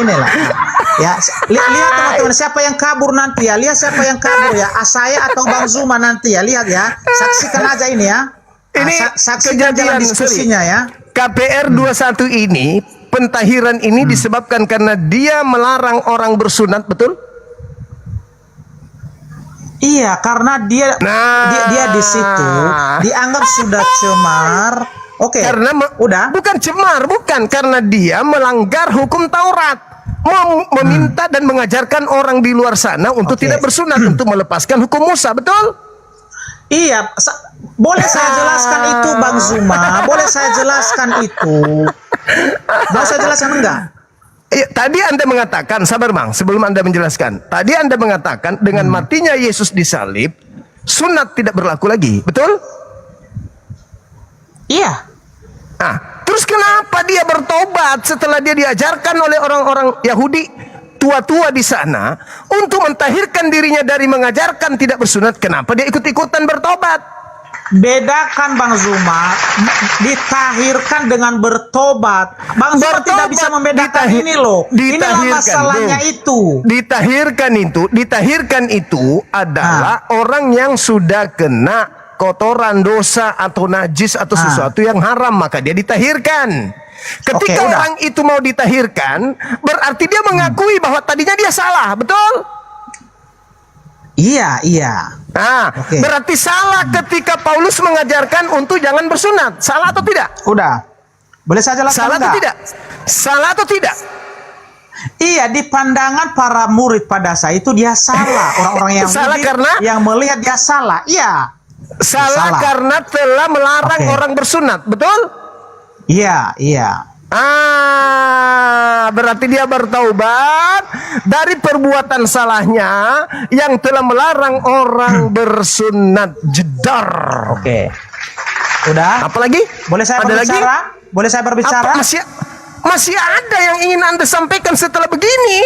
Ya, lihat teman-teman siapa yang kabur nanti ya. Lihat siapa yang kabur ya. Saya atau Bang Zuma nanti ya. Lihat ya. Saksikan aja ini ya. Ini saksikan jalan diskusinya ya. KPR 21 ini, pentahiran ini disebabkan karena dia melarang orang bersunat, betul? Iya, karena dia di situ dianggap sudah cemar. Oke. Karena bukan cemar, bukan karena dia melanggar hukum Taurat. Meminta dan mengajarkan orang di luar sana untuk tidak bersunat, untuk melepaskan hukum Musa, betul? Iya, boleh saya jelaskan itu Bang Zuma? Boleh saya jelaskan itu? Boleh saya jelaskan enggak? Tadi Anda mengatakan, sabar Bang, sebelum Anda menjelaskan. Tadi Anda mengatakan dengan matinya Yesus disalib, sunat tidak berlaku lagi, betul? Iya. Terus kenapa dia bertobat setelah dia diajarkan oleh orang-orang Yahudi tua-tua di sana untuk mentahirkan dirinya dari mengajarkan tidak bersunat? Kenapa dia ikut-ikutan bertobat? Bedakan Bang Zuma, ditahirkan dengan bertobat. Bang Zuma tidak bisa membedakan ini loh. Inilah masalahnya itu. Ditahirkan itu adalah orang yang sudah kena kotoran, dosa atau najis atau sesuatu yang haram, maka dia ditahirkan. Ketika orang itu mau ditahirkan, berarti dia mengakui bahwa tadinya dia salah, betul? Iya. Berarti salah ketika Paulus mengajarkan untuk jangan bersunat. Salah atau tidak? Udah. Boleh saya jelaskan salah atau tidak? Salah atau tidak? Iya, di pandangan para murid pada saat itu dia salah. Orang-orang yang salah karena yang melihat dia salah. Iya. Salah karena telah melarang orang bersunat, betul? Iya. Berarti dia bertaubat dari perbuatan salahnya yang telah melarang orang bersunat. Jedar. Oke. Udah? Apalagi? Boleh saya berbicara? Boleh saya berbicara? Masih ada yang ingin Anda sampaikan setelah begini?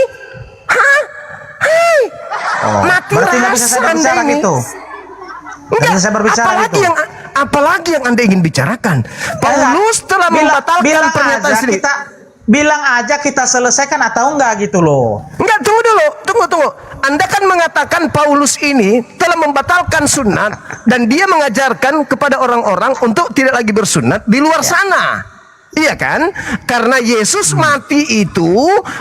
Mati berarti nggak bisa saya berbicara gitu. Enggak, saya berbicara apalagi yang Anda ingin bicarakan? Paulus telah membatalkan pernyataan sendiri. Bilang aja kita selesaikan atau enggak gitu loh. Enggak, tunggu. Anda kan mengatakan Paulus ini telah membatalkan sunat dan dia mengajarkan kepada orang-orang untuk tidak lagi bersunat di luar sana. Iya kan? Karena Yesus mati itu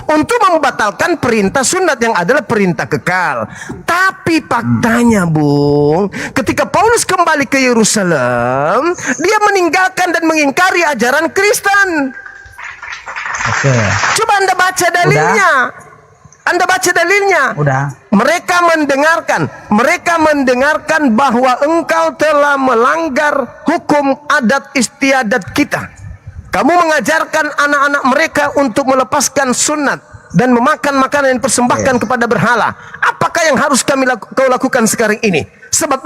untuk membatalkan perintah sunat yang adalah perintah kekal. Tapi faktanya, Bung, ketika Paulus kembali ke Yerusalem, dia meninggalkan dan mengingkari ajaran Kristen. Oke. Coba Anda baca dalilnya. Anda baca dalilnya. Udah. Mereka mendengarkan bahwa engkau telah melanggar hukum adat istiadat kita. Kamu mengajarkan anak-anak mereka untuk melepaskan sunat dan memakan makanan yang dipersembahkan kepada berhala. Apakah yang harus kau lakukan sekarang ini? Sebab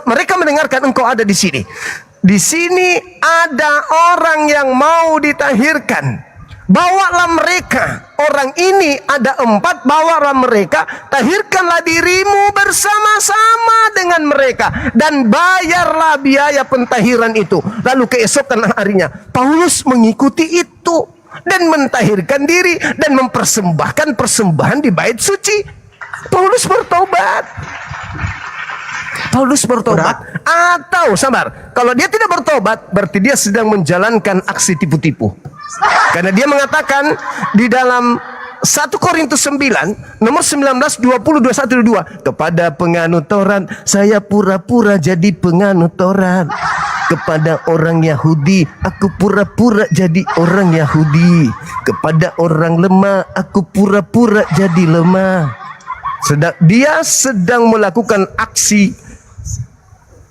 mereka mendengarkan engkau ada di sini. Di sini ada orang yang mau ditahirkan. Bawalah mereka. Orang ini ada 4. Bawalah mereka. Tahirkanlah dirimu bersama-sama dengan mereka. Dan bayarlah biaya pentahiran itu. Lalu keesokan harinya Paulus mengikuti itu. Dan mentahirkan diri. Dan mempersembahkan persembahan di bait suci. Paulus bertobat. Atau sabar. Kalau dia tidak bertobat, berarti dia sedang menjalankan aksi tipu-tipu. Karena dia mengatakan di dalam 1 Korintus 9 nomor 19 20 21 22, kepada penganut Taurat saya pura-pura jadi penganut Taurat, kepada orang Yahudi aku pura-pura jadi orang Yahudi, kepada orang lemah aku pura-pura jadi lemah. Dia sedang melakukan aksi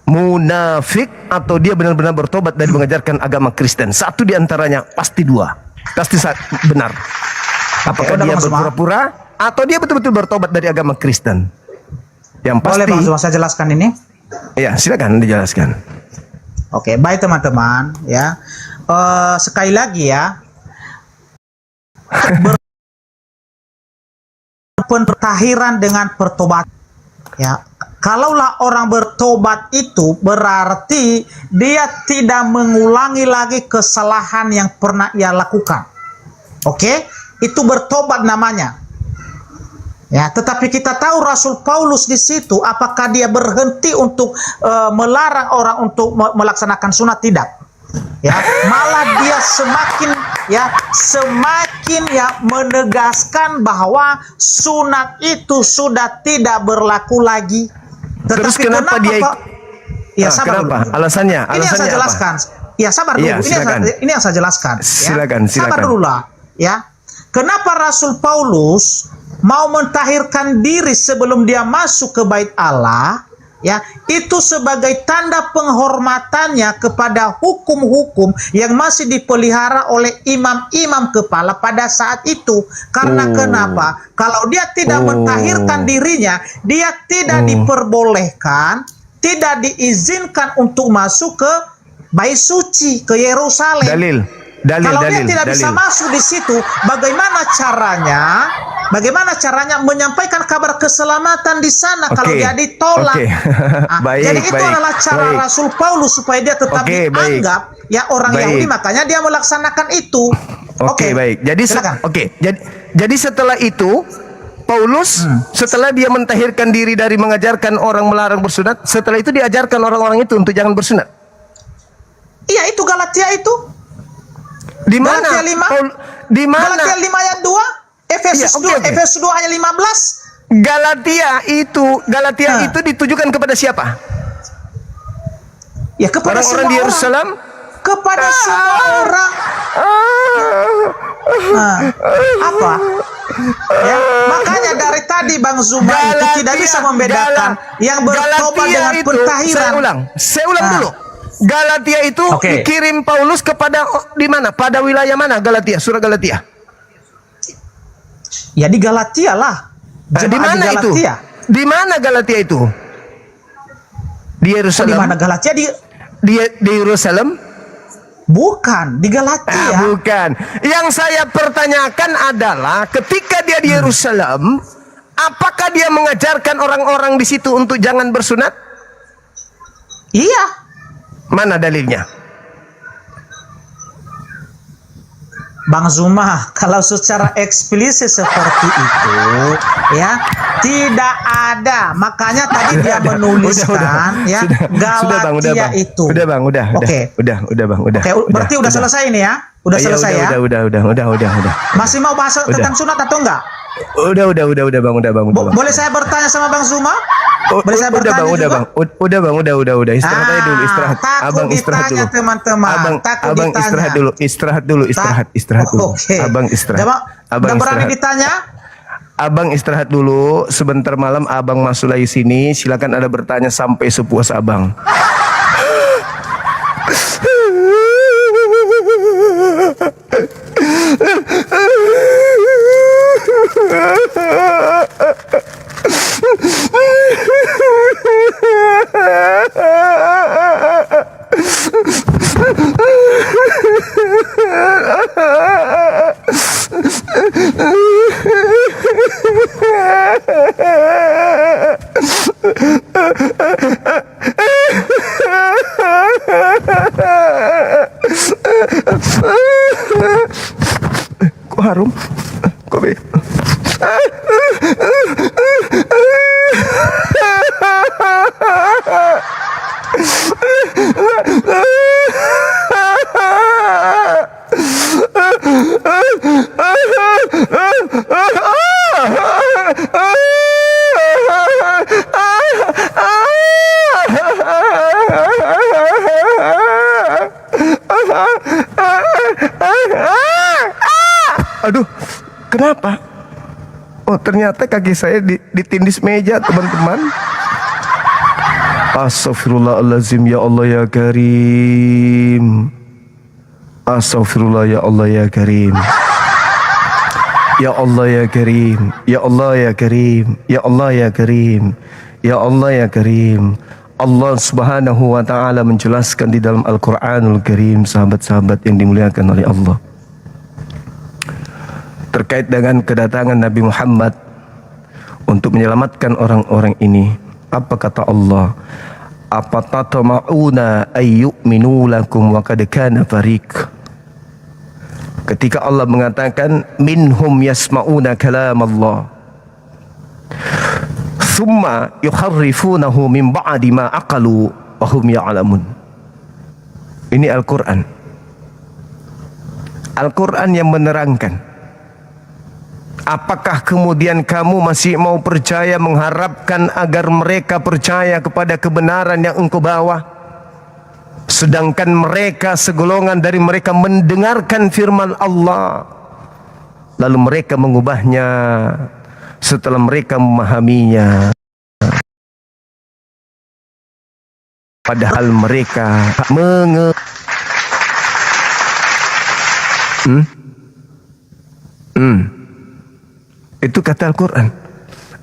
munafik atau dia benar-benar bertobat dari mengajarkan agama Kristen. Satu di antaranya pasti benar. Apakah dia berpura-pura atau dia betul-betul bertobat dari agama Kristen? Yang pasti. Boleh Bang Zuma saya jelaskan ini? Ya, silakan dijelaskan. Oke, baik teman-teman ya. Sekali lagi ya. Pentahiran dengan pertobatan. Ya, kalaulah orang bertobat itu berarti dia tidak mengulangi lagi kesalahan yang pernah ia lakukan. Oke? Itu bertobat namanya. Ya, tetapi kita tahu Rasul Paulus di situ apakah dia berhenti untuk melarang orang untuk melaksanakan sunat? Tidak. Ya, malah dia semakin menegaskan bahwa sunat itu sudah tidak berlaku lagi. Tetapi terus kenapa dia ya sabar kenapa? dulu. Alasannya Ini yang saya jelaskan. Ya sabar dulu. Ya, ini yang saya jelaskan. Silakan. Sabar dulu lah. Ya. Kenapa Rasul Paulus mau mentahirkan diri sebelum dia masuk ke bait Allah? Ya, itu sebagai tanda penghormatannya kepada hukum-hukum yang masih dipelihara oleh imam-imam kepala pada saat itu. Karena kenapa? Kalau dia tidak mentahirkan dirinya, dia tidak diperbolehkan, tidak diizinkan untuk masuk ke bait suci, ke Yerusalem. Kalau dia tidak bisa masuk di situ, bagaimana caranya menyampaikan kabar keselamatan di sana kalau dia ditolak? Jadi itu adalah cara Rasul Paulus supaya dia tetap dianggap ya orang Yahudi, makanya dia melaksanakan itu. Baik. Jadi setelah itu Paulus setelah dia mentahirkan diri dari mengajarkan orang melarang bersunat, setelah itu diajarkan orang-orang itu untuk jangan bersunat. Iya, itu Galatia itu. Di mana? Galatia 5? Di mana? Galatia 5 ayat 2? Efesus 2, Efesus 2 ayat 15? Galatia itu ditujukan kepada siapa? Ya kepada orang-orang semua di Yerusalem? Kepada semua orang. Apa? Ya, makanya dari tadi Bang Zuma itu tidak bisa membedakan yang bertobat dengan pentahiran. Saya ulang dulu. Galatia itu dikirim Paulus kepada di mana? Pada wilayah mana Galatia? Surah Galatia. Ya di Galatia lah. Di mana itu? Di mana Galatia itu? Di Yerusalem. Di mana Galatia? Di Yerusalem? Bukan, di Galatia. Bukan. Yang saya pertanyakan adalah ketika dia di Yerusalem, apakah dia mengajarkan orang-orang di situ untuk jangan bersunat? Iya. Mana dalilnya? Bang Zuma, kalau secara eksplisit seperti itu, ya tidak ada. Makanya tadi dia menuliskan, ya Galatia itu. Udah bang. Oke, berarti udah selesai ini ya? Udah selesai ya? Udah. Masih mau bahas tentang sunat atau enggak? Udah bang. Boleh saya bertanya sama Bang Zuma? Boleh saya bertanya juga? Udah. Istirahat aja dulu, istirahat. Abang istirahat dulu. Teman-teman. Abang istirahat dulu. Abang istirahat. Udah berani ditanya? Abang istirahat dulu. Sebentar malam abang masuk lagi sini. Silakan ada bertanya sampai sepuas abang. Kok harum? Kok be? Kenapa? Oh, ternyata kaki saya ditindis meja, teman-teman. Astaghfirullahaladzim, ya Allah ya Karim. Astaghfirullah ya Allah ya Karim. Ya Allah ya Karim. Ya Allah ya Karim. Ya Allah ya Karim. Ya Allah ya Karim. Allah Subhanahu wa taala menjelaskan di dalam Al-Qur'anul Karim, sahabat-sahabat yang dimuliakan oleh Allah, terkait dengan kedatangan Nabi Muhammad untuk menyelamatkan orang-orang ini. Apa kata Allah? Apa tatama'una ayyuminu lakum wa qad kana fariq. Ketika Allah mengatakan minhum yasma'una kalam Allah thumma yukharrifunahu min ba'di ma aqalu wa hum ya'lamun. Ini Al-Qur'an. Al-Qur'an yang menerangkan. Apakah kemudian kamu masih mau percaya, mengharapkan agar mereka percaya kepada kebenaran yang engkau bawa? Sedangkan mereka, segolongan dari mereka mendengarkan firman Allah, lalu mereka mengubahnya setelah mereka memahaminya, padahal mereka Itu kata Al-Quran.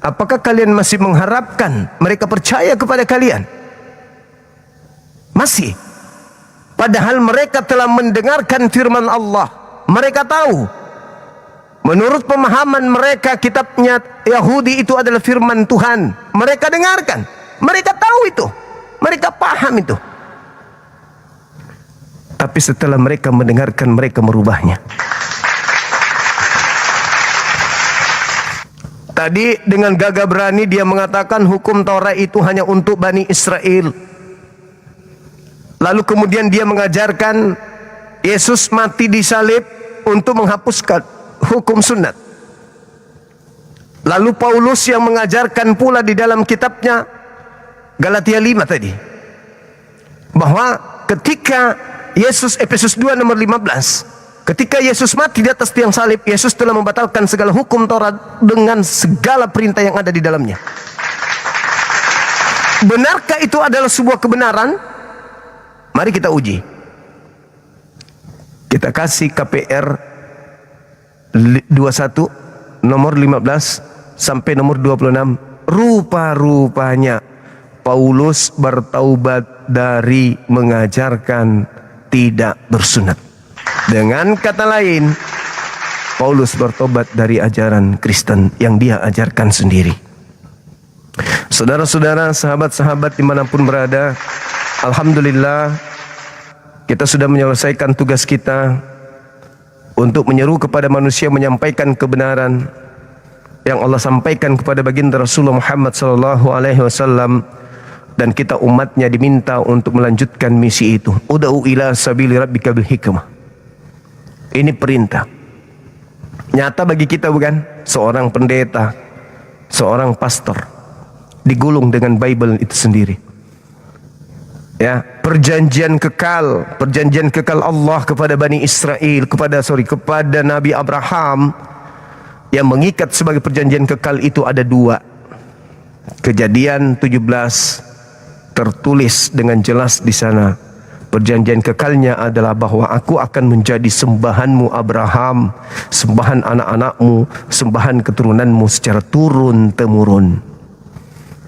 Apakah kalian masih mengharapkan mereka percaya kepada kalian? Masih. Padahal mereka telah mendengarkan firman Allah. Mereka tahu. Menurut pemahaman mereka, kitabnya Yahudi itu adalah firman Tuhan. Mereka dengarkan. Mereka tahu itu. Mereka paham itu. Tapi setelah mereka mendengarkan, mereka merubahnya. Tadi dengan gagah berani dia mengatakan hukum Taurat itu hanya untuk Bani Israel. Lalu kemudian dia mengajarkan Yesus mati disalib untuk menghapuskan hukum sunat. Lalu Paulus yang mengajarkan pula di dalam kitabnya Galatia 5 tadi, bahwa ketika Yesus, Efesus 2 nomor 15, ketika Yesus mati di atas tiang salib, Yesus telah membatalkan segala hukum Taurat dengan segala perintah yang ada di dalamnya. Benarkah itu adalah sebuah kebenaran? Mari kita uji. Kita kasih KPR 21 nomor 15 sampai nomor 26. Rupa-rupanya Paulus bertaubat dari mengajarkan tidak bersunat. Dengan kata lain, Paulus bertobat dari ajaran Kristen yang dia ajarkan sendiri. Saudara-saudara, sahabat-sahabat dimanapun berada, alhamdulillah kita sudah menyelesaikan tugas kita untuk menyeru kepada manusia menyampaikan kebenaran yang Allah sampaikan kepada baginda Rasulullah Muhammad SAW, dan kita umatnya diminta untuk melanjutkan misi itu. Ud'u ila sabili rabbika bil hikmah. Ini perintah nyata bagi kita, bukan? Seorang pendeta, seorang pastor digulung dengan Bible itu sendiri. Ya, perjanjian kekal Allah kepada Bani Israel, kepada Nabi Abraham, yang mengikat sebagai perjanjian kekal itu ada dua. Kejadian 17 tertulis dengan jelas di sana. Perjanjian kekalnya adalah bahwa aku akan menjadi sembahanmu Abraham, sembahan anak-anakmu, sembahan keturunanmu secara turun-temurun.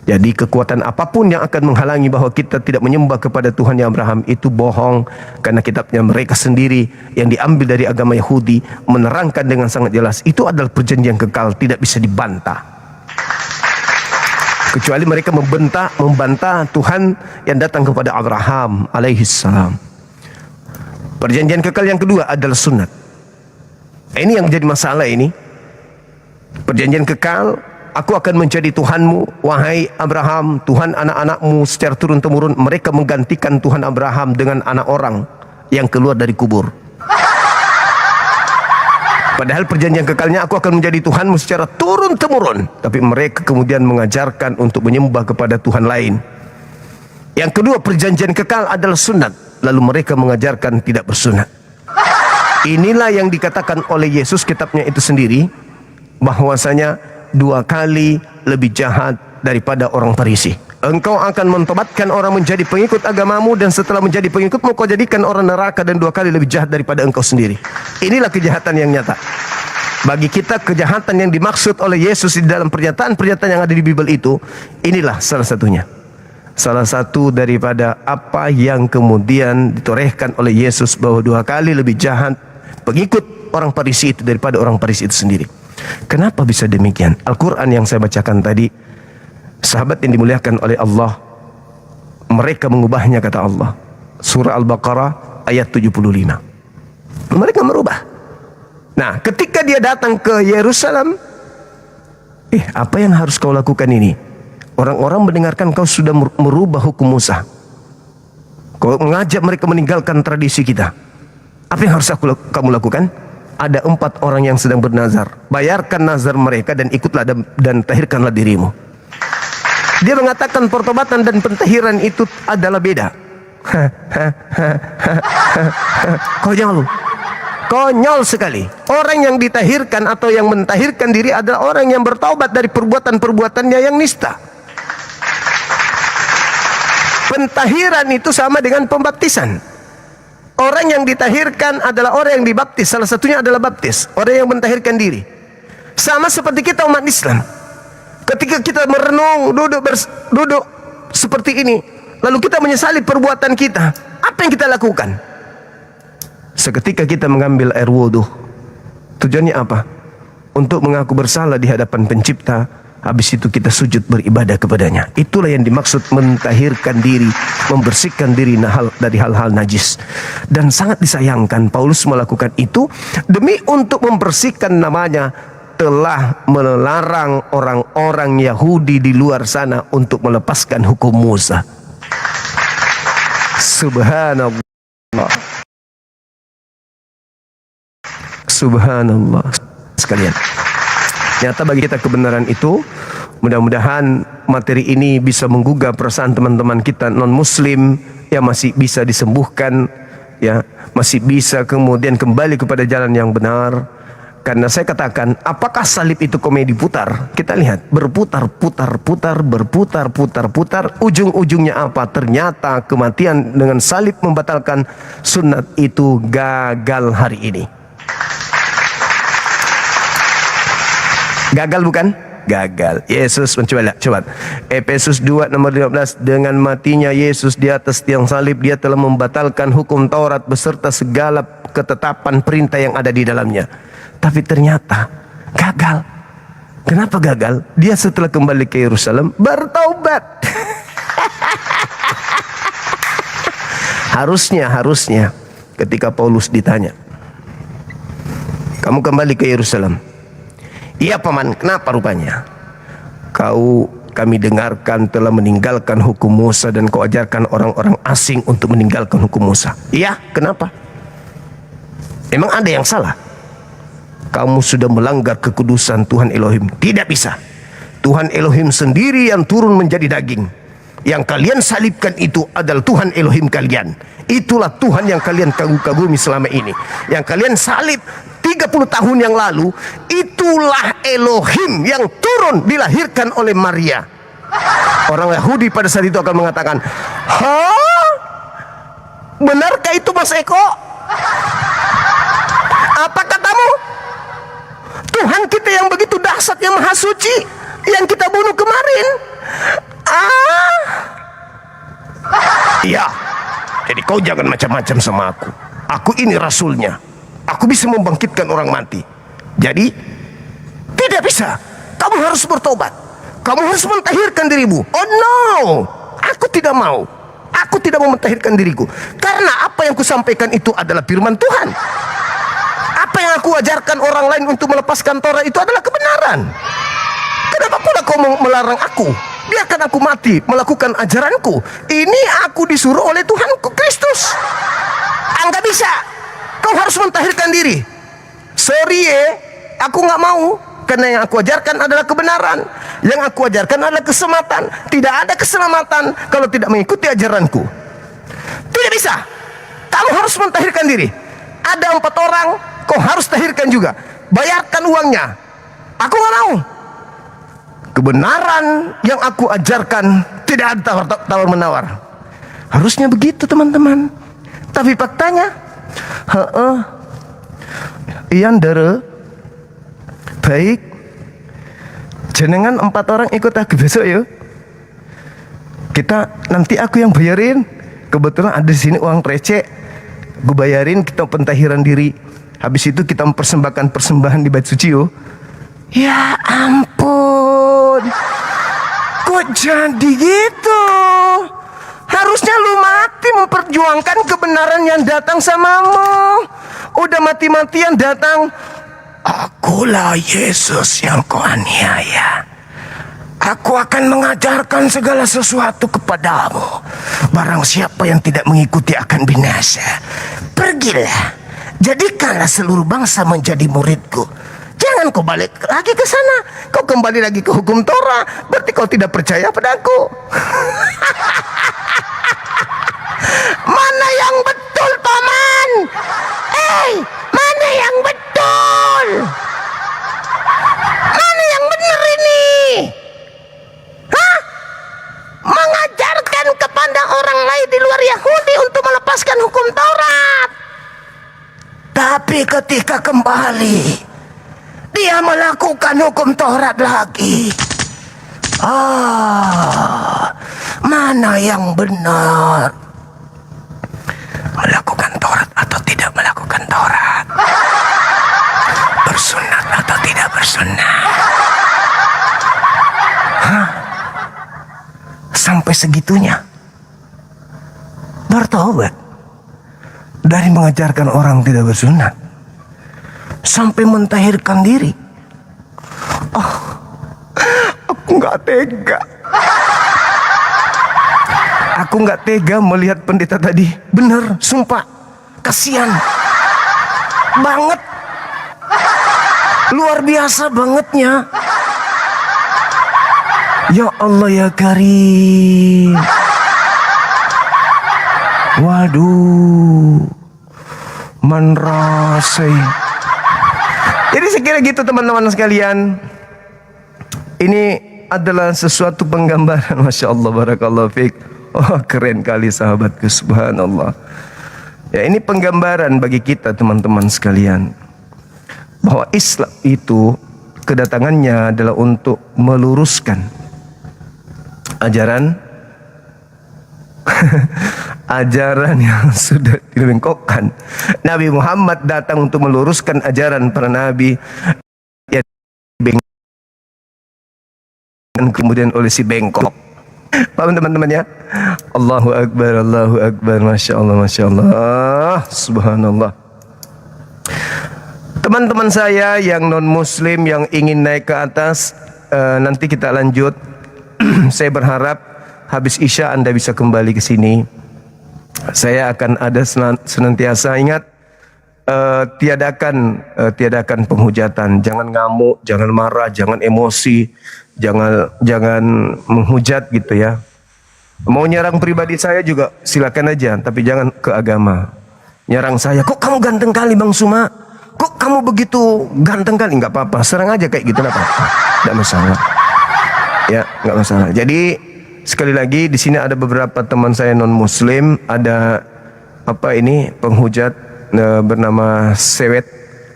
Jadi kekuatan apapun yang akan menghalangi bahwa kita tidak menyembah kepada Tuhan yang Abraham itu bohong, karena kitabnya mereka sendiri yang diambil dari agama Yahudi menerangkan dengan sangat jelas itu adalah perjanjian kekal, tidak bisa dibantah. Kecuali mereka membantah Tuhan yang datang kepada Abraham alaihissalam. Perjanjian kekal yang kedua adalah sunat. Ini yang menjadi masalah ini. Perjanjian kekal, aku akan menjadi Tuhanmu, wahai Abraham, Tuhan anak-anakmu secara turun-temurun. Mereka menggantikan Tuhan Abraham dengan anak orang yang keluar dari kubur. Padahal perjanjian kekalnya aku akan menjadi Tuhanmu secara turun-temurun. Tapi mereka kemudian mengajarkan untuk menyembah kepada Tuhan lain. Yang kedua, perjanjian kekal adalah sunat. Lalu mereka mengajarkan tidak bersunat. Inilah yang dikatakan oleh Yesus, kitabnya itu sendiri, bahwasanya 2 kali lebih jahat daripada orang Farisi. Engkau akan mentobatkan orang menjadi pengikut agamamu, dan setelah menjadi pengikutmu kau jadikan orang neraka, dan 2 kali lebih jahat daripada engkau sendiri. Inilah kejahatan yang nyata. Bagi kita, kejahatan yang dimaksud oleh Yesus di dalam pernyataan-pernyataan yang ada di Bible itu, inilah salah satunya. Salah satu daripada apa yang kemudian ditorehkan oleh Yesus, bahwa 2 kali lebih jahat pengikut orang Farisi itu daripada orang Farisi itu sendiri. Kenapa bisa demikian? Al-Quran yang saya bacakan tadi, sahabat yang dimuliakan oleh Allah, mereka mengubahnya, kata Allah. Surah Al-Baqarah ayat 75. Mereka merubah. Nah, ketika dia datang ke Yerusalem, apa yang harus kau lakukan ini? Orang-orang mendengarkan kau sudah merubah hukum Musa. Kau mengajak mereka meninggalkan tradisi kita. Apa yang harus kamu lakukan? Ada 4 orang yang sedang bernazar. Bayarkan nazar mereka dan ikutlah dan tahirkanlah dirimu. Dia mengatakan pertobatan dan pentahiran itu adalah beda. Konyol sekali. Orang yang ditahirkan atau yang mentahirkan diri adalah orang yang bertaubat dari perbuatan-perbuatannya yang nista. Pentahiran itu sama dengan pembaptisan. Orang yang ditahirkan adalah orang yang dibaptis. Salah satunya adalah baptis. Orang yang mentahirkan diri. Sama seperti kita umat Islam. Ketika kita merenung, duduk seperti ini, lalu kita menyesali perbuatan kita, apa yang kita lakukan? Seketika kita mengambil air wudhu. Tujuannya apa? Untuk mengaku bersalah di hadapan Pencipta. Habis itu kita sujud beribadah kepadanya. Itulah yang dimaksud mentahirkan diri, membersihkan diri dari hal-hal najis. Dan sangat disayangkan Paulus melakukan itu demi untuk membersihkan namanya, telah melarang orang-orang Yahudi di luar sana untuk melepaskan hukum Musa. Subhanallah. Subhanallah sekalian. Nyata bagi kita kebenaran itu. Mudah-mudahan materi ini bisa menggugah perasaan teman-teman kita non-muslim, yang masih bisa disembuhkan, ya, masih bisa kemudian kembali kepada jalan yang benar. Karena saya katakan, apakah salib itu komedi putar? Kita lihat, berputar-putar-putar, berputar-putar-putar, ujung-ujungnya apa? Ternyata kematian dengan salib membatalkan sunat itu gagal hari ini. Gagal bukan? Gagal. Yesus mencoba. Efesus 2 nomor 15. Dengan matinya Yesus di atas tiang salib, dia telah membatalkan hukum Taurat beserta segala ketetapan perintah yang ada di dalamnya. Tapi ternyata gagal. Kenapa gagal? Dia setelah kembali ke Yerusalem bertaubat. Harusnya ketika Paulus ditanya, kamu kembali ke Yerusalem? Iya paman, kenapa rupanya? Kami dengarkan telah meninggalkan hukum Musa dan kau ajarkan orang-orang asing untuk meninggalkan hukum Musa. Iya, kenapa? Emang ada yang salah? Kamu sudah melanggar kekudusan Tuhan Elohim. Tidak bisa. Tuhan Elohim sendiri yang turun menjadi daging. Yang kalian salibkan itu adalah Tuhan Elohim kalian. Itulah Tuhan yang kalian kagum-kagumi selama ini. Yang kalian salib 30 tahun yang lalu, itulah Elohim yang turun dilahirkan oleh Maria. Orang Yahudi pada saat itu akan mengatakan, "Hah? Benarkah itu Mas Eko? Apa katamu? Tuhan kita yang begitu dahsyat, yang maha suci, yang kita bunuh kemarin?" Iya. Jadi kau jangan macam-macam sama aku. Aku ini rasulnya. Aku bisa membangkitkan orang mati. Jadi tidak bisa. Kamu harus bertobat. Kamu harus mentahirkan dirimu. Oh no, aku tidak mau. Aku tidak mau mentahirkan diriku. Karena apa yang kusampaikan itu adalah firman Tuhan. Apa yang aku ajarkan orang lain untuk melepaskan Torah itu adalah kebenaran. Kenapa pula kau melarang aku? Biarkan aku mati melakukan ajaranku. Ini aku disuruh oleh Tuhanku Kristus. Enggak bisa. Kau harus mentahirkan diri. Sorry aku nggak mau. Karena yang aku ajarkan adalah kebenaran. Yang aku ajarkan adalah keselamatan. Tidak ada keselamatan kalau tidak mengikuti ajaranku. Tidak bisa. Kamu harus mentahirkan diri. Ada 4 orang, kau harus tahirkan juga. Bayarkan uangnya. Aku nggak mau. Kebenaran yang aku ajarkan tidak ada tawar menawar. Harusnya begitu teman-teman. Tapi faktanya, Ian dere, baik. Jenengan 4 orang ikut aku besok yuk. Nanti aku yang bayarin. Kebetulan ada di sini uang receh. Gue bayarin, kita pentahiran diri. Habis itu kita mempersembahkan persembahan di bait suci yuk. Ya ampun. Kok jadi gitu? Harusnya lu mati memperjuangkan kebenaran yang datang samamu. Udah mati-matian datang. Akulah Yesus yang kau aniaya. Aku akan mengajarkan segala sesuatu kepadamu. Barang siapa yang tidak mengikuti akan binasa. Pergilah, jadikanlah seluruh bangsa menjadi muridku. Jangan kau balik lagi ke sana. Kau kembali lagi ke hukum Torah. Berarti kau tidak percaya padaku. Mana yang betul, paman? Mana yang betul? Mana yang benar ini? Hah? Mengajarkan kepada orang lain di luar Yahudi untuk melepaskan hukum Taurat. Tapi ketika kembali, dia melakukan hukum Taurat lagi. Mana yang benar? Melakukan Taurat atau tidak melakukan Taurat? Bersunat atau tidak bersunat? Sampai segitunya bertobat dari mengajarkan orang tidak bersunat sampai mentahirkan diri. Aku nggak tega. Aku nggak tega melihat pendeta tadi. Bener, sumpah, kasihan banget, luar biasa bangetnya. Ya Allah ya Karim. Waduh, manrasai. Jadi sekira gitu teman-teman sekalian. Ini adalah sesuatu penggambaran. Masya Allah, barakallahu fiik. Oh, keren kali sahabatku, subhanallah. Ya, ini penggambaran bagi kita teman-teman sekalian, bahwa Islam itu kedatangannya adalah untuk meluruskan ajaran ajaran yang sudah dibengkokkan. Nabi Muhammad datang untuk meluruskan ajaran para nabi yang dan kemudian oleh si bengkok. Paham teman-teman ya? Allahu Akbar, Allahu Akbar, Masya Allah, Masya Allah, subhanallah. Teman-teman saya yang non muslim yang ingin naik ke atas, nanti kita lanjut. Saya berharap habis Isya Anda bisa kembali ke sini. Saya akan ada senantiasa ingat, tiadakan penghujatan. Jangan ngamuk, jangan marah, jangan emosi, jangan menghujat gitu ya. Mau nyerang pribadi saya juga silakan aja, tapi jangan ke agama. Nyerang saya, kok kamu ganteng kali Bang Suma? Kok kamu begitu ganteng kali? Nggak apa-apa, serang aja kayak gitu, nggak apa-apa, nggak masalah. Ya, nggak masalah. Jadi sekali lagi di sini ada beberapa teman saya non Muslim, ada penghujat bernama Sewet,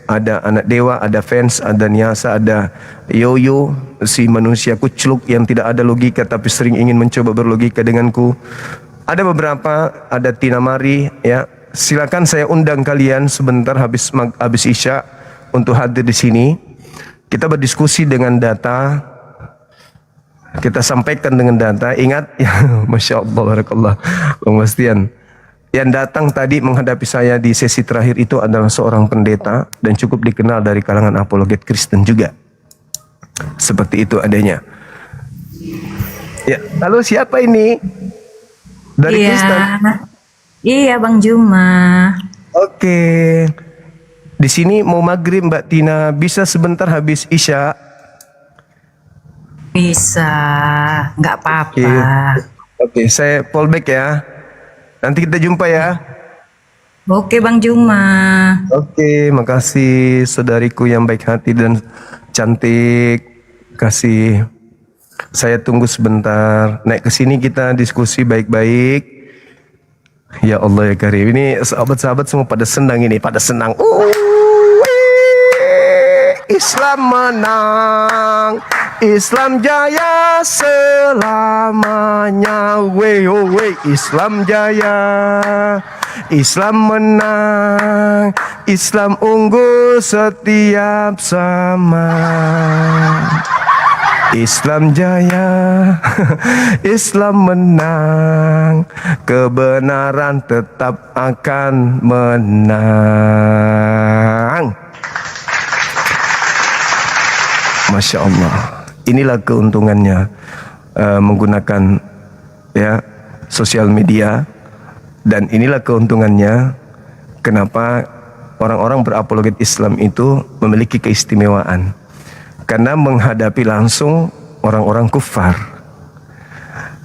ada anak dewa, ada fans, ada Niasa, ada Yoyo, si manusia kucluk yang tidak ada logika tapi sering ingin mencoba berlogika denganku. Ada beberapa, ada Tina Mari ya. Silakan saya undang kalian sebentar habis Isya untuk hadir di sini. Kita berdiskusi dengan data. Kita sampaikan dengan data. Ingat ya, Masya Allah, barakallah, Bang Bastian. Yang datang tadi menghadapi saya di sesi terakhir itu adalah seorang pendeta dan cukup dikenal dari kalangan apologet Kristen juga. Seperti itu adanya. Ya, lalu siapa ini? Dari Kristen? Iya, Bang Juma. Oke. Di sini mau maghrib Mbak Tina, bisa sebentar habis Isya? Bisa, nggak apa-apa. Oke, saya fallback ya. Nanti kita jumpa ya. Oke, Bang Juma. Oke, makasih saudariku yang baik hati dan Cantik, kasih. Saya tunggu sebentar. Naik ke sini kita diskusi baik-baik. Ya Allah ya Karim. Ini sahabat-sahabat semua pada senang ini, pada senang. Islam menang, Islam jaya selamanya. Islam jaya, Islam menang, Islam unggul setiap zaman. Islam jaya, Islam menang, kebenaran tetap akan menang. Masya Allah, inilah keuntungannya menggunakan ya sosial media, dan inilah keuntungannya kenapa orang-orang berapologet Islam itu memiliki keistimewaan, karena menghadapi langsung orang-orang kufar,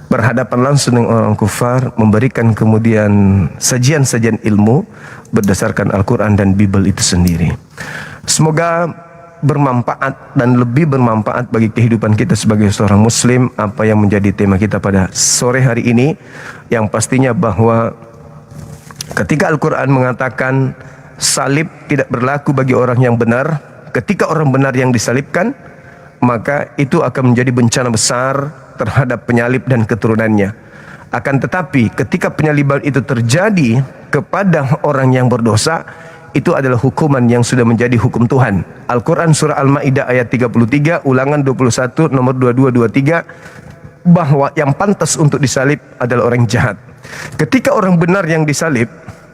berhadapan langsung dengan orang kufar, memberikan kemudian sajian-sajian ilmu berdasarkan Al-Quran dan Bible itu sendiri. Semoga bermanfaat dan lebih bermanfaat bagi kehidupan kita sebagai seorang muslim apa yang menjadi tema kita pada sore hari ini, yang pastinya bahwa ketika Al-Quran mengatakan salib tidak berlaku bagi orang yang benar, ketika orang benar yang disalibkan, maka itu akan menjadi bencana besar terhadap penyalib dan keturunannya. Akan tetapi ketika penyaliban itu terjadi kepada orang yang berdosa, itu adalah hukuman yang sudah menjadi hukum Tuhan. Al-Quran surah Al-Ma'idah ayat 33, ulangan 21 nomor 22-23, bahwa yang pantas untuk disalib adalah orang jahat. Ketika orang benar yang disalib,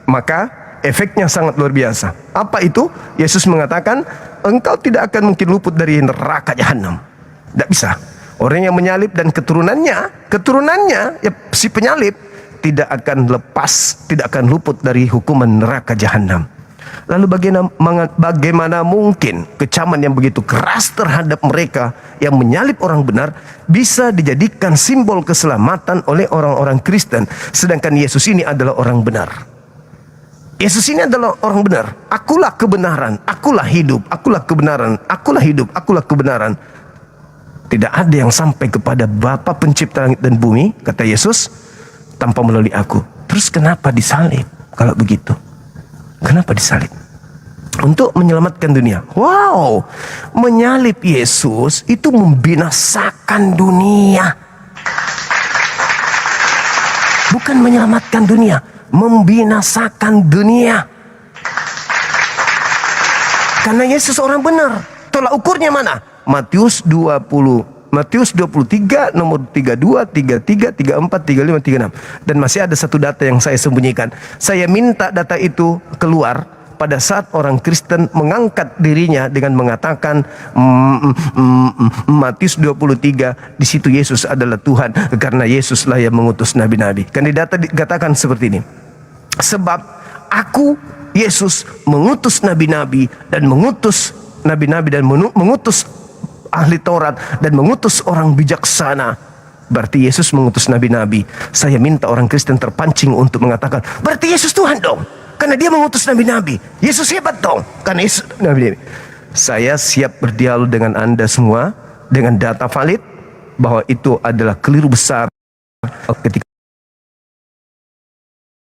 maka efeknya sangat luar biasa. Apa itu? Yesus mengatakan, engkau tidak akan mungkin luput dari neraka jahanam. Tidak bisa. Orang yang menyalib dan keturunannya ya, si penyalib tidak akan lepas, tidak akan luput dari hukuman neraka jahanam. Lalu bagaimana mungkin kecaman yang begitu keras terhadap mereka yang menyalib orang benar bisa dijadikan simbol keselamatan oleh orang-orang Kristen, sedangkan Yesus ini adalah orang benar. Yesus ini adalah orang benar. Akulah kebenaran, akulah hidup, akulah kebenaran, akulah hidup, akulah kebenaran. Tidak ada yang sampai kepada Bapa pencipta langit dan bumi, kata Yesus, tanpa melalui aku. Terus kenapa disalib kalau begitu? Kenapa disalib? Untuk menyelamatkan dunia. Wow, menyalib Yesus itu membinasakan dunia. Bukan menyelamatkan dunia, membinasakan dunia. Karena Yesus orang benar. Tolak ukurnya mana? Matius 23 nomor 32, 33, 34, 35, 36. Dan masih ada satu data yang saya sembunyikan. Saya minta data itu keluar pada saat orang Kristen mengangkat dirinya dengan mengatakan Matius 23, di situ Yesus adalah Tuhan karena Yesuslah yang mengutus nabi-nabi. Kan di data dikatakan seperti ini. Sebab aku Yesus mengutus nabi-nabi dan mengutus mengutus ahli Taurat dan mengutus orang bijaksana. Berarti Yesus mengutus nabi-nabi. Saya minta orang Kristen terpancing untuk mengatakan, berarti Yesus Tuhan dong, karena dia mengutus nabi-nabi. Yesus hebat dong, karena Yesus nabi-nabi. Saya siap berdialog dengan Anda semua dengan data valid bahwa itu adalah keliru besar ketika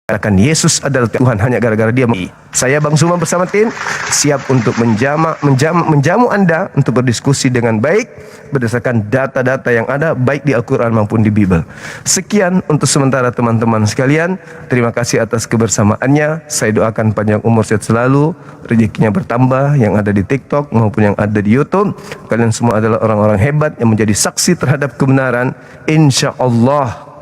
katakan Yesus adalah Tuhan hanya gara-gara dia. Saya Bang Zuma bersama tim siap untuk menjamu Anda untuk berdiskusi dengan baik berdasarkan data-data yang ada baik di Al-Quran maupun di Bible. Sekian untuk sementara teman-teman sekalian. Terima kasih atas kebersamaannya. Saya doakan panjang umur sehat selalu, rezekinya bertambah yang ada di TikTok maupun yang ada di YouTube. Kalian semua adalah orang-orang hebat yang menjadi saksi terhadap kebenaran. Insya Allah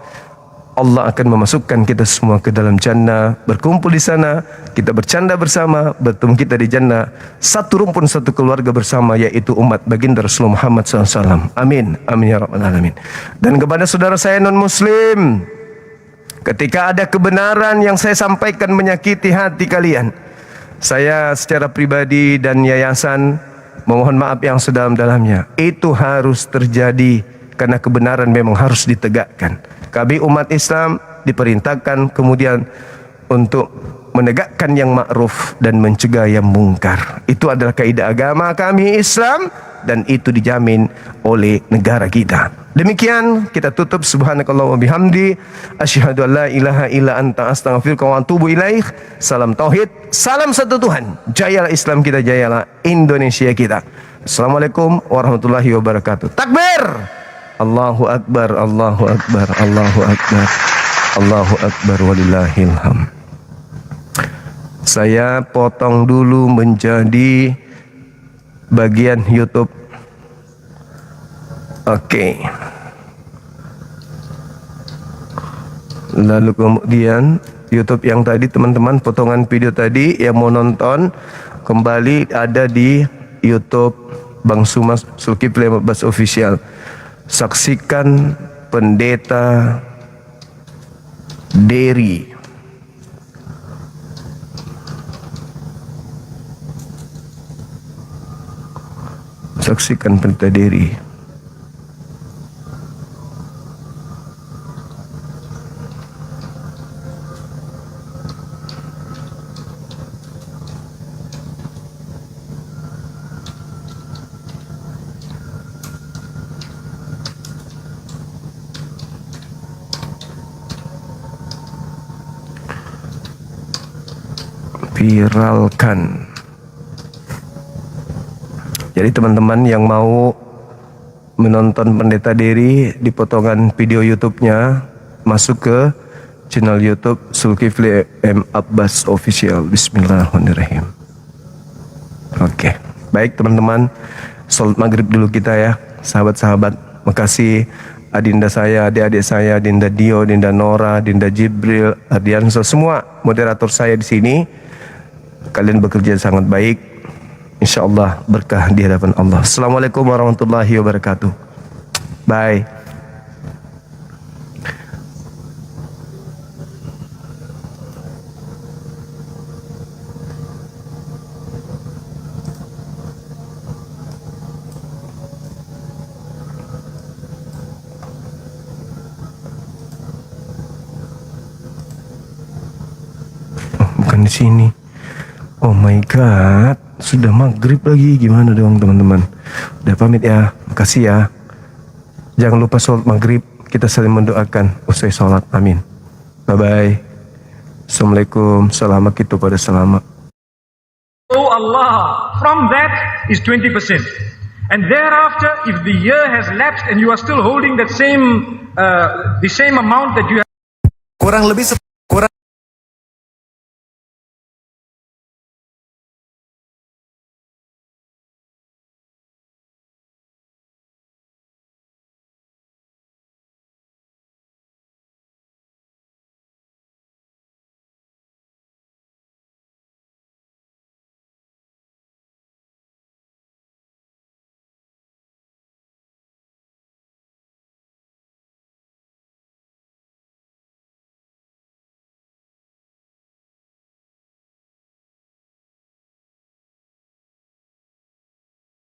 Allah akan memasukkan kita semua ke dalam jannah, berkumpul di sana, kita bercanda bersama, bertemu kita di jannah, satu rumpun, satu keluarga bersama, yaitu umat baginda Rasulullah Muhammad SAW. Amin, amin ya rabbal alamin. Dan kepada saudara saya non muslim, ketika ada kebenaran yang saya sampaikan menyakiti hati kalian, saya secara pribadi dan yayasan memohon maaf yang sedalam-dalamnya. Itu harus terjadi karena kebenaran memang harus ditegakkan. Kami umat Islam diperintahkan kemudian untuk menegakkan yang ma'ruf dan mencegah yang mungkar. Itu adalah kaidah agama kami Islam dan itu dijamin oleh negara kita. Demikian kita tutup. Subhanakallah wa bihamdi asyhadu an la ilaha illa anta astaghfiruka wa atubu ilaik. Salam tauhid, salam satu Tuhan. Jayalah Islam kita, jayalah Indonesia kita. Assalamualaikum warahmatullahi wabarakatuh. Takbir. Allahu akbar, Allahu akbar, Allahu akbar, Allahu akbar, walillahil hamd. Saya potong dulu menjadi bagian YouTube. Oke. Lalu kemudian YouTube yang tadi teman-teman, potongan video tadi yang mau nonton kembali ada di YouTube Bang Suma Zulkifli Abbas Official. Saksikan Pendeta Dery. Saksikan Pendeta Dery. Viralkan. Jadi teman-teman yang mau menonton Pendeta Dery di potongan video YouTube-nya, masuk ke channel YouTube Zulkifli M. Abbas Official. Bismillahirrahmanirrahim. Oke, baik teman-teman, salat maghrib dulu kita ya, sahabat-sahabat. Makasih adinda saya, adik-adik saya, Dinda Dio, Dinda Nora, Dinda Jibril, Ardianso, semua moderator saya di sini. Kalian bekerja sangat baik. InsyaAllah berkah di hadapan Allah. Assalamualaikum warahmatullahi wabarakatuh. Bye. Oh, bukan di sini. Oh my god, sudah maghrib lagi. Gimana dong teman-teman? Udah pamit ya, makasih ya. Jangan lupa sholat maghrib, kita saling mendoakan usai sholat, amin. Bye bye. Assalamualaikum, selamat kita pada selamat. Oh Allah, from that is 20%. And thereafter, if the year has lapsed and you are still holding that the same amount that you have. Kurang lebih